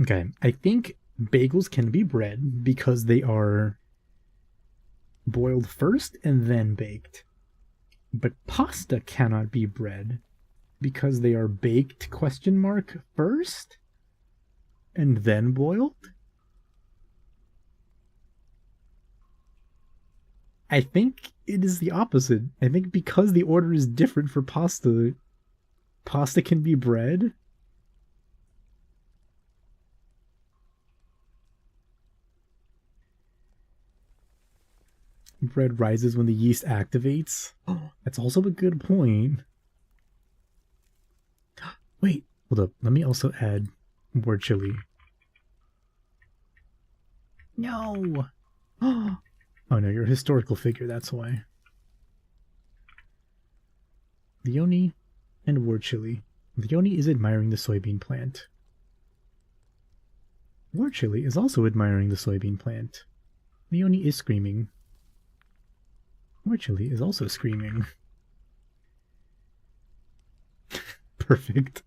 Okay, I think bagels can be bread because they are boiled first and then baked. But pasta cannot be bread because they are baked first and then boiled? I think it is the opposite. I think because the order is different for pasta, pasta can be bread. Bread rises when the yeast activates. Oh, that's also a good point. Wait, hold up. Let me also add more chili. No! Oh no, you're a historical figure, that's why. Leonie and word chili. Leonie is admiring the soybean plant. Word chili is also admiring the soybean plant. Leonie is screaming. Word chili is also screaming. Perfect.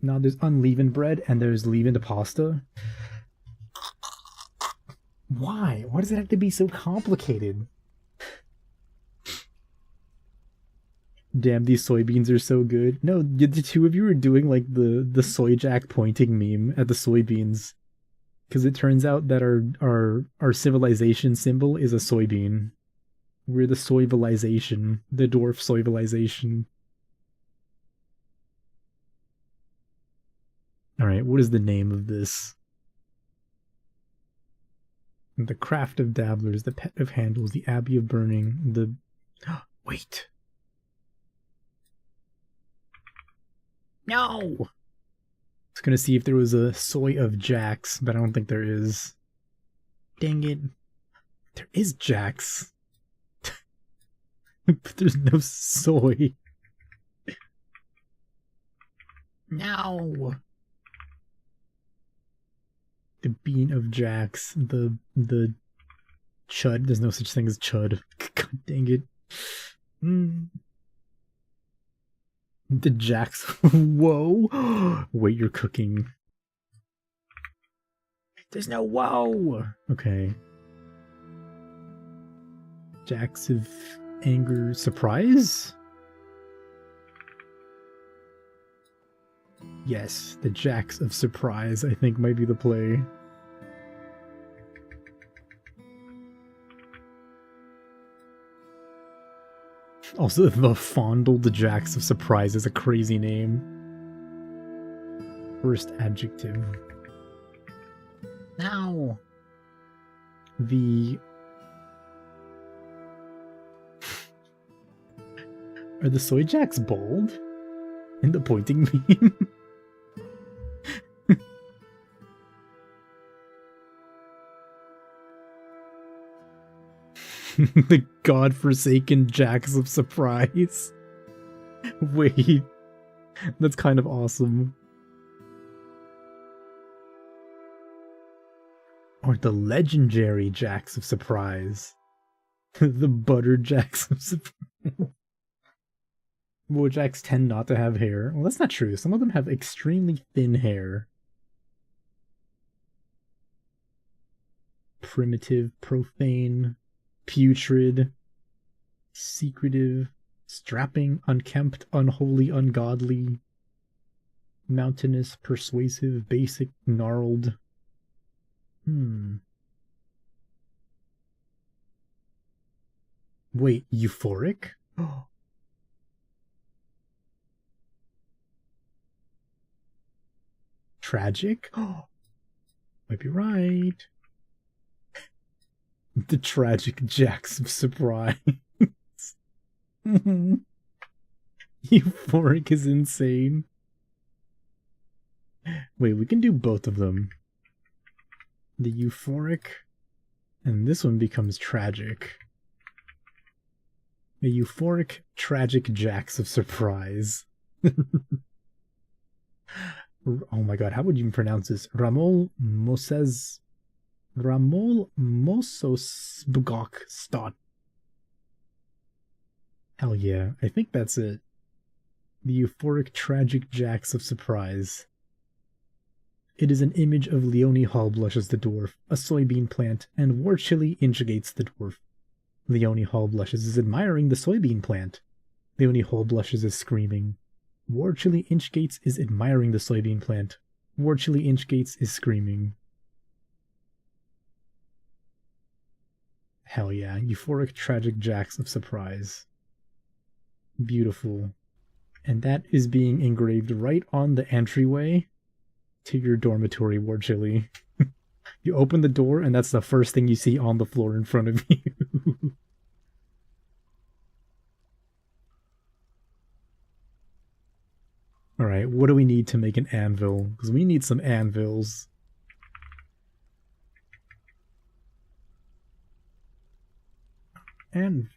Now there's unleavened bread and there's leavened pasta. Why? Why does it have to be so complicated? Damn, these soybeans are so good. No, the two of you are doing like the soy jack pointing meme at the soybeans. Because it turns out that our civilization symbol is a soybean. We're the soyvilization. The dwarf soyvilization. Alright, what is the name of this? The craft of dabblers, the pet of handles, the abbey of burning, the... Wait! No! I was gonna see if there was a soy of Jax, but I don't think there is. Dang it. There is Jax. But there's no soy. No! The bean of Jax, the chud. There's no such thing as chud. God dang it. The Jax. Whoa! Wait, you're cooking. There's no whoa! Okay. Jax of anger, surprise? Yes, the Jax of surprise, I think, might be the play. Also, the fondled Jax of surprise is a crazy name. First adjective. Now. the... Are the soy jacks bald? In the pointing beam? The godforsaken jacks of surprise. Wait, that's kind of awesome. Or the legendary jacks of surprise. The butter jacks of surprise. Wojacks tend not to have hair. Well, that's not true. Some of them have extremely thin hair. Primitive, profane, putrid, secretive, strapping, unkempt, unholy, ungodly, mountainous, persuasive, basic, gnarled. Wait, euphoric? Tragic? Might be right. The tragic jacks of surprise. Euphoric is insane. Wait, we can do both of them. The euphoric, and this one becomes tragic. The euphoric, tragic jacks of surprise. Oh my god, how would you even pronounce this? Ramol Mososbgok Stot. Hell yeah, I think that's it. The euphoric, tragic jacks of surprise. It is an image of Leonie Hallblushes the dwarf, a soybean plant, and War Chili Instigates the dwarf. Leonie Hallblushes is admiring the soybean plant. Leonie Hallblushes is screaming. War Chili Inchgates is admiring the soybean plant. War Chili Inchgates is screaming. Hell yeah, euphoric, tragic jacks of surprise. Beautiful. And that is being engraved right on the entryway to your dormitory, War Chili. You open the door and that's the first thing you see on the floor in front of you. Alright, what do we need to make an anvil? Because we need some anvils. Anvil.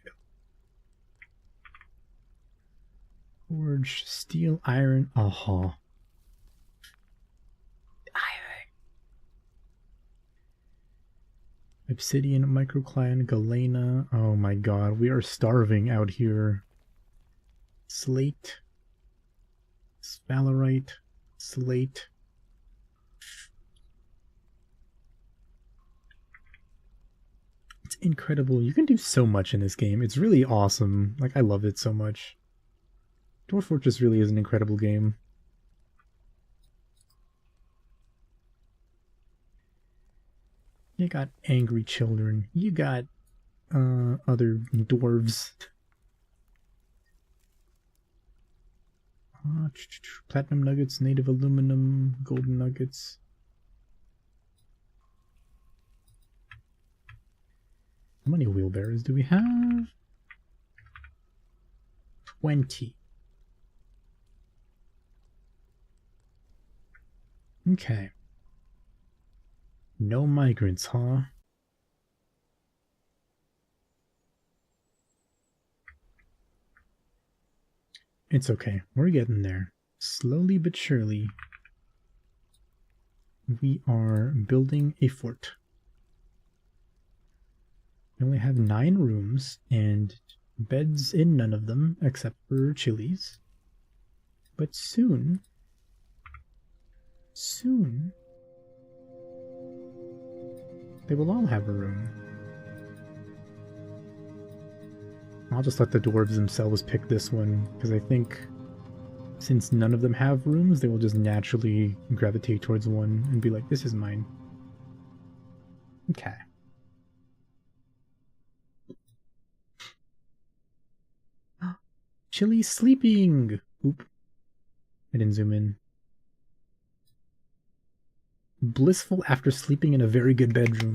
Forge, steel, iron, aha. Obsidian, microcline, galena. Oh my god, we are starving out here. Slate. Sphalerite. Slate. It's incredible. You can do so much in this game. It's really awesome. Like, I love it so much. Dwarf Fortress really is an incredible game. You got angry children. You got other dwarves. Platinum nuggets, native aluminum, golden nuggets. How many wheelbarrows do we have? 20. Okay. No migrants, huh? It's okay. We're getting there. Slowly but surely. We are building a fort. We only have 9 rooms and beds in none of them except for Chili's. But soon, they will all have a room. I'll just let the dwarves themselves pick this one, because I think since none of them have rooms, they will just naturally gravitate towards one and be like, this is mine. Okay. Chili's sleeping! Oop. I didn't zoom in. Blissful after sleeping in a very good bedroom.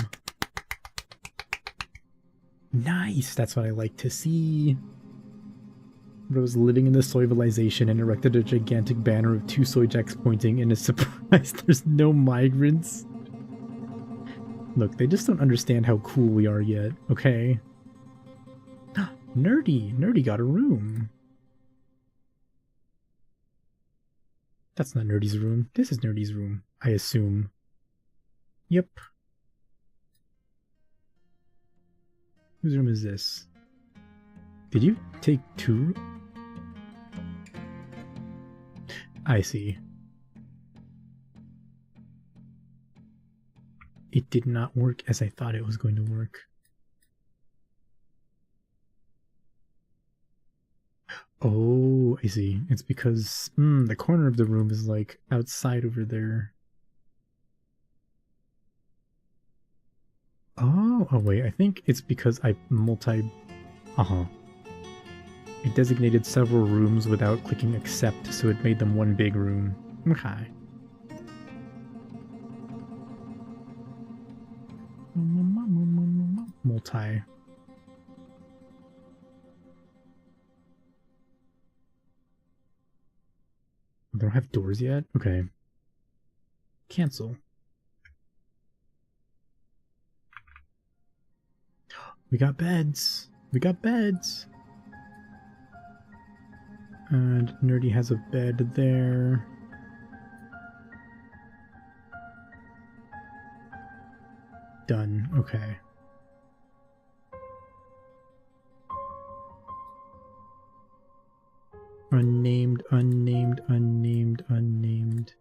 Nice! That's what I like to see. Rose living in the civilization and erected a gigantic banner of 2 soy jacks pointing and is surprised there's no migrants. Look, they just don't understand how cool we are yet, okay? Nerdy! Nerdy got a room. That's not Nerdy's room. This is Nerdy's room, I assume. Yep. Whose room is this? Did you take 2? I see. It did not work as I thought it was going to work. Oh, I see. It's because the corner of the room is like outside over there. Oh wait, I think it's because I It designated several rooms without clicking accept, so it made them one big room. Okay. Multi. They don't have doors yet? Okay. Cancel. We got beds. We got beds. And Nerdy has a bed there. Done. Okay. Unnamed, unnamed, unnamed, unnamed.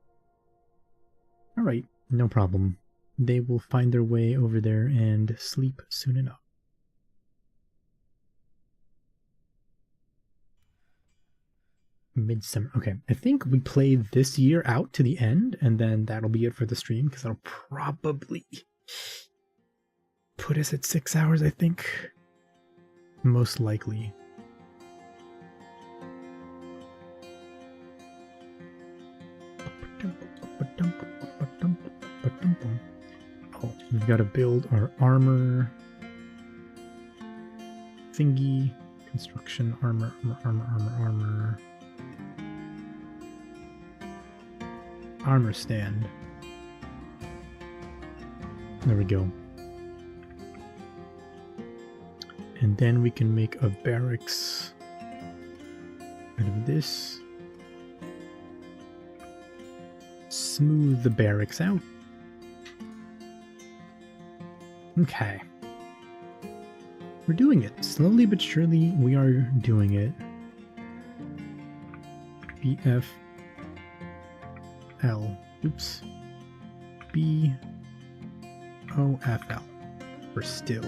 Alright, no problem. They will find their way over there and sleep soon enough. Midsummer. Okay, I think we play this year out to the end, and then that'll be it for the stream, because that'll probably put us at 6 hours, I think. Most likely. Oh, we've got to build our armor thingy. Construction, armor. Armor stand. There we go. And then we can make a barracks out of this. Smooth the barracks out. Okay. We're doing it. Slowly but surely, we are doing it. BF L. Oops. BOFL. For still.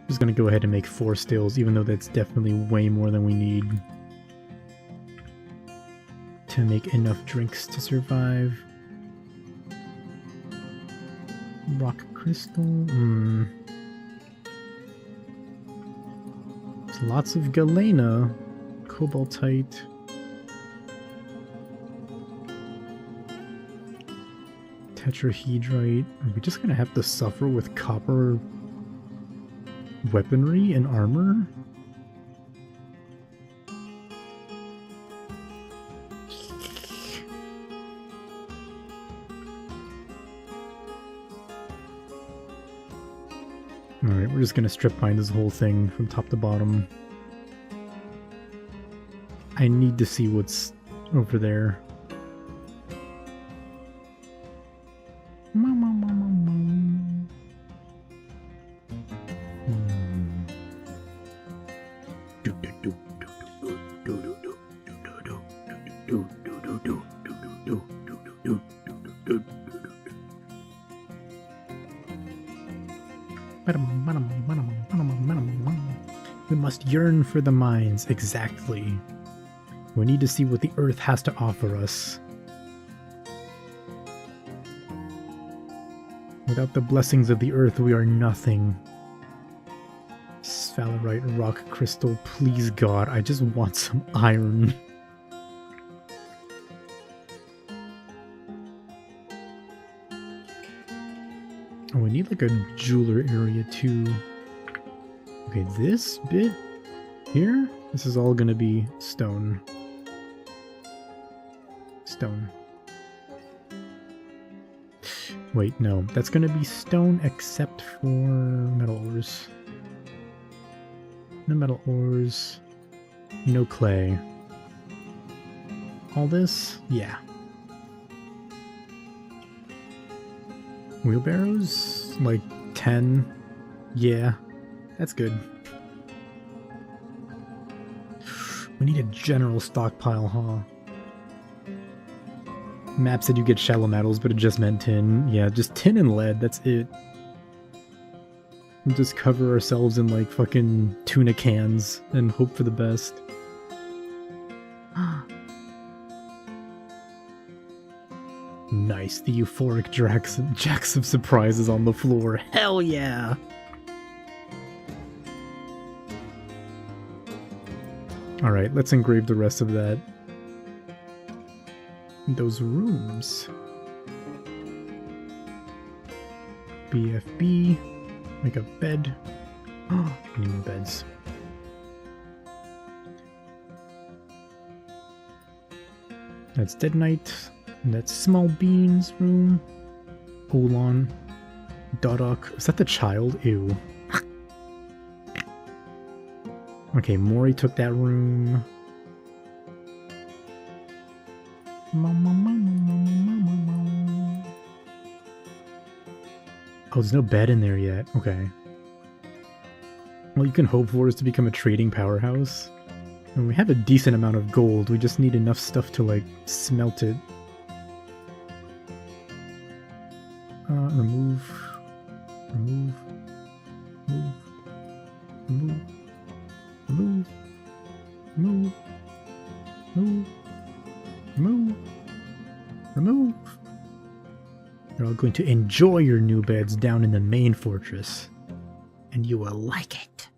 Just gonna go ahead and make 4 stills, even though that's definitely way more than we need to make enough drinks to survive. Rock crystal. There's lots of galena. Cobaltite. Tetrahedrite. Are we just gonna have to suffer with copper weaponry and armor? Alright, we're just gonna strip mine this whole thing from top to bottom. I need to see what's over there. We must yearn for the mines, exactly. We need to see what the earth has to offer us. Without the blessings of the earth, we are nothing. Sphalerite, rock crystal, please God, I just want some iron. need like a jeweler area too. Okay, this bit here, this is all gonna be stone. Stone. Wait, no, that's gonna be stone except for metal ores. No metal ores, no clay. All this? Yeah. Wheelbarrows? Like 10? Yeah, that's good. We need a general stockpile, huh? Map said you get shallow metals, but it just meant tin. Yeah, just tin and lead, that's it. We'll just cover ourselves in like fucking tuna cans and hope for the best. Nice, the euphoric jacks of surprises on the floor. Hell yeah! Alright, let's engrave the rest of that. Those rooms. BFB. Make a bed. Oh, need more beds. That's Dead Knight. And that's Small Beans room. Olan. Dodok. Is that the child? Ew. Okay, Mori took that room. Oh, there's no bed in there yet. Okay. All you can hope for is to become a trading powerhouse. And we have a decent amount of gold. We just need enough stuff to, like, smelt it. Remove. Remove. Remove. Remove. Remove. Remove. Remove. Remove. You're all going to enjoy your new beds down in the main fortress. And you will like it.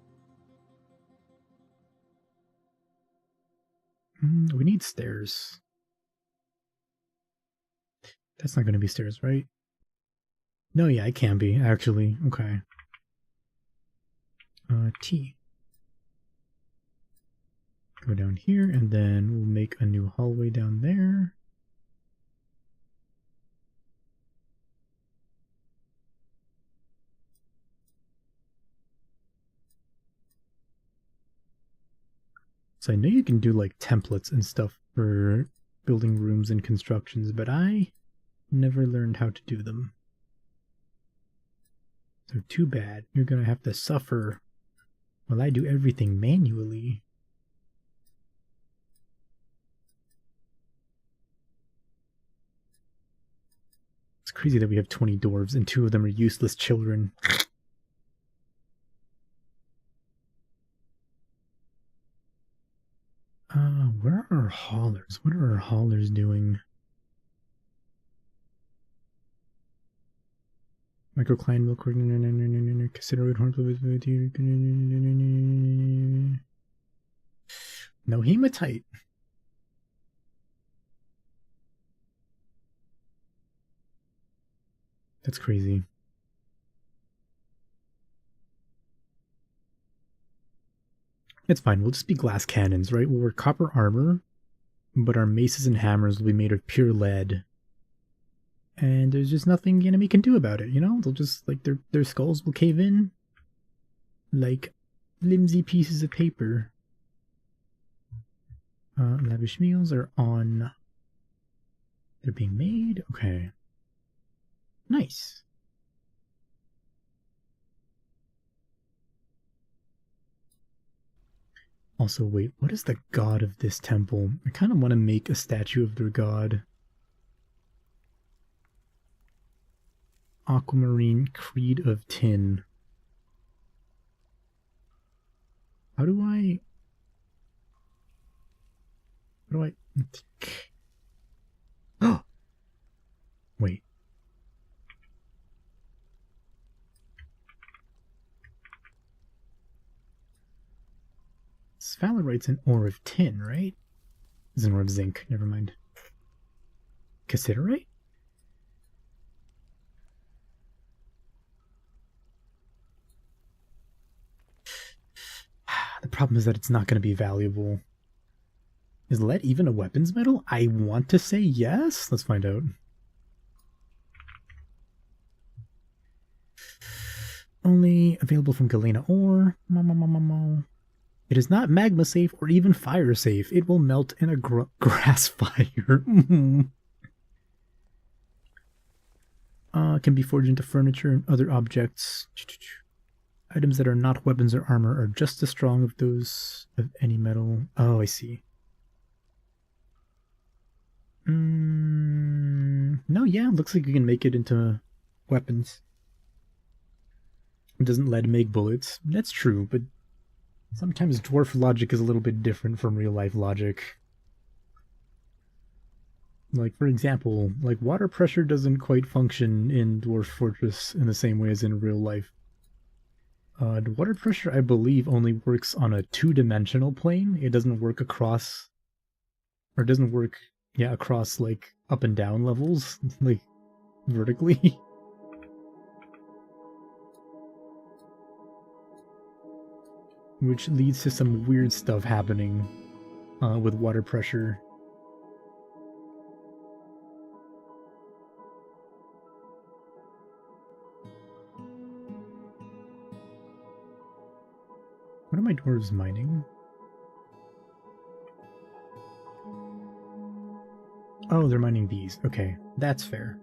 We need stairs. That's not going to be stairs, right? No, yeah, it can be, actually. Okay. T. Go down here, and then we'll make a new hallway down there. So I know you can do like templates and stuff for building rooms and constructions, but I never learned how to do them. So too bad. You're gonna have to suffer while I do everything manually. It's crazy that we have 20 dwarves and 2 of them are useless children. Where are our haulers? What are our haulers doing? Microcline milk consider it no hematite. That's crazy. It's fine, we'll just be glass cannons, right? We'll wear copper armor, but our maces and hammers will be made of pure lead. And there's just nothing the enemy can do about it, you know? They'll just, like, their skulls will cave in like flimsy pieces of paper. Lavish meals are on. They're being made? Okay. Nice. Also, wait, what is the god of this temple? I kind of want to make a statue of their god. Aquamarine Creed of Tin. How do I... Oh! Wait. Sphalerite's an ore of tin, right? It's an ore of zinc, never mind. Cassiterite? The problem is that it's not going to be valuable. Is lead even a weapons metal? I want to say yes. Let's find out. Only available from Galena ore. It is not magma safe or even fire safe. It will melt in a grass fire. Can be forged into furniture and other objects. Items that are not weapons or armor are just as strong as those of any metal. Oh, I see. No, yeah, looks like you can make it into weapons. Doesn't lead make bullets? That's true, but sometimes dwarf logic is a little bit different from real life logic. Like, for example, like water pressure doesn't quite function in Dwarf Fortress in the same way as in real life. The water pressure, I believe, only works on a two-dimensional plane. It doesn't work across, or it doesn't work, yeah, across, like, up and down levels, like, vertically. Which leads to some weird stuff happening with water pressure. What are my dwarves mining? Oh, they're mining these. Okay, that's fair.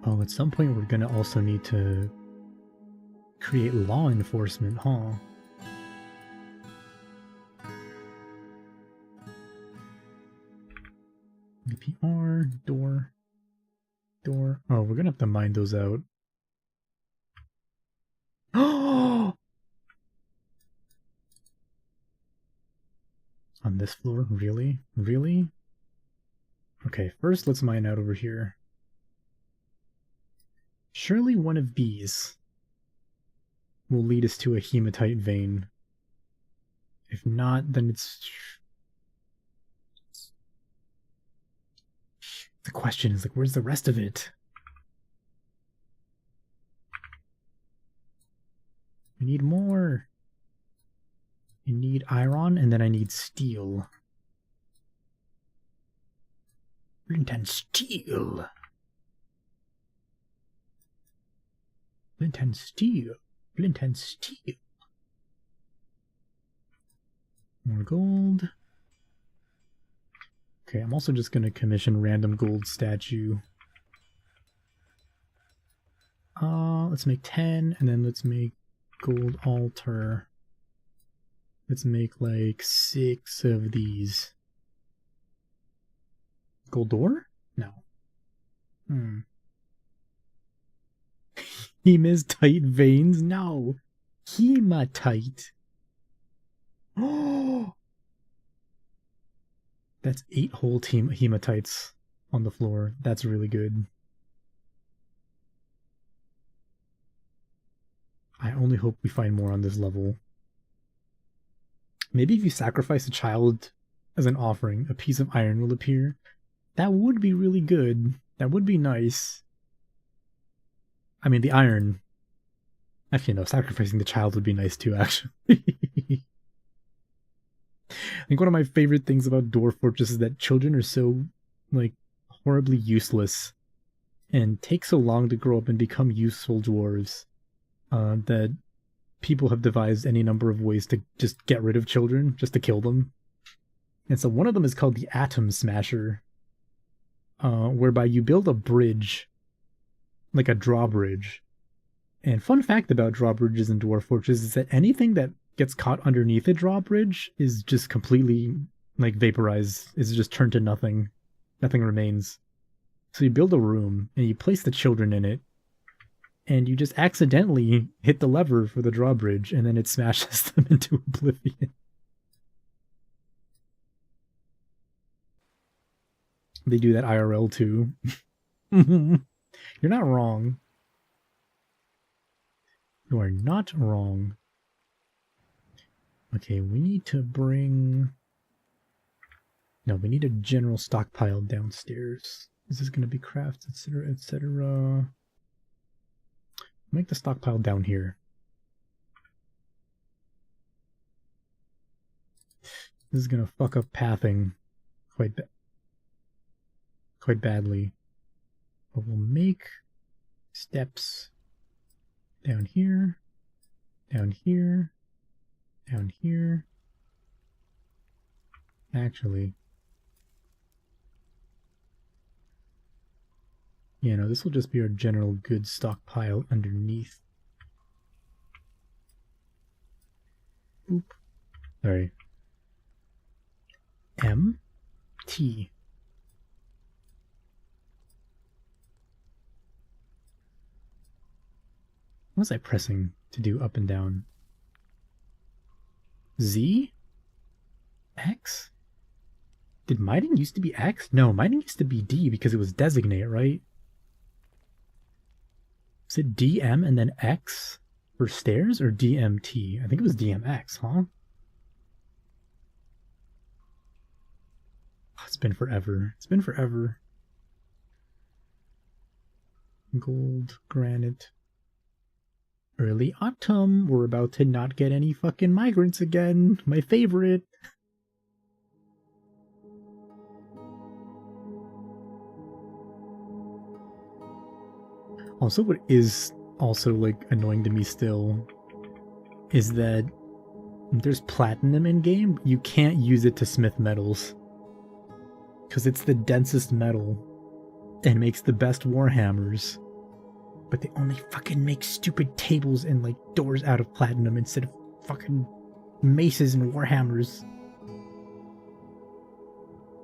Oh, at some point we're gonna also need to create law enforcement, huh? VPR, door. Oh, we're gonna have to mine those out. Oh! On this floor? Really? Really? Okay, first let's mine out over here. Surely one of these will lead us to a hematite vein. If not, then it's... The question is, like, where's the rest of it? I need more. I need iron, and then I need steel. Flint and steel. Flint and steel. Flint and steel. More gold. Okay, I'm also just going to commission random gold statue. Let's make 10, and then let's make gold altar. Let's make like 6 of these. Gold door? No. Hematite veins? No. Hematite. Oh! That's 8 whole team hematites on the floor. That's really good. I only hope we find more on this level. Maybe if you sacrifice a child as an offering, a piece of iron will appear. That would be really good. That would be nice. I mean, the iron... Actually, no, sacrificing the child would be nice too, actually. I think one of my favorite things about Dwarf Fortress is that children are so, like, horribly useless and take so long to grow up and become useful dwarves that people have devised any number of ways to just get rid of children, just to kill them. And so one of them is called the Atom Smasher, whereby you build a bridge, like a drawbridge. And fun fact about drawbridges in Dwarf Fortress is that anything that gets caught underneath a drawbridge is just completely, like, vaporized, is just turned to nothing. Nothing remains. So you build a room, and you place the children in it, and you just accidentally hit the lever for the drawbridge, and then it smashes them into oblivion. They do that IRL too. You're not wrong. You are not wrong. Okay, we need to bring... No, we need a general stockpile downstairs. This is going to be crafts, etc., etc. Make the stockpile down here. This is gonna fuck up pathing quite badly. But we'll make steps down here, down here, down here. Actually, yeah, no, this will just be our general goods stockpile underneath. Boop. Sorry. M T. What was I pressing to do up and down? Z? X? Did mining used to be X? No, mining used to be D because it was designate, right? Is it DM and then X for stairs or DMT? I think it was DMX, huh? It's been forever. It's been forever. Gold, granite. Early autumn. We're about to not get any fucking migrants again. My favorite. Also, what is also like annoying to me still is that there's platinum in game. You can't use it to smith metals because it's the densest metal and makes the best warhammers. But they only fucking make stupid tables and like doors out of platinum instead of fucking maces and warhammers.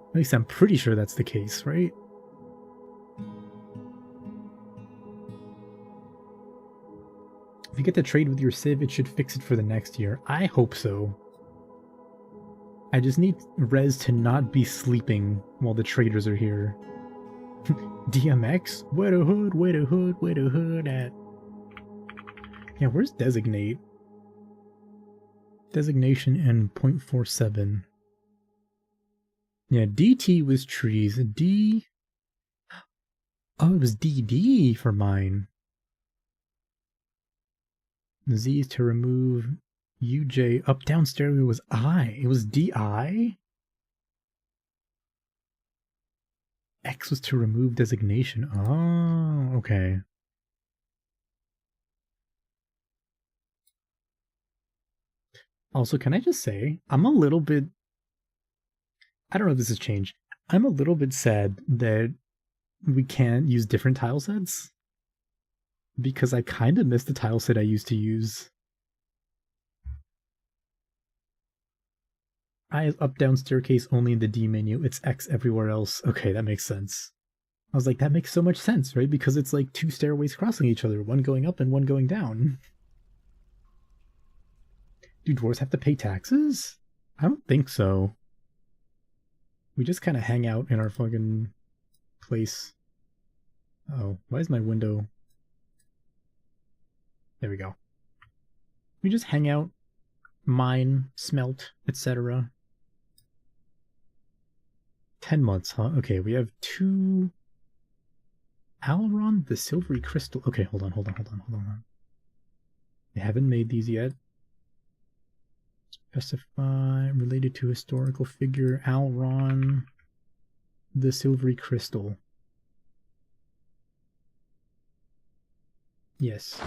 At least I'm pretty sure that's the case, right? If you get to trade with your civ, it should fix it for the next year. I hope so. I just need Rez to not be sleeping while the traders are here. DMX? Where the hood, where the hood, where the hood at? Yeah, where's designate? Designation and 0.47. Yeah, DT was trees. D... Oh, it was DD for mine. Z is to remove UJ. Up down stereo was I. It was DI? X was to remove designation. Oh, okay. Also, can I just say, I'm a little bit... I don't know if this has changed. I'm a little bit sad that we can't use different tile sets. Because I kind of miss the tile set I used to use. I is up down staircase only in the D menu. It's X everywhere else. Okay, that makes sense. I was like, that makes so much sense, right? Because it's like two stairways crossing each other, one going up and one going down. Do dwarves have to pay taxes? I don't think so. We just kind of hang out in our fucking place. Oh, why is my window... There we go. We just hang out, mine, smelt, etc. 10 months, huh? Okay, we have 2... Aileron, the silvery crystal. Okay, hold on. They haven't made these yet. Specify related to historical figure, Aileron, the silvery crystal. Yes.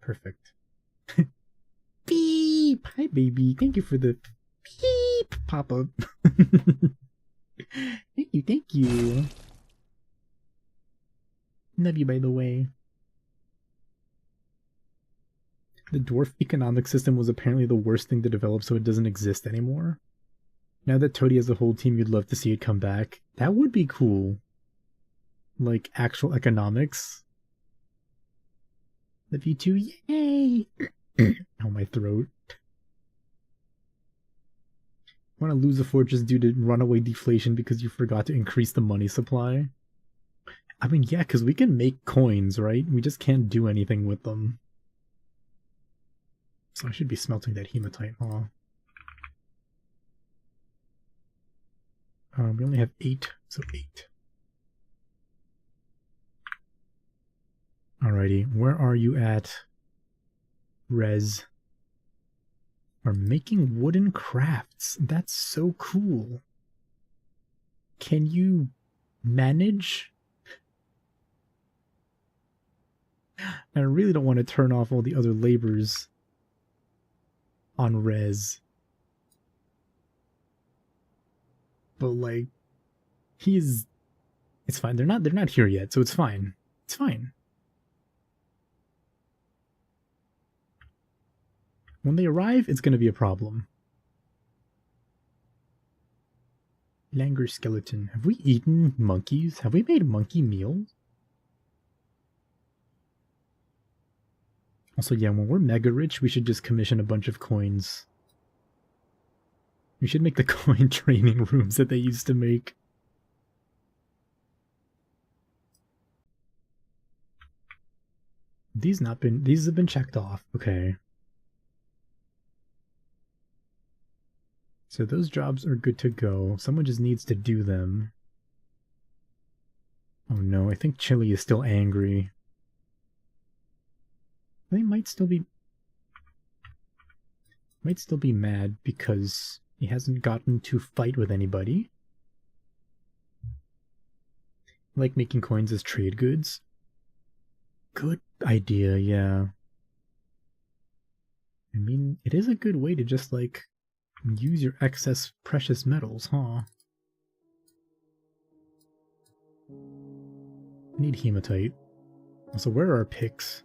Perfect. Beep! Hi, baby. Thank you for the beep pop-up. Thank you. Love you, by the way. The dwarf economic system was apparently the worst thing to develop, so it doesn't exist anymore. Now that Toady has a whole team, you'd love to see it come back. That would be cool. Like, actual economics. The V2, yay! Oh, my throat. Want to lose a fortress due to runaway deflation because you forgot to increase the money supply? I mean, yeah, because we can make coins, right? We just can't do anything with them. So I should be smelting that hematite, huh? We only have 8, so 8. Alrighty, where are you at? Rez. We're making wooden crafts. That's so cool. Can you manage? I really don't want to turn off all the other labors on Rez. But like, it's fine. They're not here yet, so it's fine. It's fine. When they arrive, it's gonna be a problem. Langer skeleton. Have we eaten monkeys? Have we made monkey meals? Also, yeah, when we're mega rich, we should just commission a bunch of coins. We should make the coin training rooms that they used to make. These have been checked off. Okay. So those jobs are good to go. Someone just needs to do them. Oh no, I think Chili is still angry. They might still be mad because he hasn't gotten to fight with anybody. Like making coins as trade goods. Good idea, yeah. I mean, it is a good way to just, like, use your excess precious metals, huh? I need hematite. Also, where are our picks?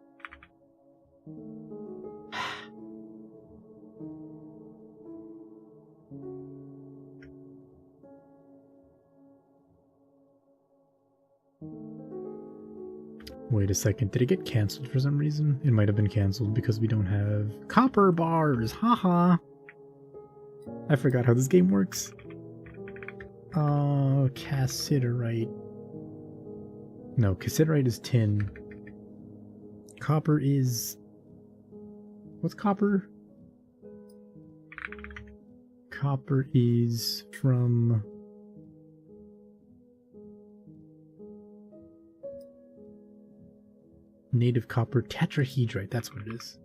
Wait a second, did it get cancelled for some reason? It might have been cancelled because we don't have copper bars, haha! I forgot how this game works. Cassiterite. No, cassiterite is tin. Copper is... What's copper? Copper is from... native copper tetrahedrite, that's what it is.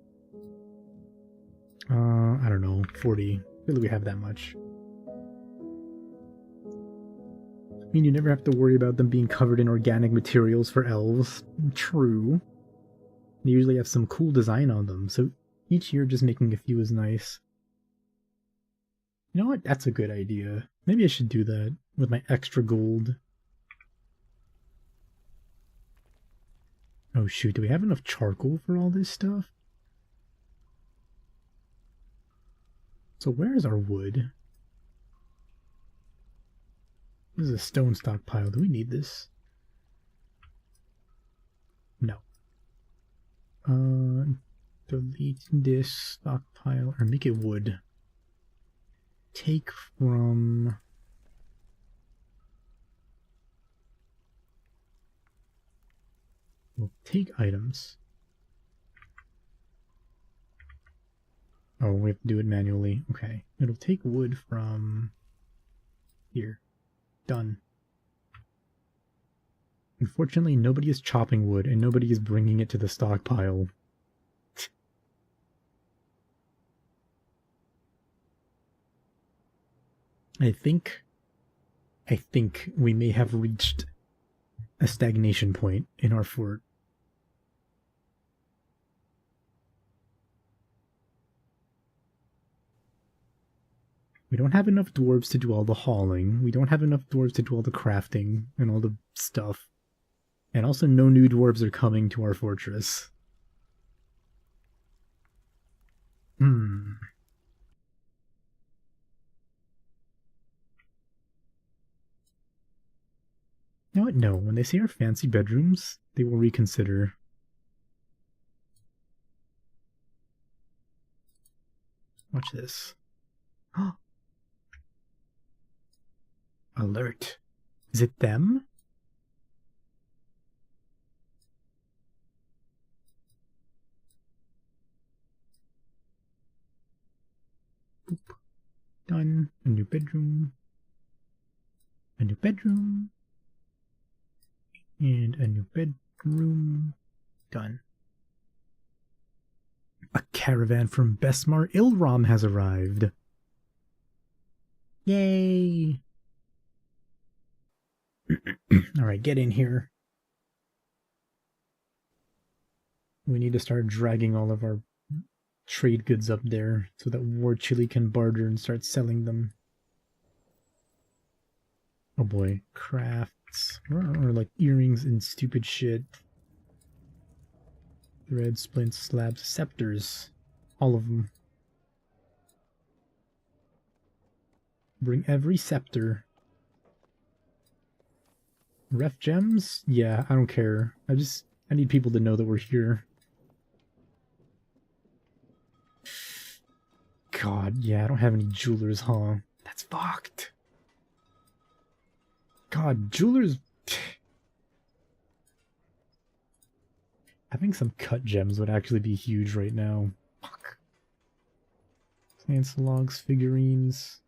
I don't know, 40. I feel like we have that much. I mean, you never have to worry about them being covered in organic materials for elves. True. They usually have some cool design on them, so each year just making a few is nice. You know what? That's a good idea. Maybe I should do that with my extra gold. Oh shoot, do we have enough charcoal for all this stuff? So where is our wood? This is a stone stockpile. Do we need this? No. Delete this stockpile, or make it wood. Take from... We'll take items. Oh, we have to do it manually. Okay. It'll take wood from here. Done. Unfortunately, nobody is chopping wood, and nobody is bringing it to the stockpile. I think we may have reached a stagnation point in our fort. We don't have enough dwarves to do all the hauling. We don't have enough dwarves to do all the crafting and all the stuff. And also no new dwarves are coming to our fortress. You know what? No, when they see our fancy bedrooms, they will reconsider. Watch this. Alert. Is it them? Boop. Done. A new bedroom. A new bedroom. And a new bedroom. Done. A caravan from Besmar Ilram has arrived. Yay! Alright, get in here. We need to start dragging all of our trade goods up there so that War Chili can barter and start selling them. Oh boy, crafts. Or like earrings and stupid shit. Thread, splints, slabs, scepters. All of them. Bring every scepter. Ref gems? Yeah, I don't care. I need people to know that we're here. God, yeah, I don't have any jewelers, huh? That's fucked. God, jewelers... Having some cut gems would actually be huge right now. Fuck. Plants, logs, figurines.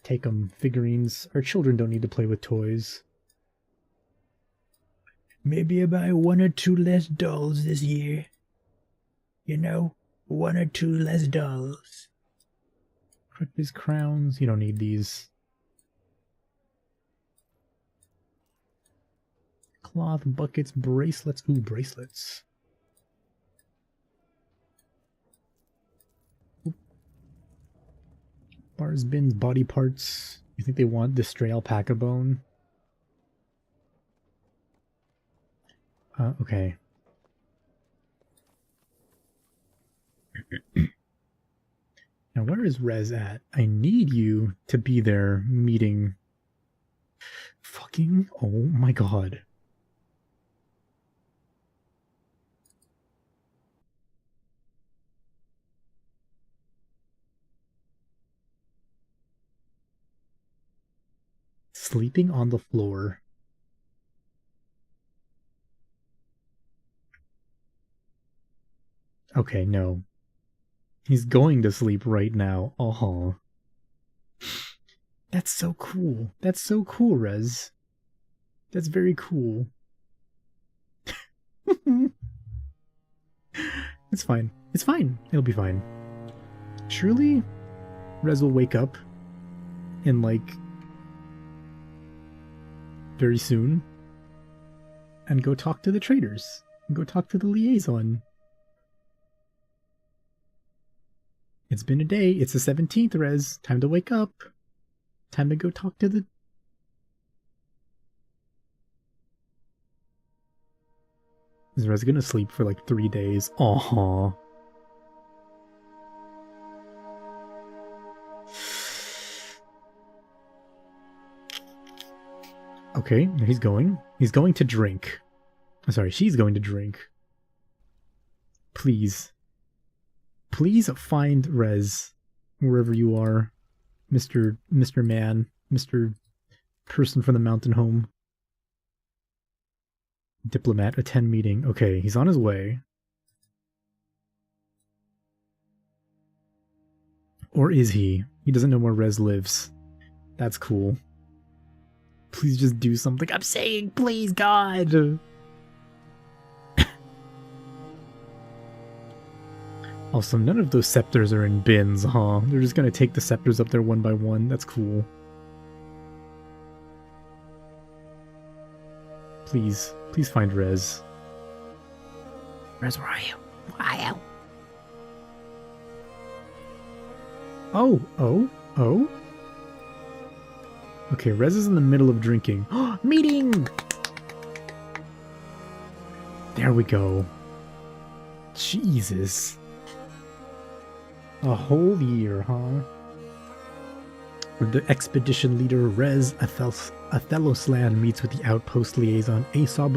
Take them, figurines. Our children don't need to play with toys. Maybe I buy 1 or 2 less dolls this year. You know, 1 or 2 less dolls. Crutches, crowns, you don't need these. Cloth, buckets, bracelets. Ooh, bracelets. Oop. Bars, bins, body parts. You think they want this stray alpaca bone? Okay. Now, where is Rez at? I need you to be there meeting... Fucking... Oh my god. Sleeping on the floor. Okay, no. He's going to sleep right now. Uh-huh. That's so cool. That's so cool, Rez. That's very cool. It's fine. It's fine. It'll be fine. Surely, Rez will wake up in, like, very soon and go talk to the traders. And go talk to the liaison. It's been a day. It's the 17th, Rez. Time to wake up. Time to go talk to the... Is Rez gonna sleep for like 3 days? Aww. Okay, he's going. He's going to drink. I'm sorry, she's going to drink. Please. Please find Rez, wherever you are, Mr. Man, Mr. Person from the mountain home. Diplomat, attend meeting. Okay, he's on his way. Or is he? He doesn't know where Rez lives. That's cool. Please just do something. I'm saying, please, God! Also, none of those scepters are in bins, huh? They're just gonna take the scepters up there one by one. That's cool. Please. Please find Rez. Rez, where are you? Where are you? Oh. Okay, Rez is in the middle of drinking. Meeting! There we go. Jesus. A whole year, huh? The expedition leader Rez Atheloslan meets with the outpost liaison Asob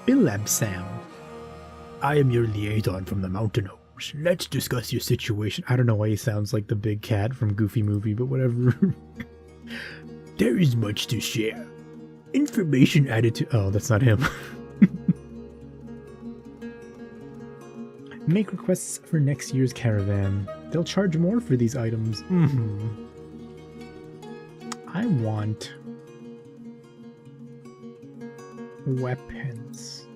Melbilabsam. I am your liaison from the mountain oaks. Let's discuss your situation. I don't know why he sounds like the big cat from Goofy Movie, but whatever. There is much to share. Information added to... Oh, that's not him. Make requests for next year's caravan. They'll charge more for these items. I want Weapons.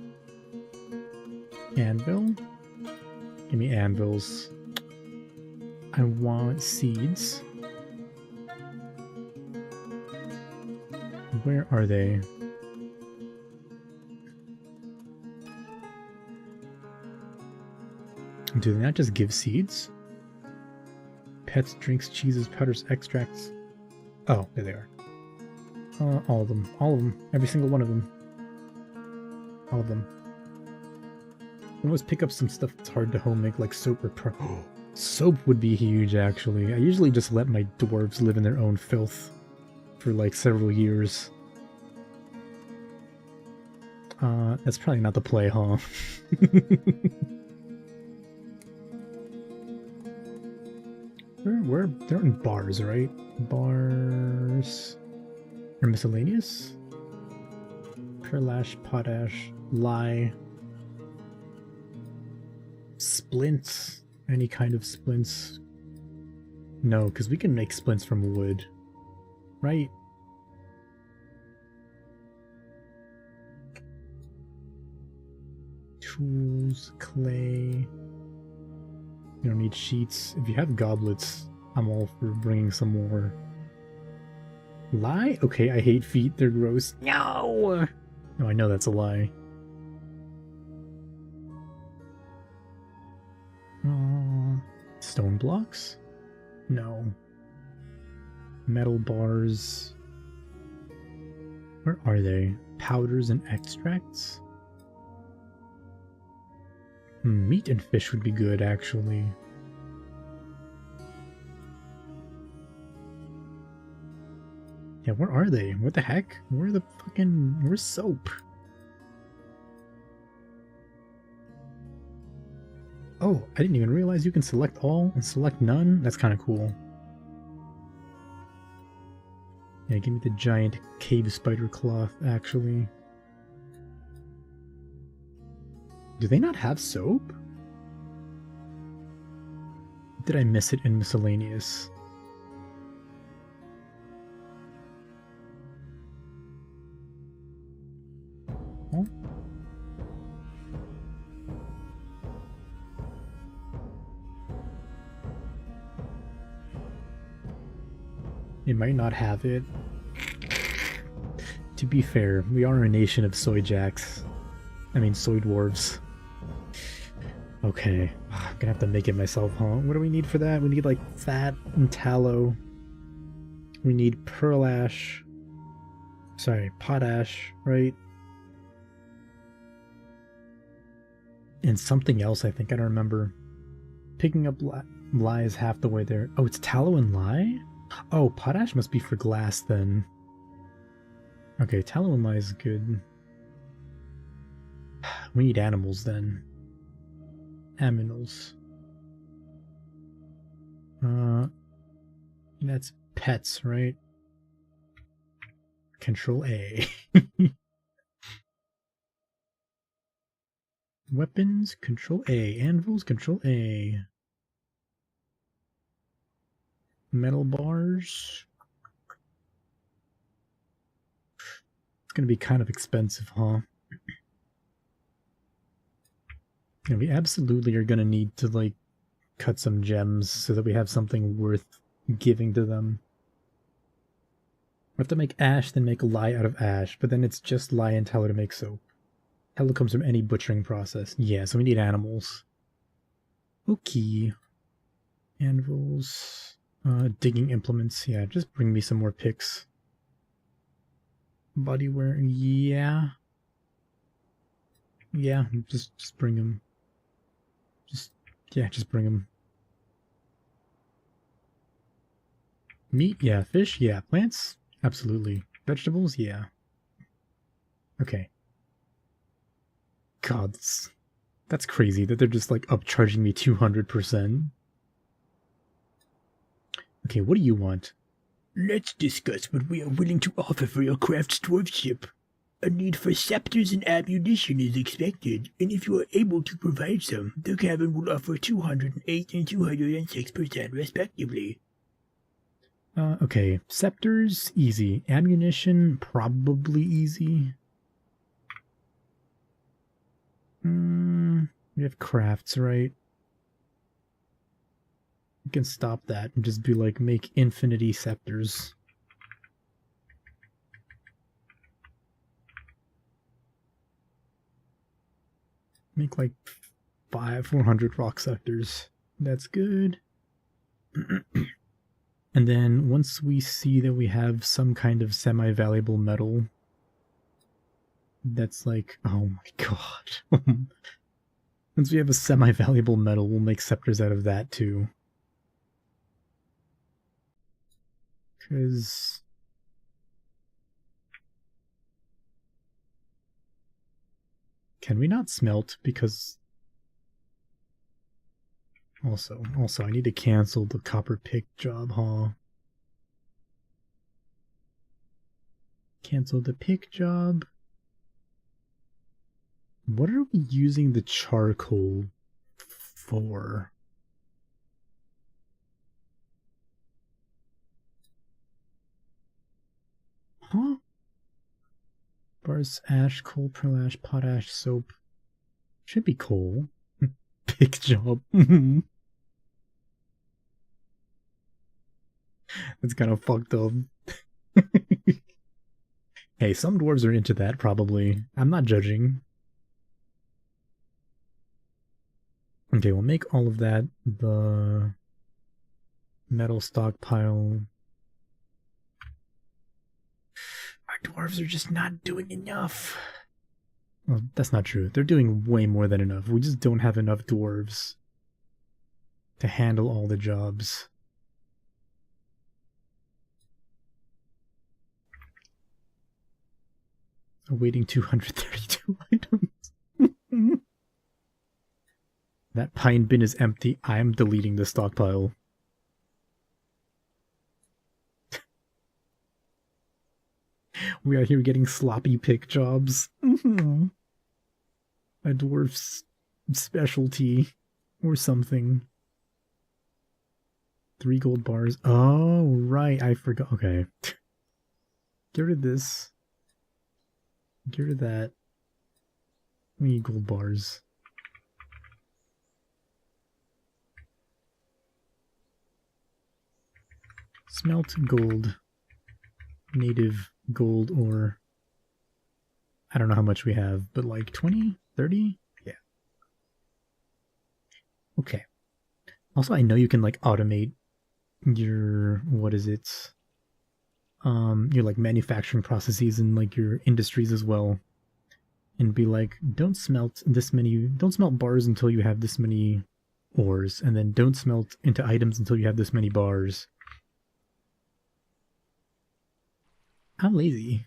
Anvil? Give me anvils. I want seeds. Where are they? Do they not just give seeds? Pets, drinks, cheeses, powders, extracts. Oh, there they are. All of them. All of them. Every single one of them. All of them. I always pick up some stuff that's hard to home make, like soap or soap would be huge, actually. I usually just let my dwarves live in their own filth for like several years. That's probably not the play, huh? They're in bars, right? Bars... Or miscellaneous? Perlash, potash, lye... Splints? Any kind of splints? No, because we can make splints from wood. Right? Tools, clay... You don't need sheets. If you have goblets, I'm all for bringing some more. Lie? Okay, I hate feet. They're gross. No! No, I know that's a lie. Stone blocks? No. Metal bars. Where are they? Powders and extracts? Meat and fish would be good, actually. Yeah, where are they? What the heck? Where's soap? Oh, I didn't even realize you can select all and select none. That's kind of cool. Yeah, give me the giant cave spider cloth, actually. Do they not have soap? Did I miss it in miscellaneous? Oh. It might not have it. To be fair, we are a nation of soy jacks. I mean, soy dwarves. Okay, I'm gonna have to make it myself, huh? What do we need for that? We need, like, fat and tallow. We need pearl ash. Sorry, potash, right? And something else, I think. I don't remember. Picking up lye is half the way there. Oh, it's tallow and lye? Oh, potash must be for glass, then. Okay, tallow and lye is good. We need animals, then. Aminals. That's pets, right? Control A. Weapons, Control A. Anvils, Control A. Metal bars. It's gonna be kind of expensive, huh? And we absolutely are gonna need to, like, cut some gems so that we have something worth giving to them. We have to make ash, then make lye out of ash, but then it's just lye and tallow to make soap. Tallow comes from any butchering process. Yeah, so we need animals. Okay. Anvils. Digging implements. Yeah, just bring me some more picks. Bodywear. Yeah. Yeah, just bring them. Just bring them. Meat? Yeah. Fish? Yeah. Plants? Absolutely. Vegetables? Yeah. Okay. God, that's crazy that they're just, like, upcharging me 200%. Okay, what do you want? Let's discuss what we are willing to offer for your craft's dwarfship. A need for scepters and ammunition is expected, and if you are able to provide some, the cavern will offer 208 and 206% respectively. Okay, scepters, easy. Ammunition, probably easy. We have crafts, right? We can stop that and just be like, make infinity scepters. Make like 400 rock scepters. That's good. And then once we see that we have some kind of semi-valuable metal, that's like, oh my god. Once we have a semi-valuable metal, we'll make scepters out of that too. Because... Can we not smelt? Because... Also, I need to cancel the copper pick job, huh? Cancel the pick job. What are we using the charcoal for? Huh? Bars, ash, coal, pearl ash, potash, soap. Should be coal. Pick job. That's kind of fucked up. Hey, some dwarves are into that, probably. I'm not judging. Okay, we'll make all of that the metal stockpile. Our dwarves are just not doing enough. Well, that's not true. They're doing way more than enough. We just don't have enough dwarves to handle all the jobs. Awaiting 232 items. That pine bin is empty. I am deleting the stockpile. We are here getting sloppy pick jobs. A dwarf's specialty. Or something. 3 gold bars. Oh, right. I forgot. Okay. Get rid of this. Get rid of that. We need gold bars. Smelt gold. Native gold ore. I don't know how much we have, but like 20? 30? Yeah. Okay. Also, I know you can like automate your, what is it? Your like manufacturing processes and like your industries as well. And be like, don't smelt bars until you have this many ores, and then don't smelt into items until you have this many bars. I'm lazy.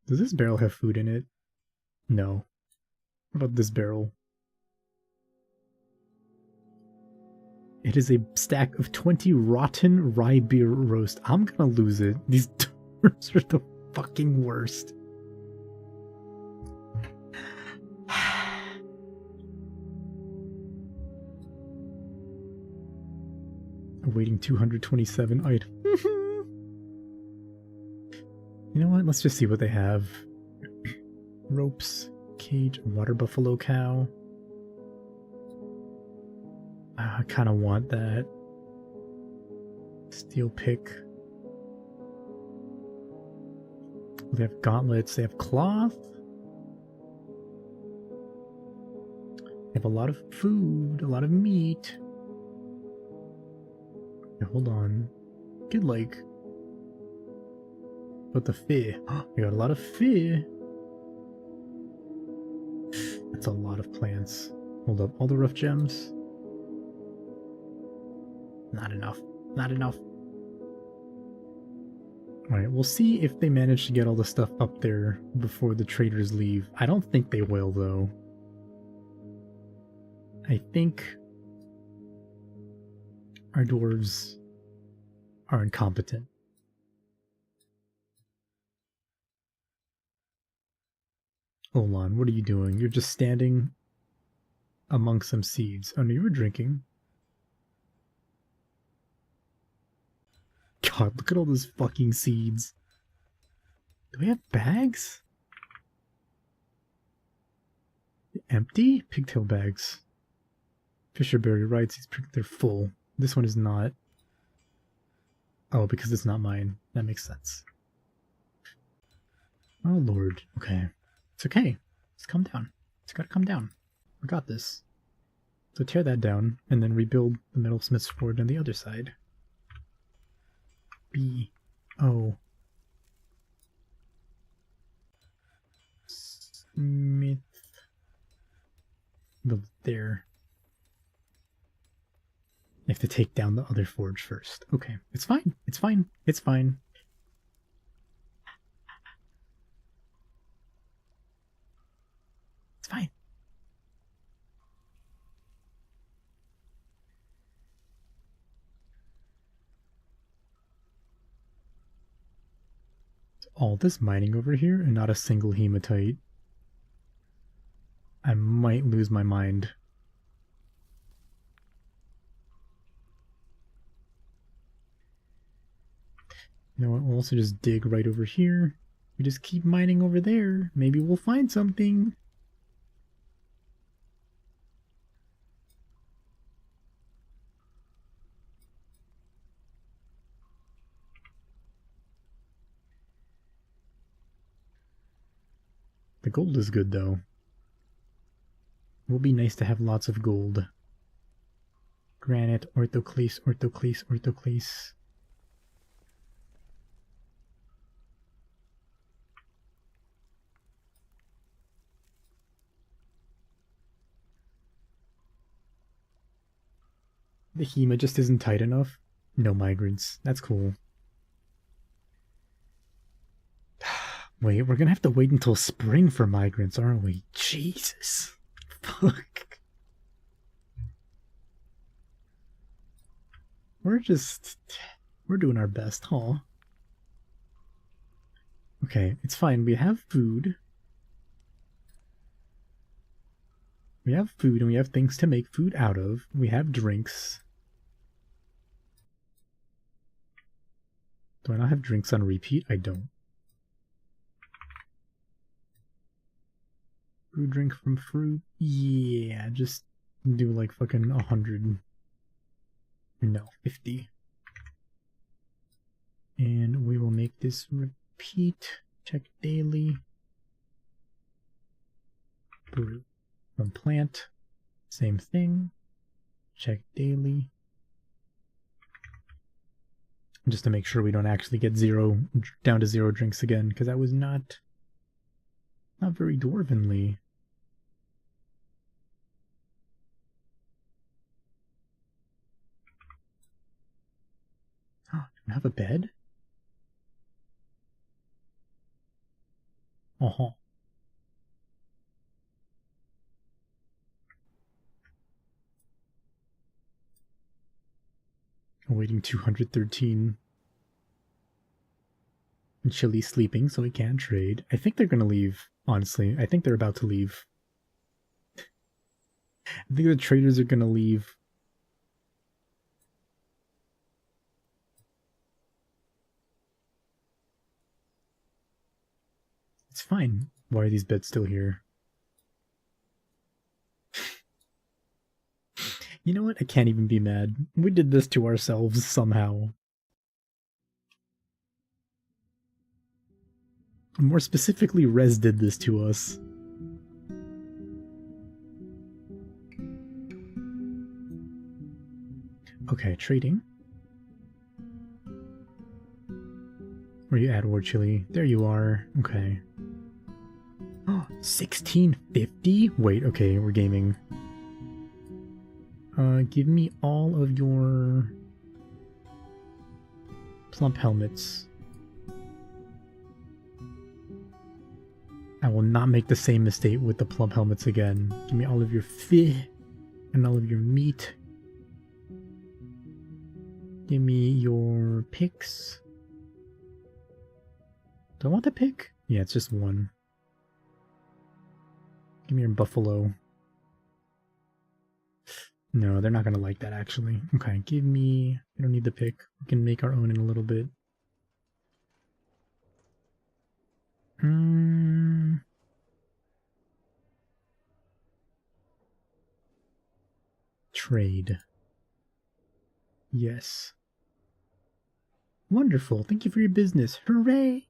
Does this barrel have food in it? No. What about this barrel? It is a stack of 20 rotten rye beer roast. I'm gonna lose it. These dwarves are the fucking worst. Awaiting 227 items. You know what? Let's just see what they have. Ropes, cage, water buffalo cow. I kind of want that. Steel pick. They have gauntlets. They have cloth. They have a lot of food, a lot of meat. Okay, hold on. Get like... But the fear. We got a lot of fear. That's a lot of plants. Hold up. All the rough gems. Not enough. Not enough. Alright, we'll see if they manage to get all the stuff up there before the traders leave. I don't think they will, though. I think our dwarves are incompetent. Olan, what are you doing? You're just standing among some seeds. Oh no, you were drinking. God, look at all those fucking seeds. Do we have bags? Empty? Pigtail bags. Fisherberry writes they're full. This one is not. Oh, because it's not mine. That makes sense. Oh lord. Okay. It's okay. Just calm down. It's gotta calm down. We got this. So tear that down, and then rebuild the metalsmith's forge on the other side. B. O. Smith. Build there. I have to take down the other forge first. Okay. It's fine. It's fine. It's fine. It's fine. All this mining over here and not a single hematite. I might lose my mind. You know what, we'll also just dig right over here. We just keep mining over there. Maybe we'll find something. The gold is good though. It will be nice to have lots of gold. Granite, orthoclase, orthoclase, orthoclase. The Hema just isn't tight enough. No migrants. That's cool. Wait, we're gonna have to wait until spring for migrants, aren't we? Jesus. Fuck. We're doing our best, huh? Okay, it's fine. We have food. We have food and we have things to make food out of. We have drinks. Do I not have drinks on repeat? I don't. Brew drink from fruit? Yeah, just do like fucking 100. No, 50. And we will make this repeat. Check daily. Brew. From plant. Same thing. Check daily. Just to make sure we don't actually get down to 0 drinks again, because that was not very dwarvenly. Oh, do we have a bed? Uh-huh. Awaiting 213. And Chili's sleeping, so we can't trade. I think they're gonna leave, honestly. I think they're about to leave. I think the traders are gonna leave. It's fine. Why are these beds still here? You know what? I can't even be mad. We did this to ourselves somehow. More specifically, Rez did this to us. Okay, trading. Where you at, War Chili? There you are. Okay. 1650? Wait, okay, we're gaming. Give me all of your plump helmets. I will not make the same mistake with the plump helmets again. Give me all of your fish and all of your meat. Give me your picks. Do I want the pick? Yeah, it's just one. Give me your buffalo. No, they're not gonna like that, actually. Okay, give me... I don't need the pick. We can make our own in a little bit. Trade. Yes. Wonderful. Thank you for your business. Hooray!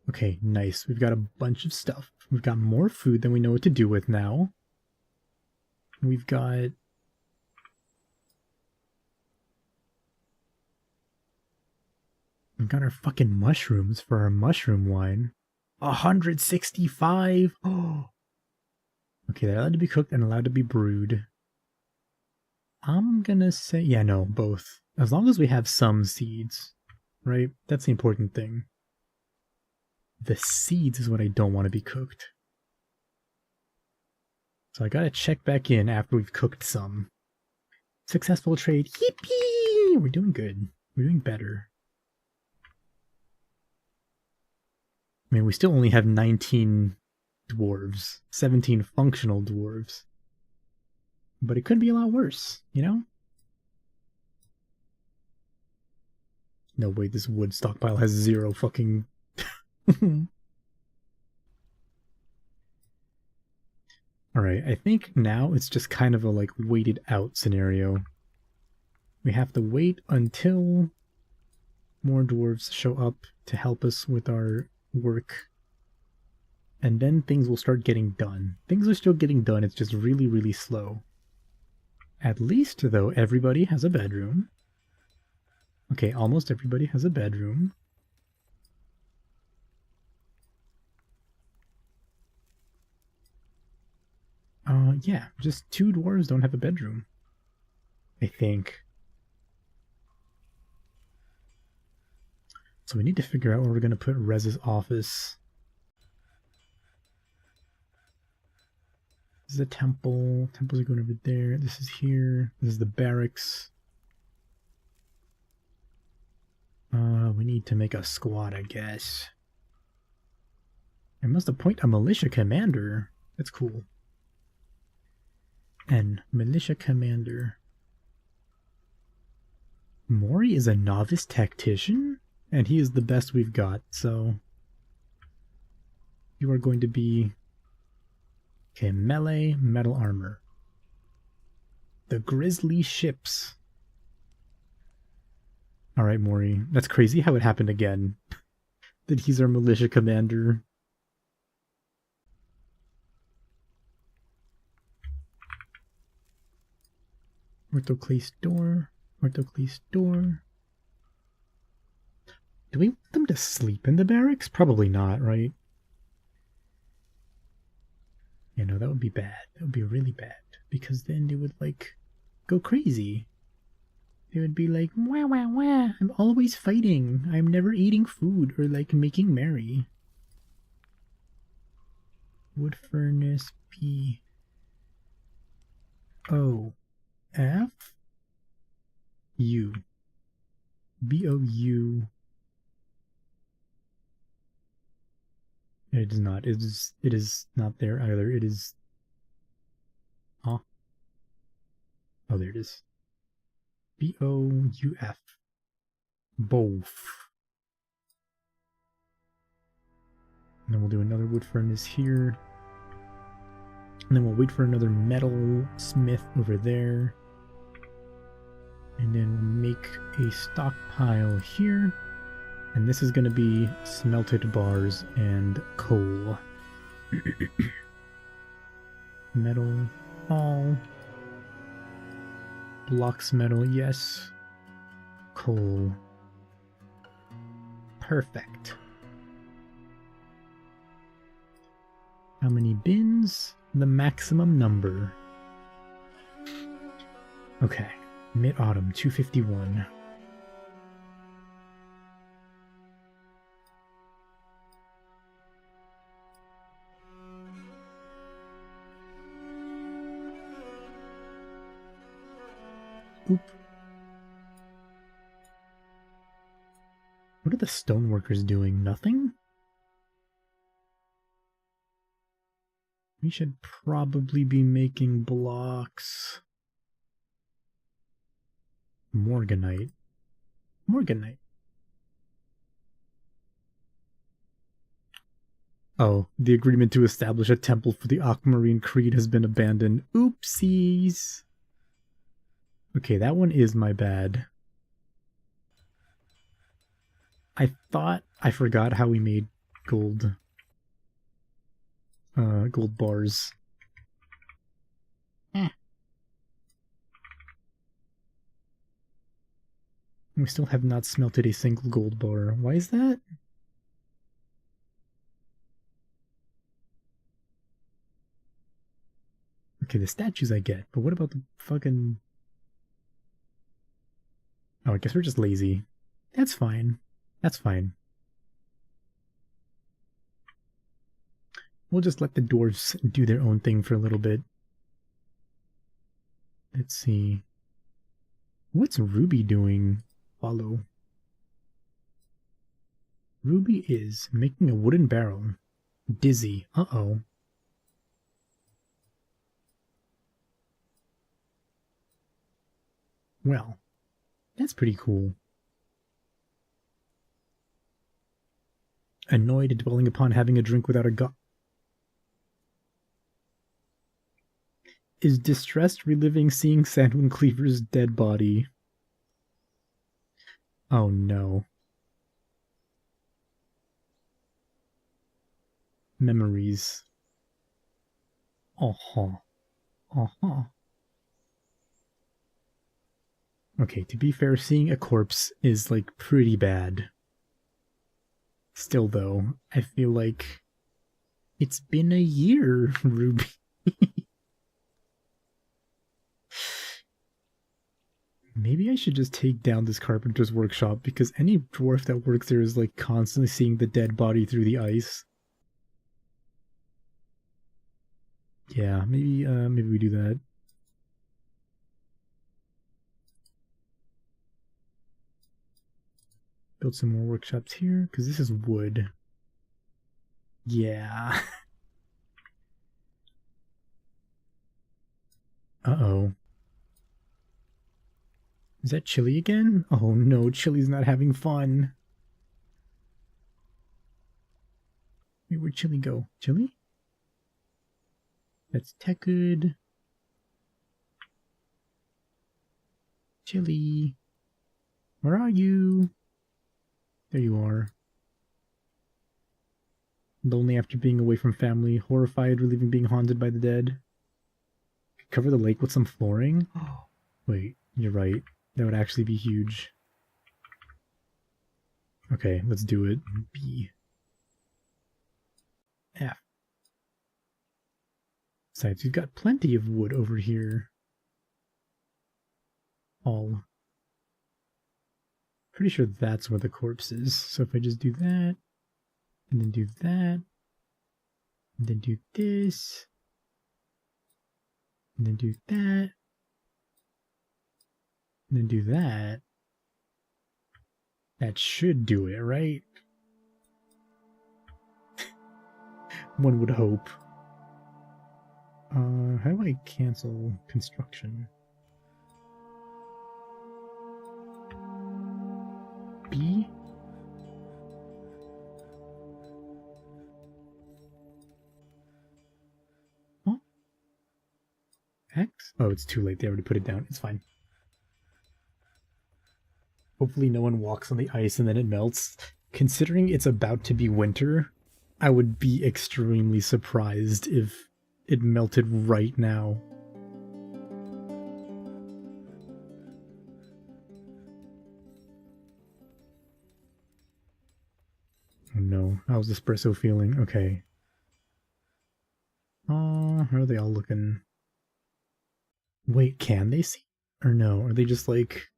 Okay, nice. We've got a bunch of stuff. We've got more food than we know what to do with now. We've got... We've got our fucking mushrooms for our mushroom wine. 165! Oh! Okay, they're allowed to be cooked and allowed to be brewed. I'm gonna say... Yeah, no, both. As long as we have some seeds, right? That's the important thing. The seeds is what I don't want to be cooked. So I gotta check back in after we've cooked some. Successful trade. Yippee! We're doing good. We're doing better. I mean, we still only have 19 dwarves. 17 functional dwarves. But it could be a lot worse, you know? No, wait, this wood stockpile has 0 fucking... Alright, I think now it's just kind of a, like, waited out scenario. We have to wait until more dwarves show up to help us with our work. And then things will start getting done. Things are still getting done, it's just really, really slow. At least, though, everybody has a bedroom. Okay, almost everybody has a bedroom. Yeah, just 2 dwarves don't have a bedroom. I think. So we need to figure out where we're going to put Rez's office. This is a temple. Temples are going over there. This is here. This is the barracks. We need to make a squad, I guess. I must appoint a militia commander. That's cool. And militia commander. Mori is a novice tactician? And he is the best we've got, so... You are going to be... Okay, melee, metal armor. The Grizzly ships. Alright, Mori. That's crazy how it happened again. That he's our militia commander. Orthoclase door. Orthoclase door. Do we want them to sleep in the barracks? Probably not, right? Yeah, no, that would be bad. That would be really bad. Because then they would, like, go crazy. They would be like, wah, wah, wah, I'm always fighting. I'm never eating food or, like, making merry. Wood furnace, P. O. F. U. B-O-U. It is not. It is not there either. It is... Huh? Oh, there it is. B-O-U-F. Both. And then we'll do another wood furnace here. And then we'll wait for another metal smith over there. And then we'll make a stockpile here. And this is going to be smelted bars and coal. Metal, all. Blocks metal, yes. Coal. Perfect. How many bins? The maximum number. Okay. Mid-autumn, 251. Oop. What are the stoneworkers doing? Nothing? We should probably be making blocks. Morganite. Morganite. Oh, the agreement to establish a temple for the Aquamarine Creed has been abandoned. Oopsies. Okay, that one is my bad. I thought I forgot how we made gold. Gold bars. We still have not smelted a single gold bar. Why is that? Okay, the statues I get, but what about the fucking... Oh, I guess we're just lazy. That's fine. That's fine. We'll just let the dwarves do their own thing for a little bit. Let's see. What's Ruby doing? Follow. Ruby is making a wooden barrel. Dizzy. Uh-oh. Well, that's pretty cool. Annoyed, dwelling upon having a drink without a go- Is distressed, reliving seeing Sandwin Cleaver's dead body. Oh no. Memories. Uh-huh. Uh-huh. Okay, to be fair, seeing a corpse is, like, pretty bad. Still, though, I feel like it's been a year, Ruby. Maybe I should just take down this carpenter's workshop, because any dwarf that works there is, like, constantly seeing the dead body through the ice. Yeah, maybe we do that. Build some more workshops here, because this is wood. Yeah. Uh-oh. Is that Chili again? Oh no, Chili's not having fun. Wait, where'd Chili go? Chili? That's Tekud. Chili. Where are you? There you are. Lonely after being away from family, horrified, relieving being haunted by the dead. Cover the lake with some flooring? Wait, you're right. That would actually be huge. Okay, let's do it. B. F. Besides, we've got plenty of wood over here. All. Pretty sure that's where the corpse is. So if I just do that, and then do that, and then do this, and then do that, and then do that, that should do it, right? One would hope. How do I cancel construction? B? Huh? X? Oh, it's too late. They already put it down. It's fine. Hopefully no one walks on the ice and then it melts. Considering it's about to be winter, I would be extremely surprised if it melted right now. Oh no, how's Espresso feeling? Okay. How are they all looking? Wait, can they see? Or no? Are they just like...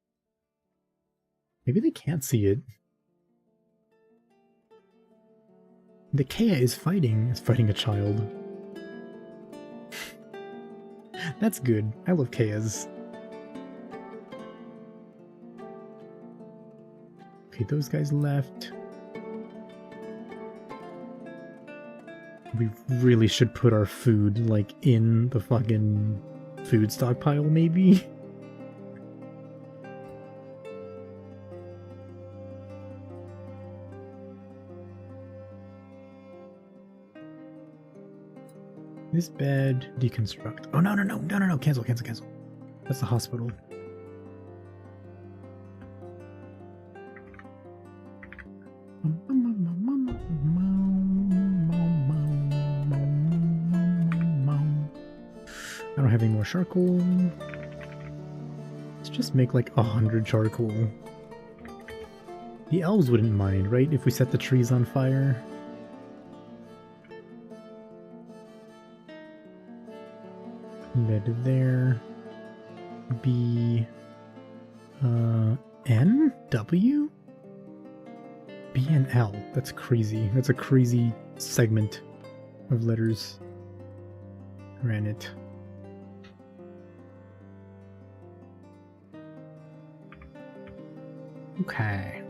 Maybe they can't see it. The Kea is fighting a child. That's good. I love Keas. Okay, those guys left. We really should put our food, like, in the fucking food stockpile, maybe? This bed, deconstruct. Oh, no, cancel. That's the hospital. I don't have any more charcoal. Let's just make like 100 charcoal. The elves wouldn't mind, right? If we set the trees on fire. Bed there. B. N? W? B and L. That's crazy. That's a crazy segment of letters. Granite. Okay.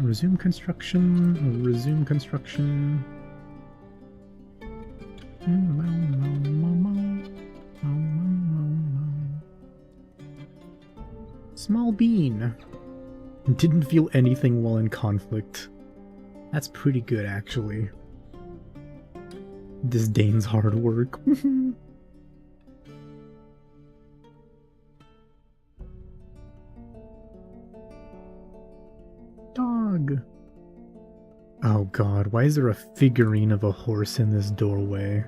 Resume construction. Resume construction. Small bean. Didn't feel anything while in conflict. That's pretty good, actually. Disdains hard work. Dog. Oh god, why is there a figurine of a horse in this doorway?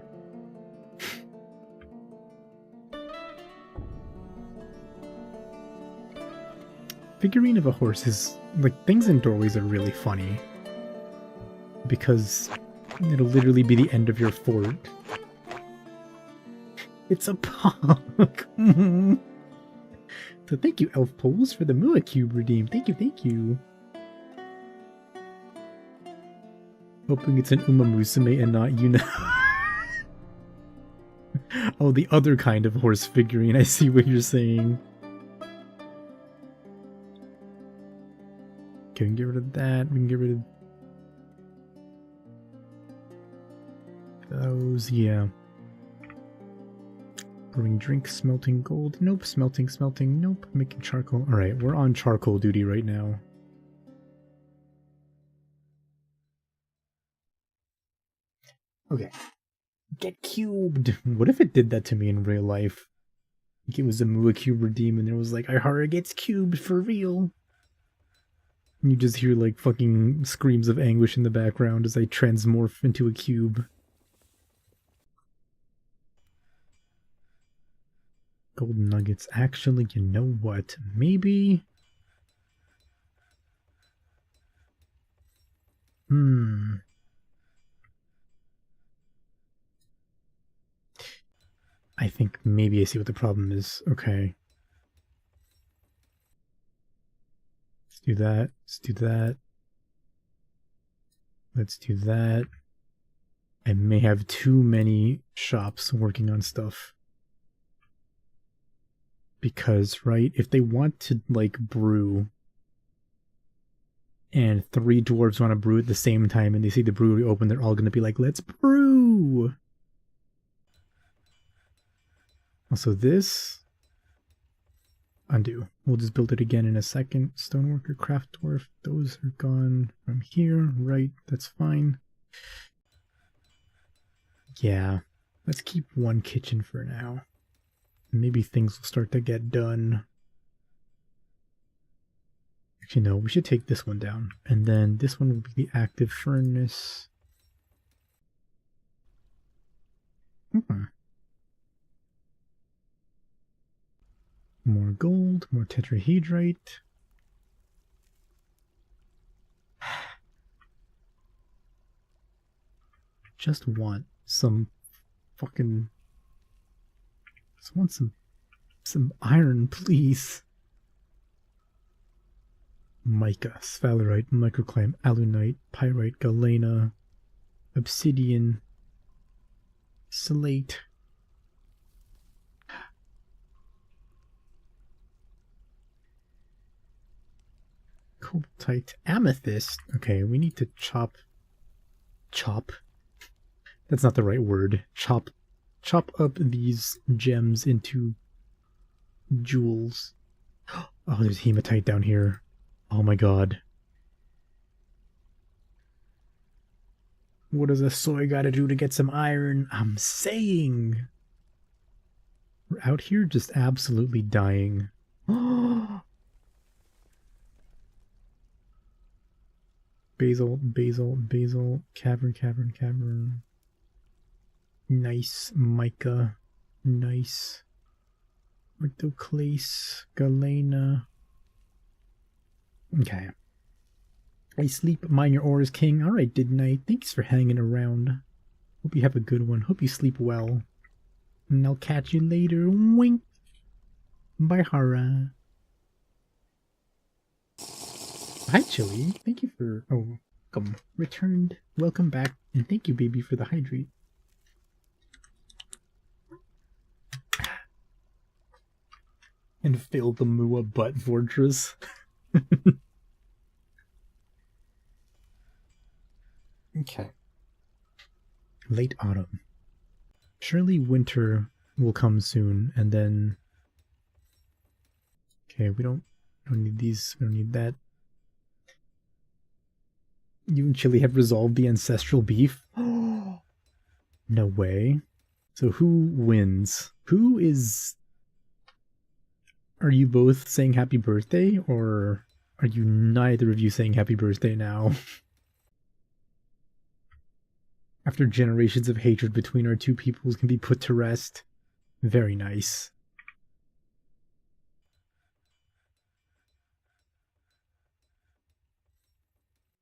Figurine of a horse is... like, things in doorways are really funny. Because it'll literally be the end of your fort. It's a pug! So thank you, Elf Poles, for the Mua Cube redeem. Thank you. Hoping it's an Uma Musume and not Yuna. Oh, the other kind of horse figurine. I see what you're saying. Okay, we can get rid of that. We can get rid of those. Yeah. Brewing drink, smelting gold. Nope. Smelting. Nope. Making charcoal. Alright, we're on charcoal duty right now. Okay. Get cubed! What if it did that to me in real life? Like it was a Mua Cube redeem and it was like, Aihara gets cubed for real. And you just hear like fucking screams of anguish in the background as I transmorph into a cube. Golden nuggets. Actually, you know what? Maybe... I think maybe I see what the problem is. Okay. Let's do that. Let's do that. Let's do that. I may have too many shops working on stuff. Because, right, if they want to, like, brew, and 3 dwarves want to brew at the same time, and they see the brewery open, they're all going to be like, let's brew! Also this, undo. We'll just build it again in a second. Stoneworker, craft dwarf, those are gone from here, right, that's fine. Yeah, let's keep 1 kitchen for now. Maybe things will start to get done. Actually, no, we should take this one down. And then this one will be the active furnace. More gold, more tetrahedrite. Just want some fucking... Just want some iron, please. Mica, sphalerite, microclime, alunite, pyrite, galena, obsidian, slate. Cobaltite. Amethyst. Okay, we need to chop. That's not the right word. Chop up these gems into jewels. Oh, there's hematite down here. Oh my god. What does a soy gotta do to get some iron? I'm saying. We're out here just absolutely dying. Basil. Cavern. Nice. Mica. Nice. Orthoclase. Galena. Okay. I sleep, mine your ores, king. Alright, didn't I? Thanks for hanging around. Hope you have a good one. Hope you sleep well. And I'll catch you later. Wink. Bye, Hara. Hi, Chili. Thank you for... Oh, welcome. Returned. Welcome back. And thank you, baby, for the hydrate. And fill the Mua butt fortress. Okay. Late autumn. Surely winter will come soon, and then... Okay, we don't need these, we don't need that. You and Chili have resolved the ancestral beef? No way. So who wins? Who is... Are you both saying happy birthday, or are you neither of you saying happy birthday now? After generations of hatred between our two peoples can be put to rest. Very nice.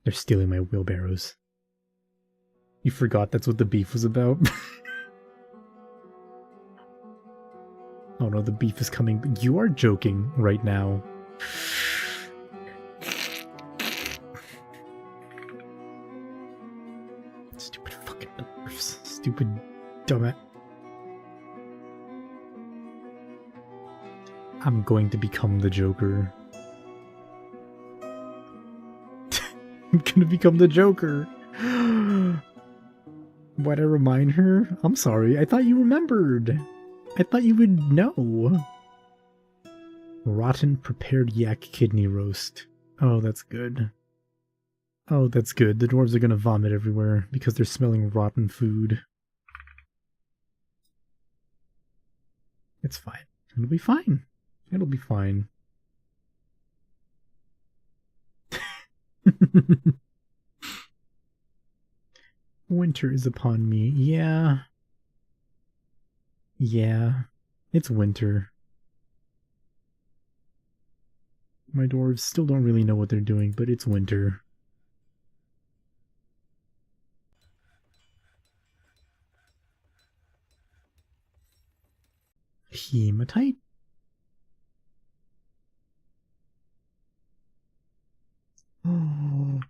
They're stealing my wheelbarrows. You forgot that's what the beef was about? Oh no, the beef is coming. You are joking right now. Stupid fucking dwarfs. Stupid dumbass. I'm going to become the Joker. I'm gonna become the Joker. Why'd I remind her? I'm sorry, I thought you remembered. I thought you would know. Rotten prepared yak kidney roast. Oh, that's good. Oh, that's good. The dwarves are gonna vomit everywhere because they're smelling rotten food. It's fine. It'll be fine. It'll be fine. Winter is upon me. Yeah. Yeah. It's winter. My dwarves still don't really know what they're doing, but it's winter. Hematite? Oh.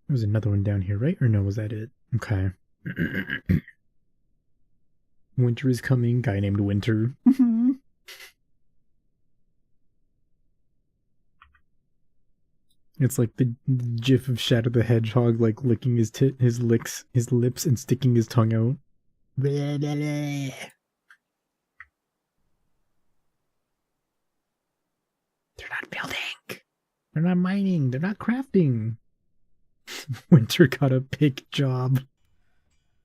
There was another one down here, right? Or no, was that it? Okay. Winter is coming. Guy named Winter. It's like the gif of Shadow the Hedgehog, like licking his lips and sticking his tongue out. Blah, blah, blah. They're not building. They're not mining. They're not crafting. Winter got a big job.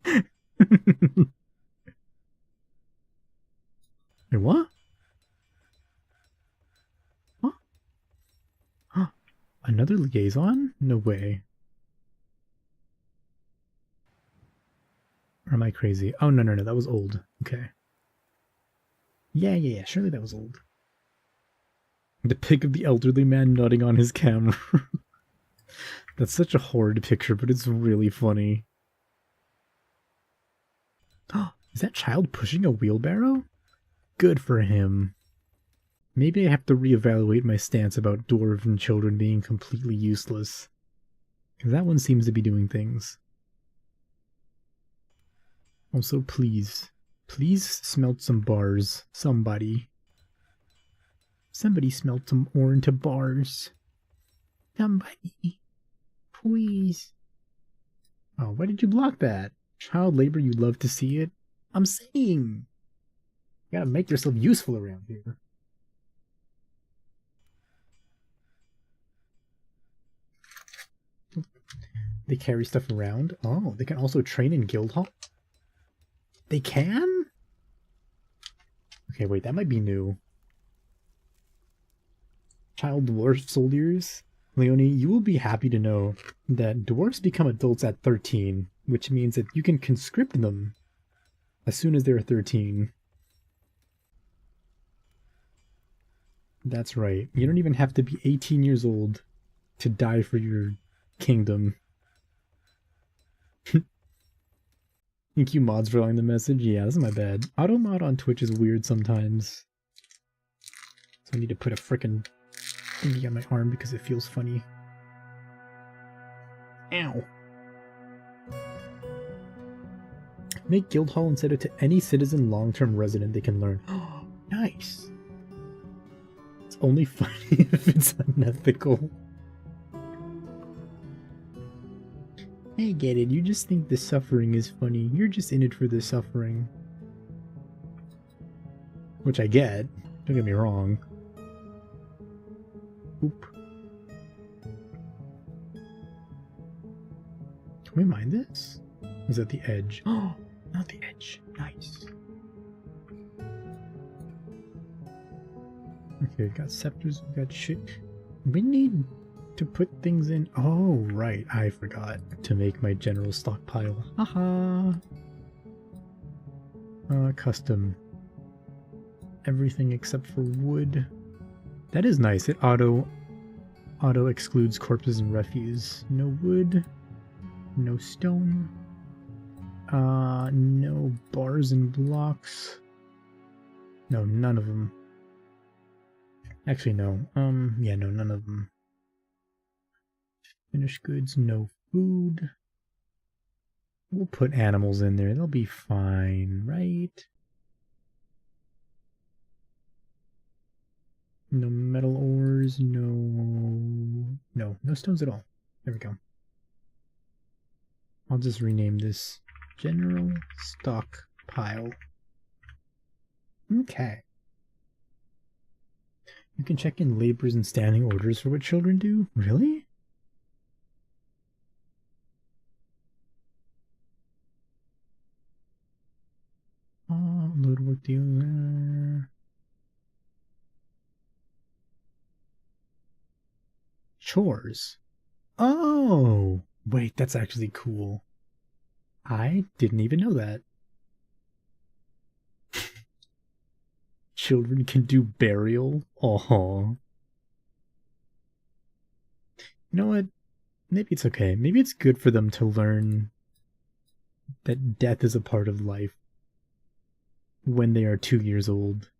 Wait, what? Huh? Huh? Another liaison? No way. Or am I crazy? Oh, no, that was old. Okay. Yeah, surely that was old. The pic of the elderly man nodding on his camera. That's such a horrid picture, but it's really funny. Is that child pushing a wheelbarrow? Good for him. Maybe I have to reevaluate my stance about dwarven children being completely useless. Because that one seems to be doing things. Also, please Please smelt some bars. Somebody. Somebody smelt some ore into bars. Somebody. Please. Oh, why did you block that? Child labor, you'd love to see it. I'm saying. You gotta make yourself useful around here. They carry stuff around. Oh, they can also train in guild hall? They can? Okay, wait, that might be new. Child dwarf soldiers? Leonie, you will be happy to know that dwarves become adults at 13, which means that you can conscript them as soon as they're 13. That's right. You don't even have to be 18 years old to die for your kingdom. Thank you mods for allowing the message. Yeah, this is my bad. Auto mod on Twitch is weird sometimes. So I need to put a frickin' thingy on my arm because it feels funny. Ow. Make guild hall and set it to any citizen long-term resident they can learn. Nice. It's only funny if it's unethical. I get it, you just think the suffering is funny. You're just in it for the suffering. Which I get, don't get me wrong. Oop. Can we mine this? Is that the edge? Oh, not the edge. Nice. Okay, we got scepters, we got shit. We need to put things in. Oh, right. I forgot to make my general stockpile. Haha. Custom. Everything except for wood. That is nice. It auto excludes corpses and refuse. No wood. No stone. No bars and blocks. No, none of them. Actually, no. Yeah, no, none of them. Finished goods, no food. We'll put animals in there. They'll be fine, right? No metal ores, no stones at all. There we go. I'll just rename this General Stockpile. Okay. You can check in labors and standing orders for what children do? Really? Oh, load work dealer. Chores. Oh, wait, that's actually cool. I didn't even know that. Children can do burial? Aww. You know what? Maybe it's okay. Maybe it's good for them to learn that death is a part of life when they are 2 years old.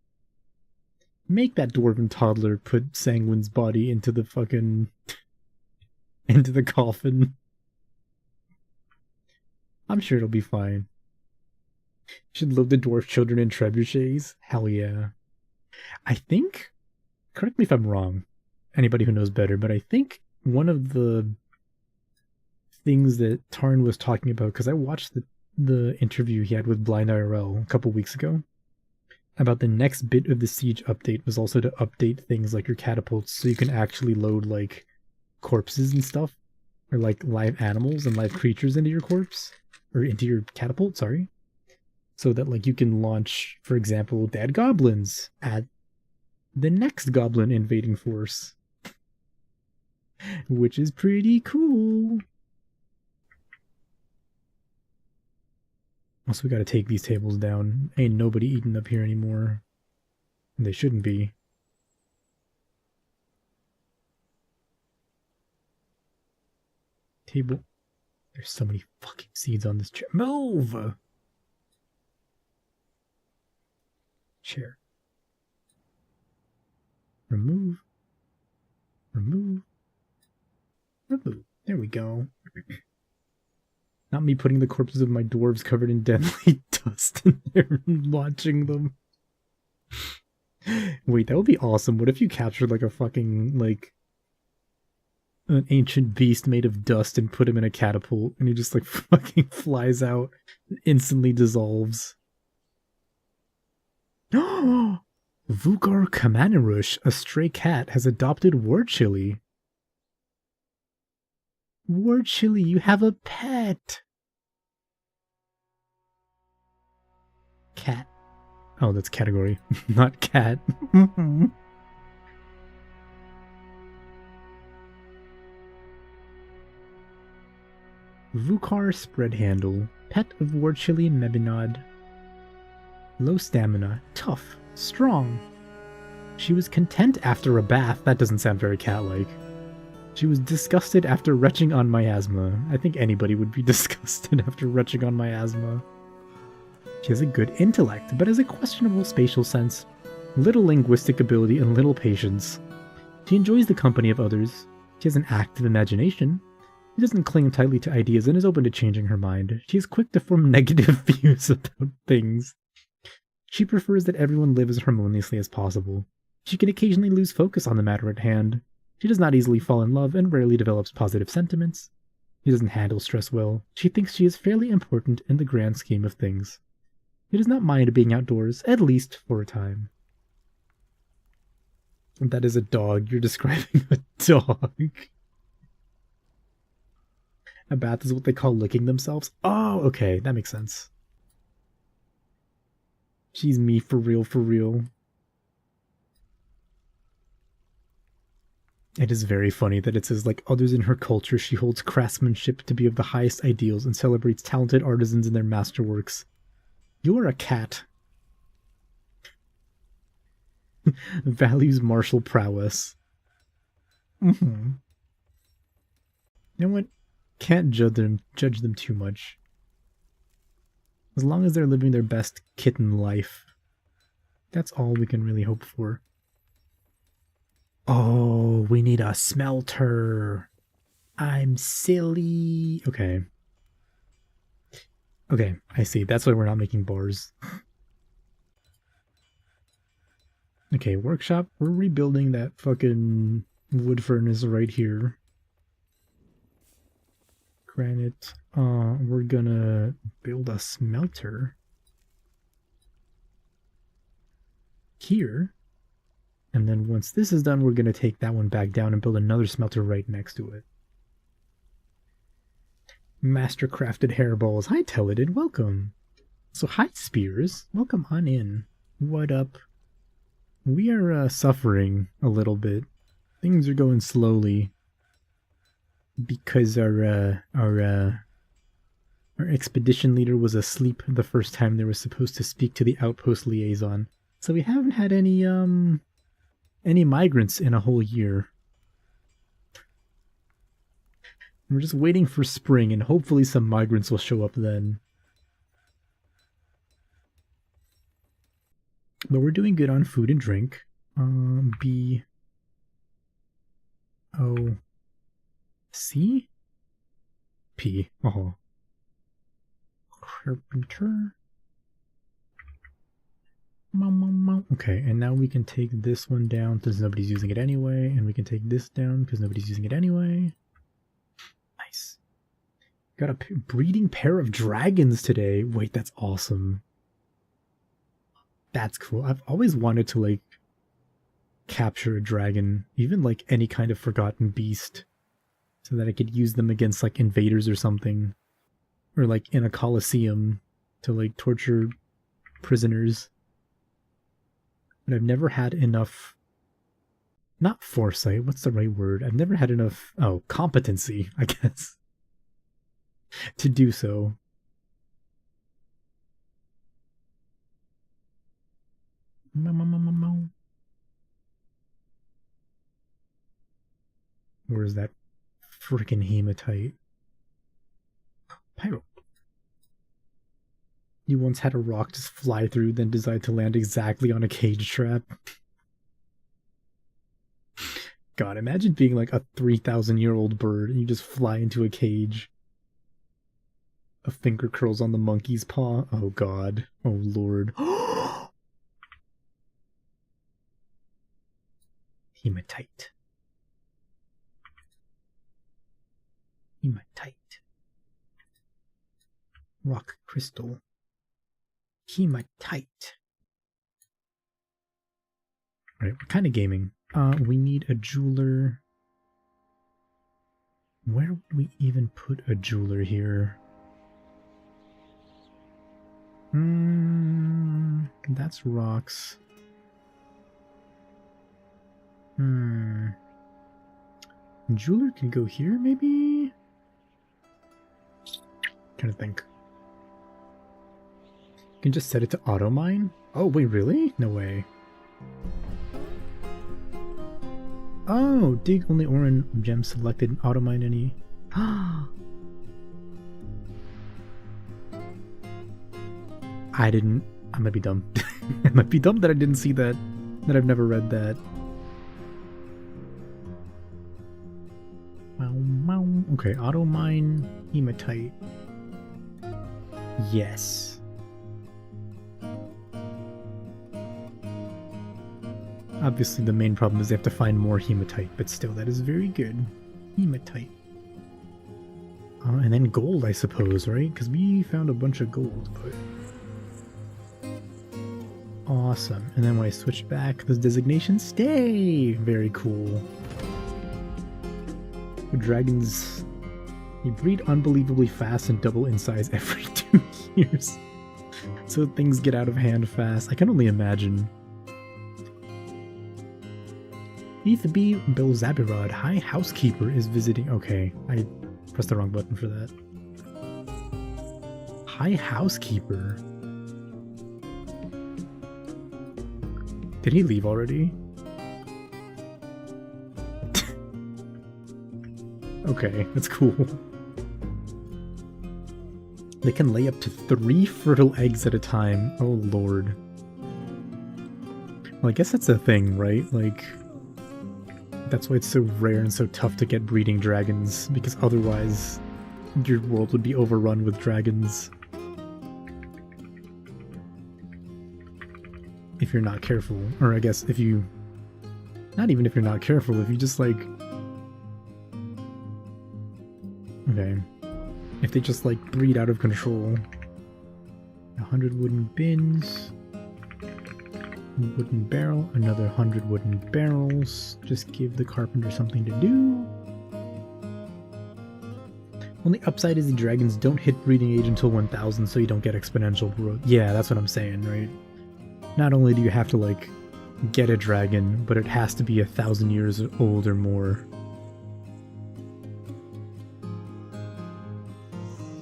Make that dwarven toddler put Sanguine's body into the fucking... into the coffin. I'm sure it'll be fine. Should load the dwarf children in trebuchets? Hell yeah. I think... correct me if I'm wrong. Anybody who knows better, but I think one of the things that Tarn was talking about, because I watched the interview he had with Blind IRL a couple weeks ago, about the next bit of the Siege update was also to update things like your catapults so you can actually load like corpses and stuff, or like live animals and live creatures into your corpse, or into your catapult, sorry. So that like you can launch, for example, dead goblins at the next goblin invading force. Which is pretty cool. Also, we gotta take these tables down. Ain't nobody eating up here anymore. And they shouldn't be. Table. There's so many fucking seeds on this chair. Move! Chair. Remove. Remove. Remove. There we go. Not me putting the corpses of my dwarves covered in deadly dust in there and watching them. Wait, that would be awesome. What if you captured like a fucking, like, an ancient beast made of dust and put him in a catapult and he just like fucking flies out and instantly dissolves. Vugar Kamanarush, a stray cat, has adopted War Chili. War Chili, you have a pet! Cat. Oh, that's category, not cat. Vukar Spread Handle, pet of War Chili Mebinod. Low stamina, tough, strong. She was content after a bath. That doesn't sound very cat-like. She was disgusted after retching on miasma. I think anybody would be disgusted after retching on miasma. She has a good intellect, but has a questionable spatial sense, little linguistic ability, and little patience. She enjoys the company of others. She has an active imagination. She doesn't cling tightly to ideas and is open to changing her mind. She is quick to form negative views about things. She prefers that everyone live as harmoniously as possible. She can occasionally lose focus on the matter at hand. She does not easily fall in love and rarely develops positive sentiments. She doesn't handle stress well. She thinks she is fairly important in the grand scheme of things. She does not mind being outdoors, at least for a time. That is a dog. You're describing a dog. A bath is what they call licking themselves? Oh, okay, that makes sense. She's me for real, for real. It is very funny that it says, like, others in her culture, she holds craftsmanship to be of the highest ideals and celebrates talented artisans in their masterworks. You are a cat. Values martial prowess. You know what? Can't judge them too much. As long as they're living their best kitten life. That's all we can really hope for. Oh, we need a smelter. I'm silly. Okay. Okay, I see. That's why we're not making bars. Okay, workshop. We're rebuilding that fucking wood furnace right here. Granite. We're gonna build a smelter here. And then once this is done, we're gonna take that one back down and build another smelter right next to it. Master-crafted hairballs. Hi, Teledid. Welcome. So, hi, Spears. Welcome on in. What up? We are suffering a little bit. Things are going slowly. Because our expedition leader was asleep the first time they were supposed to speak to the outpost liaison. So we haven't had any migrants in a whole year. We're just waiting for spring, and hopefully some migrants will show up then. But we're doing good on food and drink. B O C P. Oh. Carpenter. Okay, and now we can take this one down because nobody's using it anyway, and we can take this down because nobody's using it anyway. Nice. Got a breeding pair of dragons today. Wait, that's awesome. That's cool. I've always wanted to, like, capture a dragon, even, like, any kind of forgotten beast, so that I could use them against, like, invaders or something. Or, like, in a coliseum to, like, torture prisoners. But I've never had enough... Not foresight, what's the right word? I've never had enough... Oh, competency, I guess. To do so. Where's that freaking hematite? Pyro. You once had a rock just fly through, then decide to land exactly on a cage trap. God, imagine being like a 3,000-year-old bird and you just fly into a cage. A finger curls on the monkey's paw. Oh god. Oh lord. Hematite. Hematite. Rock crystal. Hematite. Alright, we're kind of gaming. We need a jeweler. Where would we even put a jeweler here? That's rocks. Jeweler can go here, maybe? Trying to think. You can just set it to auto mine? Oh, wait, really? No way. Oh, dig only orange gem selected, auto mine any. I might be dumb. I might be dumb that I didn't see that. That I've never read that. Okay, auto mine hematite. Yes. Obviously the main problem is they have to find more hematite, but still that is very good. Hematite. And then gold, I suppose, right? Because we found a bunch of gold, but... Awesome. And then when I switch back, those designations stay! Very cool. The dragons... They breed unbelievably fast and double in size every 2 years. So things get out of hand fast. I can only imagine. Ethaby Belzabirod, High Housekeeper, is visiting. Okay, I pressed the wrong button for that. High Housekeeper? Did he leave already? Okay, that's cool. They can lay up to 3 fertile eggs at a time. Oh lord. Well, I guess that's a thing, right? Like... That's why it's so rare and so tough to get breeding dragons, because otherwise your world would be overrun with dragons. If you're not careful. Or I guess if you... Not even if you're not careful, if you just like... Okay. If they just like breed out of control. 100 wooden bins. Wooden barrel, another 100 wooden barrels. Just give the carpenter something to do. Only upside is the dragons don't hit breeding age until 1000, so you don't get exponential growth. Yeah, that's what I'm saying, right? Not only do you have to, like, get a dragon, but it has to be 1,000 years old or more.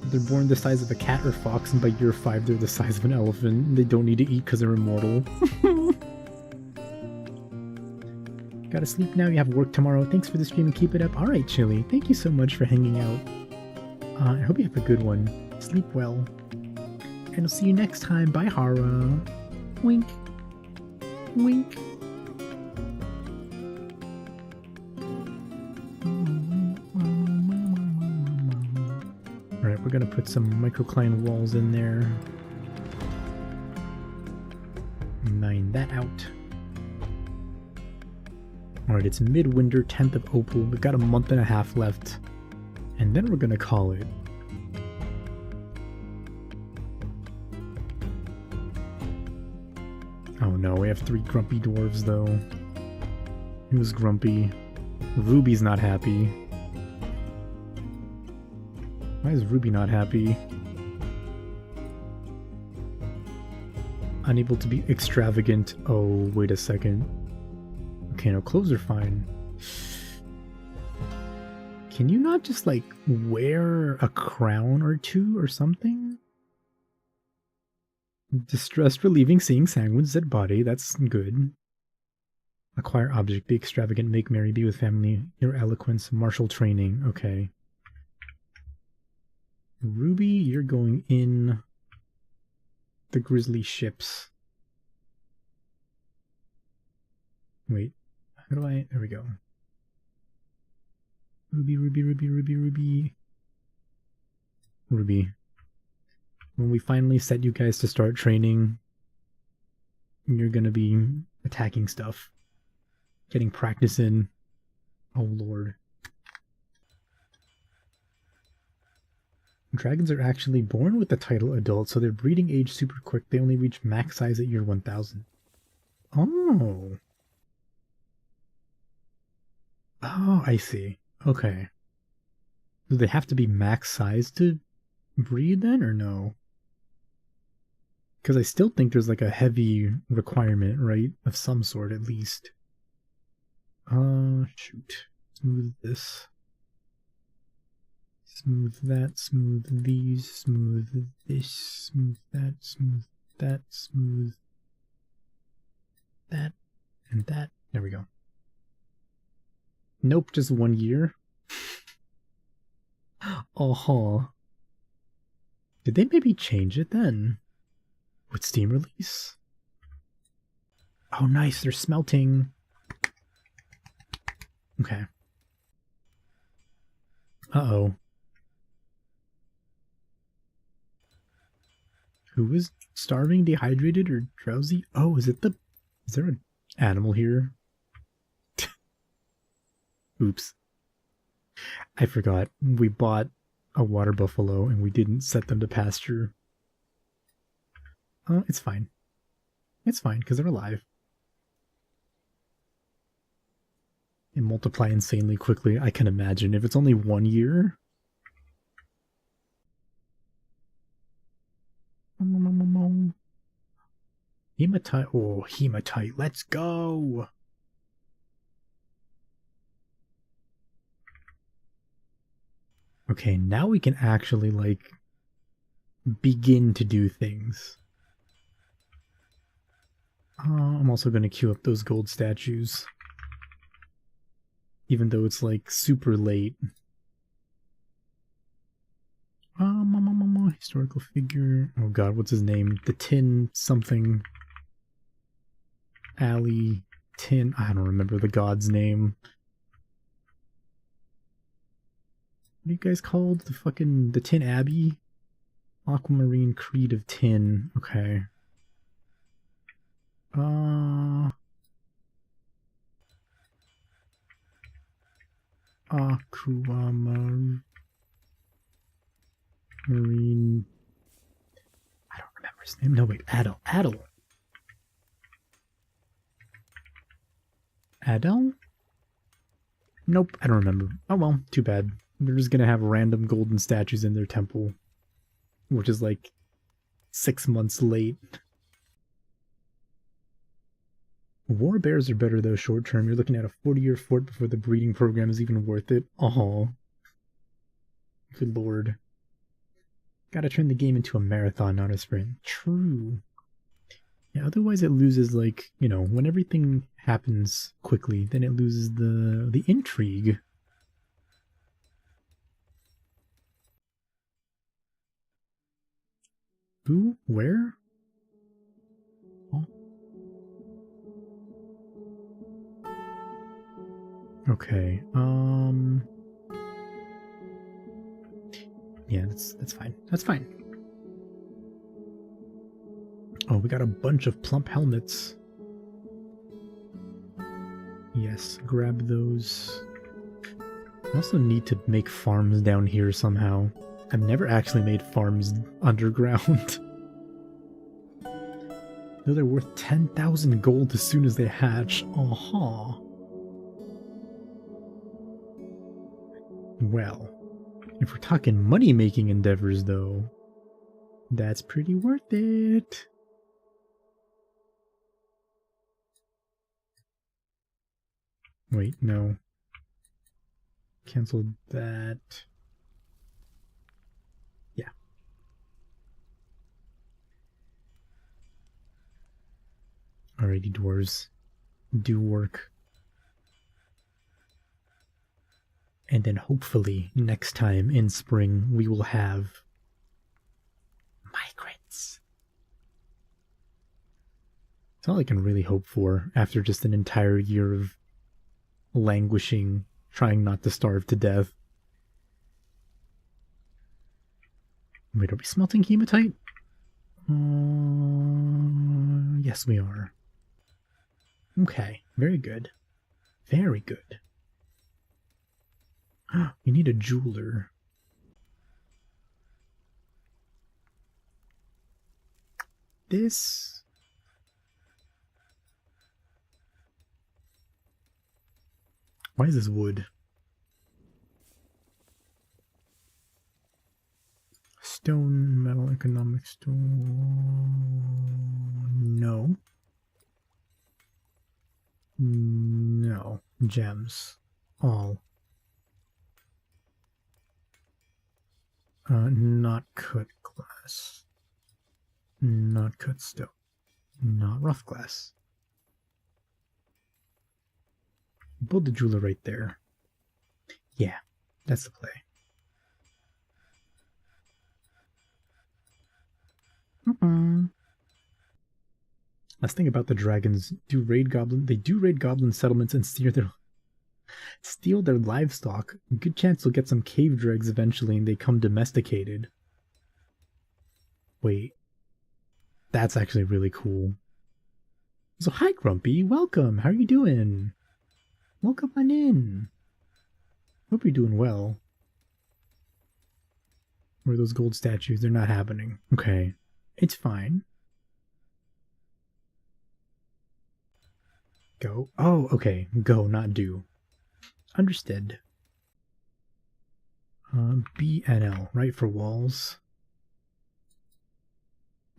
They're born the size of a cat or fox, and by year 5 they're the size of an elephant. They don't need to eat because they're immortal. Gotta sleep now, you have work tomorrow. Thanks for the stream and keep it up. Alright, Chili, thank you so much for hanging out. I hope you have a good one. Sleep well. And I'll see you next time. Bye, Hara. Wink. Wink. Alright, we're gonna put some microcline walls in there. Mine that out. Alright, it's midwinter, 10th of Opal. We've got a month and a half left. And then we're gonna call it. Oh no, we have 3 grumpy dwarves though. Who's grumpy? Ruby's not happy. Why is Ruby not happy? Unable to be extravagant. Oh, wait a second. Okay, no, clothes are fine. Can you not just, like, wear a crown or 2 or something? Distressed relieving seeing sanguine's dead body. That's good. Acquire object. Be extravagant. Make merry. Be with family. Your eloquence. Martial training. Okay. Ruby, you're going in the grizzly ships. Wait. How do I... There we go. Ruby, Ruby, Ruby, Ruby, Ruby. Ruby. When we finally set you guys to start training, you're gonna be attacking stuff. Getting practice in. Oh lord. Dragons are actually born with the title adult, so their breeding age super quick. They only reach max size at year 1000. Oh. Oh, I see. Okay. Do they have to be max size to breed then, or no? Because I still think there's like a heavy requirement, right? Of some sort, at least. Shoot. Smooth this. Smooth that, smooth these, smooth this, smooth that, smooth that, smooth that, and that. There we go. Nope, just 1 year. Uh-huh. Did they maybe change it then? With Steam release? Oh nice, they're smelting. Okay. Uh-oh. Who is starving, dehydrated, or drowsy? Oh, is there an animal here? Oops. I forgot. We bought a water buffalo and we didn't set them to pasture. Oh, it's fine. It's fine, because they're alive. They multiply insanely quickly, I can imagine. If it's only 1 year... Hematite. Oh, hematite. Let's go! Okay, now we can actually, like, begin to do things. I'm also going to queue up those gold statues. Even though it's, like, super late. Historical figure. Oh god, what's his name? The Tin something. Alley Tin. I don't remember the god's name. What are you guys called? The Tin Abbey? Aquamarine Creed of Tin. Okay. Aquamarine. I don't remember his name. No, wait. Adel. Adel? Nope, I don't remember. Oh well, too bad. They're just gonna have random golden statues in their temple, which is like 6 months late. War bears are better though short term. You're looking at a 40-year fort before the breeding program is even worth it. Oh, good lord. Gotta turn the game into a marathon, not a sprint. True. Yeah, otherwise it loses, like, you know, when everything happens quickly, then it loses the intrigue. Who? Where? Oh. Okay, yeah, that's fine. That's fine. Oh, we got a bunch of plump helmets. Yes, grab those. I also need to make farms down here somehow. I've never actually made farms underground. Though they're worth 10,000 gold as soon as they hatch. Uh-huh. Well, if we're talking money-making endeavors, though, that's pretty worth it. Wait, no. Cancel that. Yeah. Alrighty, dwarves. Do work. And then hopefully next time in spring we will have migrants. It's all I can really hope for after just an entire year of languishing, trying not to starve to death. Wait, are we smelting hematite? Yes, we are. Okay, very good. Very good. We need a jeweler. This... Why is this wood? Stone, metal, economic stone... No. No. Gems. All. Not cut glass. Not cut stone. Not rough glass. Build the jeweler right there. Yeah, that's the play. Let's think about the dragons. They do raid goblin settlements and steal their livestock. Good chance we'll get some cave dregs eventually and they come domesticated. Wait. That's actually really cool. So hi Grumpy, welcome. How are you doing? Welcome on in. Hope you're doing well. Where are those gold statues? They're not happening. Okay. It's fine. Go. Oh, okay. Go, not do. Understood. B and L, right, for walls.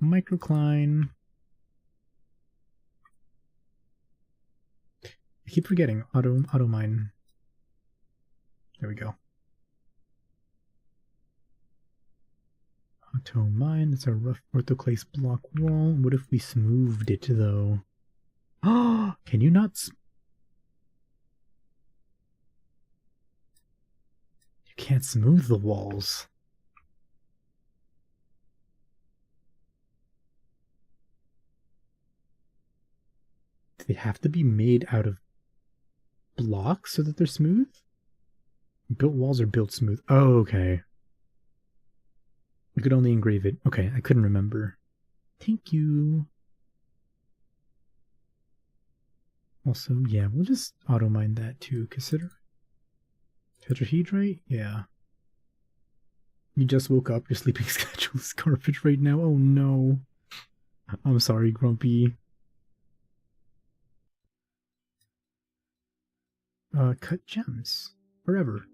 Microcline. I keep forgetting. Auto mine. There we go. Auto mine. That's a rough orthoclase block wall. What if we smoothed it though? Oh, can you not? You can't smooth the walls. Do they have to be made out of blocks so that they're smooth? Built walls are built smooth. Oh, okay. I could only engrave it. Okay, I couldn't remember. Thank you. Also, yeah, we'll just auto-mine that too. Consider tetrahedrite? Yeah. You just woke up. Your sleeping schedule is garbage right now. Oh no. I'm sorry, Grumpy. Cut gems. Forever.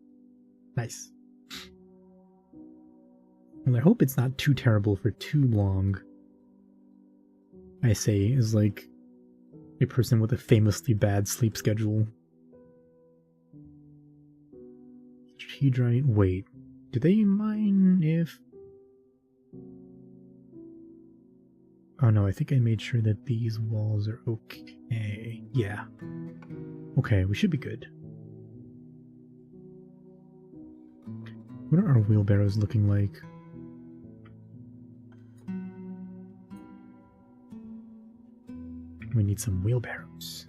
Nice. Well, I hope it's not too terrible for too long. I say, is like a person with a famously bad sleep schedule. Tetrahedrite. Wait, do they mine if... Oh no, I think I made sure that these walls are okay. Yeah. Okay, we should be good. What are our wheelbarrows looking like? We need some wheelbarrows.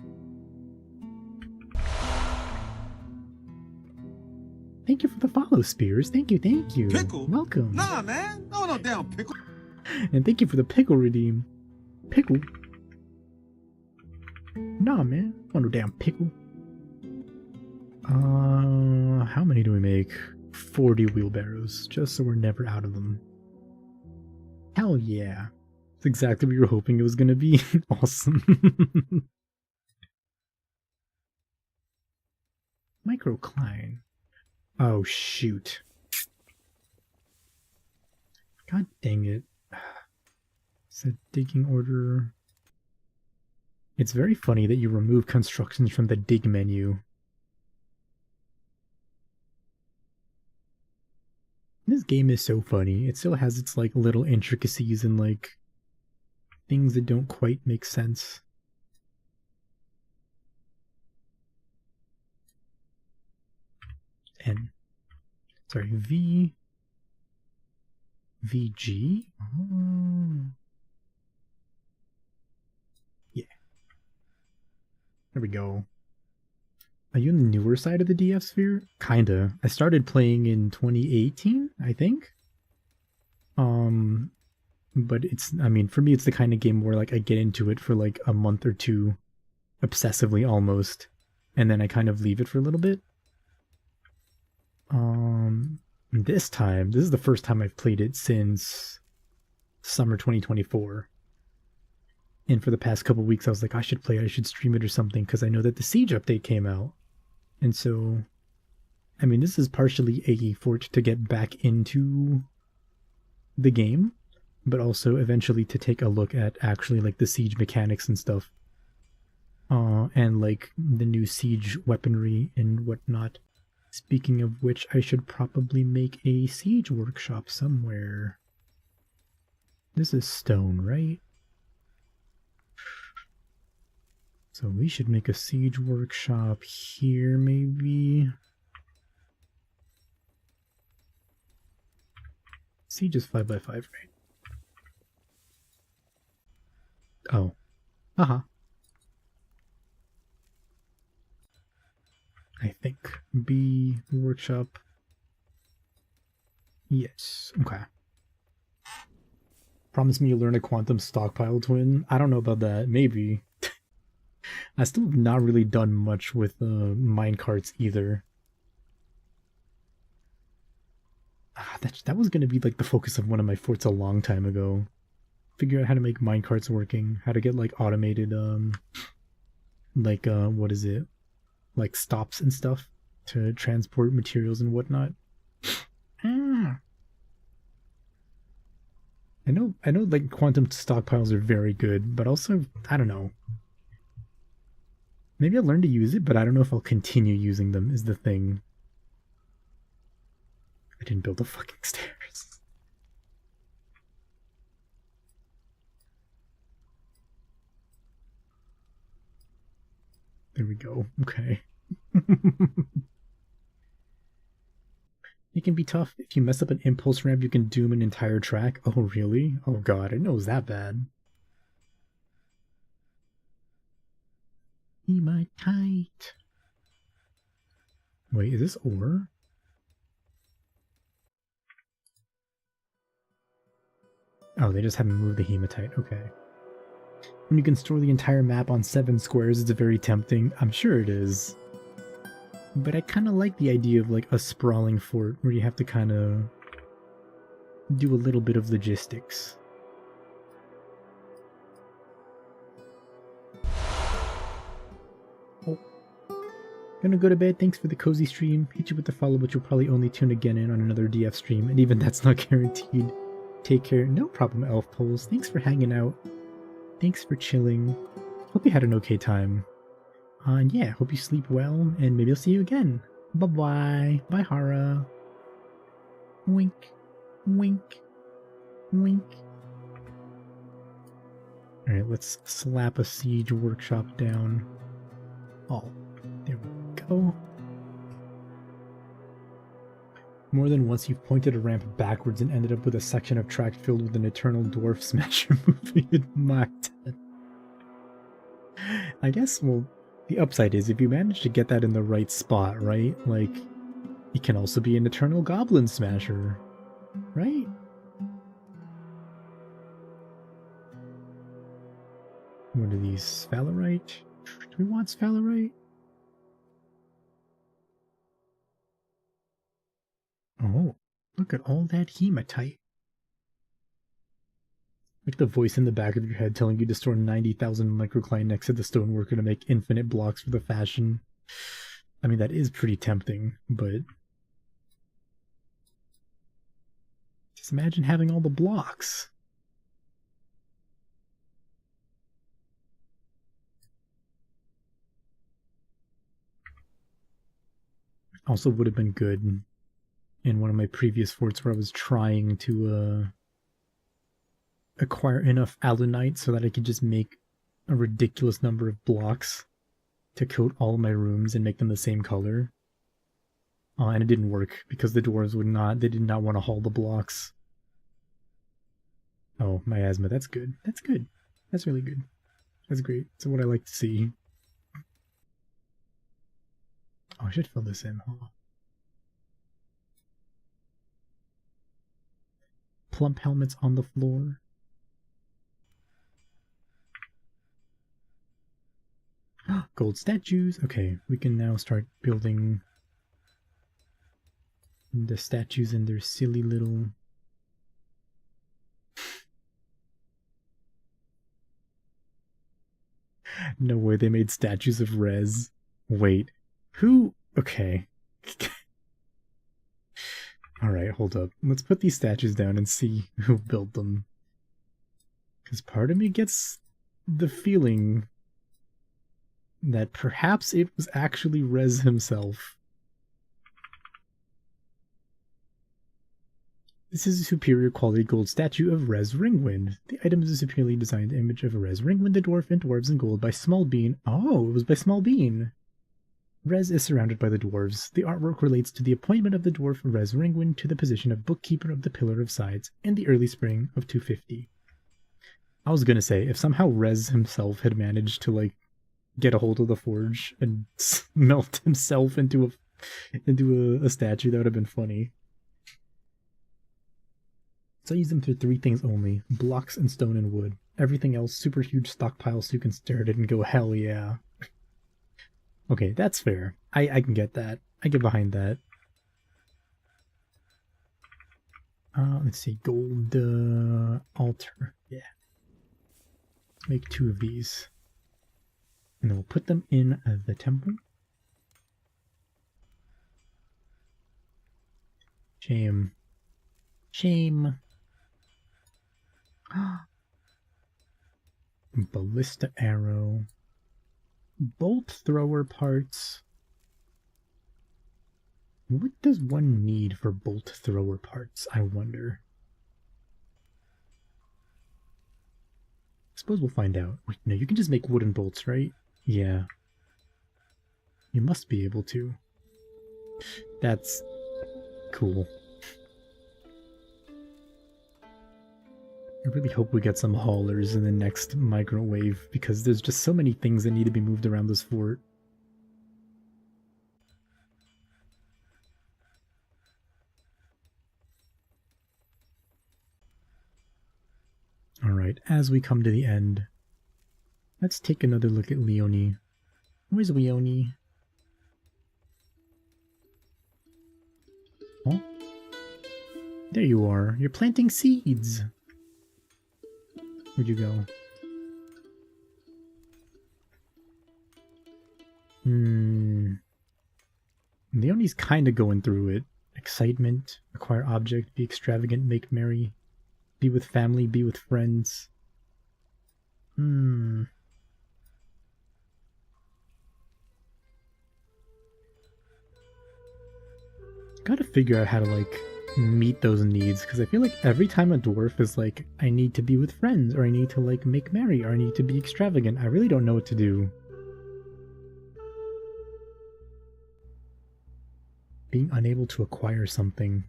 Thank you for the follow, Spears. Thank you, thank you. Pickle? Welcome. Nah, man. No damn pickle. And thank you for the pickle redeem. Pickle? Nah, man. Oh, no damn pickle. How many do we make? 40 wheelbarrows, just so we're never out of them. Hell yeah. That's exactly what you were hoping it was gonna be. Awesome. Microcline. Oh, shoot. God dang it. Set digging order. It's very funny that you remove constructions from the dig menu. This game is so funny. It still has its like little intricacies and like things that don't quite make sense. N. Sorry, VG? Oh. Yeah. There we go. Are you on the newer side of the DF sphere? Kinda. I started playing in 2018, I think. but it's, I mean, for me, it's the kind of game where like I get into it for like a month or two, obsessively almost, and then I kind of leave it for a little bit. This time, this is the first time I've played it since summer 2024. And for the past couple weeks, I was like, I should play it, I should stream it or something, because I know that the Siege update came out. And so, I mean, this is partially a fort to get back into the game, but also eventually to take a look at actually like the Siege mechanics and stuff. And like the new Siege weaponry and whatnot. Speaking of which, I should probably make a Siege workshop somewhere. This is stone, right? So we should make a Siege workshop here, maybe. Siege is 5x5, right? Oh. Haha. I think. B workshop. Yes. Okay. Promise me you'll learn a quantum stockpile twin. I don't know about that. Maybe. I still have not really done much with minecarts either. That was going to be like the focus of one of my forts a long time ago. Figure out how to make minecarts working, how to get like automated what is it? Like stops and stuff to transport materials and whatnot. I know like quantum stockpiles are very good, but also I don't know. Maybe I'll learn to use it, but I don't know if I'll continue using them is the thing. I didn't build the fucking stairs. There we go. Okay. It can be tough. If you mess up an impulse ramp, you can doom an entire track. Oh, really? Oh god, I didn't know it was that bad. Hematite. Wait, is this ore? Oh, they just haven't moved the hematite. Okay. When you can store the entire map on 7 squares, it's very tempting. I'm sure it is. But I kind of like the idea of like a sprawling fort where you have to kind of do a little bit of logistics. Oh. Gonna go to bed. Thanks for the cozy stream. Hit you with the follow, but you'll probably only tune again in on another DF stream, and even that's not guaranteed. Take care. No problem, Elf Poles. Thanks for hanging out. Thanks for chilling. Hope you had an okay time. And yeah, hope you sleep well, and maybe I'll see you again. Bye-bye. Bye, Hara. Wink. Wink. Wink. Alright, let's slap a siege workshop down. Oh, there we go. More than once you've pointed a ramp backwards and ended up with a section of track filled with an eternal dwarf smasher moving in Mach 10. I guess, well, the upside is if you manage to get that in the right spot, right? Like, it can also be an eternal goblin smasher, right? What are these? Sphalerite? Do we want sphalerite? Oh, look at all that hematite. Like the voice in the back of your head telling you to store 90,000 microcline next to the stoneworker to make infinite blocks for the fashion. I mean, that is pretty tempting, but just imagine having all the blocks. Also would have been good in one of my previous forts where I was trying to acquire enough alunite so that I could just make a ridiculous number of blocks to coat all my rooms and make them the same color. And it didn't work because the dwarves they did not want to haul the blocks. Oh, miasma, that's good. That's good. That's really good. That's great. That's what I like to see. Oh, I should fill this in, huh? Plump helmets on the floor. gold statues. Okay, we can now start building the statues in their silly little... No way they made statues of Rez. Wait, who? Okay. Alright, hold up. Let's put these statues down and see who built them. Because part of me gets the feeling that perhaps it was actually Rez himself. This is a superior quality gold statue of Rez Ringwind. The item is a superiorly designed image of Rez Ringwind, the dwarf, and dwarves in gold by Small Bean. Oh, it was by Small Bean. Rez is surrounded by the dwarves. The artwork relates to the appointment of the dwarf Rez Ringwind to the position of bookkeeper of the Pillar of Sides in the early spring of 250. I was gonna say, if somehow Rez himself had managed to, like, get a hold of the forge and melt himself into a statue, that would have been funny. So I use them for 3 things only: blocks and stone and wood. Everything else, super huge stockpiles so you can stare at it and go, hell yeah. Okay, that's fair. I can get that. I get behind that. Let's see, gold altar. Yeah. Make 2 of these. And then we'll put them in the temple. Shame. Shame. Ballista arrow. Bolt thrower parts. What does one need for bolt thrower parts, I wonder? I suppose we'll find out. Wait, no, you can just make wooden bolts, right? Yeah. You must be able to. That's cool. I really hope we get some haulers in the next microwave, because there's just so many things that need to be moved around this fort. Alright, as we come to the end, let's take another look at Leonie. Where's Leonie? Oh? There you are. You're planting seeds! Where'd you go? Leonie's kinda going through it. Excitement, acquire object, be extravagant, make merry, be with family, be with friends. Gotta figure out how to, like, meet those needs, because I feel like every time a dwarf is like, I need to be with friends, or I need to, like, make merry, or I need to be extravagant, I really don't know what to do. Being unable to acquire something.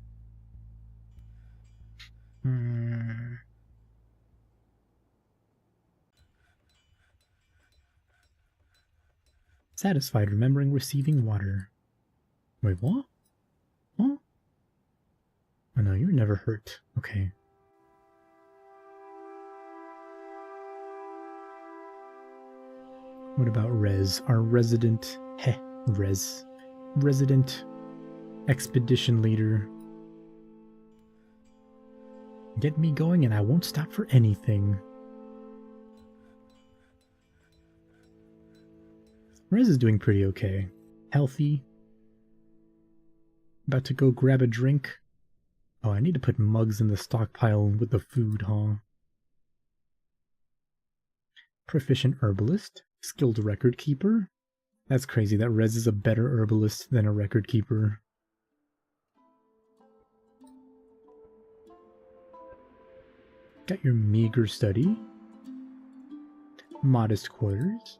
Satisfied remembering receiving water. Wait, what? Huh? Oh no, you're never hurt. Okay. What about Rez? Our resident... Resident expedition leader. Get me going and I won't stop for anything. Rez is doing pretty okay. Healthy. About to go grab a drink. Oh, I need to put mugs in the stockpile with the food, huh? Proficient herbalist. Skilled record keeper. That's crazy that Rez is a better herbalist than a record keeper. Got your meager study. Modest quarters.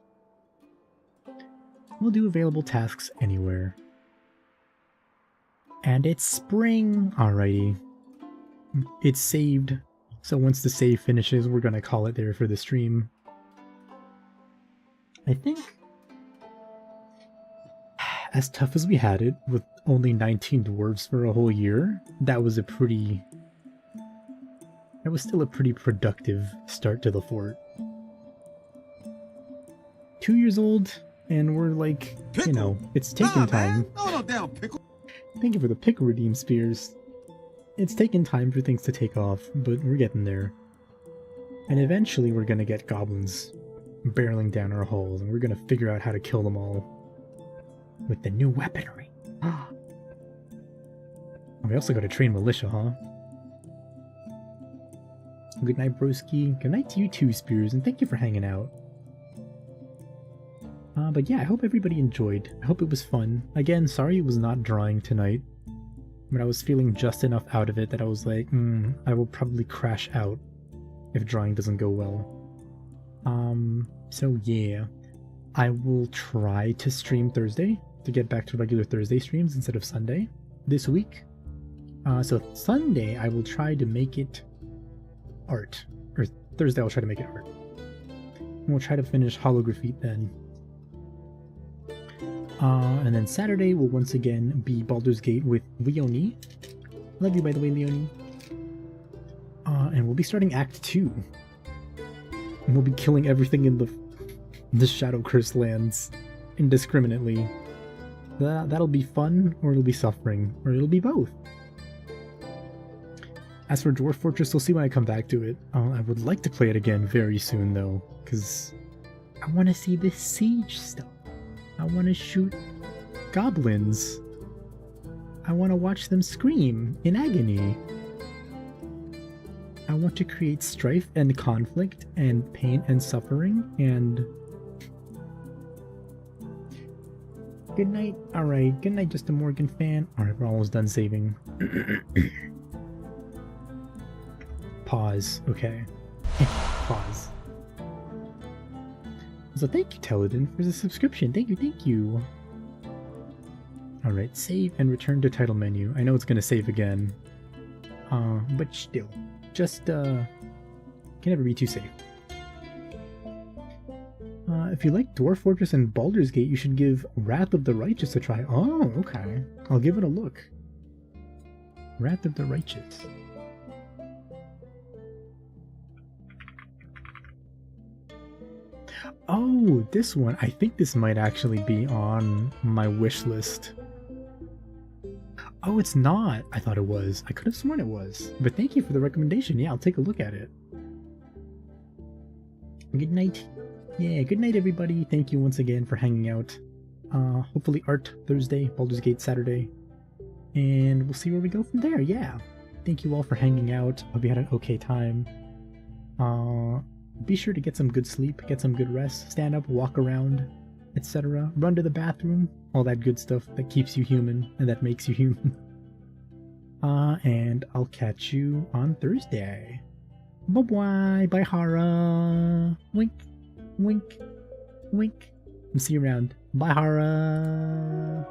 We'll do available tasks anywhere. And it's spring! Alrighty. It's saved. So once the save finishes, we're gonna call it there for the stream. I think, as tough as we had it, with only 19 dwarves for a whole year, that was still a pretty productive start to the fort. 2 years old? And we're like, you Pickle? know, it's taking Nah, time. man. No damn pickle. Thank you for the pickle redeem spears. It's taken time for things to take off, but we're getting there. And eventually we're gonna get goblins barreling down our holes, and we're gonna figure out how to kill them all with the new weaponry. We also gotta train militia, huh? Good night, broski. Good night to you too, Spears, and thank you for hanging out. But yeah, I hope everybody enjoyed. I hope it was fun. Again, sorry it was not drawing tonight, but I was feeling just enough out of it that I was like, I will probably crash out if drawing doesn't go well. So yeah, I will try to stream Thursday to get back to regular Thursday streams instead of Sunday this week. So Sunday I will try to make it art, or Thursday I'll try to make it art. And we'll try to finish Holography then. And then Saturday will once again be Baldur's Gate with Leonie. Love you, by the way, Leonie. And we'll be starting Act 2. And we'll be killing everything in the Shadow Curse lands indiscriminately. That'll be fun, or it'll be suffering, or it'll be both. As for Dwarf Fortress, we'll see when I come back to it. I would like to play it again very soon, though, because I want to see this siege stuff. I want to shoot goblins. I want to watch them scream in agony. I want to create strife and conflict and pain and suffering and... Good night. Alright, good night, Just a Morgan fan. Alright, we're almost done saving. Pause. Okay. Pause. So thank you, Teledin, for the subscription. Thank you. Alright, save and return to title menu. I know it's gonna save again. But still. Just, can never be too safe. If you like Dwarf Fortress and Baldur's Gate, you should give Wrath of the Righteous a try. Oh, okay. I'll give it a look. Wrath of the Righteous. Oh, this one. I think this might actually be on my wish list. Oh, it's not. I thought it was. I could have sworn it was. But thank you for the recommendation. Yeah, I'll take a look at it. Good night. Yeah, good night, everybody. Thank you once again for hanging out. Hopefully Art Thursday, Baldur's Gate Saturday. And we'll see where we go from there. Yeah. Thank you all for hanging out. Hope you had an okay time. Be sure to get some good sleep, get some good rest, stand up, walk around, etc. Run to the bathroom, all that good stuff that keeps you human and that makes you human. And I'll catch you on Thursday. Bye-bye, bye Hara. Wink, wink, wink. See you around. Bye Hara.